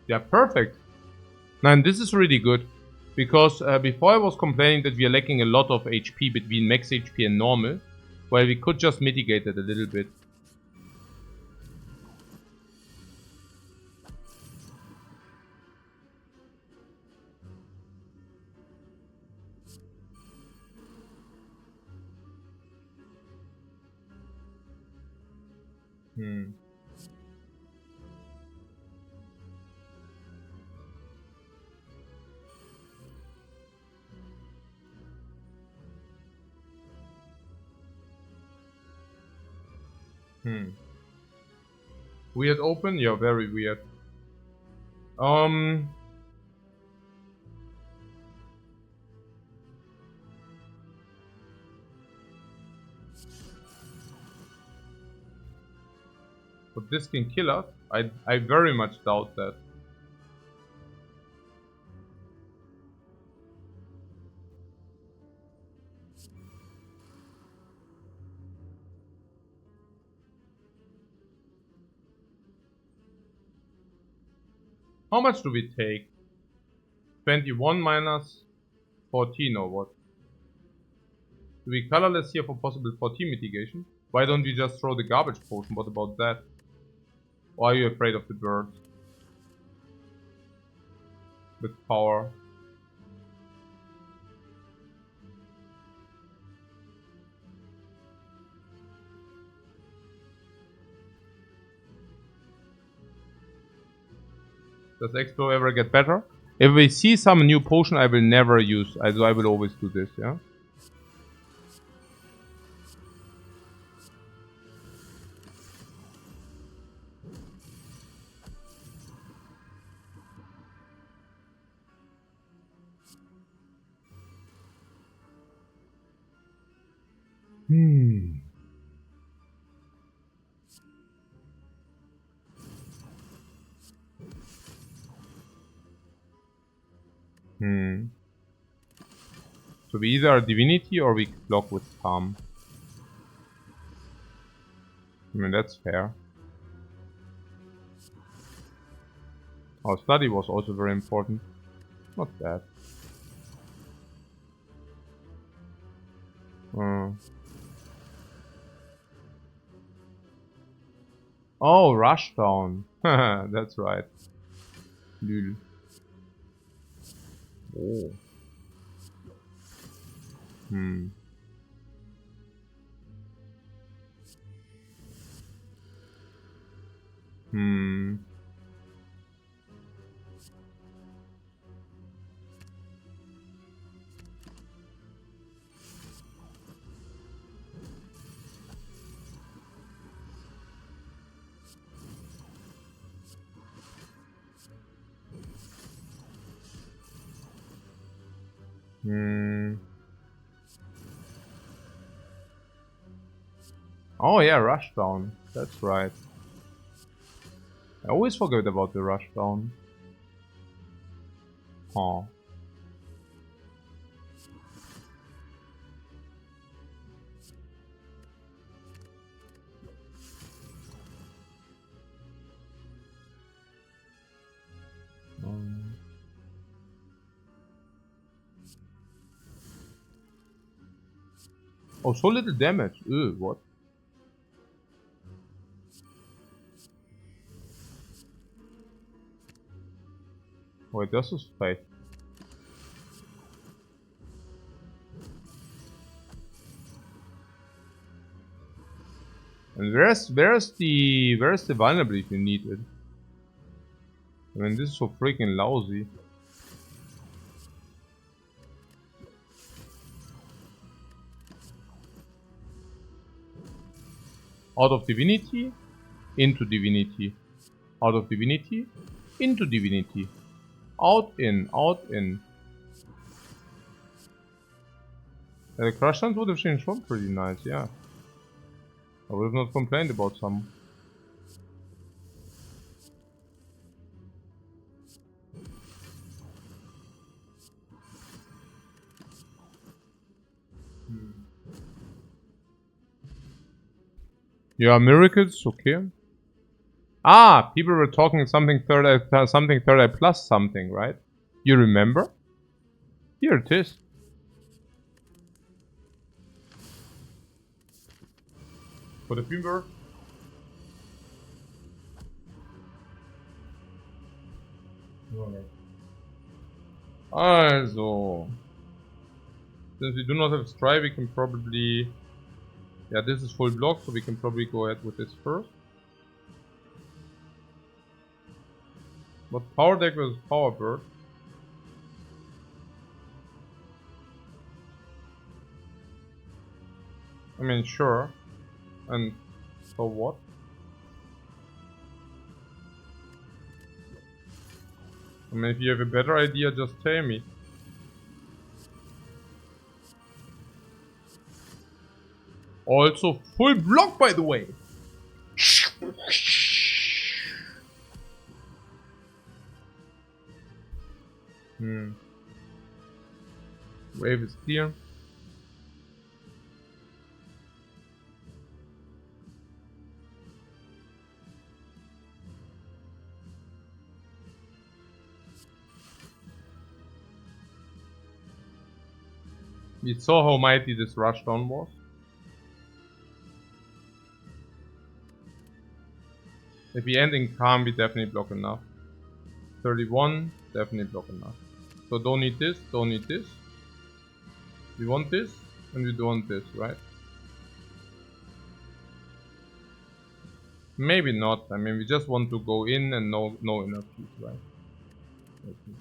Yeah, perfect. And this is really good. Because before I was complaining that we are lacking a lot of HP between max HP and normal. Well, we could just mitigate it a little bit. Weird open? Yeah, very weird. But this can kill us? I very much doubt that. How much do we take? 21 minus 14 or what? Do we colorless here for possible 14 mitigation? Why don't you just throw the garbage potion? What about that? Or are you afraid of the birds? With power. Does Explore ever get better? If we see some new potion, I will never use. I will always do this, yeah? So we either are Divinity or we block with Calm. I mean, that's fair. Our study was also very important. Not bad. Oh, Rushdown. That's right. Lul. Oh. Hmm. Hmm. Hmm. Oh yeah, Rushdown. That's right. I always forget about the Rushdown. Oh. Oh, so little damage. Ew, what? Wait, this is fake. And where's the vulnerable if you need it? I mean, this is so freaking lousy. Out of divinity, into divinity. Out of divinity, into divinity. Out, in, out, in. The crush sounds would have changed one pretty nice, yeah. I would have not complained about some. Yeah, miracles, okay. Ah, people were talking something third eye plus something, right? You remember? Here it is. For the fever. Also, since we do not have Strive, we can probably... Yeah, this is full block, so we can probably go ahead with this first. But Power Deck was Power Bird. I mean, sure. And so what? I mean, if you have a better idea, just tell me. Also, full block, by the way. Wave is clear. We saw how mighty this Rushdown was. If we end in calm, we definitely block enough. 31, definitely block enough. So don't need this, don't need this. We want this, and we don't want this, right? Maybe not. I mean, we just want to go in and no enough keys, right? Okay.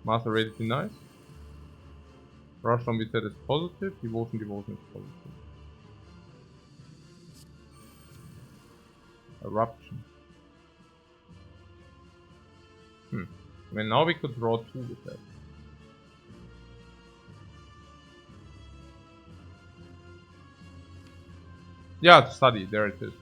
Master rate is nice. Rushdown we said is positive. Devotion is positive. Eruption. I mean, now we could draw 2 with that. Yeah, study. There it is.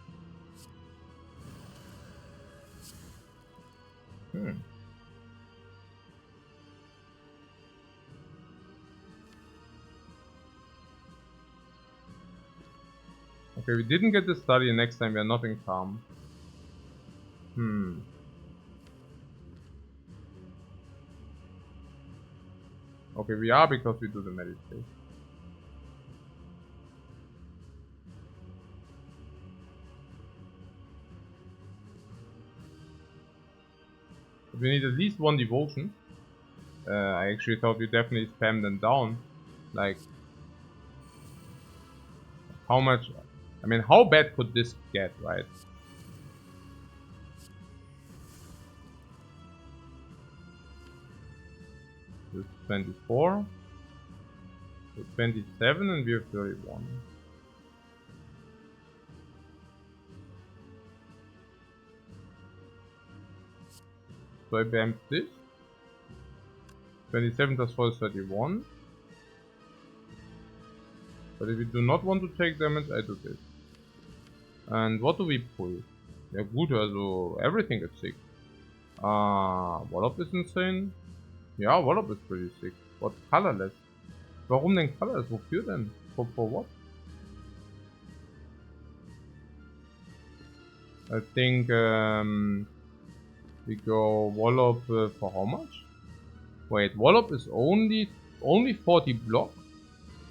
Okay, we didn't get the study, and next time we are not in calm. Okay, we are because we do the meditation. We need at least 1 devotion. I actually thought we definitely spammed them down. Like, how much? I mean, how bad could this get, right? This is 24. So 27 and we have 31. So I bammed this. 27 plus 4 is 31. But if we do not want to take damage, I do this. And what do we pull? Ja gut, also everything is sick. Wallop is insane. Ja, Wallop is pretty sick. What? Colorless. Warum denn Colorless? Wofür denn? For what? I think we go Wallop for how much? Wait, Wallop is only 40 block?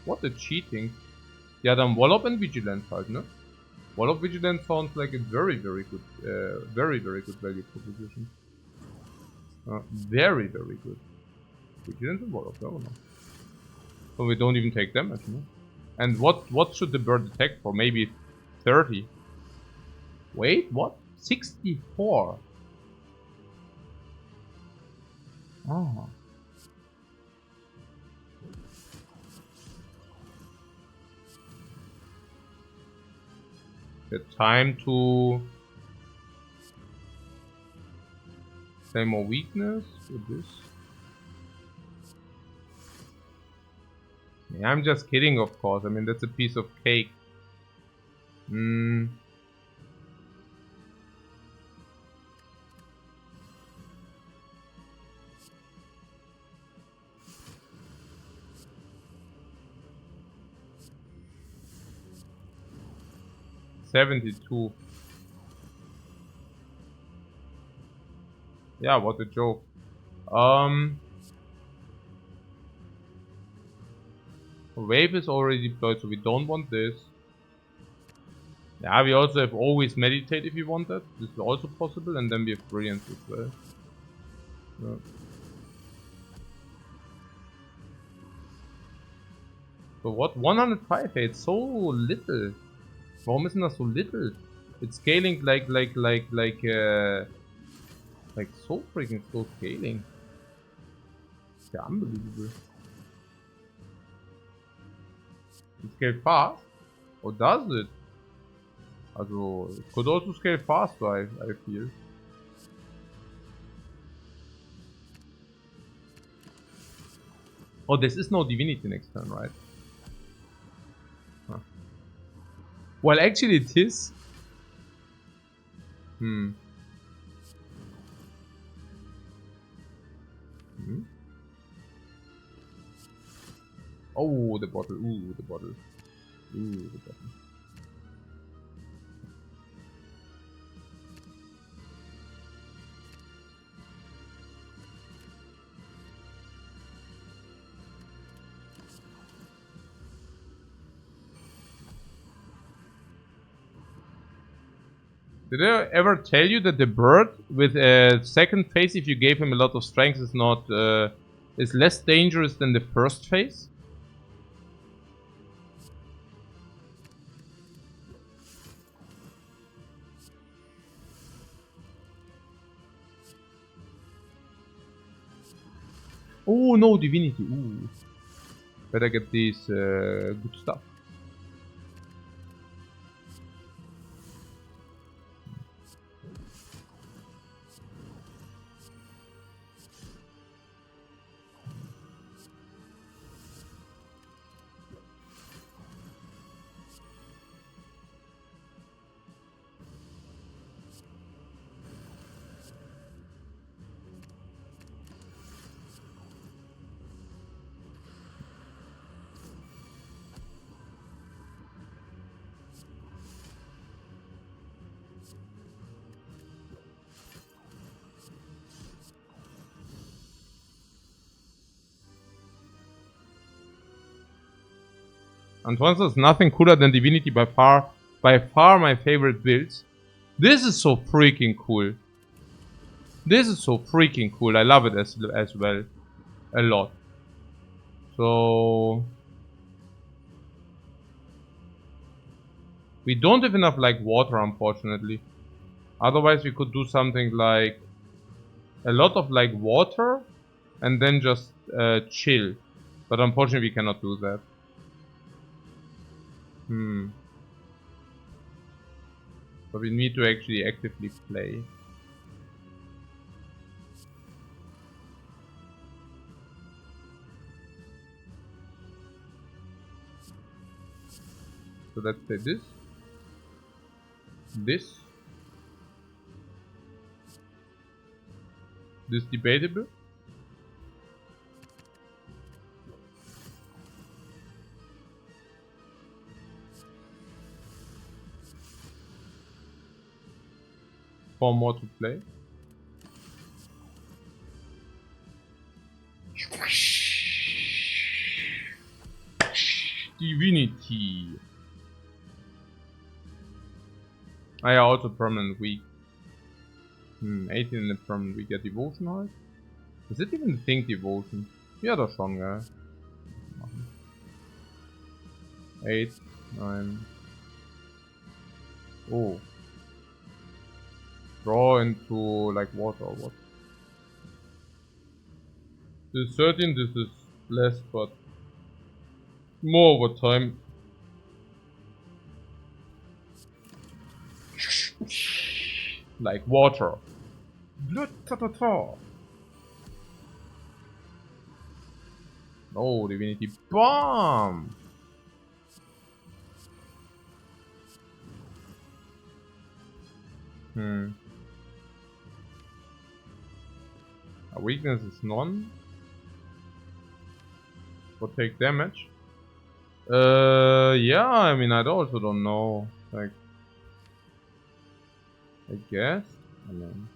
What a cheating. Ja, dann Wallop and Vigilance halt, ne? Wallop Vigilance sounds like a very good value proposition. Very good. Vigilance and Wallop, I don't know. So we don't even take damage, no? And what should the bird attack for? Maybe 30. Wait, what? 64. Oh. The time to say more weakness with this. Yeah, I'm just kidding, of course. I mean, that's a piece of cake. 72. Yeah, what a joke. Wave is already deployed, so we don't want this. Yeah, we also have always meditate if you want that. This is also possible, and then we have brilliance as well. Yeah. So what? 105? Hey, it's so little. Warum ist denn das so little? It's scaling like so freaking slow scaling. It's yeah, unbelievable. It scale fast? Or does it? Also, it could also scale faster, I feel. Oh, this is no divinity next turn, right? Huh. Well, actually it is. Oh, the bottle. Ooh, the bottle. Ooh, the bottle. Did I ever tell you that the bird with a second phase, if you gave him a lot of strength, is not is less dangerous than the first phase? Oh no, divinity. Ooh, better get this good stuff. Antoine says nothing cooler than Divinity by far my favorite builds. This is so freaking cool. This is so freaking cool. I love it as well. a lot. So we don't have enough like water, unfortunately. Otherwise we could do something like a lot of like water and then just chill. But unfortunately we cannot do that. So we need to actually actively play. So let's say this. This debatable. Four more to play. Divinity. Ah ja, also permanent weak. 18 in the permanent weak. Ja, Devotion halt. Is it even a thing, Devotion? Ja, doch schon, gell. 8, 9. Oh. Draw into like water or what? This is 13, this is less, but more over time. Like water. Oh, Divinity Bomb! Our weakness is none. Or take damage. Yeah, I mean, I also don't know. Like, I guess. I mean,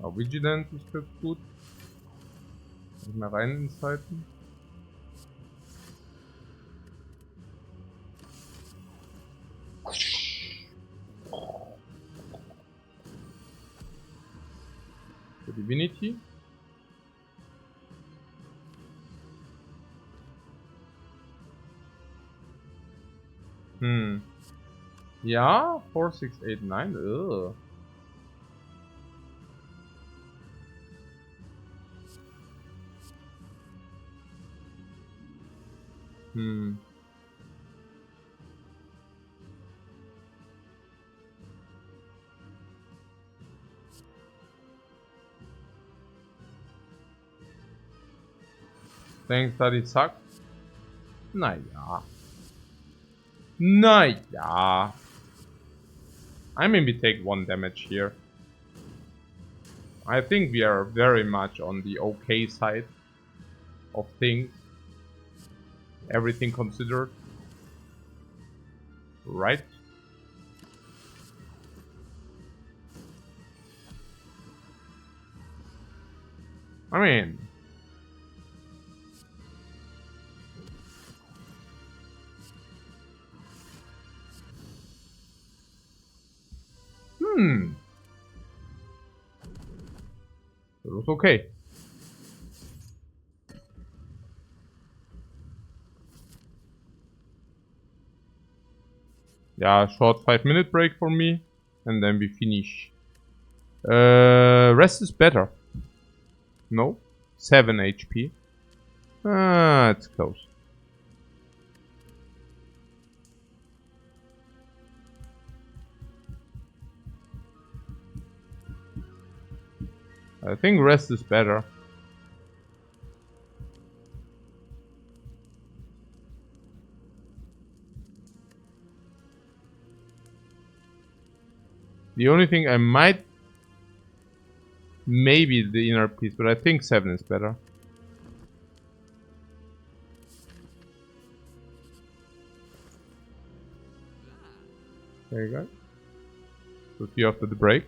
Our Vigilance ist ganz gut. Nicht mehr rein in Zeiten. The Divinity. Ja, 4, 6, 8, 9. Ugh. Thanks that it sucks. Naja. Naja. I mean, we take 1 damage here. I think we are very much on the okay side of things. Everything considered. Right? I mean... It was okay. Yeah, short 5-minute break for me. And then we finish. Rest is better. No? 7 HP. Ah, it's close. I think rest is better. The only thing I might... Maybe the inner piece, but I think 7 is better. There you go. So see you after the break.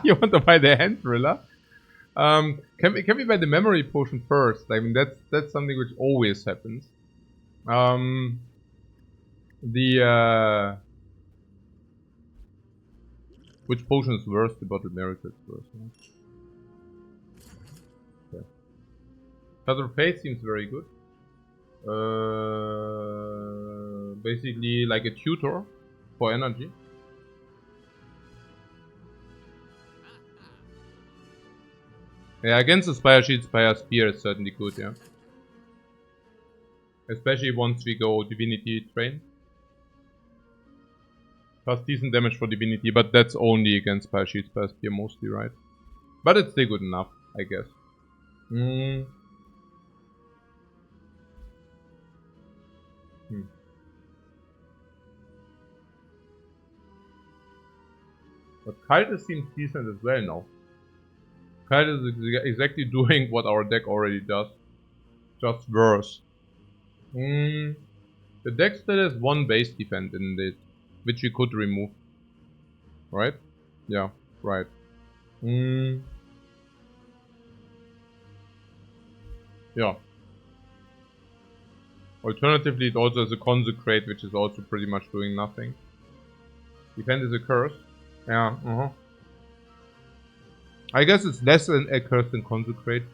You want to buy the hand driller? Can we buy the memory potion first? I mean, that's something which always happens. Which potion is worse? The bottle miracle is worse. Okay. Feather Fate seems very good. Basically like a tutor for energy. Yeah, against the Spire Shield, Spire Spear is certainly good, yeah. Especially once we go Divinity Train. Plus decent damage for Divinity, but that's only against Spire Shield, Spire Spear mostly, right? But it's still good enough, I guess. But Kite seems decent as well now. Kite is exactly doing what our deck already does. Just worse. The deck still has one base defense in it, which we could remove. Right? Yeah, right. Yeah. Alternatively, it also has a Consecrate, which is also pretty much doing nothing. Defend is a curse. Yeah, I guess it's less than a curse than Consecrate.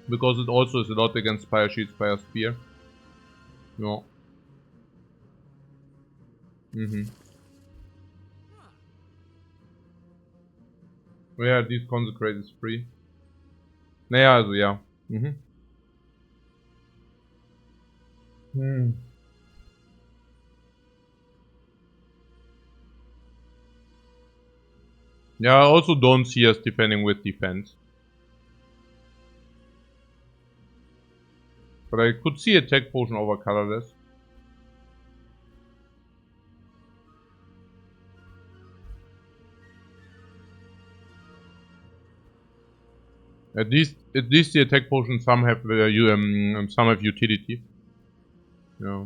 Because it also is a lot against Spire Shield, Spire Spear. No. Oh ja, this Consecrate is free. Naja, also ja. Yeah, I also don't see us defending with defense. But I could see a tech potion over colorless. At least the attack potions some have utility. Yeah.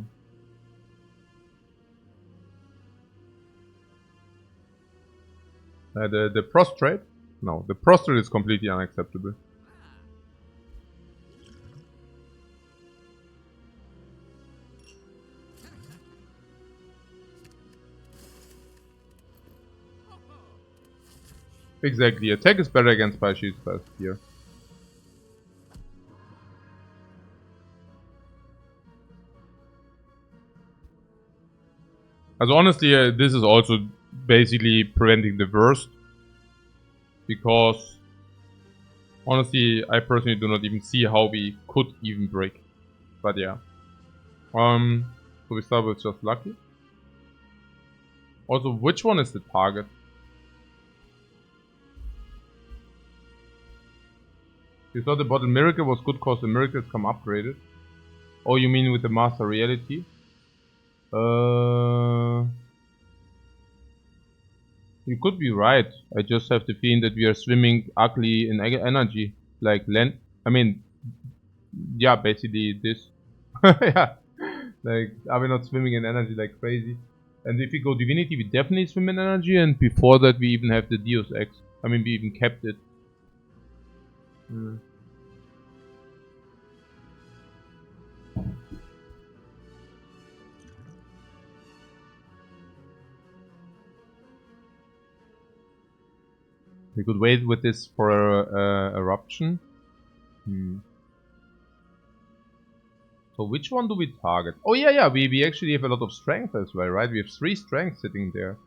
The prostrate? No, the prostrate is completely unacceptable. Exactly, attack is better against Spire Shield first here. Also honestly, this is also basically preventing the worst. Because honestly, I personally do not even see how we could even break. But yeah. So we start with just lucky. Also, which one is the target? You thought the bottle miracle was good cause the miracles come upgraded? Oh, you mean with the master reality? You could be right. I just have the feeling that we are swimming ugly in energy. Like land. I mean, yeah, basically this. Yeah. Like, are we not swimming in energy like crazy? And if we go Divinity, we definitely swim in energy. And before that, we even have the Deus Ex. I mean, we even kept it. We could wait with this for eruption. So which one do we target? Oh yeah, we actually have a lot of strength as well, right? We have 3 strength sitting there.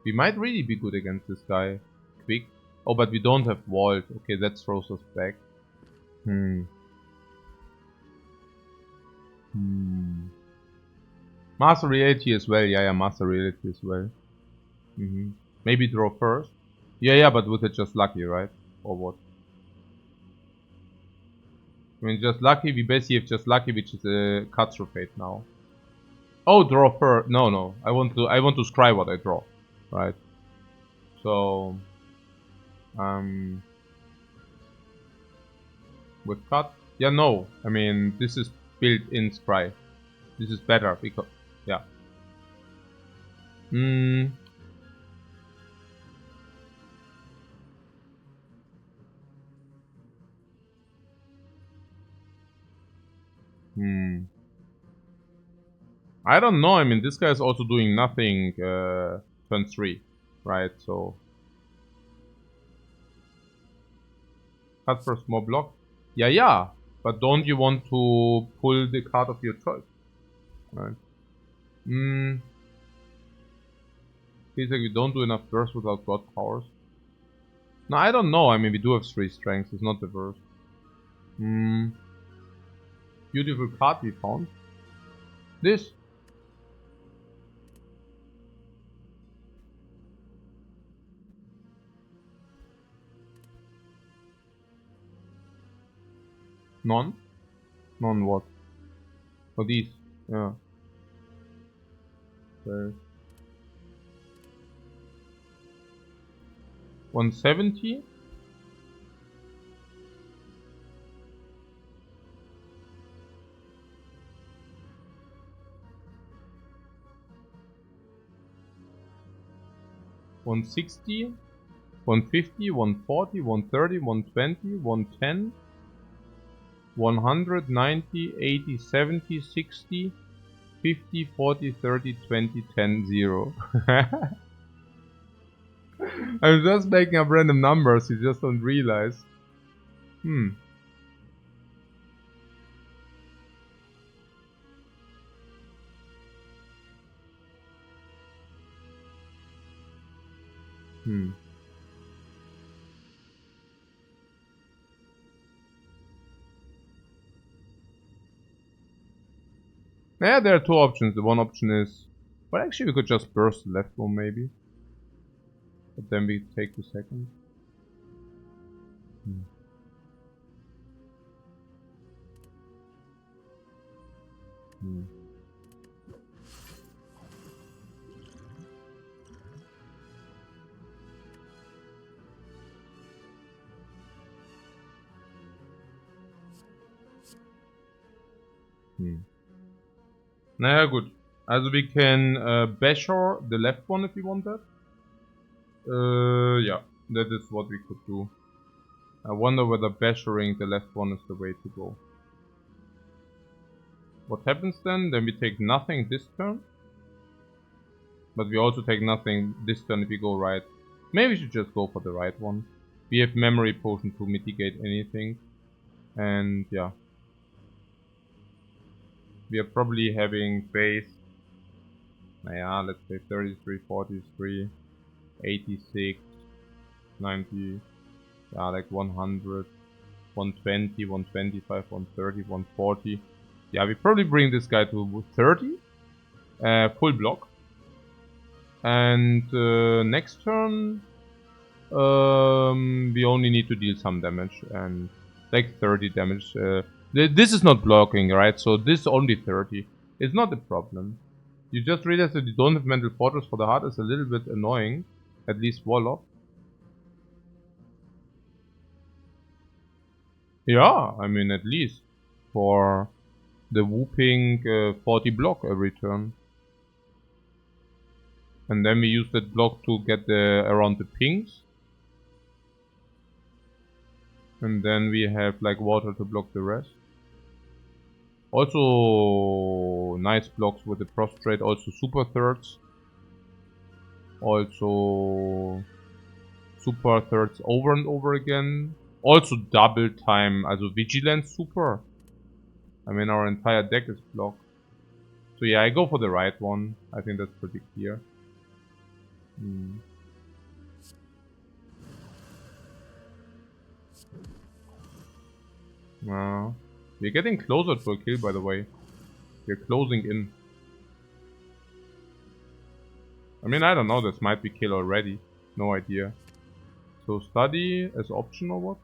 We might really be good against this guy. Quick. Oh, but we don't have Vault. Okay, that throws us back. Master Reality as well. Yeah, Master Reality as well. Maybe draw first. Yeah, but with it just lucky, right? Or what? I mean, just lucky. We basically have just lucky, which is a catastrophe now. Oh, draw first. No. I want to scry what I draw, right? So, with cut. Yeah, no. I mean, this is built in scry. This is better because, yeah. Hmm. Hmm. I don't know. I mean, this guy is also doing nothing turn 3, right? So cut for small block. Yeah, yeah. But don't you want to pull the card of your choice? Right. Hmm. Feels like we don't do enough burst without god powers. No, I don't know. I mean, we do have 3 strengths. It's not the worst. Hmm. Beautiful card we found. This. None. None what? For these. Yeah. So 170. 160. 150, 140, 130, 120, 110, 100, 90, 80, 70, 60, 50, 40, 30, 20, 10, 0. I'm just making up random numbers, you just don't realize. Hmm. Hmm. Yeah, there are 2 options. The one option is... Well, actually we could just burst the left one maybe. But then we take the second. Hmm. Hmm. Hmm. Naja, gut. Also we can basher the left one if we want that. Yeah, that is what we could do. I wonder whether bashering the left one is the way to go. What happens then? Then we take nothing this turn. But we also take nothing this turn if we go right. Maybe we should just go for the right one. We have memory potion to mitigate anything. And yeah. We are probably having base. Naja, let's say 33, 43, 86, 90. Yeah, like 100, 120, 125, 130, 140. Yeah, we probably bring this guy to 30. Full block. And next turn, we only need to deal some damage. And like 30 damage. This is not blocking, right? So this only 30. It's not a problem. You just realize that you don't have Mental Fortress for the heart is a little bit annoying. At least Wallop. Yeah, I mean at least. For the whooping 40 block every turn. And then we use that block to get around the pings. And then we have like water to block the rest. Also nice blocks with the prostrate, also super thirds. Also super thirds over and over again. Also double time, also vigilance super. I mean our entire deck is blocked. So yeah, I go for the right one. I think that's pretty clear. Hmm. We're getting closer to a kill, by the way. We're closing in. I mean, I don't know, this might be kill already. No idea. So study as option or what?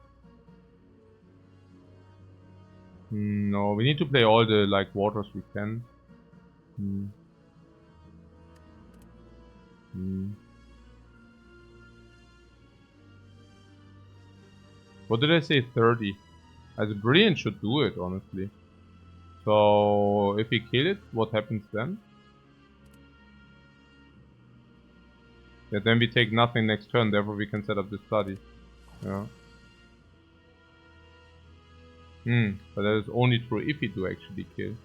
No, we need to play all the like waters we can. What did I say? 30. As a brilliant should do it, honestly. So if we kill it, what happens then? Yeah, then we take nothing next turn, therefore we can set up this study. Yeah. But that is only true if we do actually kill.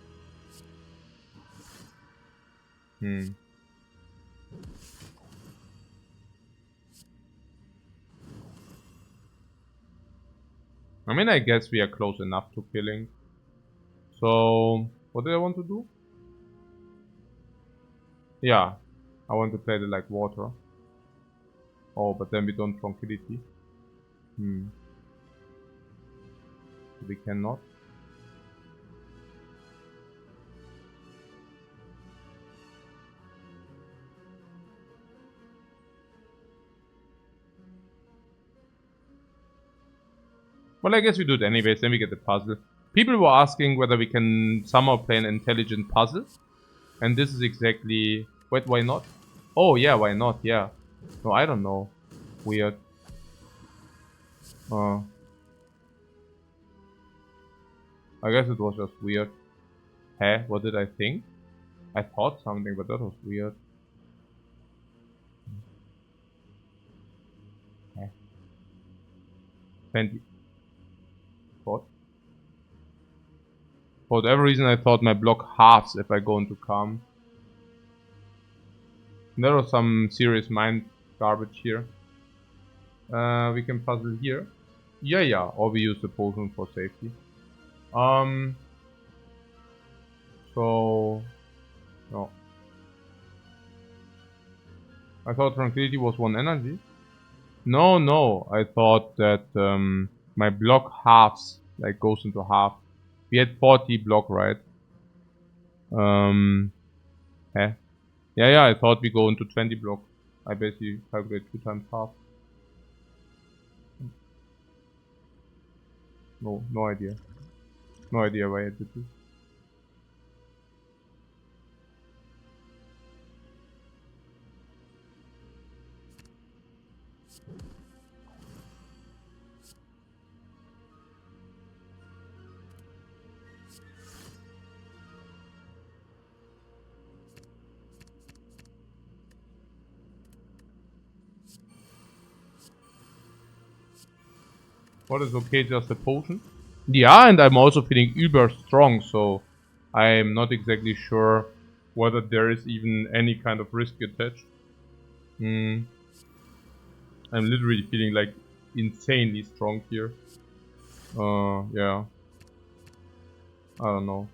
I mean, I guess we are close enough to killing. So, what did I want to do? Yeah, I want to play the like water. Oh, but then we don't tranquility. We cannot. Well, I guess we do it anyways, then we get the puzzle. People were asking whether we can somehow play an intelligent puzzle. And this is exactly... Wait, why not? Oh, yeah, why not? Yeah. No, I don't know. Weird. I guess it was just weird. Huh? What did I think? I thought something, but that was weird. 20. What? For whatever reason, I thought my block halves if I go into calm. There was some serious mind garbage here. We can puzzle here. Yeah, or we use the potion for safety. So... No. I thought tranquility was 1 energy. No, I thought that my block halves, like goes into half. We had 40 block, right? Yeah, I thought we go into 20 block. I basically calculate 2 times half. No idea. No idea why I did this. What is okay, just a potion? Yeah, and I'm also feeling uber strong, so I'm not exactly sure whether there is even any kind of risk attached. I'm literally feeling like insanely strong here. Yeah. I don't know.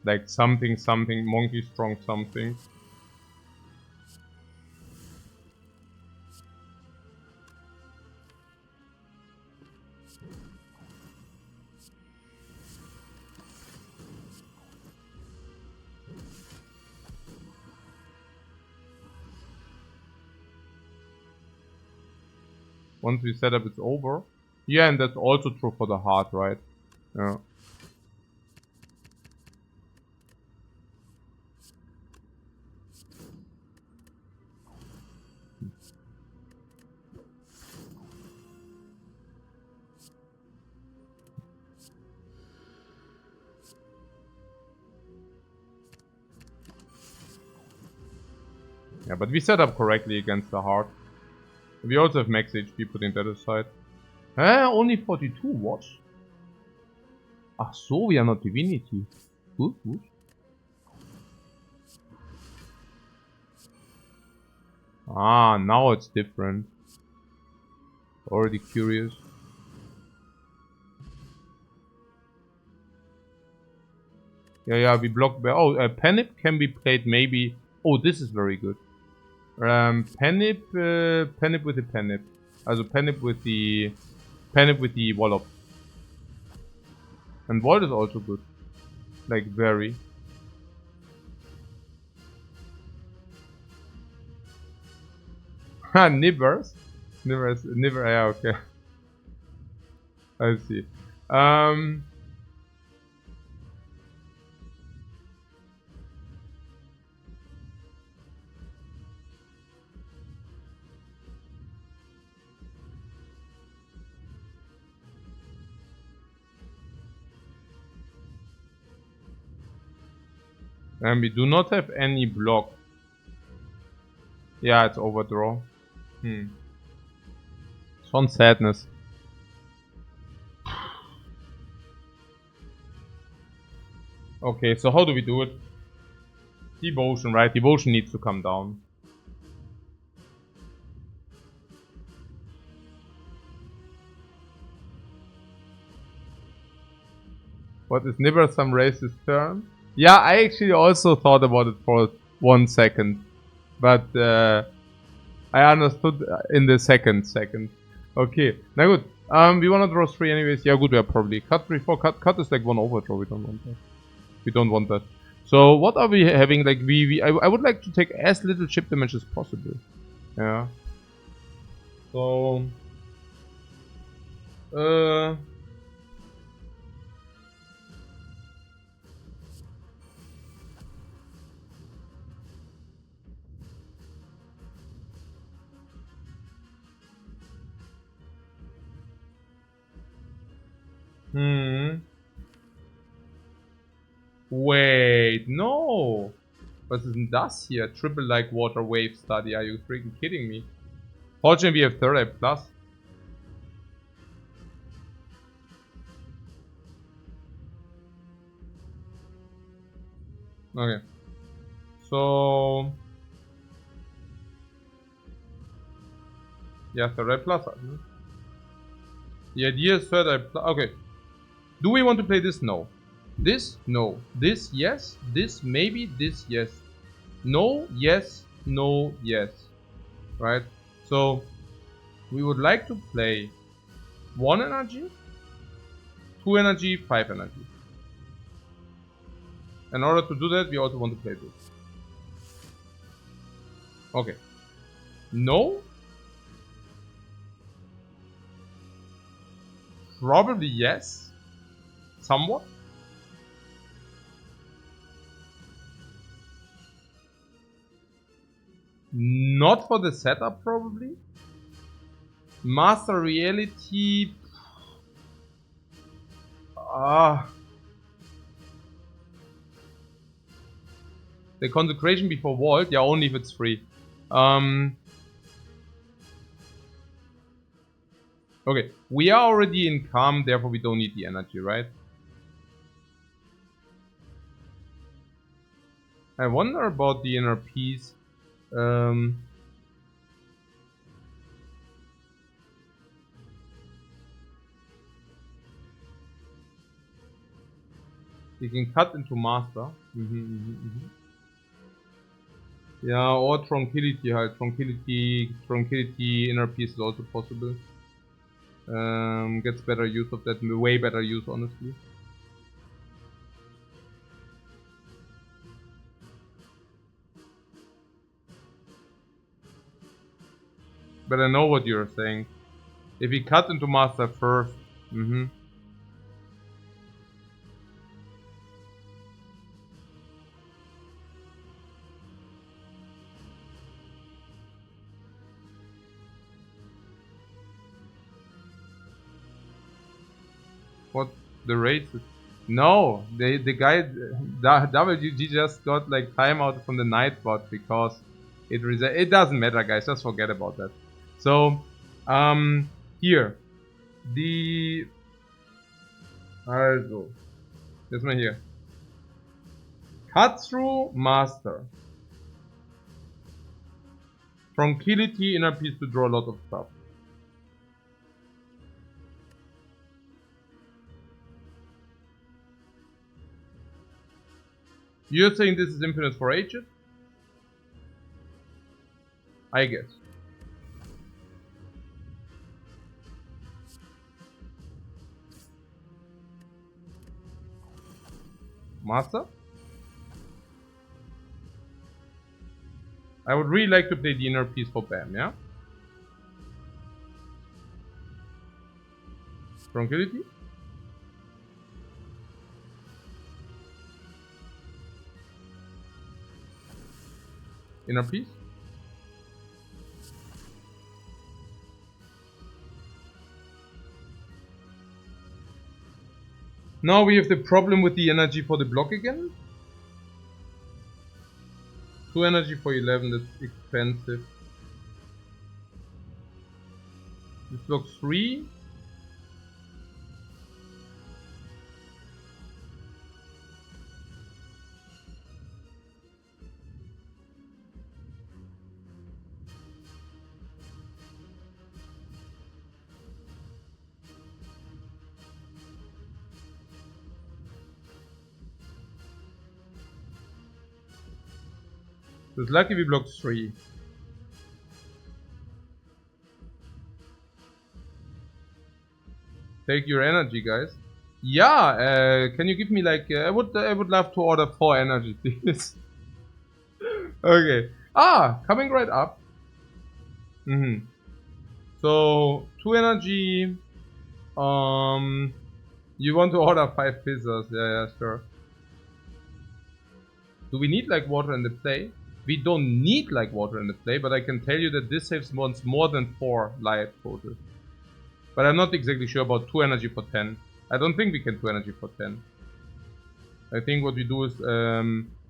Like something, monkey strong something. Once we set up, it's over. Yeah, and that's also true for the heart, right? Yeah. Yeah, but we set up correctly against the heart. We also have max HP putting that aside. Only 42, what? Ach so, we are not divinity. Good. Ah, now it's different. Already curious. Yeah, we block. Oh, Penip can be played maybe. Oh, this is very good. Penip with the Penip. Also Penip with the Wallop. And Void is also good. Like very. Ha, Nivers. Niver, yeah, okay. I see. And we do not have any block. Yeah, it's overdraw. It's on sadness. Okay, so how do we do it? Devotion, right? Devotion needs to come down. What is never some racist term? Yeah, I actually also thought about it for 1 second. But I understood in the second. Okay, now good. We wanna draw 3 anyways. Yeah, good, we are probably. Cut before cut is like 1 overdraw. We don't want that. We don't want that. So what are we having? Like I would like to take as little chip damage as possible. Yeah. So Wait, no. Was isn't das here? Triple like water wave study. Are you freaking kidding me? Fortunately, we have third eye plus. Okay. So yeah, third eye plus. The idea is third eye plus. Okay. Do we want to play this? No. This? No. This? Yes. This? Maybe. This? Yes. No. Yes. No. Yes. Right? So we would like to play 1 energy, 2 energy, 5 energy. In order to do that, we also want to play this. Okay. No? Probably yes. Somewhat. Not for the setup, probably. Master Reality. The Consecration before Vault. Yeah, only if it's free. Okay, we are already in Calm, therefore we don't need the energy, right? I wonder about the inner peace. You can cut into Master. Yeah, or Tranquility, halt. Tranquility, inner peace is also possible. Gets better use of that, way better use, honestly. But I know what you're saying. If we cut into Master first, What the races? No, the guy WG just got like timeout from the Nightbot because it doesn't matter, guys. Just forget about that. So here the also das mal hier. Cut through Master. Tranquility, inner peace to draw a lot of stuff. You're saying this is infinite for ages? I guess. Master? I would really like to play the inner peace for Bam, yeah? Tranquility? Inner peace? Now we have the problem with the energy for the block again. 2 energy for 11, that's expensive. This blocks 3. It's lucky we blocked 3. Take your energy, guys. Yeah, can you give me like I would love to order 4 energy, please. Okay. Coming right up. So 2 energy. You want to order 5 pizzas? Yeah, sure. Do we need like water in the play? We don't need like water in the play, but I can tell you that this saves once more than 4 life total. But I'm not exactly sure about 2 energy for 10. I don't think we can 2 energy for 10. I think what we do is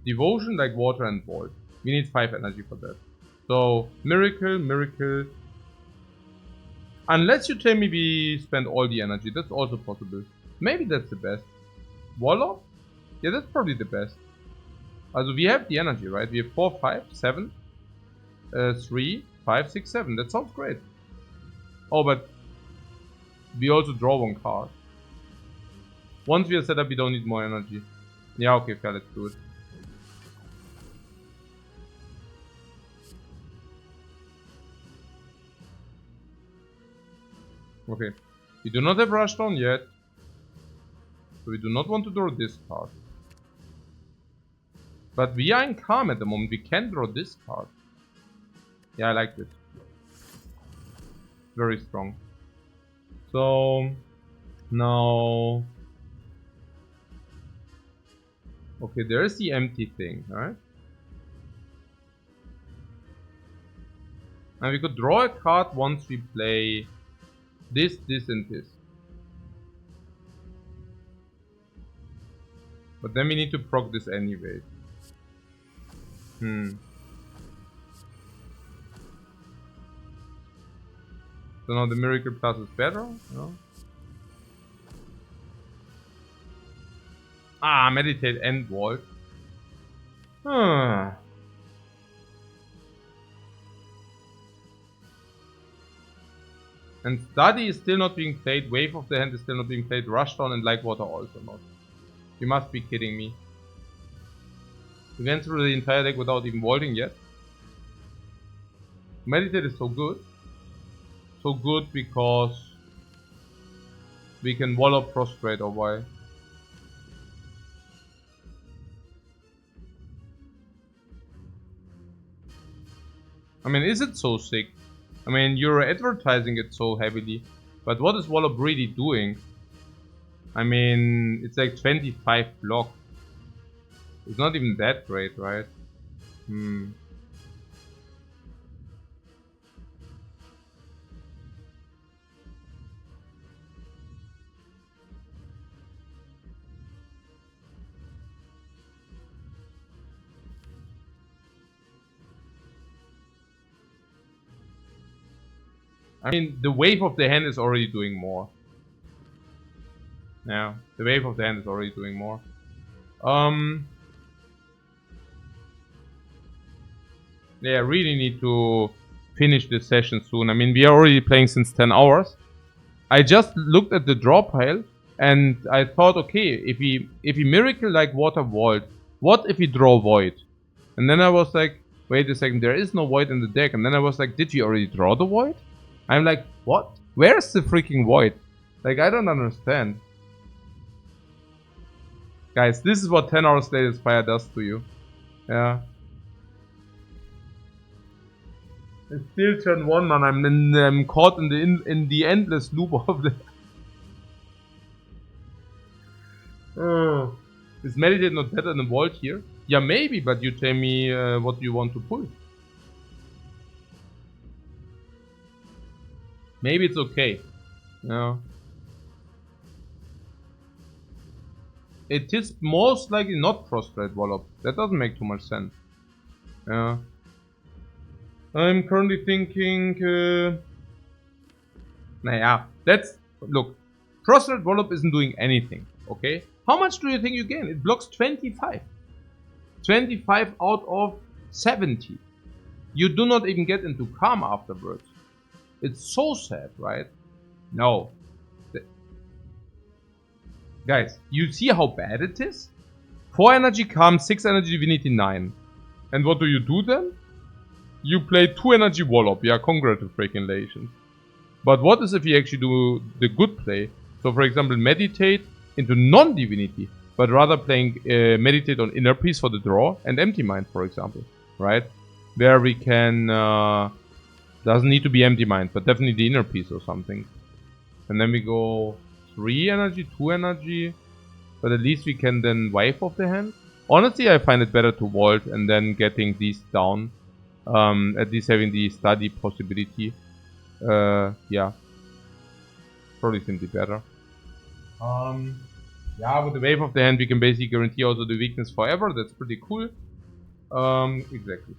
devotion, like water and vault. We need 5 energy for that. So miracle, miracle. Unless you tell me we spend all the energy, that's also possible. Maybe that's the best. Wallop? Yeah, that's probably the best. Also we have the energy, right? We have 4, 5, 7, 3, 5, 6, 7. That sounds great. Oh, but we also draw 1 card. Once we are set up, we don't need more energy. Yeah, okay, fair, let's do it. Okay, we do not have Rushdown yet. So we do not want to draw this card. But we are in calm at the moment, we can draw this card. Yeah, I like this. Very strong. So now, okay, there is the empty thing, right? And we could draw a card once we play this, this, and this. But then we need to proc this anyway. So now the Miracle Plus is better, no? Meditate and Vault. And Study is still not being played, Wave of the Hand is still not being played, Rushdown and Like Water also not. You must be kidding me. We went through the entire deck without even vaulting yet. Meditate is so good. So good because we can Wallop Prostrate or why? I mean, is it so sick? I mean, you're advertising it so heavily, but what is Wallop really doing? I mean, it's like 25 block. It's not even that great, right? I mean, the Wave of the Hand is already doing more. Yeah, the Wave of the Hand is already doing more. Yeah, I really need to finish this session soon. I mean, we are already playing since 10 hours. I just looked at the draw pile and I thought, okay, if we Miracle like Water Vault, what if we draw Void? And then I was like, wait a second, there is no Void in the deck. And then I was like, did we already draw the Void? I'm like, what? Where's the freaking Void? Like, I don't understand. Guys, this is what 10 hours later Spire does to you. Yeah. It's still turn 1, man. I'm caught in the endless loop of the. Is Meditate not better than Vault here? Yeah, maybe, but you tell me what you want to pull. Maybe it's okay. Yeah. It is most likely not Prostrate Wallop. That doesn't make too much sense. Yeah. I'm currently thinking... Naja, look, cross-thread Wallop isn't doing anything, okay? How much do you think you gain? It blocks 25. 25 out of 70. You do not even get into calm afterwards. It's so sad, right? No. Guys, you see how bad it is? 4 energy calm, 6 energy divinity 9. And what do you do then? You play 2 energy Wallop. Yeah, congratulations. But what is if you actually do the good play? So for example, meditate into non-divinity, but rather playing meditate on inner peace for the draw and empty mind, for example, right? Where we can, doesn't need to be empty mind, but definitely the inner peace or something. And then we go 3 energy, 2 energy, but at least we can then wipe off the hand. Honestly, I find it better to vault and then getting these down, at least having the study possibility. Yeah. Probably simply better. Yeah, with the wave of the hand we can basically guarantee also the weakness forever. That's pretty cool. Exactly.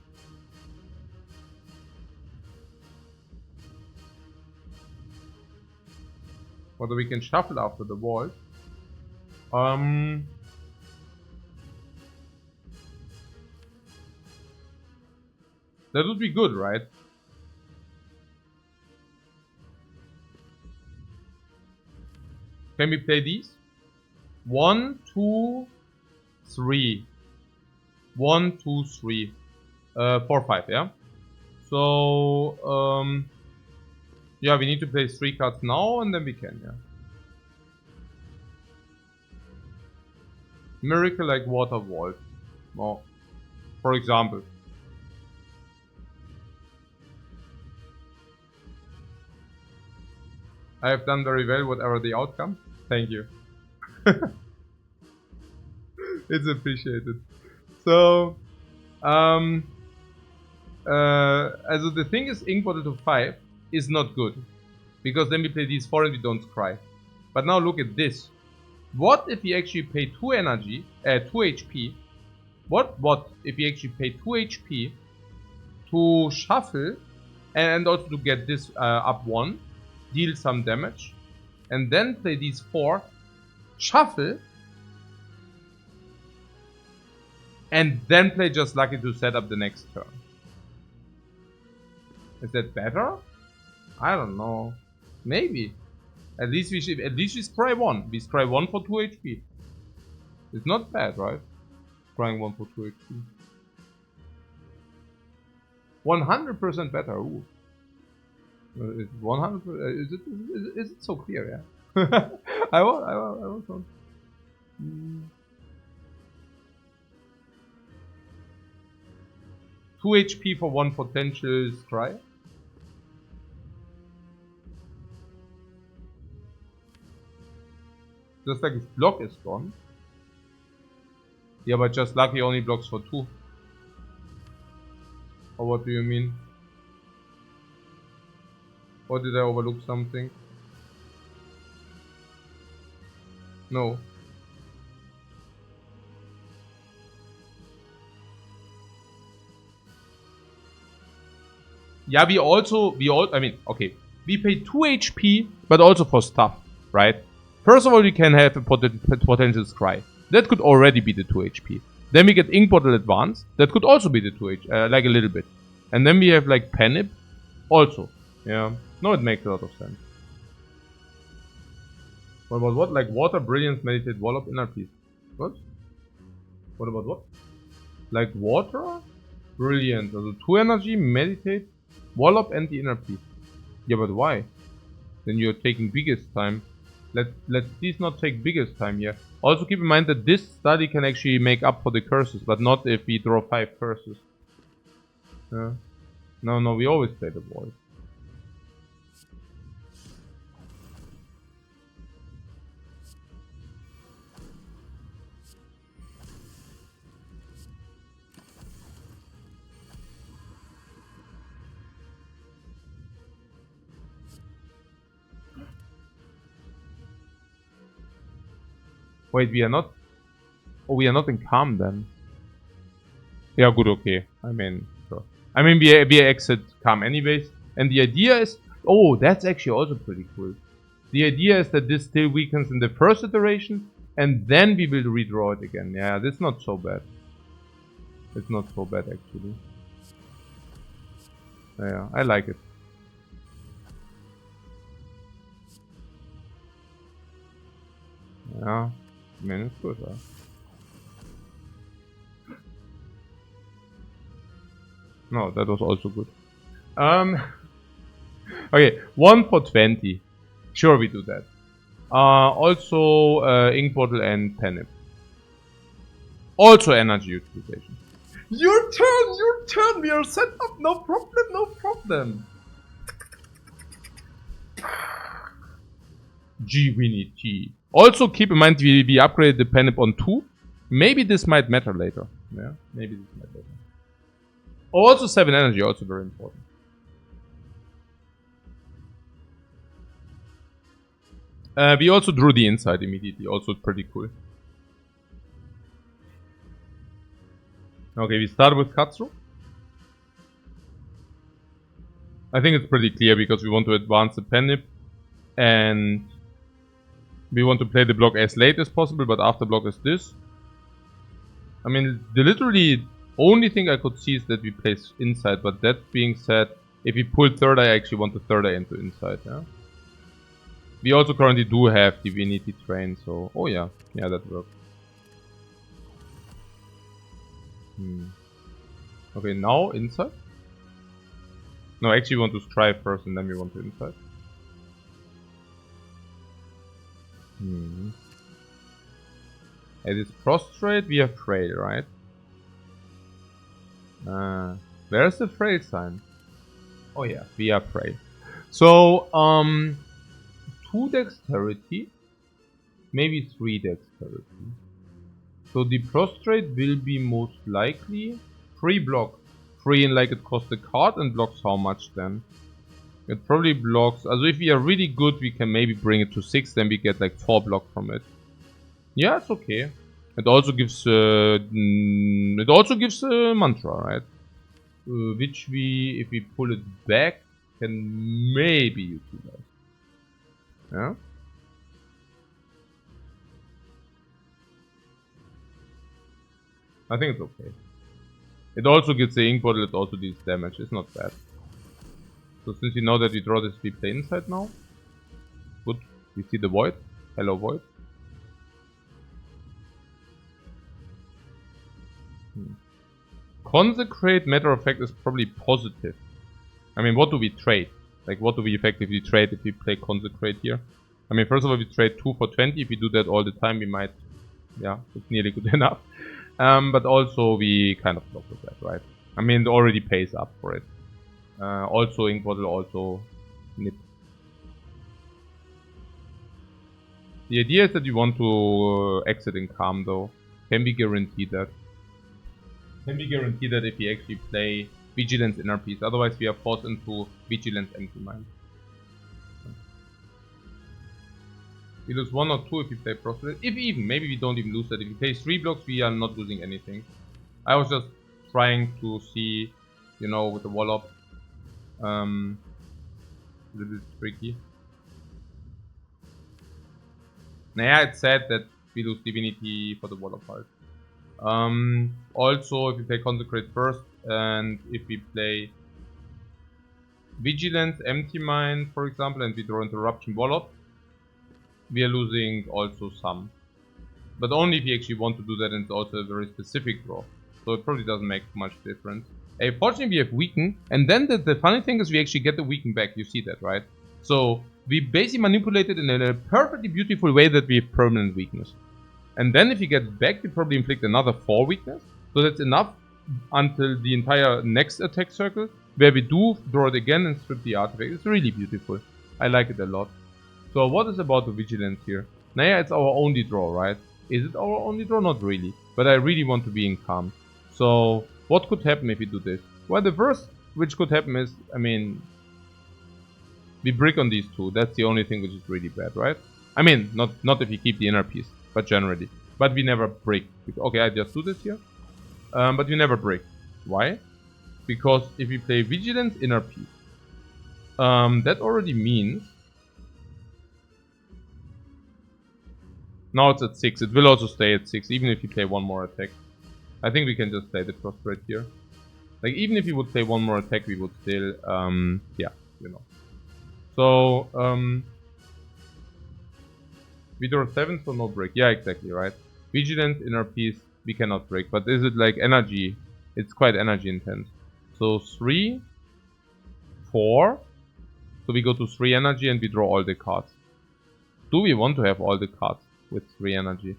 Whether we can shuffle after the vault. That would be good, right? Can we play these? 1, 2, 3. 1, 2, 3. 4, 5, yeah? So, yeah, we need to play 3 cards now and then we can, yeah. Miracle like Water Vault. Well, for example. I have done very well, whatever the outcome. Thank you. It's appreciated. So, also the thing is, ink bottle to 5 is not good. Because then we play these 4 and we don't scry. But now look at this. What if we actually pay 2 energy, 2 HP? What if we actually pay 2 HP to shuffle and also to get this up 1, deal some damage, and then play these 4, shuffle, and then play Just Lucky to set up the next turn. Is that better? I don't know. Maybe. At least we scry 1. We scry 1 for 2 HP. It's not bad, right? Scrying 1 for 2 HP. 100% better. Ooh. It's 100%. Is it so clear? Yeah. I want. 2 HP for 1 potential scry. Just like his block is gone. Yeah, but Just Lucky only blocks for 2. Or what do you mean? Or did I overlook something? No. Yeah, we pay 2 HP, but also for stuff, right? First of all, we can have a potential scry. That could already be the 2 HP. Then we get Ink Bottle Advance. That could also be the 2 HP, like a little bit. And then we have like Penip, also. Yeah, no, it makes a lot of sense. What about what? Like Water, Brilliance, Meditate, Wallop, Inner Peace. What? What about what? Like Water, Brilliance, also 2 energy, Meditate, Wallop, and the Inner Peace. Yeah, but why? Then you're taking biggest time. Let's please not take biggest time here. Also keep in mind that this study can actually make up for the curses, but not if we draw 5 curses. Yeah. No, we always play the void. Wait, we are not... Oh, we are not in calm then. Yeah, good, okay. I mean, sure. I mean, we exit calm anyways. And the idea is... Oh, that's actually also pretty cool. The idea is that this still weakens in the first iteration, and then we will redraw it again. Yeah, that's not so bad. It's not so bad, actually. Yeah, I like it. Yeah, I mean, it's good, huh? No, that was also good. Okay, 1 for 20. Sure, we do that. Also, ink bottle and penip. Also, energy utilization. Your turn, we are set up, no problem, no problem. Gee, we need tea. Also, keep in mind we upgraded the penip on 2. Maybe this might matter later. Yeah, maybe this might matter. Also 7 energy, also very important. We also drew the inside immediately, also pretty cool. Okay, we start with Katsu. I think it's pretty clear because we want to advance the penip and we want to play the block as late as possible, but after block is this. I mean, the literally only thing I could see is that we place inside, but that being said, if we pull third eye, I actually want the third eye into inside, yeah? We also currently do have Divinity Train, so... Oh yeah, yeah, that works. Okay, now inside? No, actually we want to strive first and then we want to inside. At its prostrate, we have frail, right? Where's the frail sign? Oh yeah, we are frail. So, 2 dexterity, maybe 3 dexterity. So the prostrate will be most likely 3 block. 3 in like it costs a card and blocks how much then? It probably blocks, also if we are really good we can maybe bring it to 6, then we get like 4 block from it. Yeah, it's okay. It also gives mantra, right? Which we, if we pull it back, can maybe utilize. Yeah? I think it's okay. It also gets the ink bottle, it also deals damage, it's not bad. So since we know that we draw this, we play inside now. Good. We see the void. Hello void. Consecrate, matter of fact, is probably positive. I mean, what do we trade? Like, what do we effectively trade if we play Consecrate here? I mean, first of all, we trade 2 for 20. If we do that all the time, we might... Yeah, it's nearly good enough. But also, we kind of block with that, right? I mean, it already pays up for it. Also, ink bottle, also nip. The idea is that you want to exit in calm, though. Can we guarantee that? Can we guarantee that if we actually play Vigilance Inner Peace? Otherwise, we are forced into Vigilance Empty Mind. We lose 1 or 2 if we play Prostrate. If even, maybe we don't even lose that. If we play 3 blocks, we are not losing anything. I was just trying to see, you know, with the Wallop. A little bit tricky. Naja, it's sad that we lose Divinity for the Wallop part. Also, if we play Consecrate first, and if we play Vigilance, Empty Mind, for example, and we draw Interruption Wallop, we are losing also some. But only if you actually want to do that, and it's also a very specific draw. So it probably doesn't make much difference. Fortunately, we have Weaken, and then the funny thing is we actually get the Weaken back, you see that, right? So we basically manipulate it in a perfectly beautiful way that we have permanent weakness. And then if you get back, you probably inflict another 4 weakness. So that's enough until the entire next attack circle, where we do draw it again and strip the artifact. It's really beautiful. I like it a lot. So what is about the Vigilance here? Naja, it's our only draw, right? Is it our only draw? Not really. But I really want to be in calm. So what could happen if we do this? Well, the first which could happen is, I mean, we brick on these 2. That's the only thing which is really bad, right? I mean, not if you keep the inner piece, but generally. But we never break. Okay, I just do this here. But we never break. Why? Because if we play Vigilance, Inner Peace, that already means... Now it's at 6. It will also stay at 6, even if you play one more attack. I think we can just play the Prostrate here. Like, even if you would play one more attack, we would still, yeah, you know. So, we draw 7, so no break. Yeah, exactly, right. Vigilance, Inner Peace, we cannot break. But is it like energy? It's quite energy intense. So 3, 4. So we go to 3 energy and we draw all the cards. Do we want to have all the cards with 3 energy?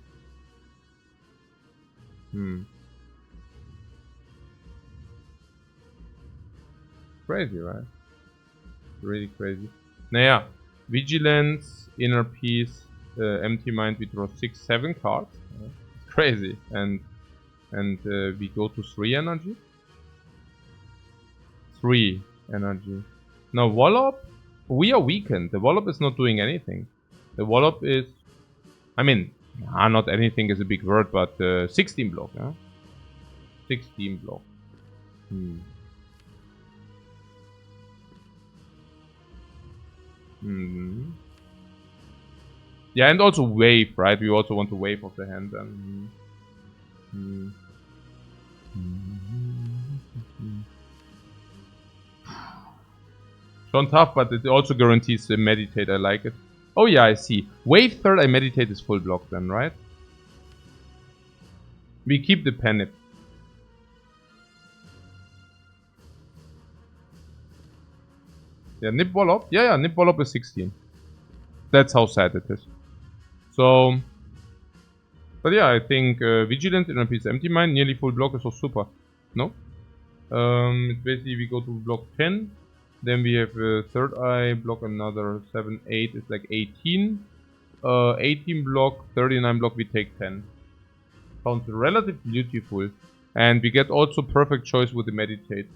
Crazy, right? Really crazy. Naja, Vigilance, Inner Peace, Empty Mind, we draw 6, 7 cards. It's crazy. And we go to 3 energy. 3 energy. Now Wallop, we are weakened. The Wallop is not doing anything. The Wallop is, I mean, not anything is a big word, but 16 block. 16 block. Yeah, and also wave, right? We also want to wave of the hand then. Schon tough, but it also guarantees the meditate. I like it. Oh yeah, I see. Wave 3rd, I meditate is full block then, right? We keep the panic. Yeah, Nip Wallop. Yeah, Nip Wallop is 16. That's how sad it is. So, but yeah, I think Vigilance, Inner Peace, Empty Mind, nearly full block is so super. No? Basically we go to block 10. Then we have Third Eye, block another 7, 8, it's like 18. 18 block, 39 block, we take 10. Sounds relatively beautiful. And we get also perfect choice with the meditate.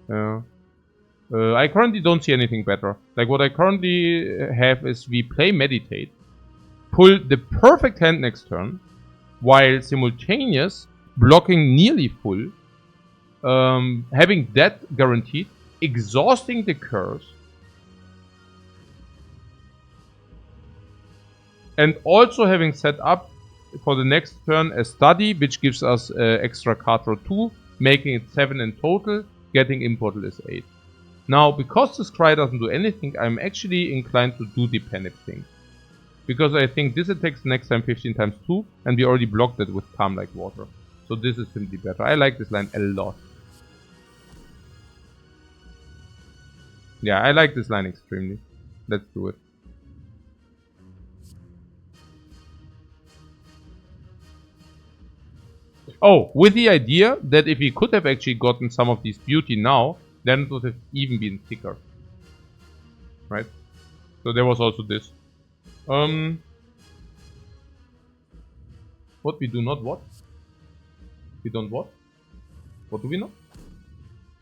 I currently don't see anything better. Like what I currently have is we play meditate, pull the perfect hand next turn, while simultaneous blocking nearly full, having that guaranteed, exhausting the curse, and also having set up for the next turn a study, which gives us extra card draw 2, making it 7 in total, getting Immortal is 8. Now, because this cry doesn't do anything, I'm actually inclined to do the panic thing. Because I think this attacks next time 15 times 2, and we already blocked it with Calm Like Water. So this is simply better. I like this line a lot. Yeah, I like this line extremely. Let's do it. Oh, with the idea that if we could have actually gotten some of these beauty now, then it would have even been thicker. Right? So there was also this. What we do not what? We don't what? What do we not?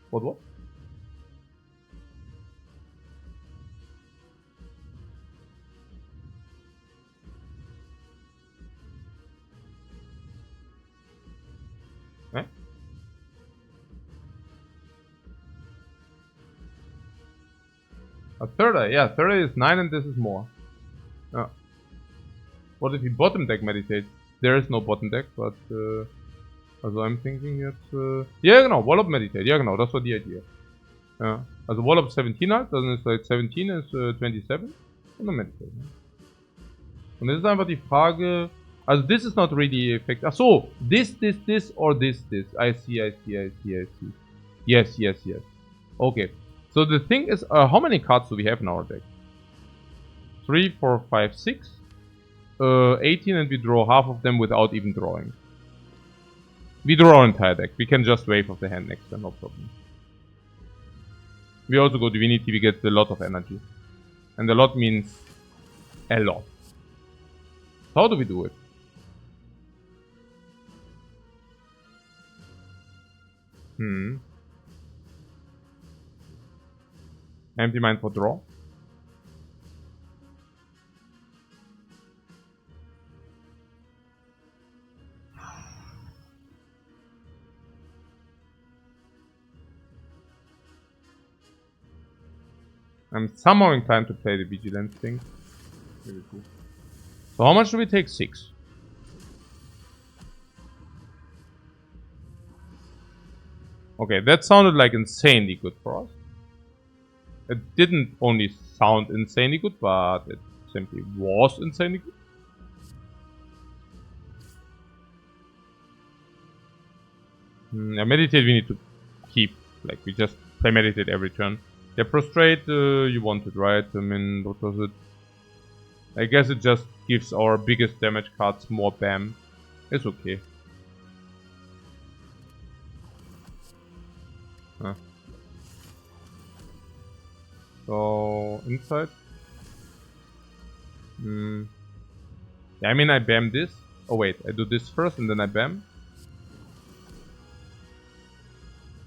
What? Eh? A third eye, yeah, third eye is 9 and this is more. What if we bottom deck meditate? There is no bottom deck, but also I'm thinking jetzt, ja genau, Wallop meditate, ja genau, das war die Idee. Ja, also Wallop 17 halt, dann ist halt 17 ist 27 und dann meditate. Ne? Und das ist einfach die Frage, also this is not really effect. Ach so, this or this. I see. Yes. Okay. So the thing is, how many cards do we have in our deck? 3, 4, 5, 6. 18 and we draw half of them without even drawing. We draw our entire deck. We can just wave of the hand next turn, no problem. We also go Divinity, we get a lot of energy. And a lot means a lot. How do we do it? Empty Mind for draw. I'm somehow inclined to play the vigilance thing. Really cool. So how much do we take? 6. Okay, that sounded like insanely good for us. It didn't only sound insanely good, but it simply was insanely good. Meditate we need to keep. Like, we just play meditate every turn. Yeah, prostrate, you wanted, right? I mean, what was it? I guess it just gives our biggest damage cards more BAM. It's okay. Huh. So, inside. Yeah, I mean, I BAM this. Oh wait, I do this first and then I BAM.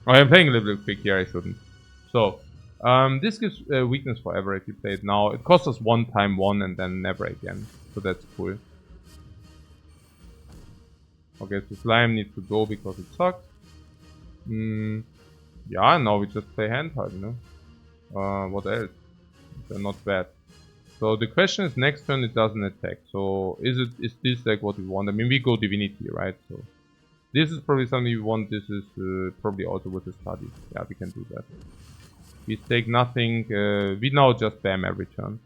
Oh, I'm playing a little bit quick here, I shouldn't. So, this gives weakness forever if you play it now. It costs us 1 time 1 and then never again. So that's cool. Okay, so Slime needs to go because it sucks. Yeah, now we just play hand type, you know? What else? They're not bad. So the question is, next turn it doesn't attack. So is this like what we want? I mean, we go Divinity, right? So this is probably something we want. This is probably also with the study. Yeah, we can do that. We take nothing. We now just BAM every turn.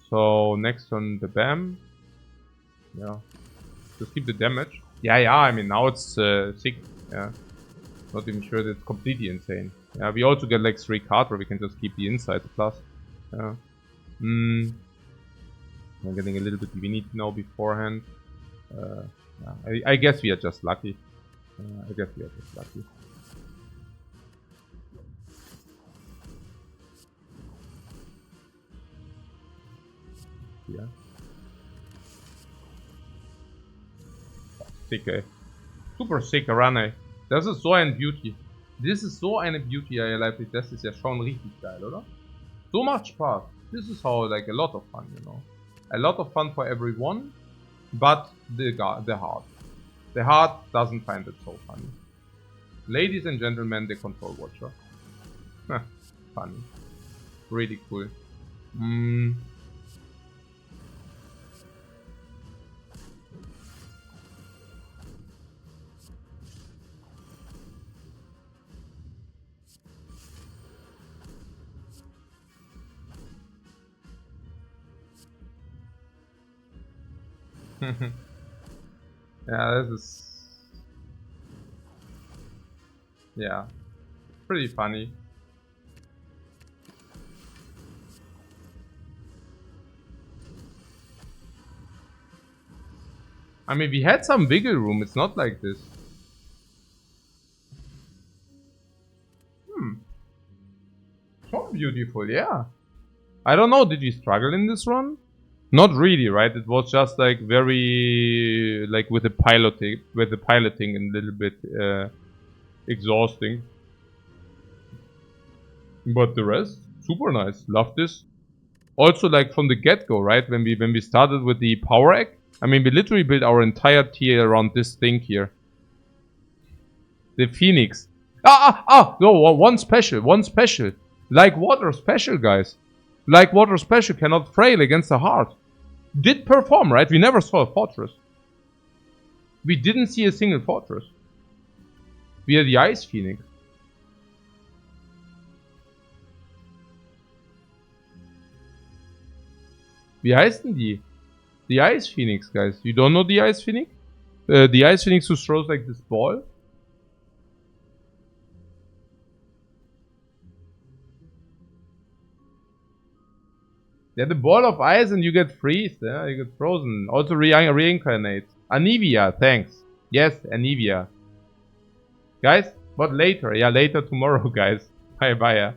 So next turn the BAM. Yeah. Just keep the damage. Yeah, I mean, now it's 6. Yeah. Not even sure that's completely insane. Yeah, we also get like 3 cards where we can just keep the inside the plus. Yeah. I'm getting a little bit divinity now beforehand. Yeah, I guess we are just lucky. I guess we are just lucky. Ja. Sick, ey. Super sick Run, ey. Das ist so ein Beauty. Das ist so eine Beauty, ey, Leipzig. Das ist ja schon richtig geil, oder? So macht Spaß. This is how, like, a lot of fun, you know. A lot of fun for everyone, but the heart. The heart doesn't find it so funny. Ladies and gentlemen, the control watcher. Funny. Really cool. Yeah, this is... Yeah. Pretty funny. I mean, we had some wiggle room, it's not like this. So beautiful, yeah. I don't know, did we struggle in this run? Not really, right? It was just like very, like with the piloting a little bit exhausting. But the rest, super nice. Love this. Also, like from the get-go, right? When we started with the power egg, I mean, we literally built our entire tier around this thing here. The Phoenix. No, one special. Like water special, guys. Like water special cannot frail against the heart. Did perform, right? We never saw a fortress. We didn't see a single fortress. We are the Ice Phoenix. Wie heißt denn die? The Ice Phoenix, guys. You don't know the Ice Phoenix? The Ice Phoenix who throws like this ball? Yeah, the ball of ice and you get freeze, yeah, you get frozen. Also reincarnate. Anivia, thanks. Yes, Anivia. Guys, but later. Yeah, later tomorrow, guys. Bye bye. Yeah.